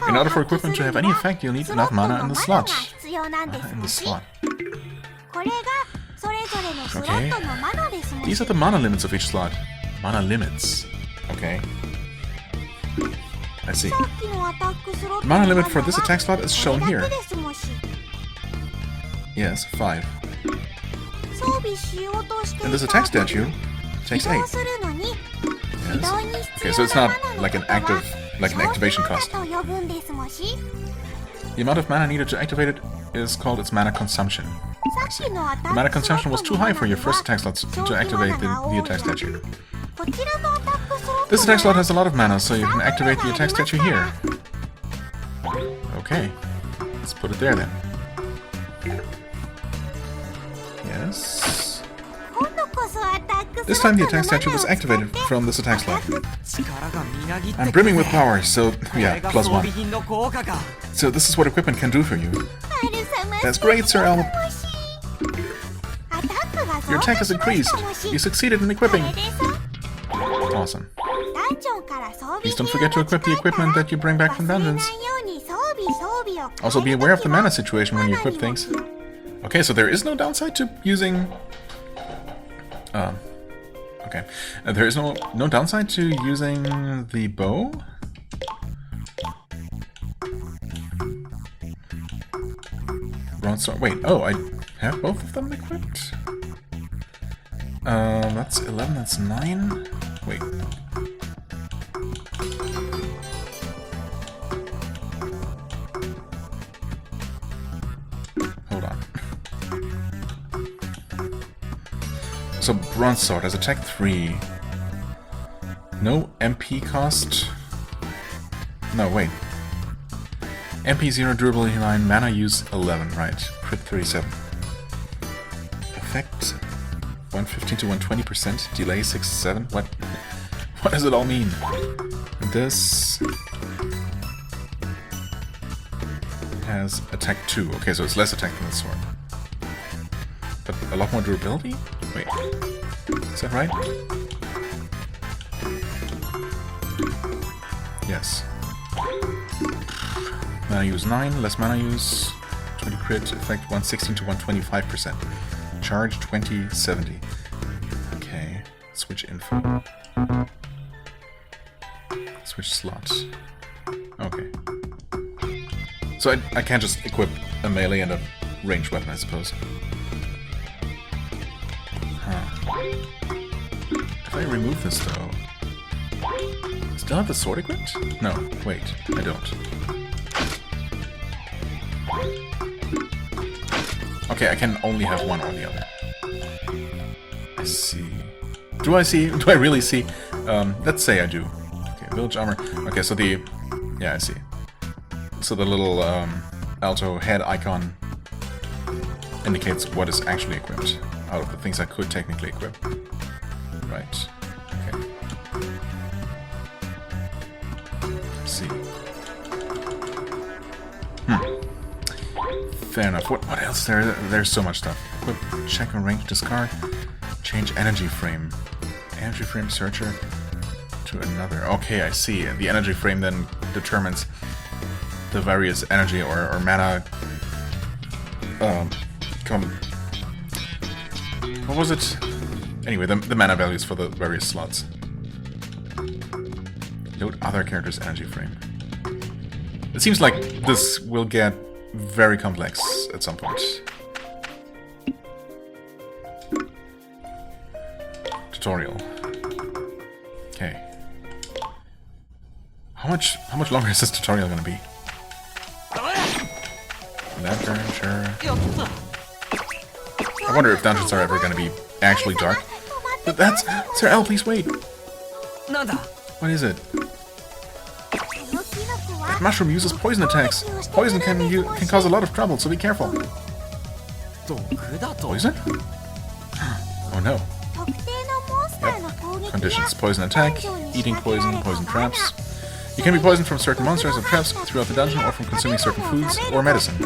In order for equipment to have any effect, you'll need enough mana in the slot. Okay. These are the mana limits of each slot. Mana limits. Okay. I see. Mana limit for this attack slot is shown here. Yes, 5. And this attack statue takes 8. Yes. Okay, so it's not like an activation cost. The amount of mana needed to activate it is called its mana consumption. I see. The mana consumption was too high for your first attack slot to activate the attack statue. This attack slot has a lot of mana, so you can activate the attack statue here. Okay. Let's put it there then. Yes. This time the attack statue was activated from this attack slot. I'm brimming with power, so yeah, +1. So this is what equipment can do for you. That's great, Sir Elm. Your attack has increased. You succeeded in equipping. Awesome. Please don't forget to equip the equipment that you bring back from dungeons. Also be aware of the mana situation when you equip things. Okay, so there is no downside to using... okay. There is no downside to using the bow? Wait, oh, I have both of them equipped? That's 11, that's 9? Wait. Hold on. So, Bronze Sword has attack 3. No MP cost? No, wait. MP 0, durability 9, mana use 11, right. Crit 37. Effect 115 to 120%, delay 6-7. What does it all mean? This has attack 2. Okay, so it's less attack than the sword. But a lot more durability? Wait. Is that right? Yes. Mana use 9, less mana use, 20 crit, effect 116 to 125%. Charge 2070. Okay, switch info. Switch slots. Okay. So I can't just equip a melee and a ranged weapon, I suppose. Huh. If I remove this though... Still have the sword equipped? No, wait, I don't. Okay, I can only have one or the other. I see. Do I see? Do I really see? Let's say I do. Okay, village armor. Okay, so the... Yeah, I see. So the little alto head icon indicates what is actually equipped out of the things I could technically equip. Right. Okay. Let's see. Fair enough. What else? There's so much stuff. Equip, check and range, discard, change energy frame. Energy frame searcher to another. Okay, I see. The energy frame then determines the various energy or mana. What was it? Anyway, the mana values for the various slots. Load other characters' energy frame. It seems like this will get very complex at some point. Tutorial. Okay. How much longer is this tutorial gonna be? Lantern, sure. I wonder if dungeons are ever going to be actually dark. But that's... Sir L, please wait! What is it? That mushroom uses poison attacks. Poison can cause a lot of trouble, so be careful. Poison? Oh no. Yep. Conditions: poison attack, eating poison, poison traps. You can be poisoned from certain monsters or traps throughout the dungeon, or from consuming certain foods or medicine.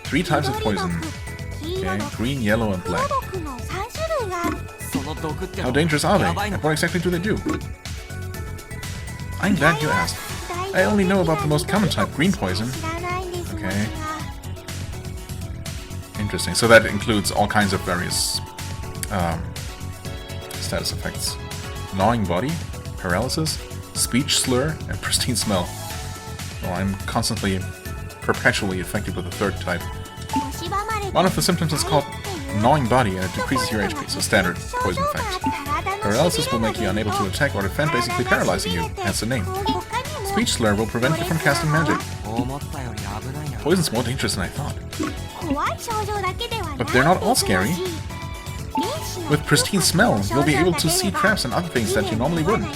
3 types of poison. Okay, green, yellow, and black. How dangerous are they? And what exactly do they do? I'm glad you asked. I only know about the most common type, green poison. Okay. Interesting. So that includes all kinds of various status effects. Gnawing body, paralysis, speech slur, and pristine smell. Well, I'm constantly, perpetually affected with the 3rd type. One of the symptoms is called gnawing body, and it decreases your HP, so standard poison effect. Paralysis will make you unable to attack or defend, basically paralyzing you, hence the name. Speech slur will prevent you from casting magic. Poison's more dangerous than I thought. But they're not all scary. With pristine smell, you'll be able to see traps and other things that you normally wouldn't.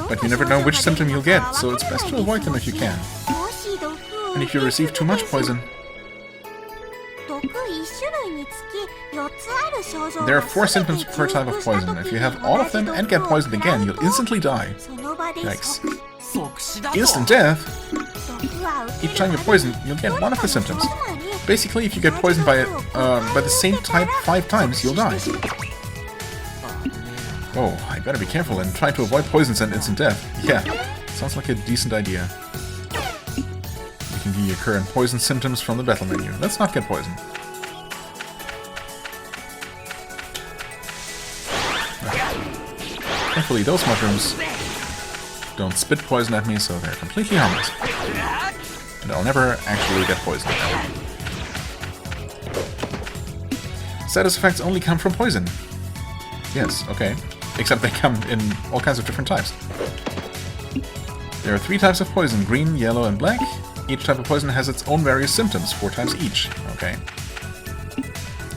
But you never know which symptom you'll get, so it's best to avoid them if you can. And if you receive too much poison... There are 4 symptoms per type of poison. If you have all of them and get poisoned again, you'll instantly die. Yikes. Instant death? Each time you're poisoned, you'll get one of the symptoms. Basically, if you get poisoned by the same type 5 times, you'll die. Oh, I better be careful and try to avoid poisons and instant death. Yeah, sounds like a decent idea. You can view your current poison symptoms from the battle menu. Let's not get poisoned. Thankfully, those mushrooms don't spit poison at me, so they're completely harmless. And I'll never actually get poisoned. Status effects only come from poison. Yes, okay. Except they come in all kinds of different types. There are 3 types of poison, green, yellow, and black. Each type of poison has its own various symptoms, 4 times each. Okay.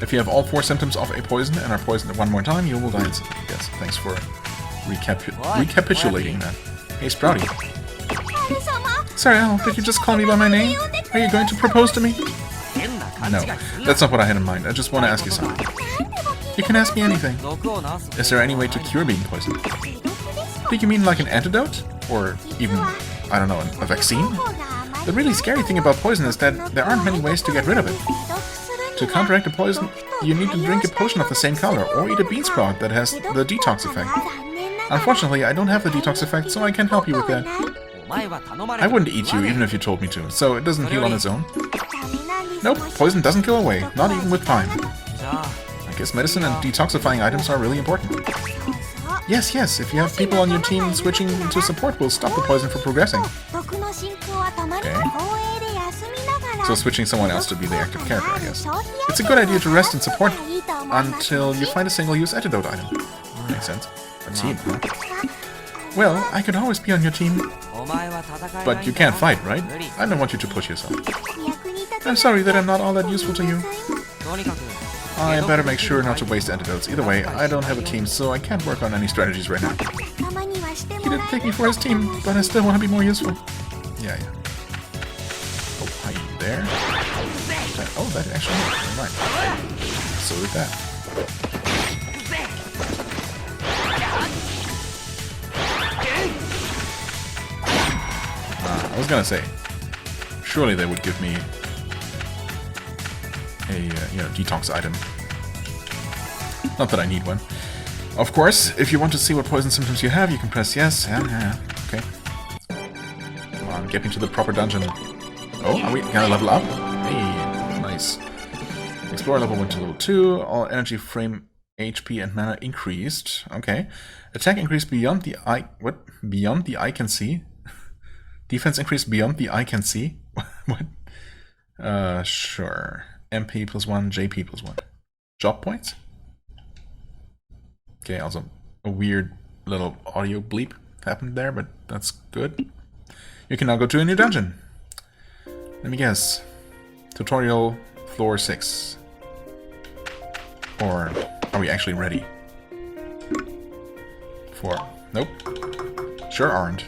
If you have all 4 symptoms of a poison and are poisoned at one more time, you will die instantly. Yes, thanks for recapitulating that. Hey, Sprouty. Sorry, Al, did you just call me by my name? Are you going to propose to me? No, that's not what I had in mind. I just want to ask you something. You can ask me anything. Is there any way to cure being poisoned? Do you mean like an antidote? Or even, I don't know, a vaccine? The really scary thing about poison is that there aren't many ways to get rid of it. To counteract a poison, you need to drink a potion of the same color, or eat a bean sprout that has the detox effect. Unfortunately, I don't have the detox effect, so I can't help you with that. I wouldn't eat you even if you told me to, so it doesn't heal on its own. Nope, poison doesn't go away, not even with time. I guess medicine and detoxifying items are really important. Yes, if you have people on your team, switching to support will stop the poison from progressing. Okay. So switching someone else to be the active character, I guess. It's a good idea to rest and support until you find a single-use antidote item. Makes sense. A team, huh? Well, I could always be on your team. But you can't fight, right? I don't want you to push yourself. I'm sorry that I'm not all that useful to you. I better make sure not to waste antidotes. Either way, I don't have a team, so I can't work on any strategies right now. He didn't take me for his team, but I still want to be more useful. Yeah. Oh, hi there. Oh, that actually hit. Never mind. So did that. I was gonna say, surely they would give me a detox item. Not that I need one. Of course, if you want to see what poison symptoms you have, you can press yes. Yeah. Okay. Come on, get me to the proper dungeon. Oh, are we gonna level up? Hey, nice. Explorer level went to level 2. All energy, frame, HP, and mana increased. Okay. Attack increased beyond the eye. What? Beyond the eye can see? Defense increased beyond the eye can see? What? Sure. MP +1, JP +1. Job points? Okay, also a weird little audio bleep happened there, but that's good. You can now go to a new dungeon. Let me guess. Tutorial floor 6. Or are we actually ready? 4. Nope. Sure aren't.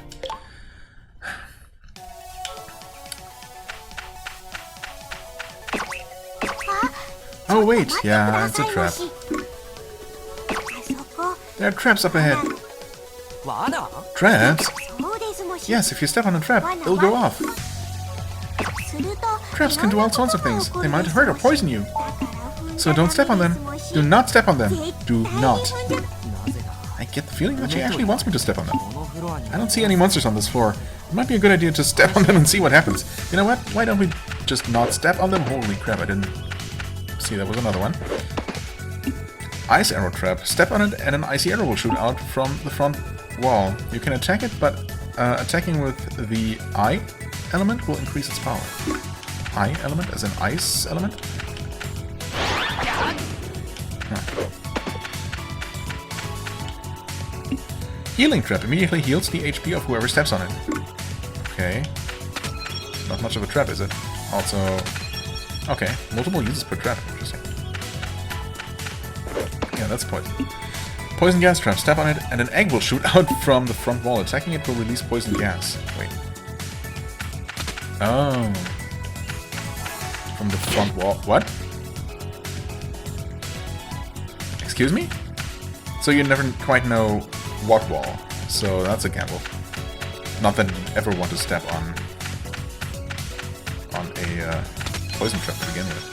Oh wait, yeah, it's a trap. There are traps up ahead. Traps? Yes, if you step on a trap, it'll go off. Traps can do all sorts of things. They might hurt or poison you. So don't step on them. Do not step on them. Do not. I get the feeling that she actually wants me to step on them. I don't see any monsters on this floor. It might be a good idea to step on them and see what happens. You know what? Why don't we just not step on them? Holy crap, I didn't see there was another one. Ice arrow trap. Step on it and an icy arrow will shoot out from the front wall. You can attack it, but attacking with the I element will increase its power. I element as an ice element? Huh. Healing trap immediately heals the HP of whoever steps on it. Okay. Not much of a trap, is it? Also... Okay, multiple uses per trap. Interesting. Yeah, that's poison. Poison gas trap. Step on it and an egg will shoot out from the front wall. Attacking it will release poison gas. Wait. Oh. From the front wall. What? Excuse me? So you never quite know what wall. So that's a gamble. Not that you'd ever want to step on a poison trap to begin with.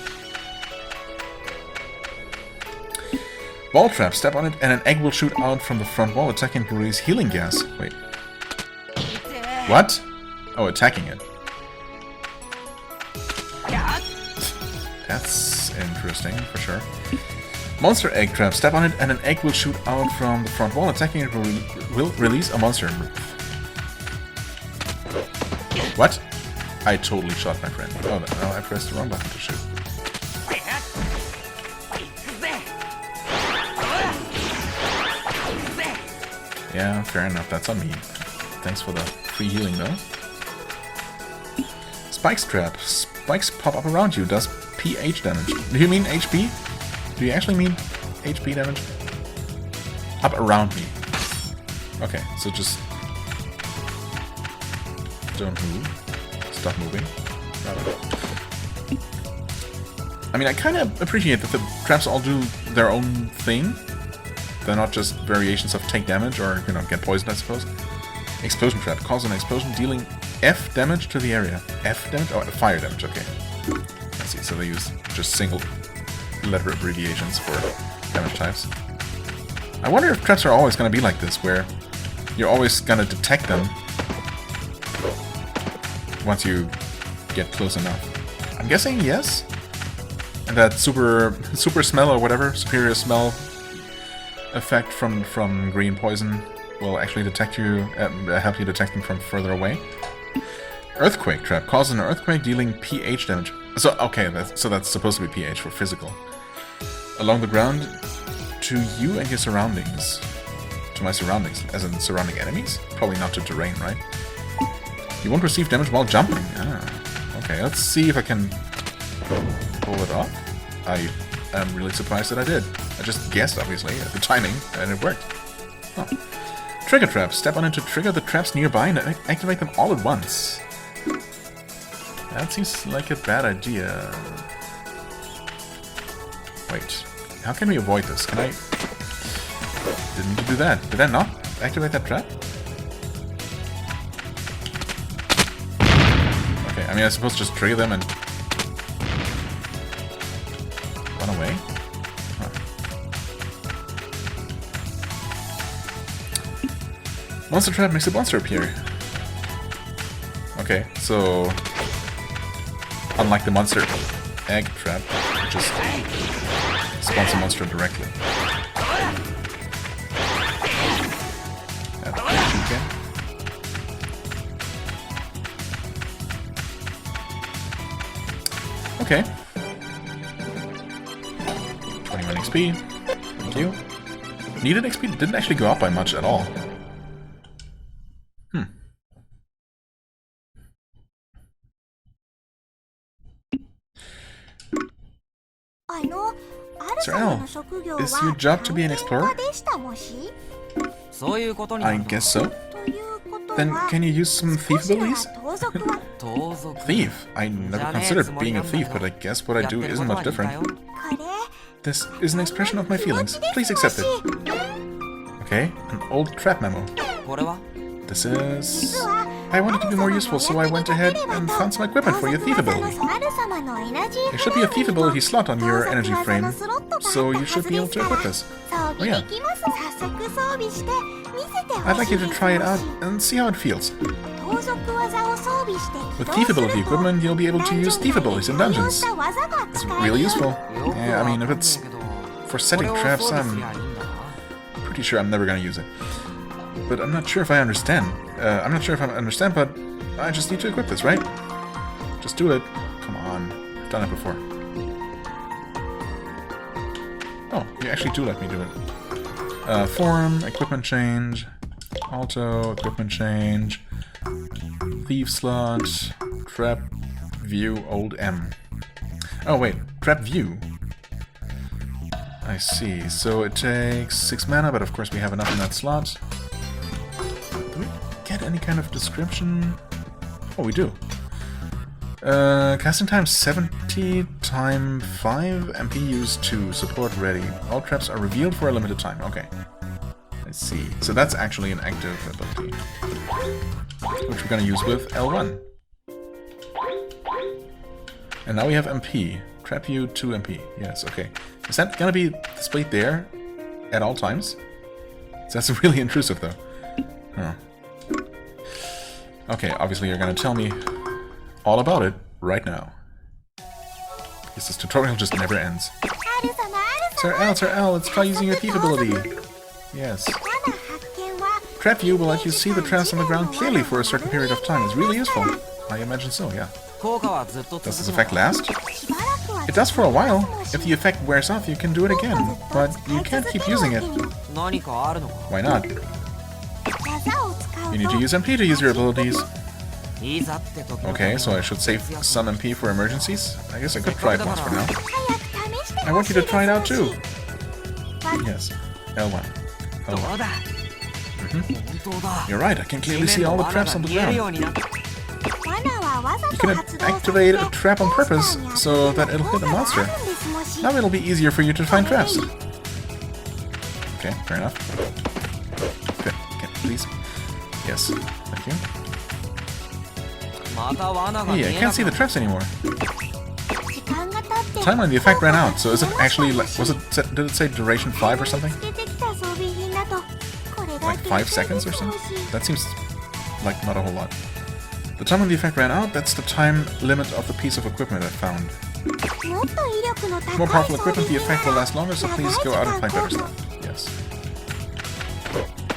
Ball trap. Step on it and an egg will shoot out from the front wall. Attacking to release healing gas. Wait. What? Oh, attacking it. That's interesting, for sure. Monster egg trap. Step on it and an egg will shoot out from the front wall. Attacking it will release a monster. What? I totally shot my friend. Oh no, I pressed the wrong button to shoot. Yeah, fair enough. That's on me. Thanks for the free healing, though. Spikes trap. Spikes pop up around you. Does PH damage. Do you mean HP? Do you actually mean HP damage? Up around me. Okay, so just... don't move. Stop moving. I mean, I kind of appreciate that the traps all do their own thing. They're not just variations of take damage or, you know, get poisoned, I suppose. Explosion trap. Cause an explosion dealing F damage to the area. F damage? Oh, fire damage, okay. I see, so they use just single letter abbreviations for damage types. I wonder if traps are always going to be like this, where you're always going to detect them once you get close enough. I'm guessing yes? And that super smell or whatever, superior smell effect from green poison will actually detect you, help you detect them from further away. Earthquake trap. Causes an earthquake dealing pH damage. So, okay, so that's supposed to be pH for physical. Along the ground to you and your surroundings. To my surroundings, as in surrounding enemies? Probably not to terrain, right? You won't receive damage while jumping. Ah, okay, let's see if I can pull it off. I am really surprised that I did. I just guessed, obviously, at the timing, and it worked. Oh. Trigger traps. Step on it to trigger the traps nearby and activate them all at once. That seems like a bad idea. Wait, how can we avoid this? Can I... Didn't do that. Did I not activate that trap? Okay, I mean, I suppose just trigger them and... run away? Huh. Monster trap makes a monster appear. Okay, so... unlike the monster egg trap, it just spawns a monster directly. Okay. 21 XP. Thank you. Needed XP didn't actually go up by much at all. Sir L, is your job to be an explorer? I guess so. Then can you use some thief abilities? Thief? I never considered being a thief, but I guess what I do isn't much different. This is an expression of my feelings. Please accept it. Okay, an old trap memo. This is... I wanted to be more useful, so I went ahead and found some equipment for your thief ability. There should be a thief ability slot on your energy frame, so you should be able to equip this. Oh yeah. I'd like you to try it out and see how it feels. With thief ability equipment, you'll be able to use thief abilities in dungeons. It's really useful. Yeah, I mean, if it's for setting traps, I'm pretty sure I'm never gonna use it. But I'm not sure if I understand. But I just need to equip this, right? Just do it. Come on. I've done it before. Oh, you actually do let me do it. Form, equipment change, auto, equipment change, thief slot, trap, view, old M. Oh wait, trap view. I see, so it takes 6 mana, but of course we have enough in that slot. Do we get any kind of description? Oh, we do. Casting time 70 time 5, MP used 2, support ready. All traps are revealed for a limited time. Okay. I see. So that's actually an active ability, which we're gonna use with L1. And now we have MP. Trap view 2 MP. Yes, okay. Is that gonna be displayed there at all times? That's really intrusive though. Huh. Okay, obviously you're gonna tell me all about it right now. Because this tutorial just never ends. Sir L, let's try using your thief ability. Yes. Trap view will let you see the traps on the ground clearly for a certain period of time. It's really useful. I imagine so, yeah. Does this effect last? It does for a while. If the effect wears off, you can do it again. But you can't keep using it. Why not? You need to use MP to use your abilities. Okay, so I should save some MP for emergencies? I guess I could try it once for now. I want you to try it out too. Yes. L1. L1. You're right, I can clearly see all the traps on the ground. You can activate a trap on purpose so that it'll hit a monster. Now it'll be easier for you to find traps. Okay, fair enough. Okay, please. Yes, thank you. Hey, I can't see the traps anymore. Time on the effect ran out, so is it actually like, did it say duration 5 or something? Like 5 seconds or something? That seems like not a whole lot. The time on the effect ran out, that's the time limit of the piece of equipment I found. With more powerful equipment, the effect will last longer, so please go out and find better stuff. Yes.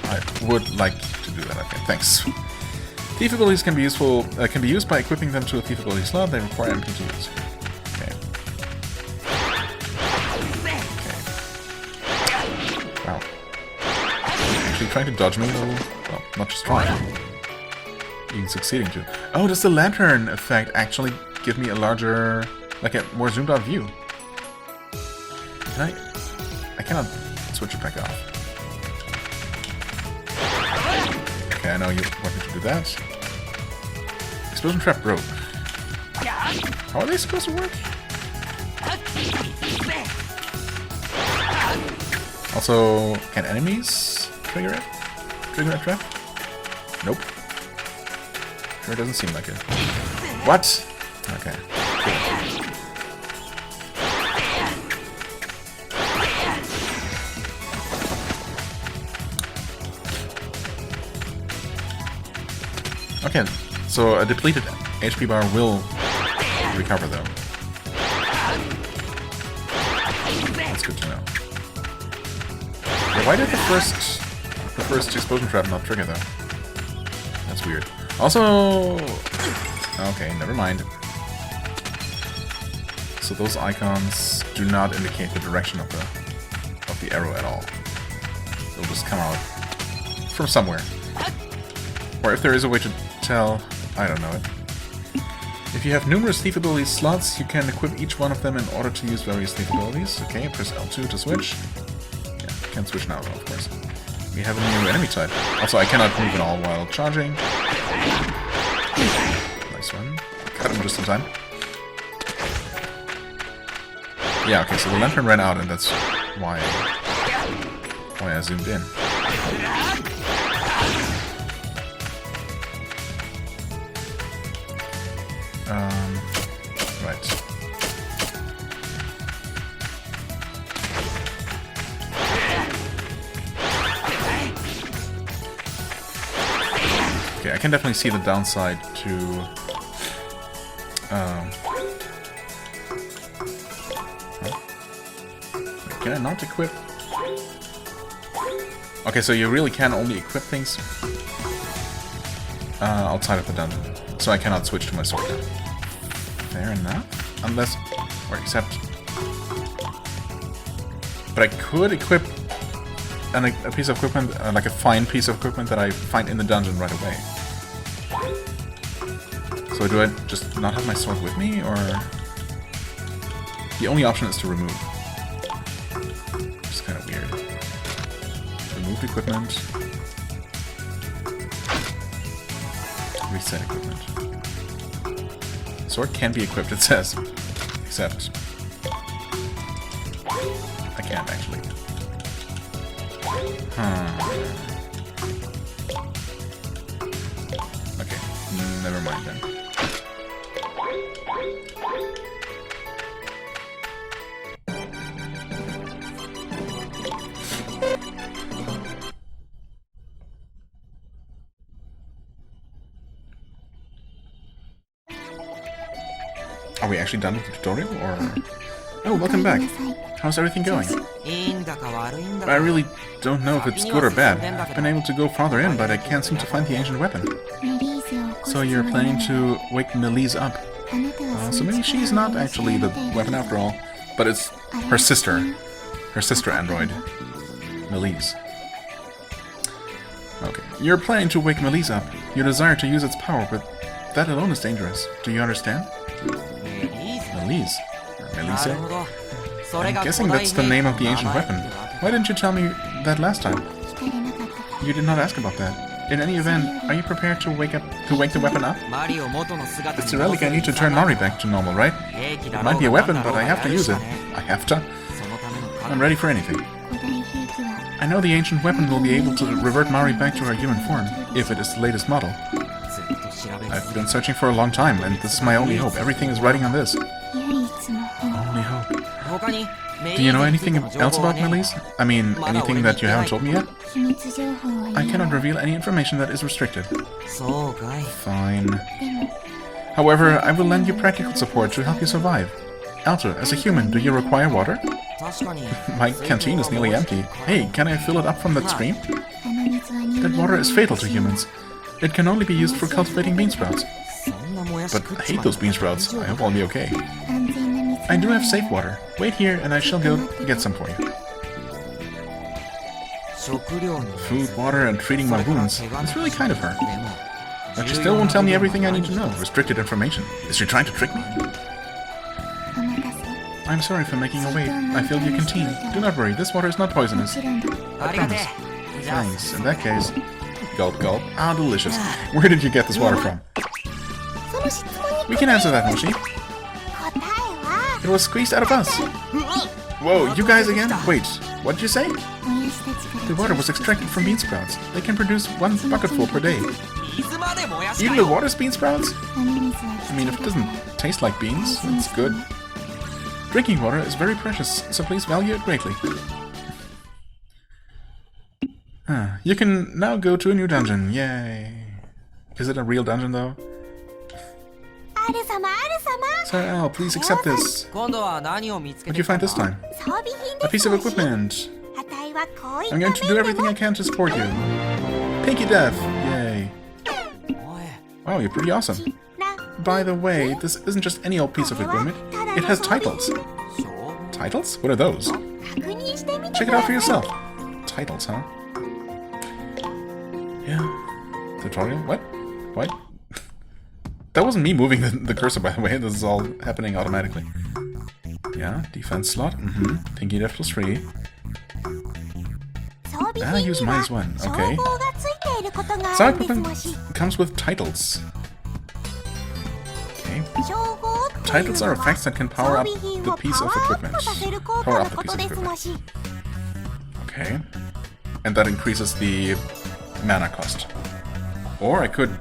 I would like to do that, okay, thanks. Thief abilities can be useful. Can be used by equipping them to a thief ability slot. They require MP to use. Okay. Wow. Actually trying to dodge me, though. Well, not just trying. Even succeeding to. Oh, does the lantern effect actually give me a larger, like a more zoomed out view? Can I cannot switch it back off. Okay, I know you want me to do that. Explosion trap broke. How are they supposed to work? Also, can enemies trigger it? Trigger a trap? Nope. Sure doesn't seem like it. What? Okay. Okay, so a depleted HP bar will recover though. That's good to know. Yeah, why did the first explosion trap not trigger though? That's weird. Also, okay, never mind. So those icons do not indicate the direction of the arrow at all. They'll just come out from somewhere. Or if there is a way to tell, I don't know it. If you have numerous thief ability slots, you can equip each one of them in order to use various thief abilities. Okay, press L2 to switch. Yeah, can't switch now, though, of course. We have a new enemy type. Also, I cannot move at all while charging. Nice one. Cut him just in time. Yeah, okay, so the lantern ran out, and that's why I zoomed in. Right. Okay, I can definitely see the downside to can I not equip? Okay, so you really can only equip things outside of the dungeon. So I cannot switch to my sword now. Fair enough. Unless... or except... But I could equip a piece of equipment, like a fine piece of equipment that I find in the dungeon right away. So do I just not have my sword with me, or... The only option is to remove. Which is kind of weird. Remove equipment. Reset equipment. Sword can be equipped, it says. Except... I can't, actually. Okay, never mind then. Are we actually done with the tutorial, or...? Oh, welcome back. How's everything going? I really don't know if it's good or bad. I've been able to go farther in, but I can't seem to find the ancient weapon. So you're planning to wake Melise up. So maybe she's not actually the weapon after all, but it's her sister. Her sister android. Melise. Okay. You're planning to wake Melise up. You desire to use its power, but that alone is dangerous. Do you understand? Melise. Melise? I'm guessing that's the name of the ancient weapon. Why didn't you tell me that last time? You did not ask about that. In any event, are you prepared to wake the weapon up? It's a relic I need to turn Mari back to normal, right? It might be a weapon, but I have to use it. I have to? I'm ready for anything. I know the ancient weapon will be able to revert Mari back to her human form, if it is the latest model. I've been searching for a long time, and this is my only hope. Everything is riding on this. Only hope. Do you know anything else about Melise? I mean, anything that you haven't told me yet? I cannot reveal any information that is restricted. Fine. However, I will lend you practical support to help you survive. Alter, as a human, do you require water? My canteen is nearly empty. Hey, can I fill it up from that stream? That water is fatal to humans. It can only be used for cultivating bean sprouts. But I hate those bean sprouts. I hope I'll be okay. I do have safe water. Wait here and I shall go get some for you. Food, water, and treating my wounds. It's really kind of her. But she still won't tell me everything I need to know. Restricted information. Is she trying to trick me? I'm sorry for making you wait. I filled your canteen. Do not worry, this water is not poisonous. I promise. Thanks. In that case... Gulp, gulp. Ah, delicious. Where did you get this water from? We can answer that, Moshi. It was squeezed out of us. Whoa, you guys again? Wait, what did you say? The water was extracted from bean sprouts. They can produce 1 bucketful per day. Even the water's bean sprouts? I mean, if it doesn't taste like beans, it's good. Drinking water is very precious, so please value it greatly. You can now go to a new dungeon. Yay. Is it a real dungeon, though? Sir Al, please accept this. What do you find this time? A piece of equipment. I'm going to do everything I can to support you. Pinky Death! Yay. Wow, you're pretty awesome. By the way, this isn't just any old piece of equipment. It has titles. Titles? What are those? Check it out for yourself. Titles, huh? Yeah. Tutorial? What? What? That wasn't me moving the cursor, by the way. This is all happening automatically. Yeah, defense slot. Pinky death +3. Use -1. Okay. Some equipment comes with titles. Okay. Titles are effects that can power up the piece of equipment. Power up the piece of equipment. Okay. And that increases the mana cost. Or I could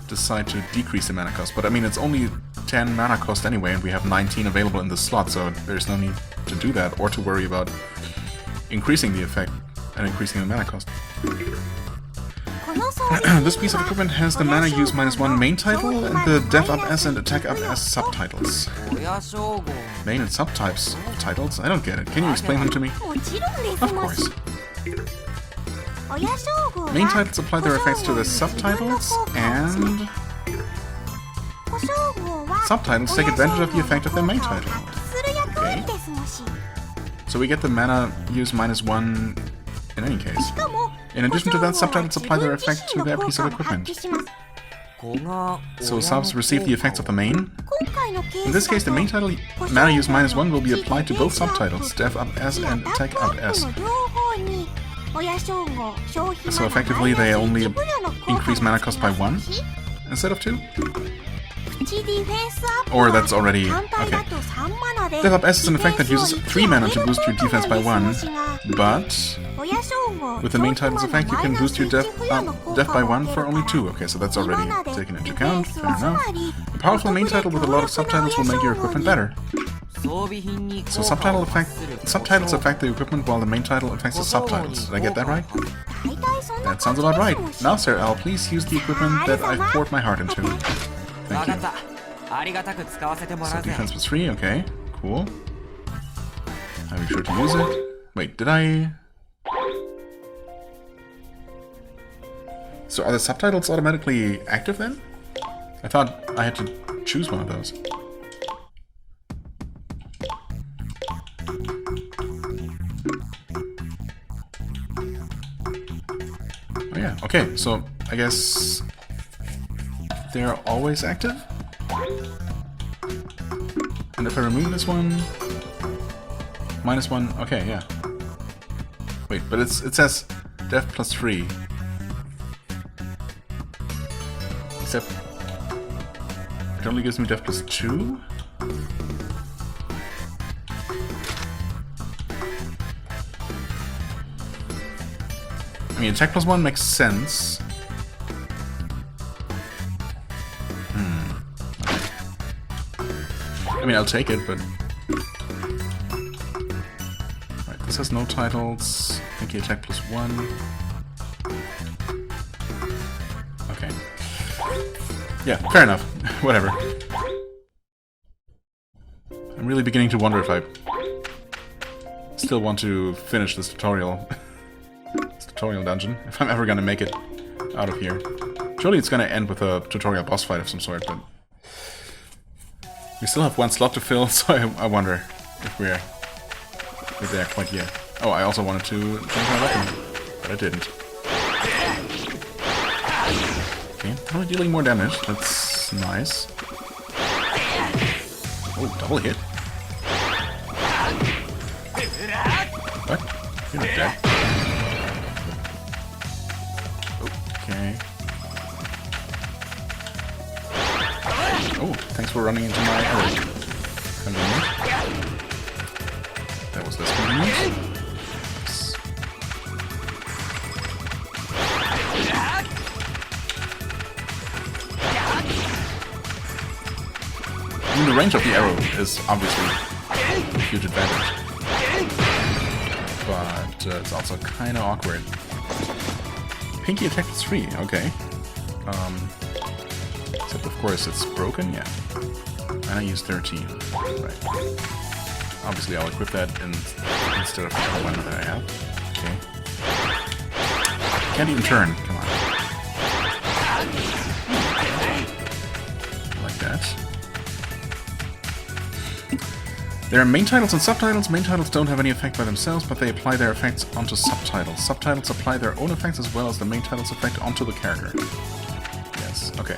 decide to decrease the mana cost, but I mean it's only 10 mana cost anyway, and we have 19 available in the slot, so there's no need to do that or to worry about increasing the effect and increasing the mana cost. This piece of equipment has the mana use -1 main title and the Dev Up S and Attack Up S subtitles. Main and subtypes titles? I don't get it. Can you explain them to me? Of course. Main titles apply their effects to the subtitles, and subtitles take advantage of the effect of their main title. Okay. So we get the mana use -1 in any case. In addition to that, subtitles apply their effect to their piece of equipment. So subs receive the effects of the main. In this case, the main title mana use -1 will be applied to both subtitles, Dev Up S and Attack Up S. So effectively they only increase mana cost by 1 instead of 2? Or that's already... okay. Dev Up S is an effect that uses 3 mana to boost your defense by 1, but with the main title's effect you can boost your def by 1 for only 2. Okay, so that's already taken into account, fair enough. A powerful main title with a lot of subtitles will make your equipment better. So subtitles affect the equipment while the main title affects the subtitles. Did I get that right? That sounds about right. Now, Sir Al, please use the equipment that I've poured my heart into. Thank you. So defense +3, okay, cool. I'll be sure to use it. Wait, did I... So are the subtitles automatically active then? I thought I had to choose one of those. Oh yeah, okay, so I guess they're always active? And if I remove this one, -1, okay, yeah. Wait, but it says Dev +3. Except it only gives me Dev +2? I mean, Attack +1 makes sense. I mean, I'll take it, but... Right, this has no titles. Pinky Attack +1. Okay. Yeah, fair enough. Whatever. I'm really beginning to wonder if I still want to finish this tutorial. This tutorial dungeon. If I'm ever gonna make it out of here. Surely it's gonna end with a tutorial boss fight of some sort, but... We still have one slot to fill, so I wonder if we're there quite yet. Oh, I also wanted to change my weapon, but I didn't. Okay, only dealing more damage, that's nice. Oh, double hit. What? You're not dead. Okay. Oh, thanks for running into my arrow. Convenient. That was less convenient. I mean, the range of the arrow is obviously a huge advantage. But it's also kind of awkward. Pinky Attack +3, okay. Except of course it's broken, yeah. And I use 13. Right. Obviously I'll equip that instead of the other one that I have. Okay. Can't even turn, come on. Like that. There are main titles and subtitles. Main titles don't have any effect by themselves, but they apply their effects onto subtitles. Subtitles apply their own effects as well as the main title's effect onto the character. Yes, okay.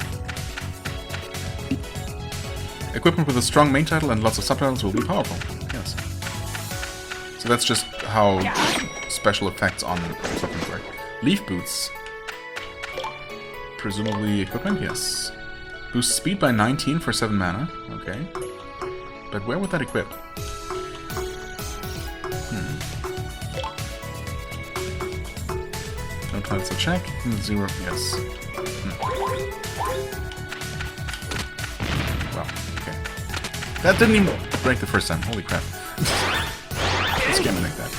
equipment with a strong main title and lots of subtitles will be powerful. Yes. So that's just how special effects on equipment work. Leaf boots. Presumably equipment, yes. Boost speed by 19 for 7 mana. Okay. But where would that equip? No tiles to check. 0, yes. Well, okay. That didn't even break the first time. Holy crap. Let's get me like that.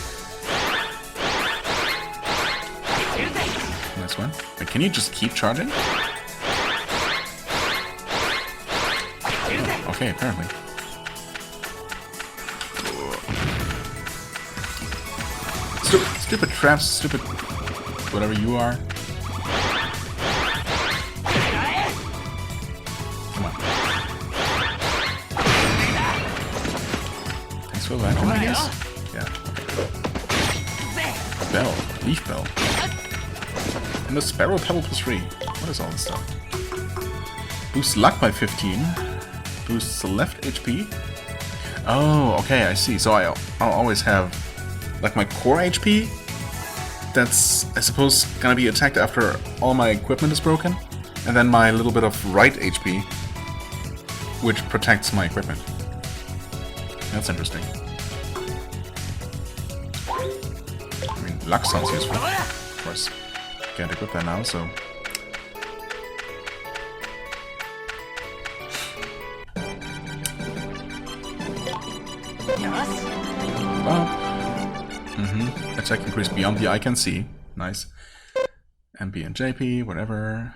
Nice one. Wait, can you just keep charging? Oh, okay, apparently. Stupid traps, stupid whatever you are. Come on. Thanks for that, I guess? Yeah, okay. Bell. Leaf bell. And the sparrow pebble +3. What is all this stuff? Boosts luck by 15. Boosts the left HP. Oh, okay, I see. So I'll always have like my core HP. That's, I suppose, gonna be attacked after all my equipment is broken. And then my little bit of right HP, which protects my equipment. That's interesting. I mean, luck sounds useful. Of course, can't equip that now, so... Well... Attack increase beyond the eye can see. Nice. MP and JP, whatever.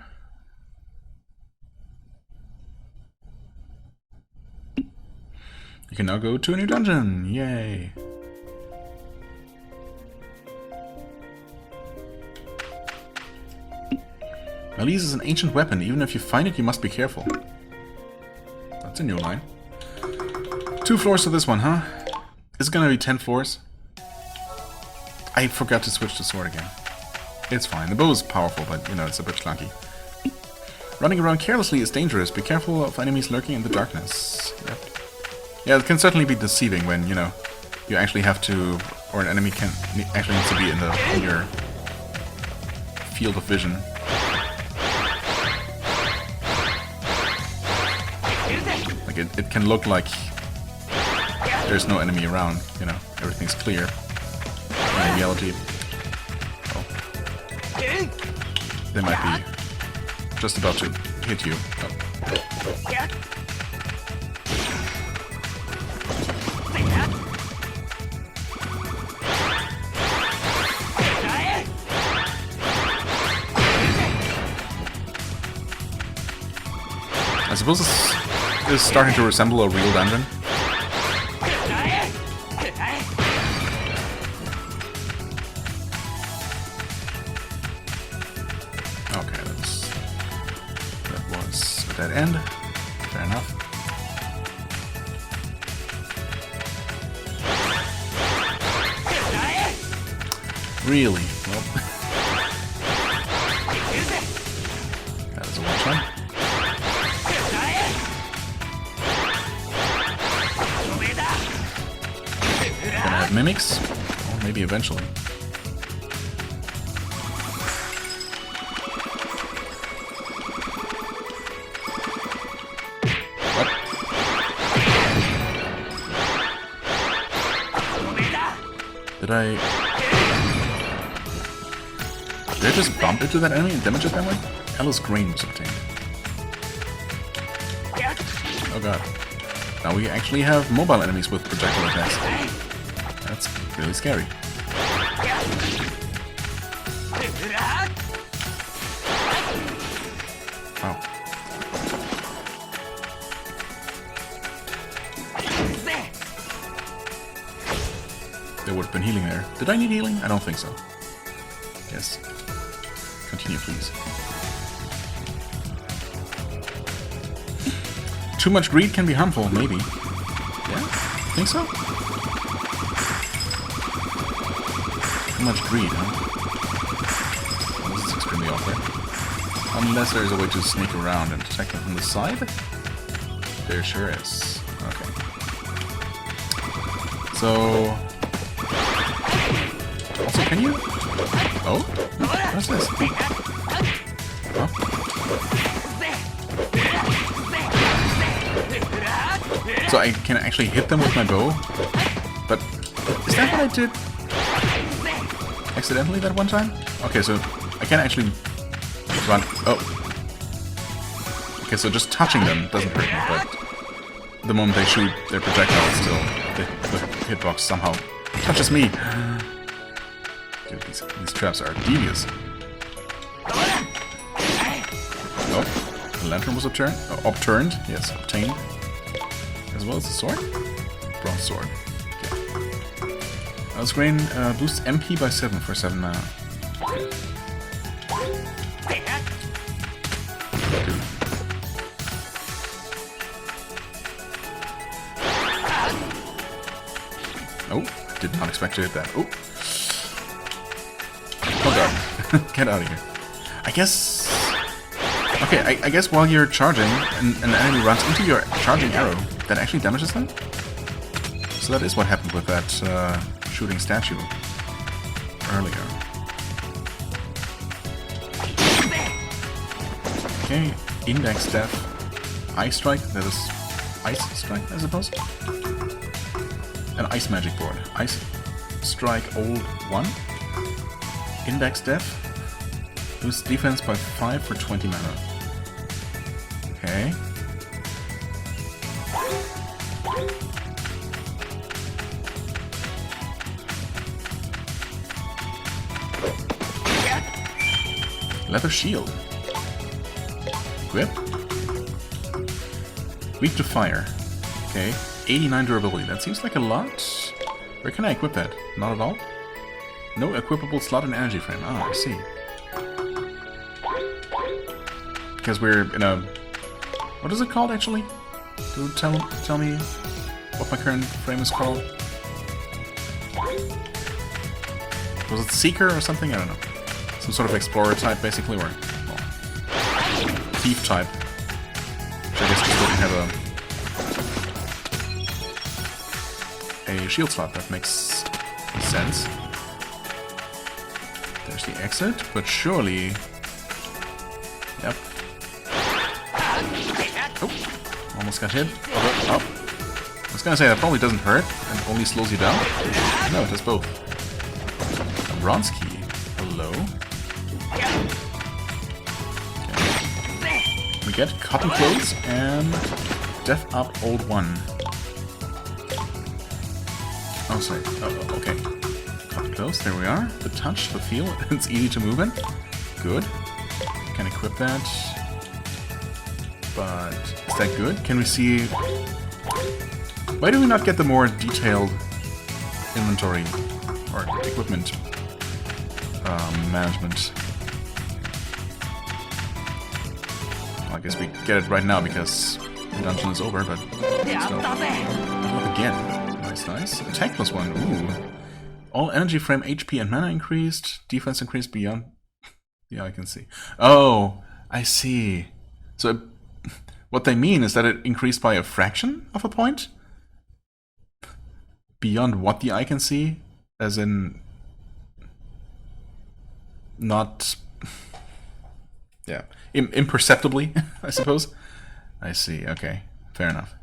You can now go to a new dungeon. Yay. Malise is an ancient weapon. Even if you find it, you must be careful. That's a new line. 2 floors to this one, huh? Is it gonna be 10 floors? I forgot to switch to sword again. It's fine. The bow is powerful, but, you know, it's a bit clunky. Running around carelessly is dangerous. Be careful of enemies lurking in the darkness. Yep. Yeah, it can certainly be deceiving when, you know, you actually have to... Or an enemy actually needs to be in your field of vision. Like, it can look like there's no enemy around, you know, everything's clear. In reality, oh, they might be just about to hit you. Oh. I suppose this is starting to resemble a real dungeon. End. Fair enough. Really? Well. That is a one-shot. Gonna have mimics? Or maybe eventually. Did I just bump into that enemy and damage it that way? Alice Green was obtained. Oh god. Now we actually have mobile enemies with projectile attacks. That's really scary. Wow. There would have been healing there. Did I need healing? I don't think so. Yes. Continue, please. Too much greed can be harmful, maybe. Yeah? Think so? Too much greed, huh? Well, this is extremely awkward. Unless there's a way to sneak around and attack them from the side? There sure is. Okay. So... Also, can you... Oh? What's this? Huh? So I can actually hit them with my bow? But... Is that what I did? Accidentally that one time? Okay, so I can't actually run... Oh. Okay, so just touching them doesn't hurt me, but... The moment they shoot their projectiles still... The hitbox somehow touches me. Dude, these traps are devious. Oh, the lantern was upturned. Upturned, yes, obtained. As well as the sword? Bronze sword. Okay. Screen boosts MP by 7 for 7 mana. Oh, did not expect to hit that. Oh. Oh god. Get out of here. I guess... Okay, I guess while you're charging, and an enemy runs into your charging arrow, that actually damages them? So that is what happened with that shooting statue earlier. Okay, index death. Ice strike, that is ice strike, I suppose? An ice magic board. Ice strike old 1. Index death. Boosts defense by 5 for 20 mana. Okay. Leather shield. Equip. Weak to fire. Okay. 89 durability. That seems like a lot. Where can I equip that? Not at all? No equipable slot in energy frame. Ah, I see. Because we're in a... What is it called, actually? Do tell me what my current frame is called. Was it Seeker or something? I don't know. Some sort of Explorer type, basically, or... Well, Thief type. Which I guess just doesn't have a shield slot. That makes sense. There's the exit, but surely... Yep. Oh, almost got hit. Oh. I was gonna say, that probably doesn't hurt, and only slows you down. No, it does both. A bronze key. Hello. Okay. We get cotton clothes and death up old 1. Oh, sorry. Oh, okay. Cotton clothes, there we are. The touch, the feel, it's easy to move in. Good. Can equip that. But is that good? Can we see... Why do we not get the more detailed inventory or equipment management? Well, I guess we get it right now because the dungeon is over, but still. Again. Nice, nice. Attack +1. Ooh. All energy frame, HP, and mana increased. Defense increased beyond... Yeah, I can see. Oh, I see. So what they mean is that it increased by a fraction of a point? Beyond what the eye can see? As in... Not... Yeah. Imperceptibly, I suppose? I see, okay. Fair enough.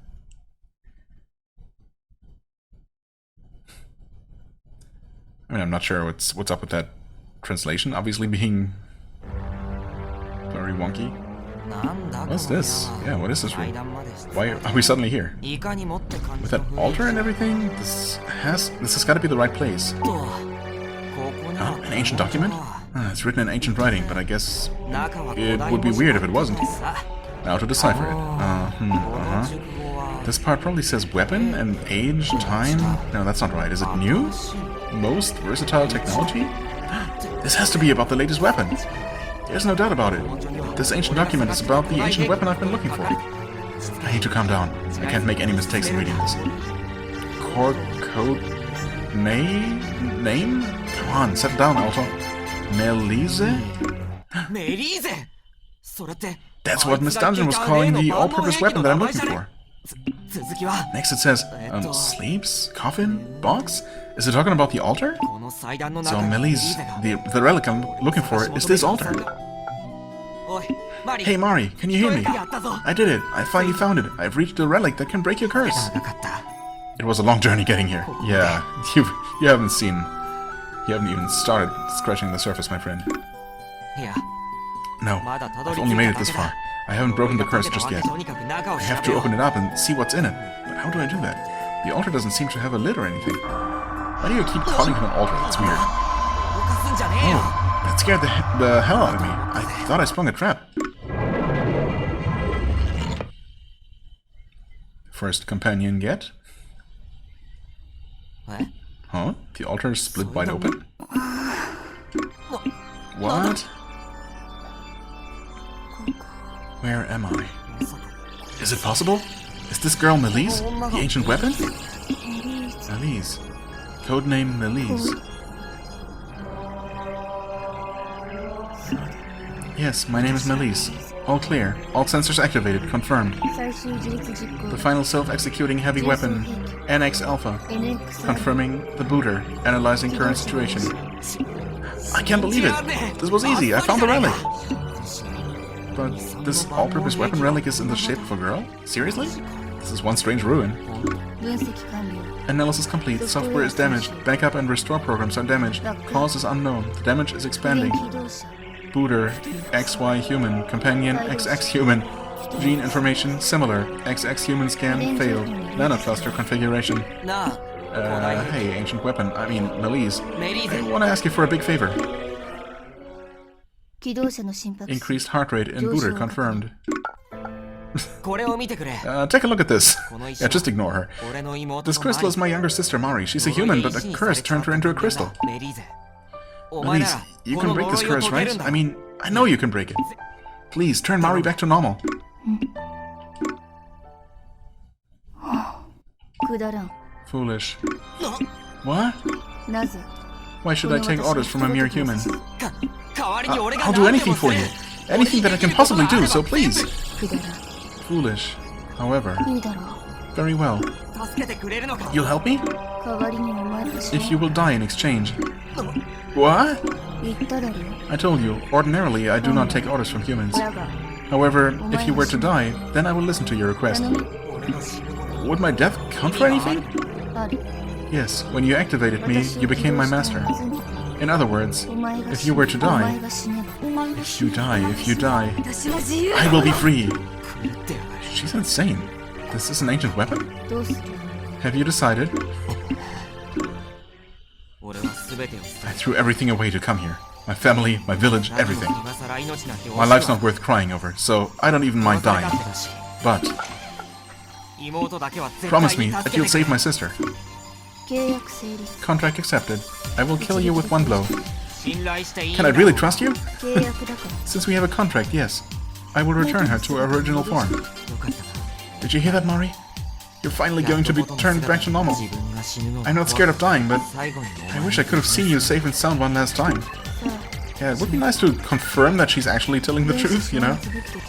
I mean, I'm not sure what's up with that translation. Obviously being... very wonky. What's this? Yeah, what is this room? Why are we suddenly here? With that altar and everything? This has got to be the right place. Oh, an ancient document? It's written in ancient writing, but I guess it would be weird if it wasn't. Now to decipher it. This part probably says weapon and age, time. No, that's not right. Is it new? Most versatile technology? This has to be about the latest weapon. There's no doubt about it. This ancient document is about the ancient weapon I've been looking for. I need to calm down. I can't make any mistakes in reading this. Core code... Name? Come on, settle down, Alto. Melise? That's what Miss Dungeon was calling the all-purpose weapon that I'm looking for. Next it says, sleeps? Coffin? Box? Is it talking about the altar? So Melis, the relic I'm looking for is this altar. Hey Mari, can you hear me? I did it. I finally found it. I've reached the relic that can break your curse. It was a long journey getting here. Yeah, you haven't even started scratching the surface, my friend. No, I've only made it this far. I haven't broken the curse just yet. I have to open it up and see what's in it. But how do I do that? The altar doesn't seem to have a lid or anything. Why do you keep calling him an altar? That's weird. Oh, that scared the hell out of me. I thought I sprung a trap. First companion get? Huh? The altar is split wide open? What? Where am I? Is it possible? Is this girl Melis? The ancient weapon? Melis. Codename Melis. Yes, my name is Melis. All clear. All sensors activated. Confirmed. The final self-executing heavy weapon. NX Alpha. Confirming the booter. Analyzing current situation. I can't believe it! This was easy. I found the relic. But this all-purpose weapon relic is in the shape of a girl? Seriously? This is one strange ruin. Analysis complete. Software is damaged. Backup and restore programs are damaged. Cause is unknown. The damage is expanding. Booter, XY human. Companion, XX human. Gene information, similar. XX human scan, failed. Nanocluster configuration. Hey, ancient weapon. I mean, Melis. I want to ask you for a big favor. Increased heart rate in booter confirmed. Take a look at this. Yeah, just ignore her. This crystal is my younger sister Mari. She's a human, but a curse turned her into a crystal. Melis, you can break this curse, right? I mean, I know you can break it. Please, turn Mari back to normal. Foolish. What? Why should I take orders from a mere human? I'll do anything for you. Anything that I can possibly do, so please. Foolish. However. Very well. You'll help me? If you will die in exchange. What? I told you, ordinarily I do not take orders from humans. However, if you were to die, then I will listen to your request. Would my death count for anything? Yes, when you activated me, you became my master. In other words, if you were to die, if you die, I will be free. She's insane. This is an ancient weapon? Have you decided? I threw everything away to come here. My family, my village, everything. My life's not worth crying over, so I don't even mind dying. But promise me that you'll save my sister. Contract accepted. I will kill you with one blow. Can I really trust you? Since we have a contract, yes. I will return her to her original form. Did you hear that, Mari? You're finally going to be turned back to normal. I'm not scared of dying, but I wish I could have seen you safe and sound one last time. Yeah, it would be nice to confirm that she's actually telling the truth, you know?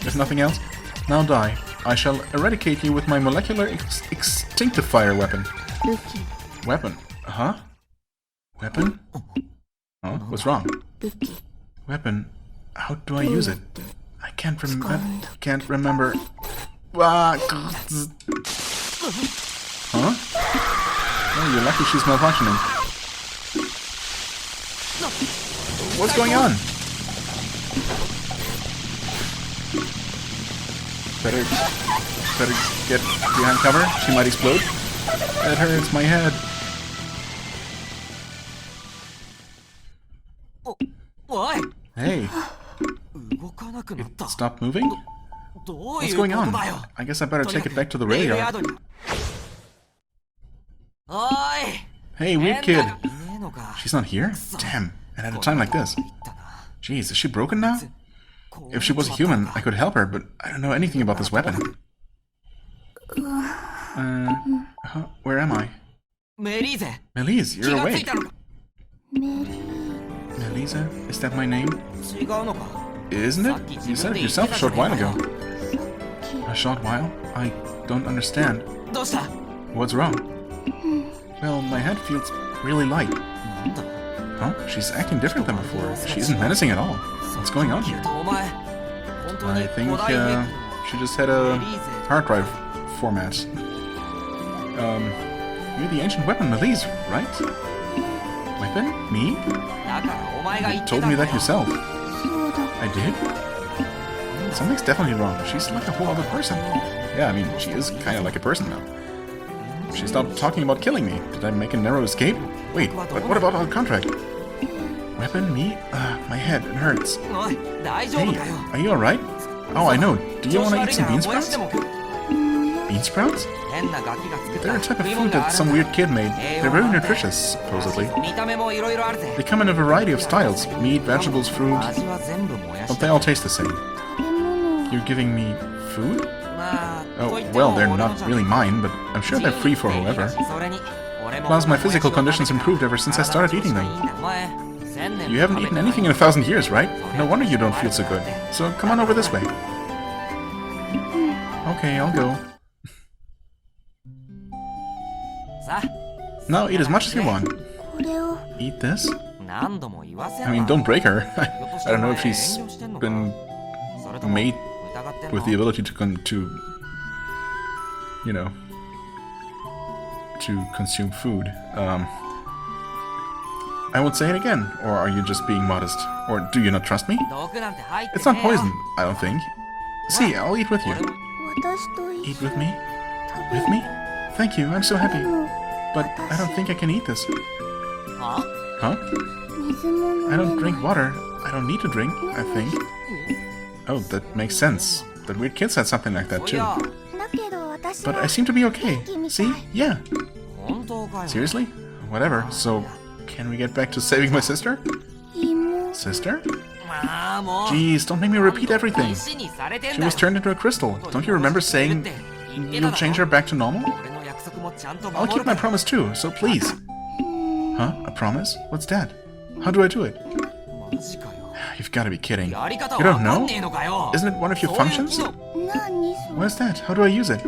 If nothing else. Now die. I shall eradicate you with my molecular extinctifier weapon. Weapon? Huh? Weapon? Huh? What's wrong? Weapon? How do I use it? I can't remember. Huh? Oh, you're lucky she's malfunctioning. What's going on? Better get behind cover. She might explode. That hurts my head. Hey. It stopped moving? What's going on? I guess I better take it back to the radar. Hey, weird kid. She's not here? Damn. And at a time like this. Jeez, is she broken now? If she was a human, I could help her, but I don't know anything about this weapon. Where am I? Melis, you're awake. Melisa? Is that my name? Isn't it? You said it yourself a short while ago. A short while? I don't understand. What's wrong? Well, my head feels really light. Huh? She's acting different than before. She isn't menacing at all. What's going on here? I think she just had a hard drive format. You're the ancient weapon Melise, right? Weapon? Me? You told me that yourself. I did? Something's definitely wrong. She's like a whole other person. Yeah, I mean, she is kind of like a person now. She stopped talking about killing me. Did I make a narrow escape? Wait, but what about our contract? Weapon? Me? My head, it hurts. Hey, are you alright? Oh, I know. Do you want to eat some bean sprouts? Bean sprouts? They're a type of food that some weird kid made. They're very nutritious, supposedly. They come in a variety of styles. Meat, vegetables, fruit. But they all taste the same. You're giving me food? Oh, well, they're not really mine, but I'm sure they're free for whoever. Plus, my physical condition's improved ever since I started eating them. You haven't eaten anything in 1,000 years, right? No wonder you don't feel so good. So come on over this way. Okay, I'll go. Now eat as much as you want. Eat this? I mean, don't break her. I don't know if she's been made with the ability to you know, to consume food. I won't say it again. Or are you just being modest? Or do you not trust me? It's not poison, I don't think. See, I'll eat with you. Eat with me? With me? Thank you, I'm so happy. But I don't think I can eat this. Huh? I don't drink water. I don't need to drink, I think. Oh, that makes sense. That weird kid said something like that too. But I seem to be okay. See? Yeah. Seriously? Whatever. So, can we get back to saving my sister? Sister? Jeez, don't make me repeat everything. She was turned into a crystal. Don't you remember saying you'll change her back to normal? I'll keep my promise too, so please. Huh? A promise? What's that? How do I do it? You've got to be kidding. You don't know? Isn't it one of your functions? What is that? How do I use it?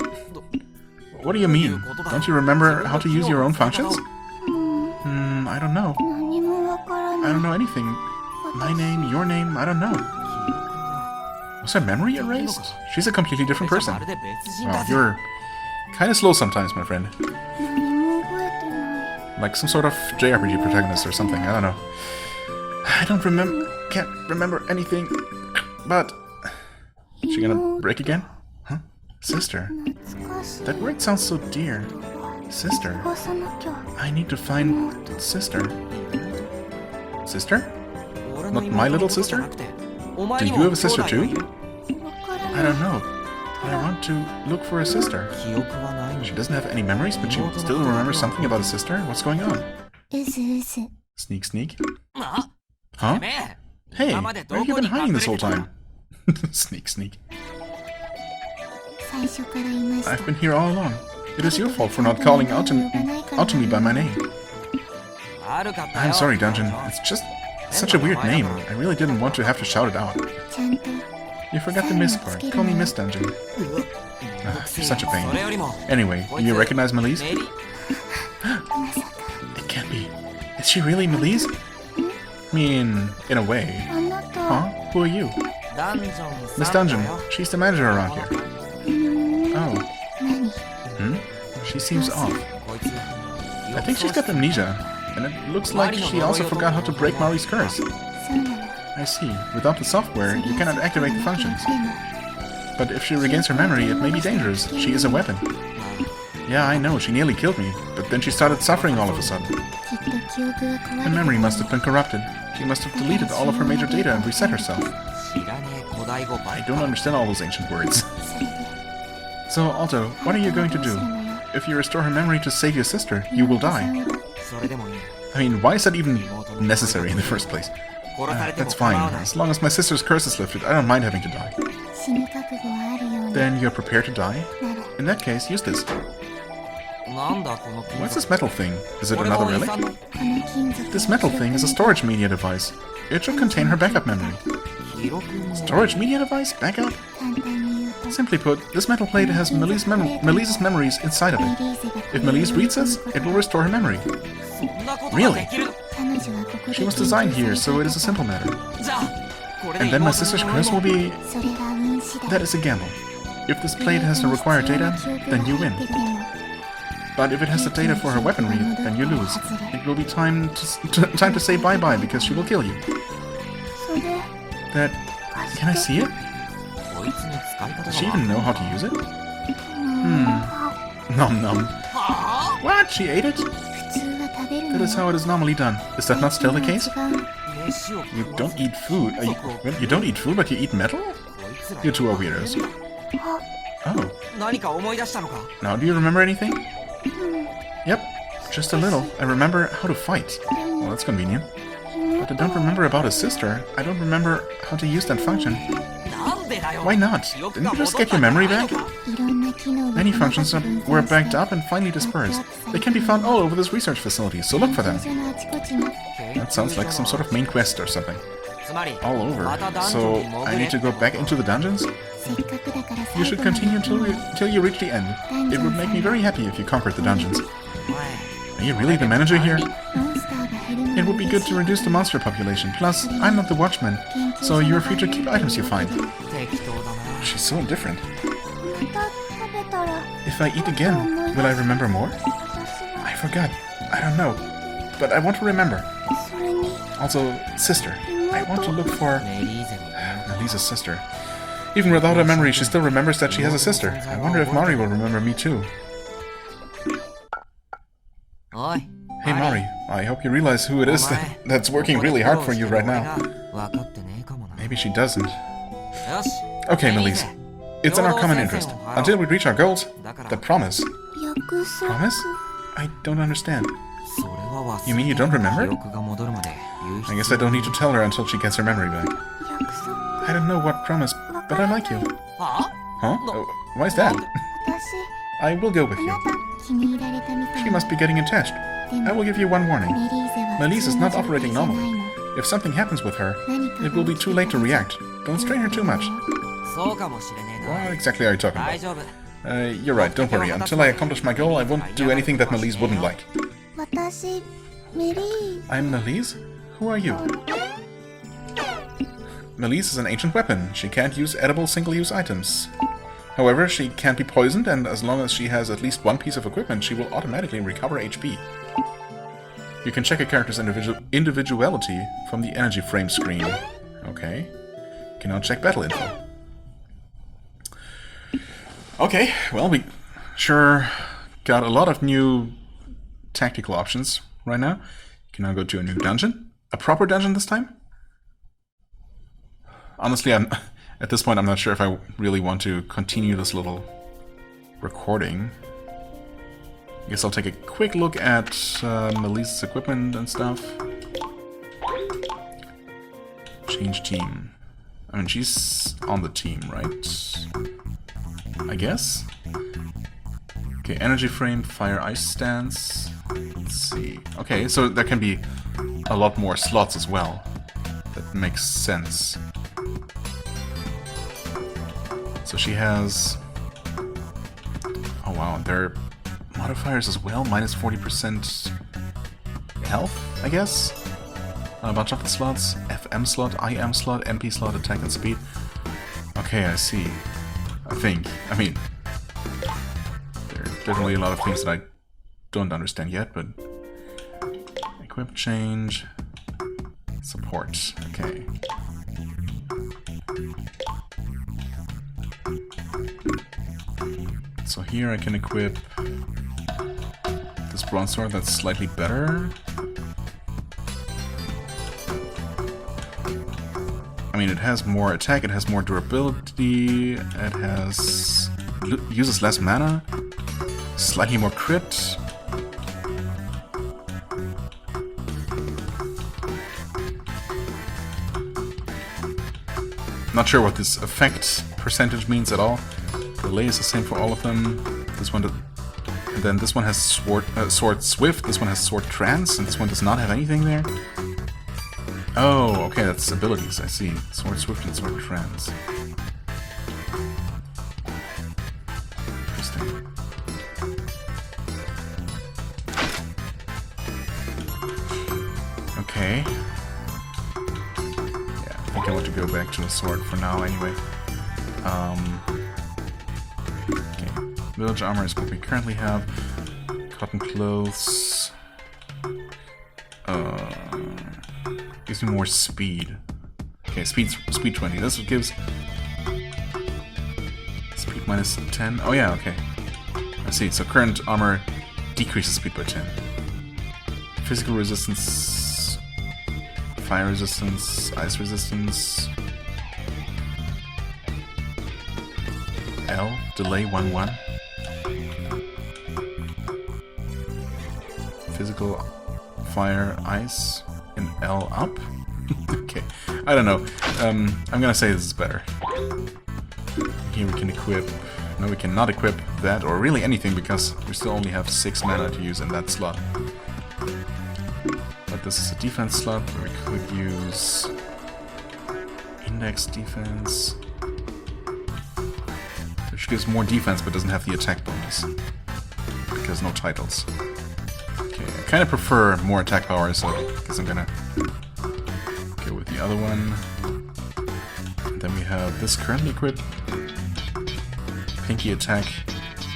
What do you mean? Don't you remember how to use your own functions? I don't know. I don't know anything. My name, your name, I don't know. Was her memory erased? She's a completely different person. Wow, you're kind of slow sometimes, my friend. Like some sort of JRPG protagonist or something, I don't know. I don't remember, can't remember anything, but... Is she gonna break again? Huh? Sister? That word sounds so dear. Sister? I need to find sister. Sister? Not my little sister? Do you have a sister too? I don't know, but I want to look for a sister. She doesn't have any memories, but she still remembers something about a sister? What's going on? Sneak, sneak. Huh? Hey, where have you been hiding this whole time? Sneak, sneak. I've been here all along. It is your fault for not calling out to me by my name. I'm sorry, Dungeon. It's just such a weird name. I really didn't want to have to shout it out. You forgot the Miss part. Call me Miss Dungeon. You're such a pain. Anyway, do you recognize Melise? It can't be. Is she really Melise? I mean, in a way. Huh? Who are you? Miss Dungeon. She's the manager around here. Oh. She seems off. I think she's got amnesia. And it looks like she also forgot how to break Mari's curse. I see. Without the software, you cannot activate the functions. But if she regains her memory, it may be dangerous. She is a weapon. Yeah, I know, she nearly killed me, but then she started suffering all of a sudden. Her memory must have been corrupted. She must have deleted all of her major data and reset herself. I don't understand all those ancient words. So, Alto, what are you going to do? If you restore her memory to save your sister, you will die. I mean, why is that even necessary in the first place? That's fine. As long as my sister's curse is lifted, I don't mind having to die. Then you're prepared to die? In that case, use this. What's this metal thing? Is it another relic? This metal thing is a storage media device. It should contain her backup memory. Storage media device? Backup? Simply put, this metal plate has Melise's memories inside of it. If Melise reads this, it will restore her memory. Really? She was designed here, so it is a simple matter. And then my sister's curse will be... That is a gamble. If this plate has the required data, then you win. But if it has the data for her weaponry, then you lose. It will be time to say bye-bye, because she will kill you. That... Can I see it? Does she even know how to use it? Nom nom. What? She ate it? That is how it is normally done. Is that not still the case? You don't eat food. You don't eat food, but you eat metal? You two are weirdos. Oh. Now, do you remember anything? Yep, just a little. I remember how to fight. Well, that's convenient. But I don't remember about his sister. I don't remember how to use that function. Why not? Didn't you just get your memory back? Many functions were backed up and finally dispersed. They can be found all over this research facility, so look for them. That sounds like some sort of main quest or something. All over. So I need to go back into the dungeons? You should continue till you reach the end. It would make me very happy if you conquered the dungeons. Are you really the manager here? It would be good to reduce the monster population. Plus, I'm not the watchman, so you're free to keep items you find. She's so indifferent. If I eat again, will I remember more? I forgot. I don't know. But I want to remember. Also, sister. I want to look for... Melise's sister. Even without a memory, she still remembers that she has a sister. I wonder if Mari will remember me too. Hey Mari, I hope you realize who it is that's working really hard for you right now. Maybe she doesn't. Okay, Melise. It's in our common interest. Until we reach our goals, the promise. Promise? I don't understand. You mean you don't remember? I guess I don't need to tell her until she gets her memory back. I don't know what promise, but I like you. Huh? Why is that? I will go with you. She must be getting attached. I will give you one warning. Melise is not operating normally. If something happens with her, it will be too late to react. Don't strain her too much. What exactly are you talking about? You're right, don't worry. Until I accomplish my goal, I won't do anything that Melise wouldn't like. I'm Melise? Who are you? Melise is an ancient weapon. She can't use edible single-use items. However, she can't be poisoned, and as long as she has at least one piece of equipment, she will automatically recover HP. You can check a character's individuality from the energy frame screen. Okay. You can now check battle info. Okay, well, we sure got a lot of new tactical options right now. You can now go to a new dungeon. A proper dungeon this time? Honestly, at this point, I'm not sure if I really want to continue this little recording. I guess I'll take a quick look at Melise's equipment and stuff. Change team. I mean, she's on the team, right? I guess? Okay, energy frame, fire ice stance. Let's see. Okay, so there can be a lot more slots as well. That makes sense. So she has... Oh wow, there are modifiers as well, minus 40% health, I guess? On a bunch of the slots. FM slot, IM slot, MP slot, attack and speed. Okay, I see. I think. I mean, there are definitely a lot of things that I don't understand yet, but... Equip change... Support, okay. So here I can equip this bronze sword that's slightly better. I mean, it has more attack, it has more durability, it has... uses less mana, slightly more crit. Not sure what this effect percentage means at all. Delay is the same for all of them. This one, and then this one has sword swift. This one has sword trance, and this one does not have anything there. Oh, okay, that's abilities. I see. Sword swift and sword trance. think I want to go back to the sword for now anyway. Okay. Village armor is what we currently have. Cotton clothes. Gives me more speed. Okay, speed 20. This gives speed minus 10. Oh yeah, okay. I see. So current armor decreases speed by 10. Physical resistance, fire resistance, ice resistance. L, delay 1-1. Physical, fire, ice, and L up. Okay, I don't know. I'm gonna say this is better. Here we can equip. No, we cannot equip that or really anything because we still only have 6 mana to use in that slot. But this is a defense slot where we could use index defense, which gives more defense but doesn't have the attack bonus because no titles. Okay, I kind of prefer more attack power, so I guess I'm gonna go with the other one. And then we have this currently equipped. Pinky attack,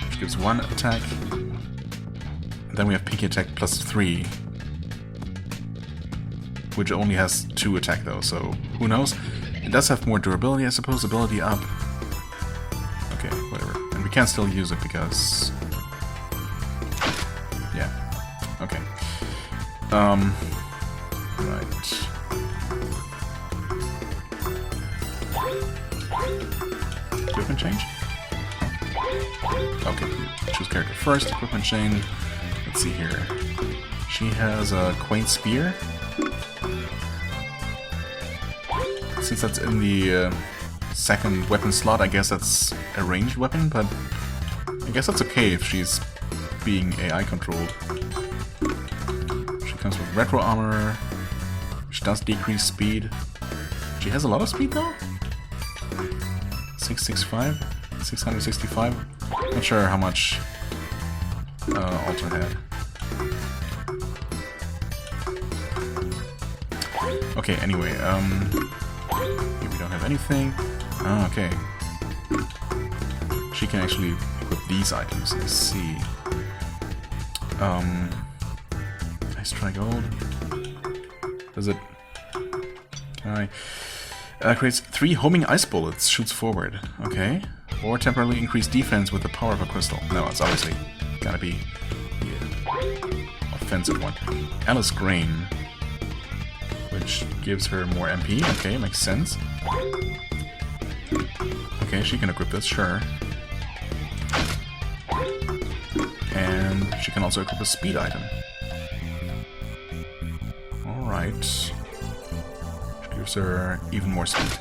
which gives 1 attack. And then we have Pinky attack plus 3, which only has 2 attack though, so who knows? It does have more durability, I suppose. Ability up. Okay, whatever. And we can still use it because... yeah. Okay. Right. Equipment change? Okay, choose character first. Equipment chain. Let's see here. She has a quaint spear. Since that's in the second weapon slot, I guess that's a ranged weapon, but I guess that's okay if she's being AI controlled. She comes with retro armor, which does decrease speed. She has a lot of speed though? 665? 665? Not sure how much Alter had. Okay, anyway, here we don't have anything. Oh, okay. She can actually equip these items. Let's see. Nice try gold. Does it... can I... creates 3 homing ice bullets, shoots forward. Okay. Or temporarily increase defense with the power of a crystal. No, it's obviously gotta be the offensive one. Alice Grain, which gives her more MP. Okay, makes sense. Okay, she can equip this, sure. And she can also equip a speed item. Alright. Which gives her even more speed.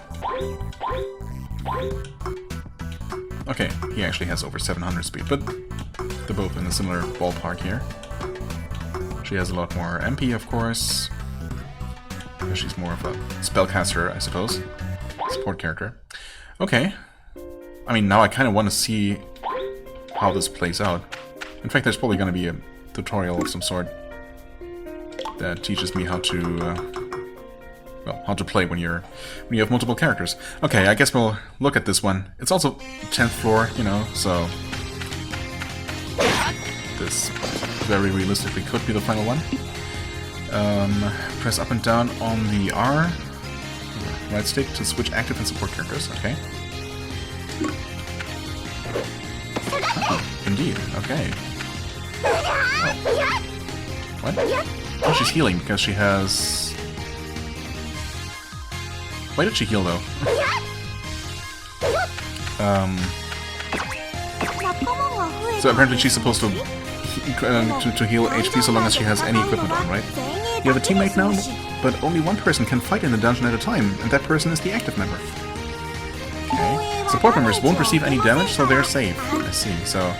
Okay, he actually has over 700 speed, but they're both in a similar ballpark here. She has a lot more MP, of course. She's more of a spellcaster, I suppose. Support character. Okay. I mean, now I kind of want to see how this plays out. In fact, there's probably going to be a tutorial of some sort that teaches me how to, well, how to play when you have multiple characters. Okay, I guess we'll look at this one. It's also 10th floor, you know, so this very realistically could be the final one. Press up and down on the R, right stick, to switch active and support characters. Okay. Oh, indeed. Okay. Oh. What? Oh, she's healing because she has... Why did she heal though? So apparently she's supposed to heal HP so long as she has any equipment on, right? You have a teammate now, but only one person can fight in the dungeon at a time, and that person is the active member. Okay. Support members won't receive any damage, so they're safe. I see, so...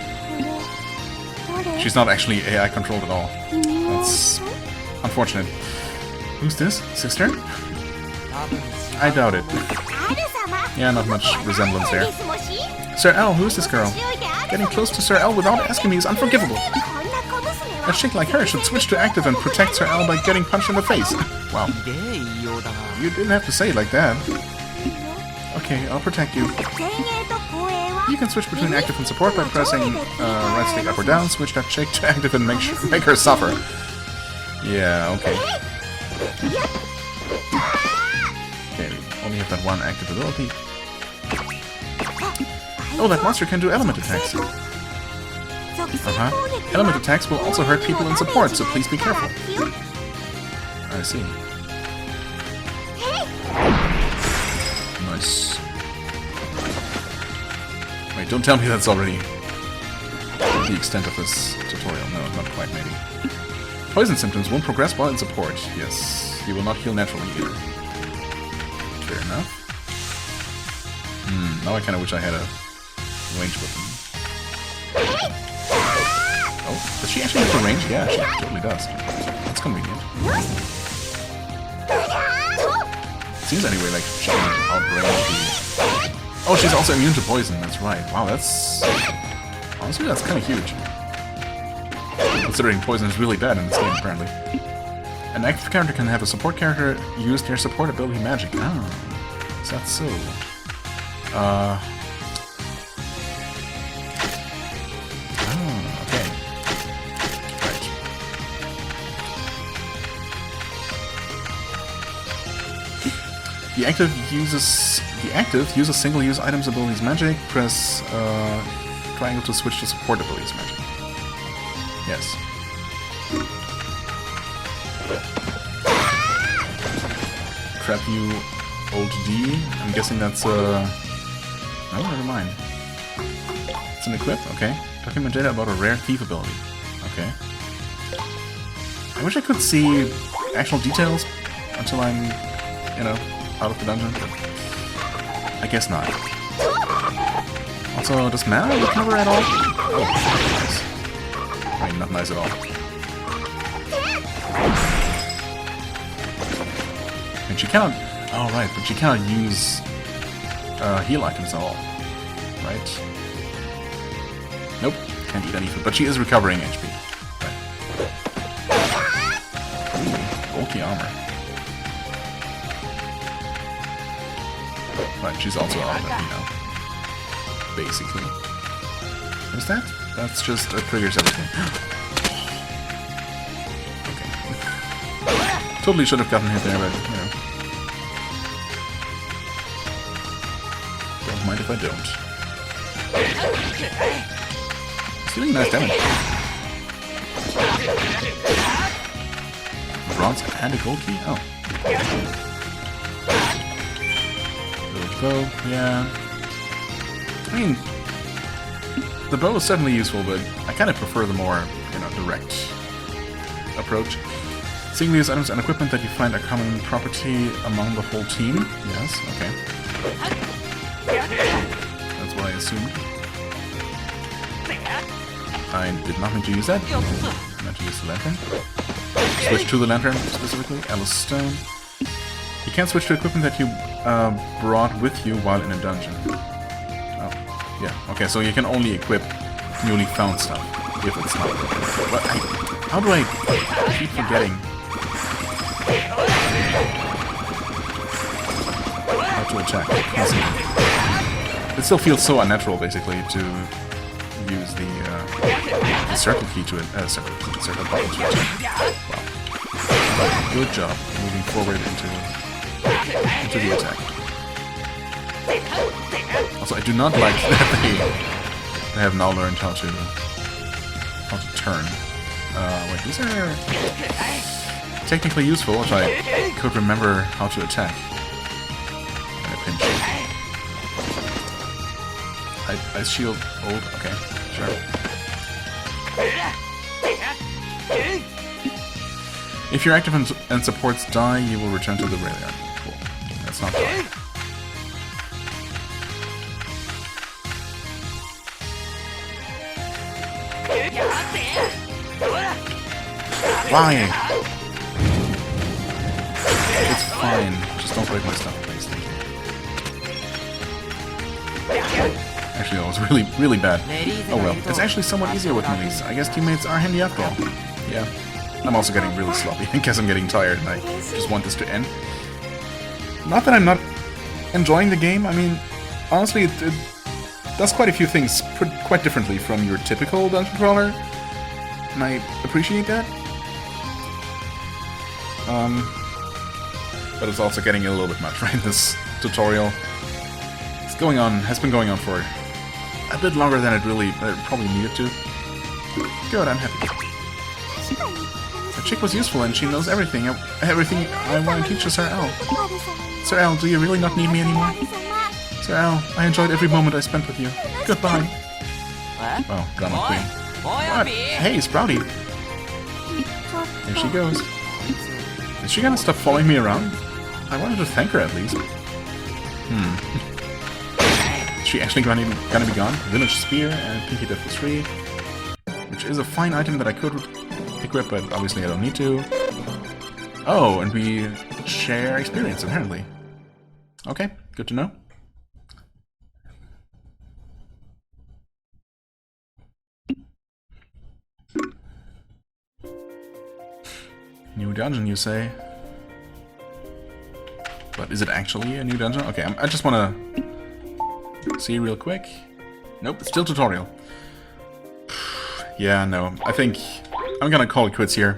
she's not actually AI controlled at all. That's unfortunate. Who's this? Sister? I doubt it. Yeah, not much resemblance there. Sir L, who is this girl? Getting close to Sir L without asking me is unforgivable. A chick like her should switch to active and protect Sir L by getting punched in the face. What? Wow. You didn't have to say it like that. Okay, I'll protect you. You can switch between active and support by pressing right stick up or down. Switch that chick to active and make her suffer. Yeah, okay. Okay, we only have that one active ability. Oh, that monster can do element attacks. Element attacks will also hurt people in support, so please be careful. I see. Nice. Wait, don't tell me that's already the extent of this tutorial. No, not quite, maybe. Poison symptoms won't progress while in support. Yes, he will not heal naturally either. Fair enough. Now I kind of wish I had a range weapon. Oh, does she actually have a range? Yeah, she totally does. That's convenient. Seems anyway like she can outrange the... Oh, she's also immune to poison, that's right. Wow, that's... Honestly, that's kind of huge. Considering poison is really bad in this game, apparently. An active character can have a support character use their support ability magic. Oh, is that so? Okay. Right. The active uses single-use items abilities magic. Press triangle to switch to support abilities magic. Yes. Trap you old D. I'm guessing that's oh, never mind. It's an equip, okay. Document data about a rare thief ability. Okay. I wish I could see actual details until I'm, you know, out of the dungeon. I guess not. Also, does mana recover at all? Oh, nice. I mean, not nice at all. And she cannot... Oh, right, but she cannot use heal items at all. Right? Nope, can't eat any food. But she is recovering HP. Right. Ooh, bulky armor. Right, she's also out of it, you know. Basically. What is that? That's just triggers everything. Okay. Totally should have gotten hit there, but, you know. Don't mind if I don't. It's doing nice damage. Bronze and a gold key? Oh. Bow, yeah. I mean, the bow is certainly useful, but I kind of prefer the more, you know, direct approach. Single-use items and equipment that you find are common property among the whole team. Yes, okay. That's what I assumed. I did not mean to use that. I meant to use the lantern. Switch to the lantern, specifically. Alice Stone. You can't switch to equipment that you brought with you while in a dungeon. Oh, yeah. Okay, so you can only equip newly found stuff if it's not broken. But how do I keep forgetting how to attack constantly? It still feels so unnatural, basically, to use the circle key to circle button to attack. Wow. Good job moving forward into the attack. Also, I do not like that they have now learned how to turn. Wait, these are technically useful if I could remember how to attack in a pinch. Ice shield old. Okay, sure. If your active and supports die, you will return to the graveyard. Cool. That's not bad. Why? It's fine. Just don't break my stuff, please. Thank you. Actually, that was really bad. Oh well. It's actually somewhat easier with melees. I guess teammates are handy after all. Yeah. I'm also getting really sloppy because I'm getting tired and I just want this to end. Not that I'm not enjoying the game, I mean, honestly, it does quite a few things quite differently from your typical dungeon crawler, and I appreciate that. But it's also getting a little bit much, right? This tutorial has been going on for a bit longer than it probably needed to. Good, I'm happy. The chick was useful and she knows everything I want to teach to Sir L. Sir L, do you really not need me anymore? Sir L, I enjoyed every moment I spent with you. Goodbye. Oh, drama queen. What? Hey, Sprouty. Here she goes. Is she gonna stop following me around? I wanted to thank her at least. Is she actually gonna be gone? Village Spear and Pinky Devil 3. Which is a fine item that I could equip, but obviously I don't need to. Oh, and we share experience, apparently. Okay, good to know. New dungeon, you say? But is it actually a new dungeon? Okay, I just want to see real quick. Nope, it's still tutorial. Yeah, no, I think I'm gonna call it quits here.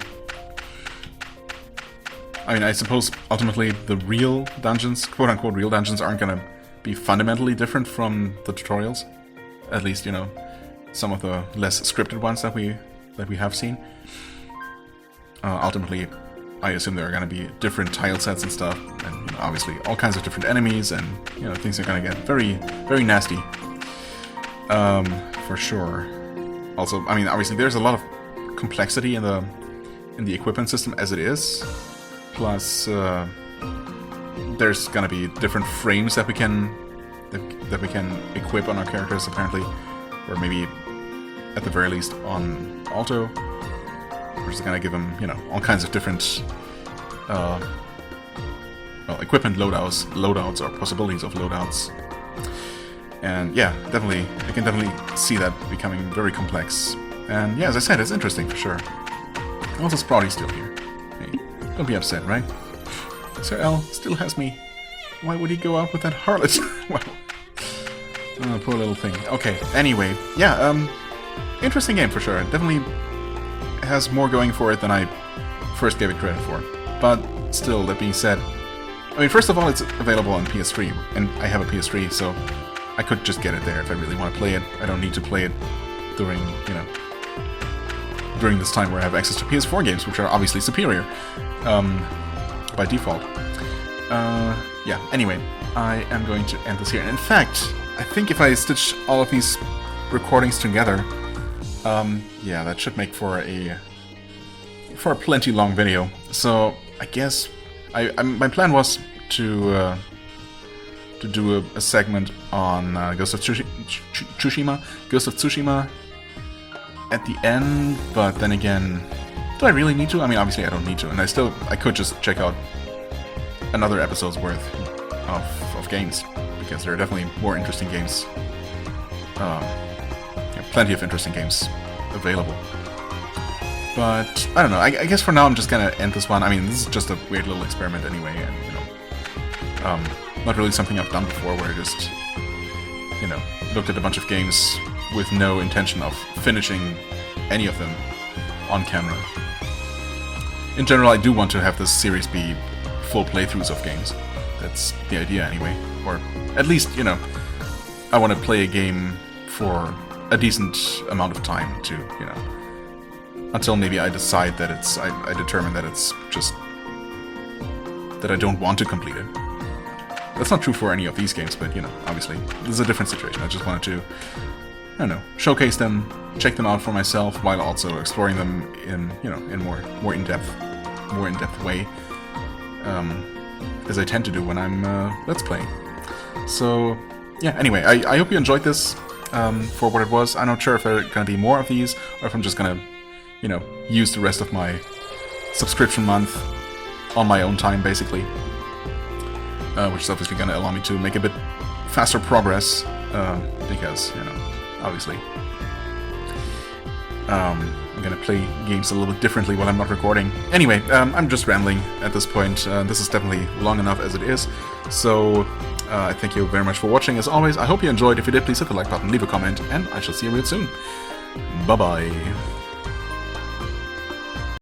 I mean, I suppose ultimately the real dungeons, quote-unquote real dungeons, aren't gonna be fundamentally different from the tutorials. At least, you know, some of the less scripted ones that we have seen. Ultimately, I assume there are gonna be different tile sets and stuff, and you know, obviously all kinds of different enemies, and you know, things are gonna get very, very nasty. For sure. Also, I mean, obviously there's a lot of complexity in the equipment system as it is. Plus, there's gonna be different frames that we can equip on our characters, apparently, or maybe at the very least on Alto, which is gonna give them, you know, all kinds of different equipment loadouts or possibilities of loadouts. And yeah, definitely, I can definitely see that becoming very complex. And yeah, as I said, it's interesting for sure. Also, Sprouty's still here. Hey, don't be upset, right? Sir L still has me. Why would he go out with that harlot? Wow. Oh, poor little thing. Okay, anyway, yeah, interesting game for sure. It definitely has more going for it than I first gave it credit for. But still, that being said, I mean, first of all, it's available on PS3, and I have a PS3, so I could just get it there if I really want to play it. I don't need to play it during, you know, during this time where I have access to PS4 games, which are obviously superior by default. Yeah, anyway, I am going to end this here. And in fact, I think if I stitch all of these recordings together, yeah, that should make for a plenty long video. So I guess my plan was to do a segment on Ghost of Tsushima at the end, but then again, do I really need to? I mean, obviously I don't need to, and I could just check out another episode's worth of games, because there are definitely more interesting games, plenty of interesting games available. But I don't know, I guess for now I'm just gonna end this one. I mean, this is just a weird little experiment anyway, and you know, not really something I've done before, where I just, you know, looked at a bunch of games with no intention of finishing any of them on camera. In general, I do want to have this series be full playthroughs of games. That's the idea anyway. Or at least, you know, I want to play a game for a decent amount of time to, you know, until maybe I decide that I determine that it's just that I don't want to complete it. That's not true for any of these games, but, you know, obviously, this is a different situation. I just wanted to, I don't know, showcase them, check them out for myself, while also exploring them in, you know, in more in-depth way, as I tend to do when I'm Let's Playing. So, yeah, anyway, I hope you enjoyed this for what it was. I'm not sure if there are going to be more of these, or if I'm just going to, you know, use the rest of my subscription month on my own time, basically. Which is obviously going to allow me to make a bit faster progress, because, you know, obviously. I'm gonna play games a little bit differently while I'm not recording. Anyway, I'm just rambling at this point. This is definitely long enough as it is. So, I thank you very much for watching. As always, I hope you enjoyed. If you did, please hit the like button, leave a comment, and I shall see you real soon. Bye-bye.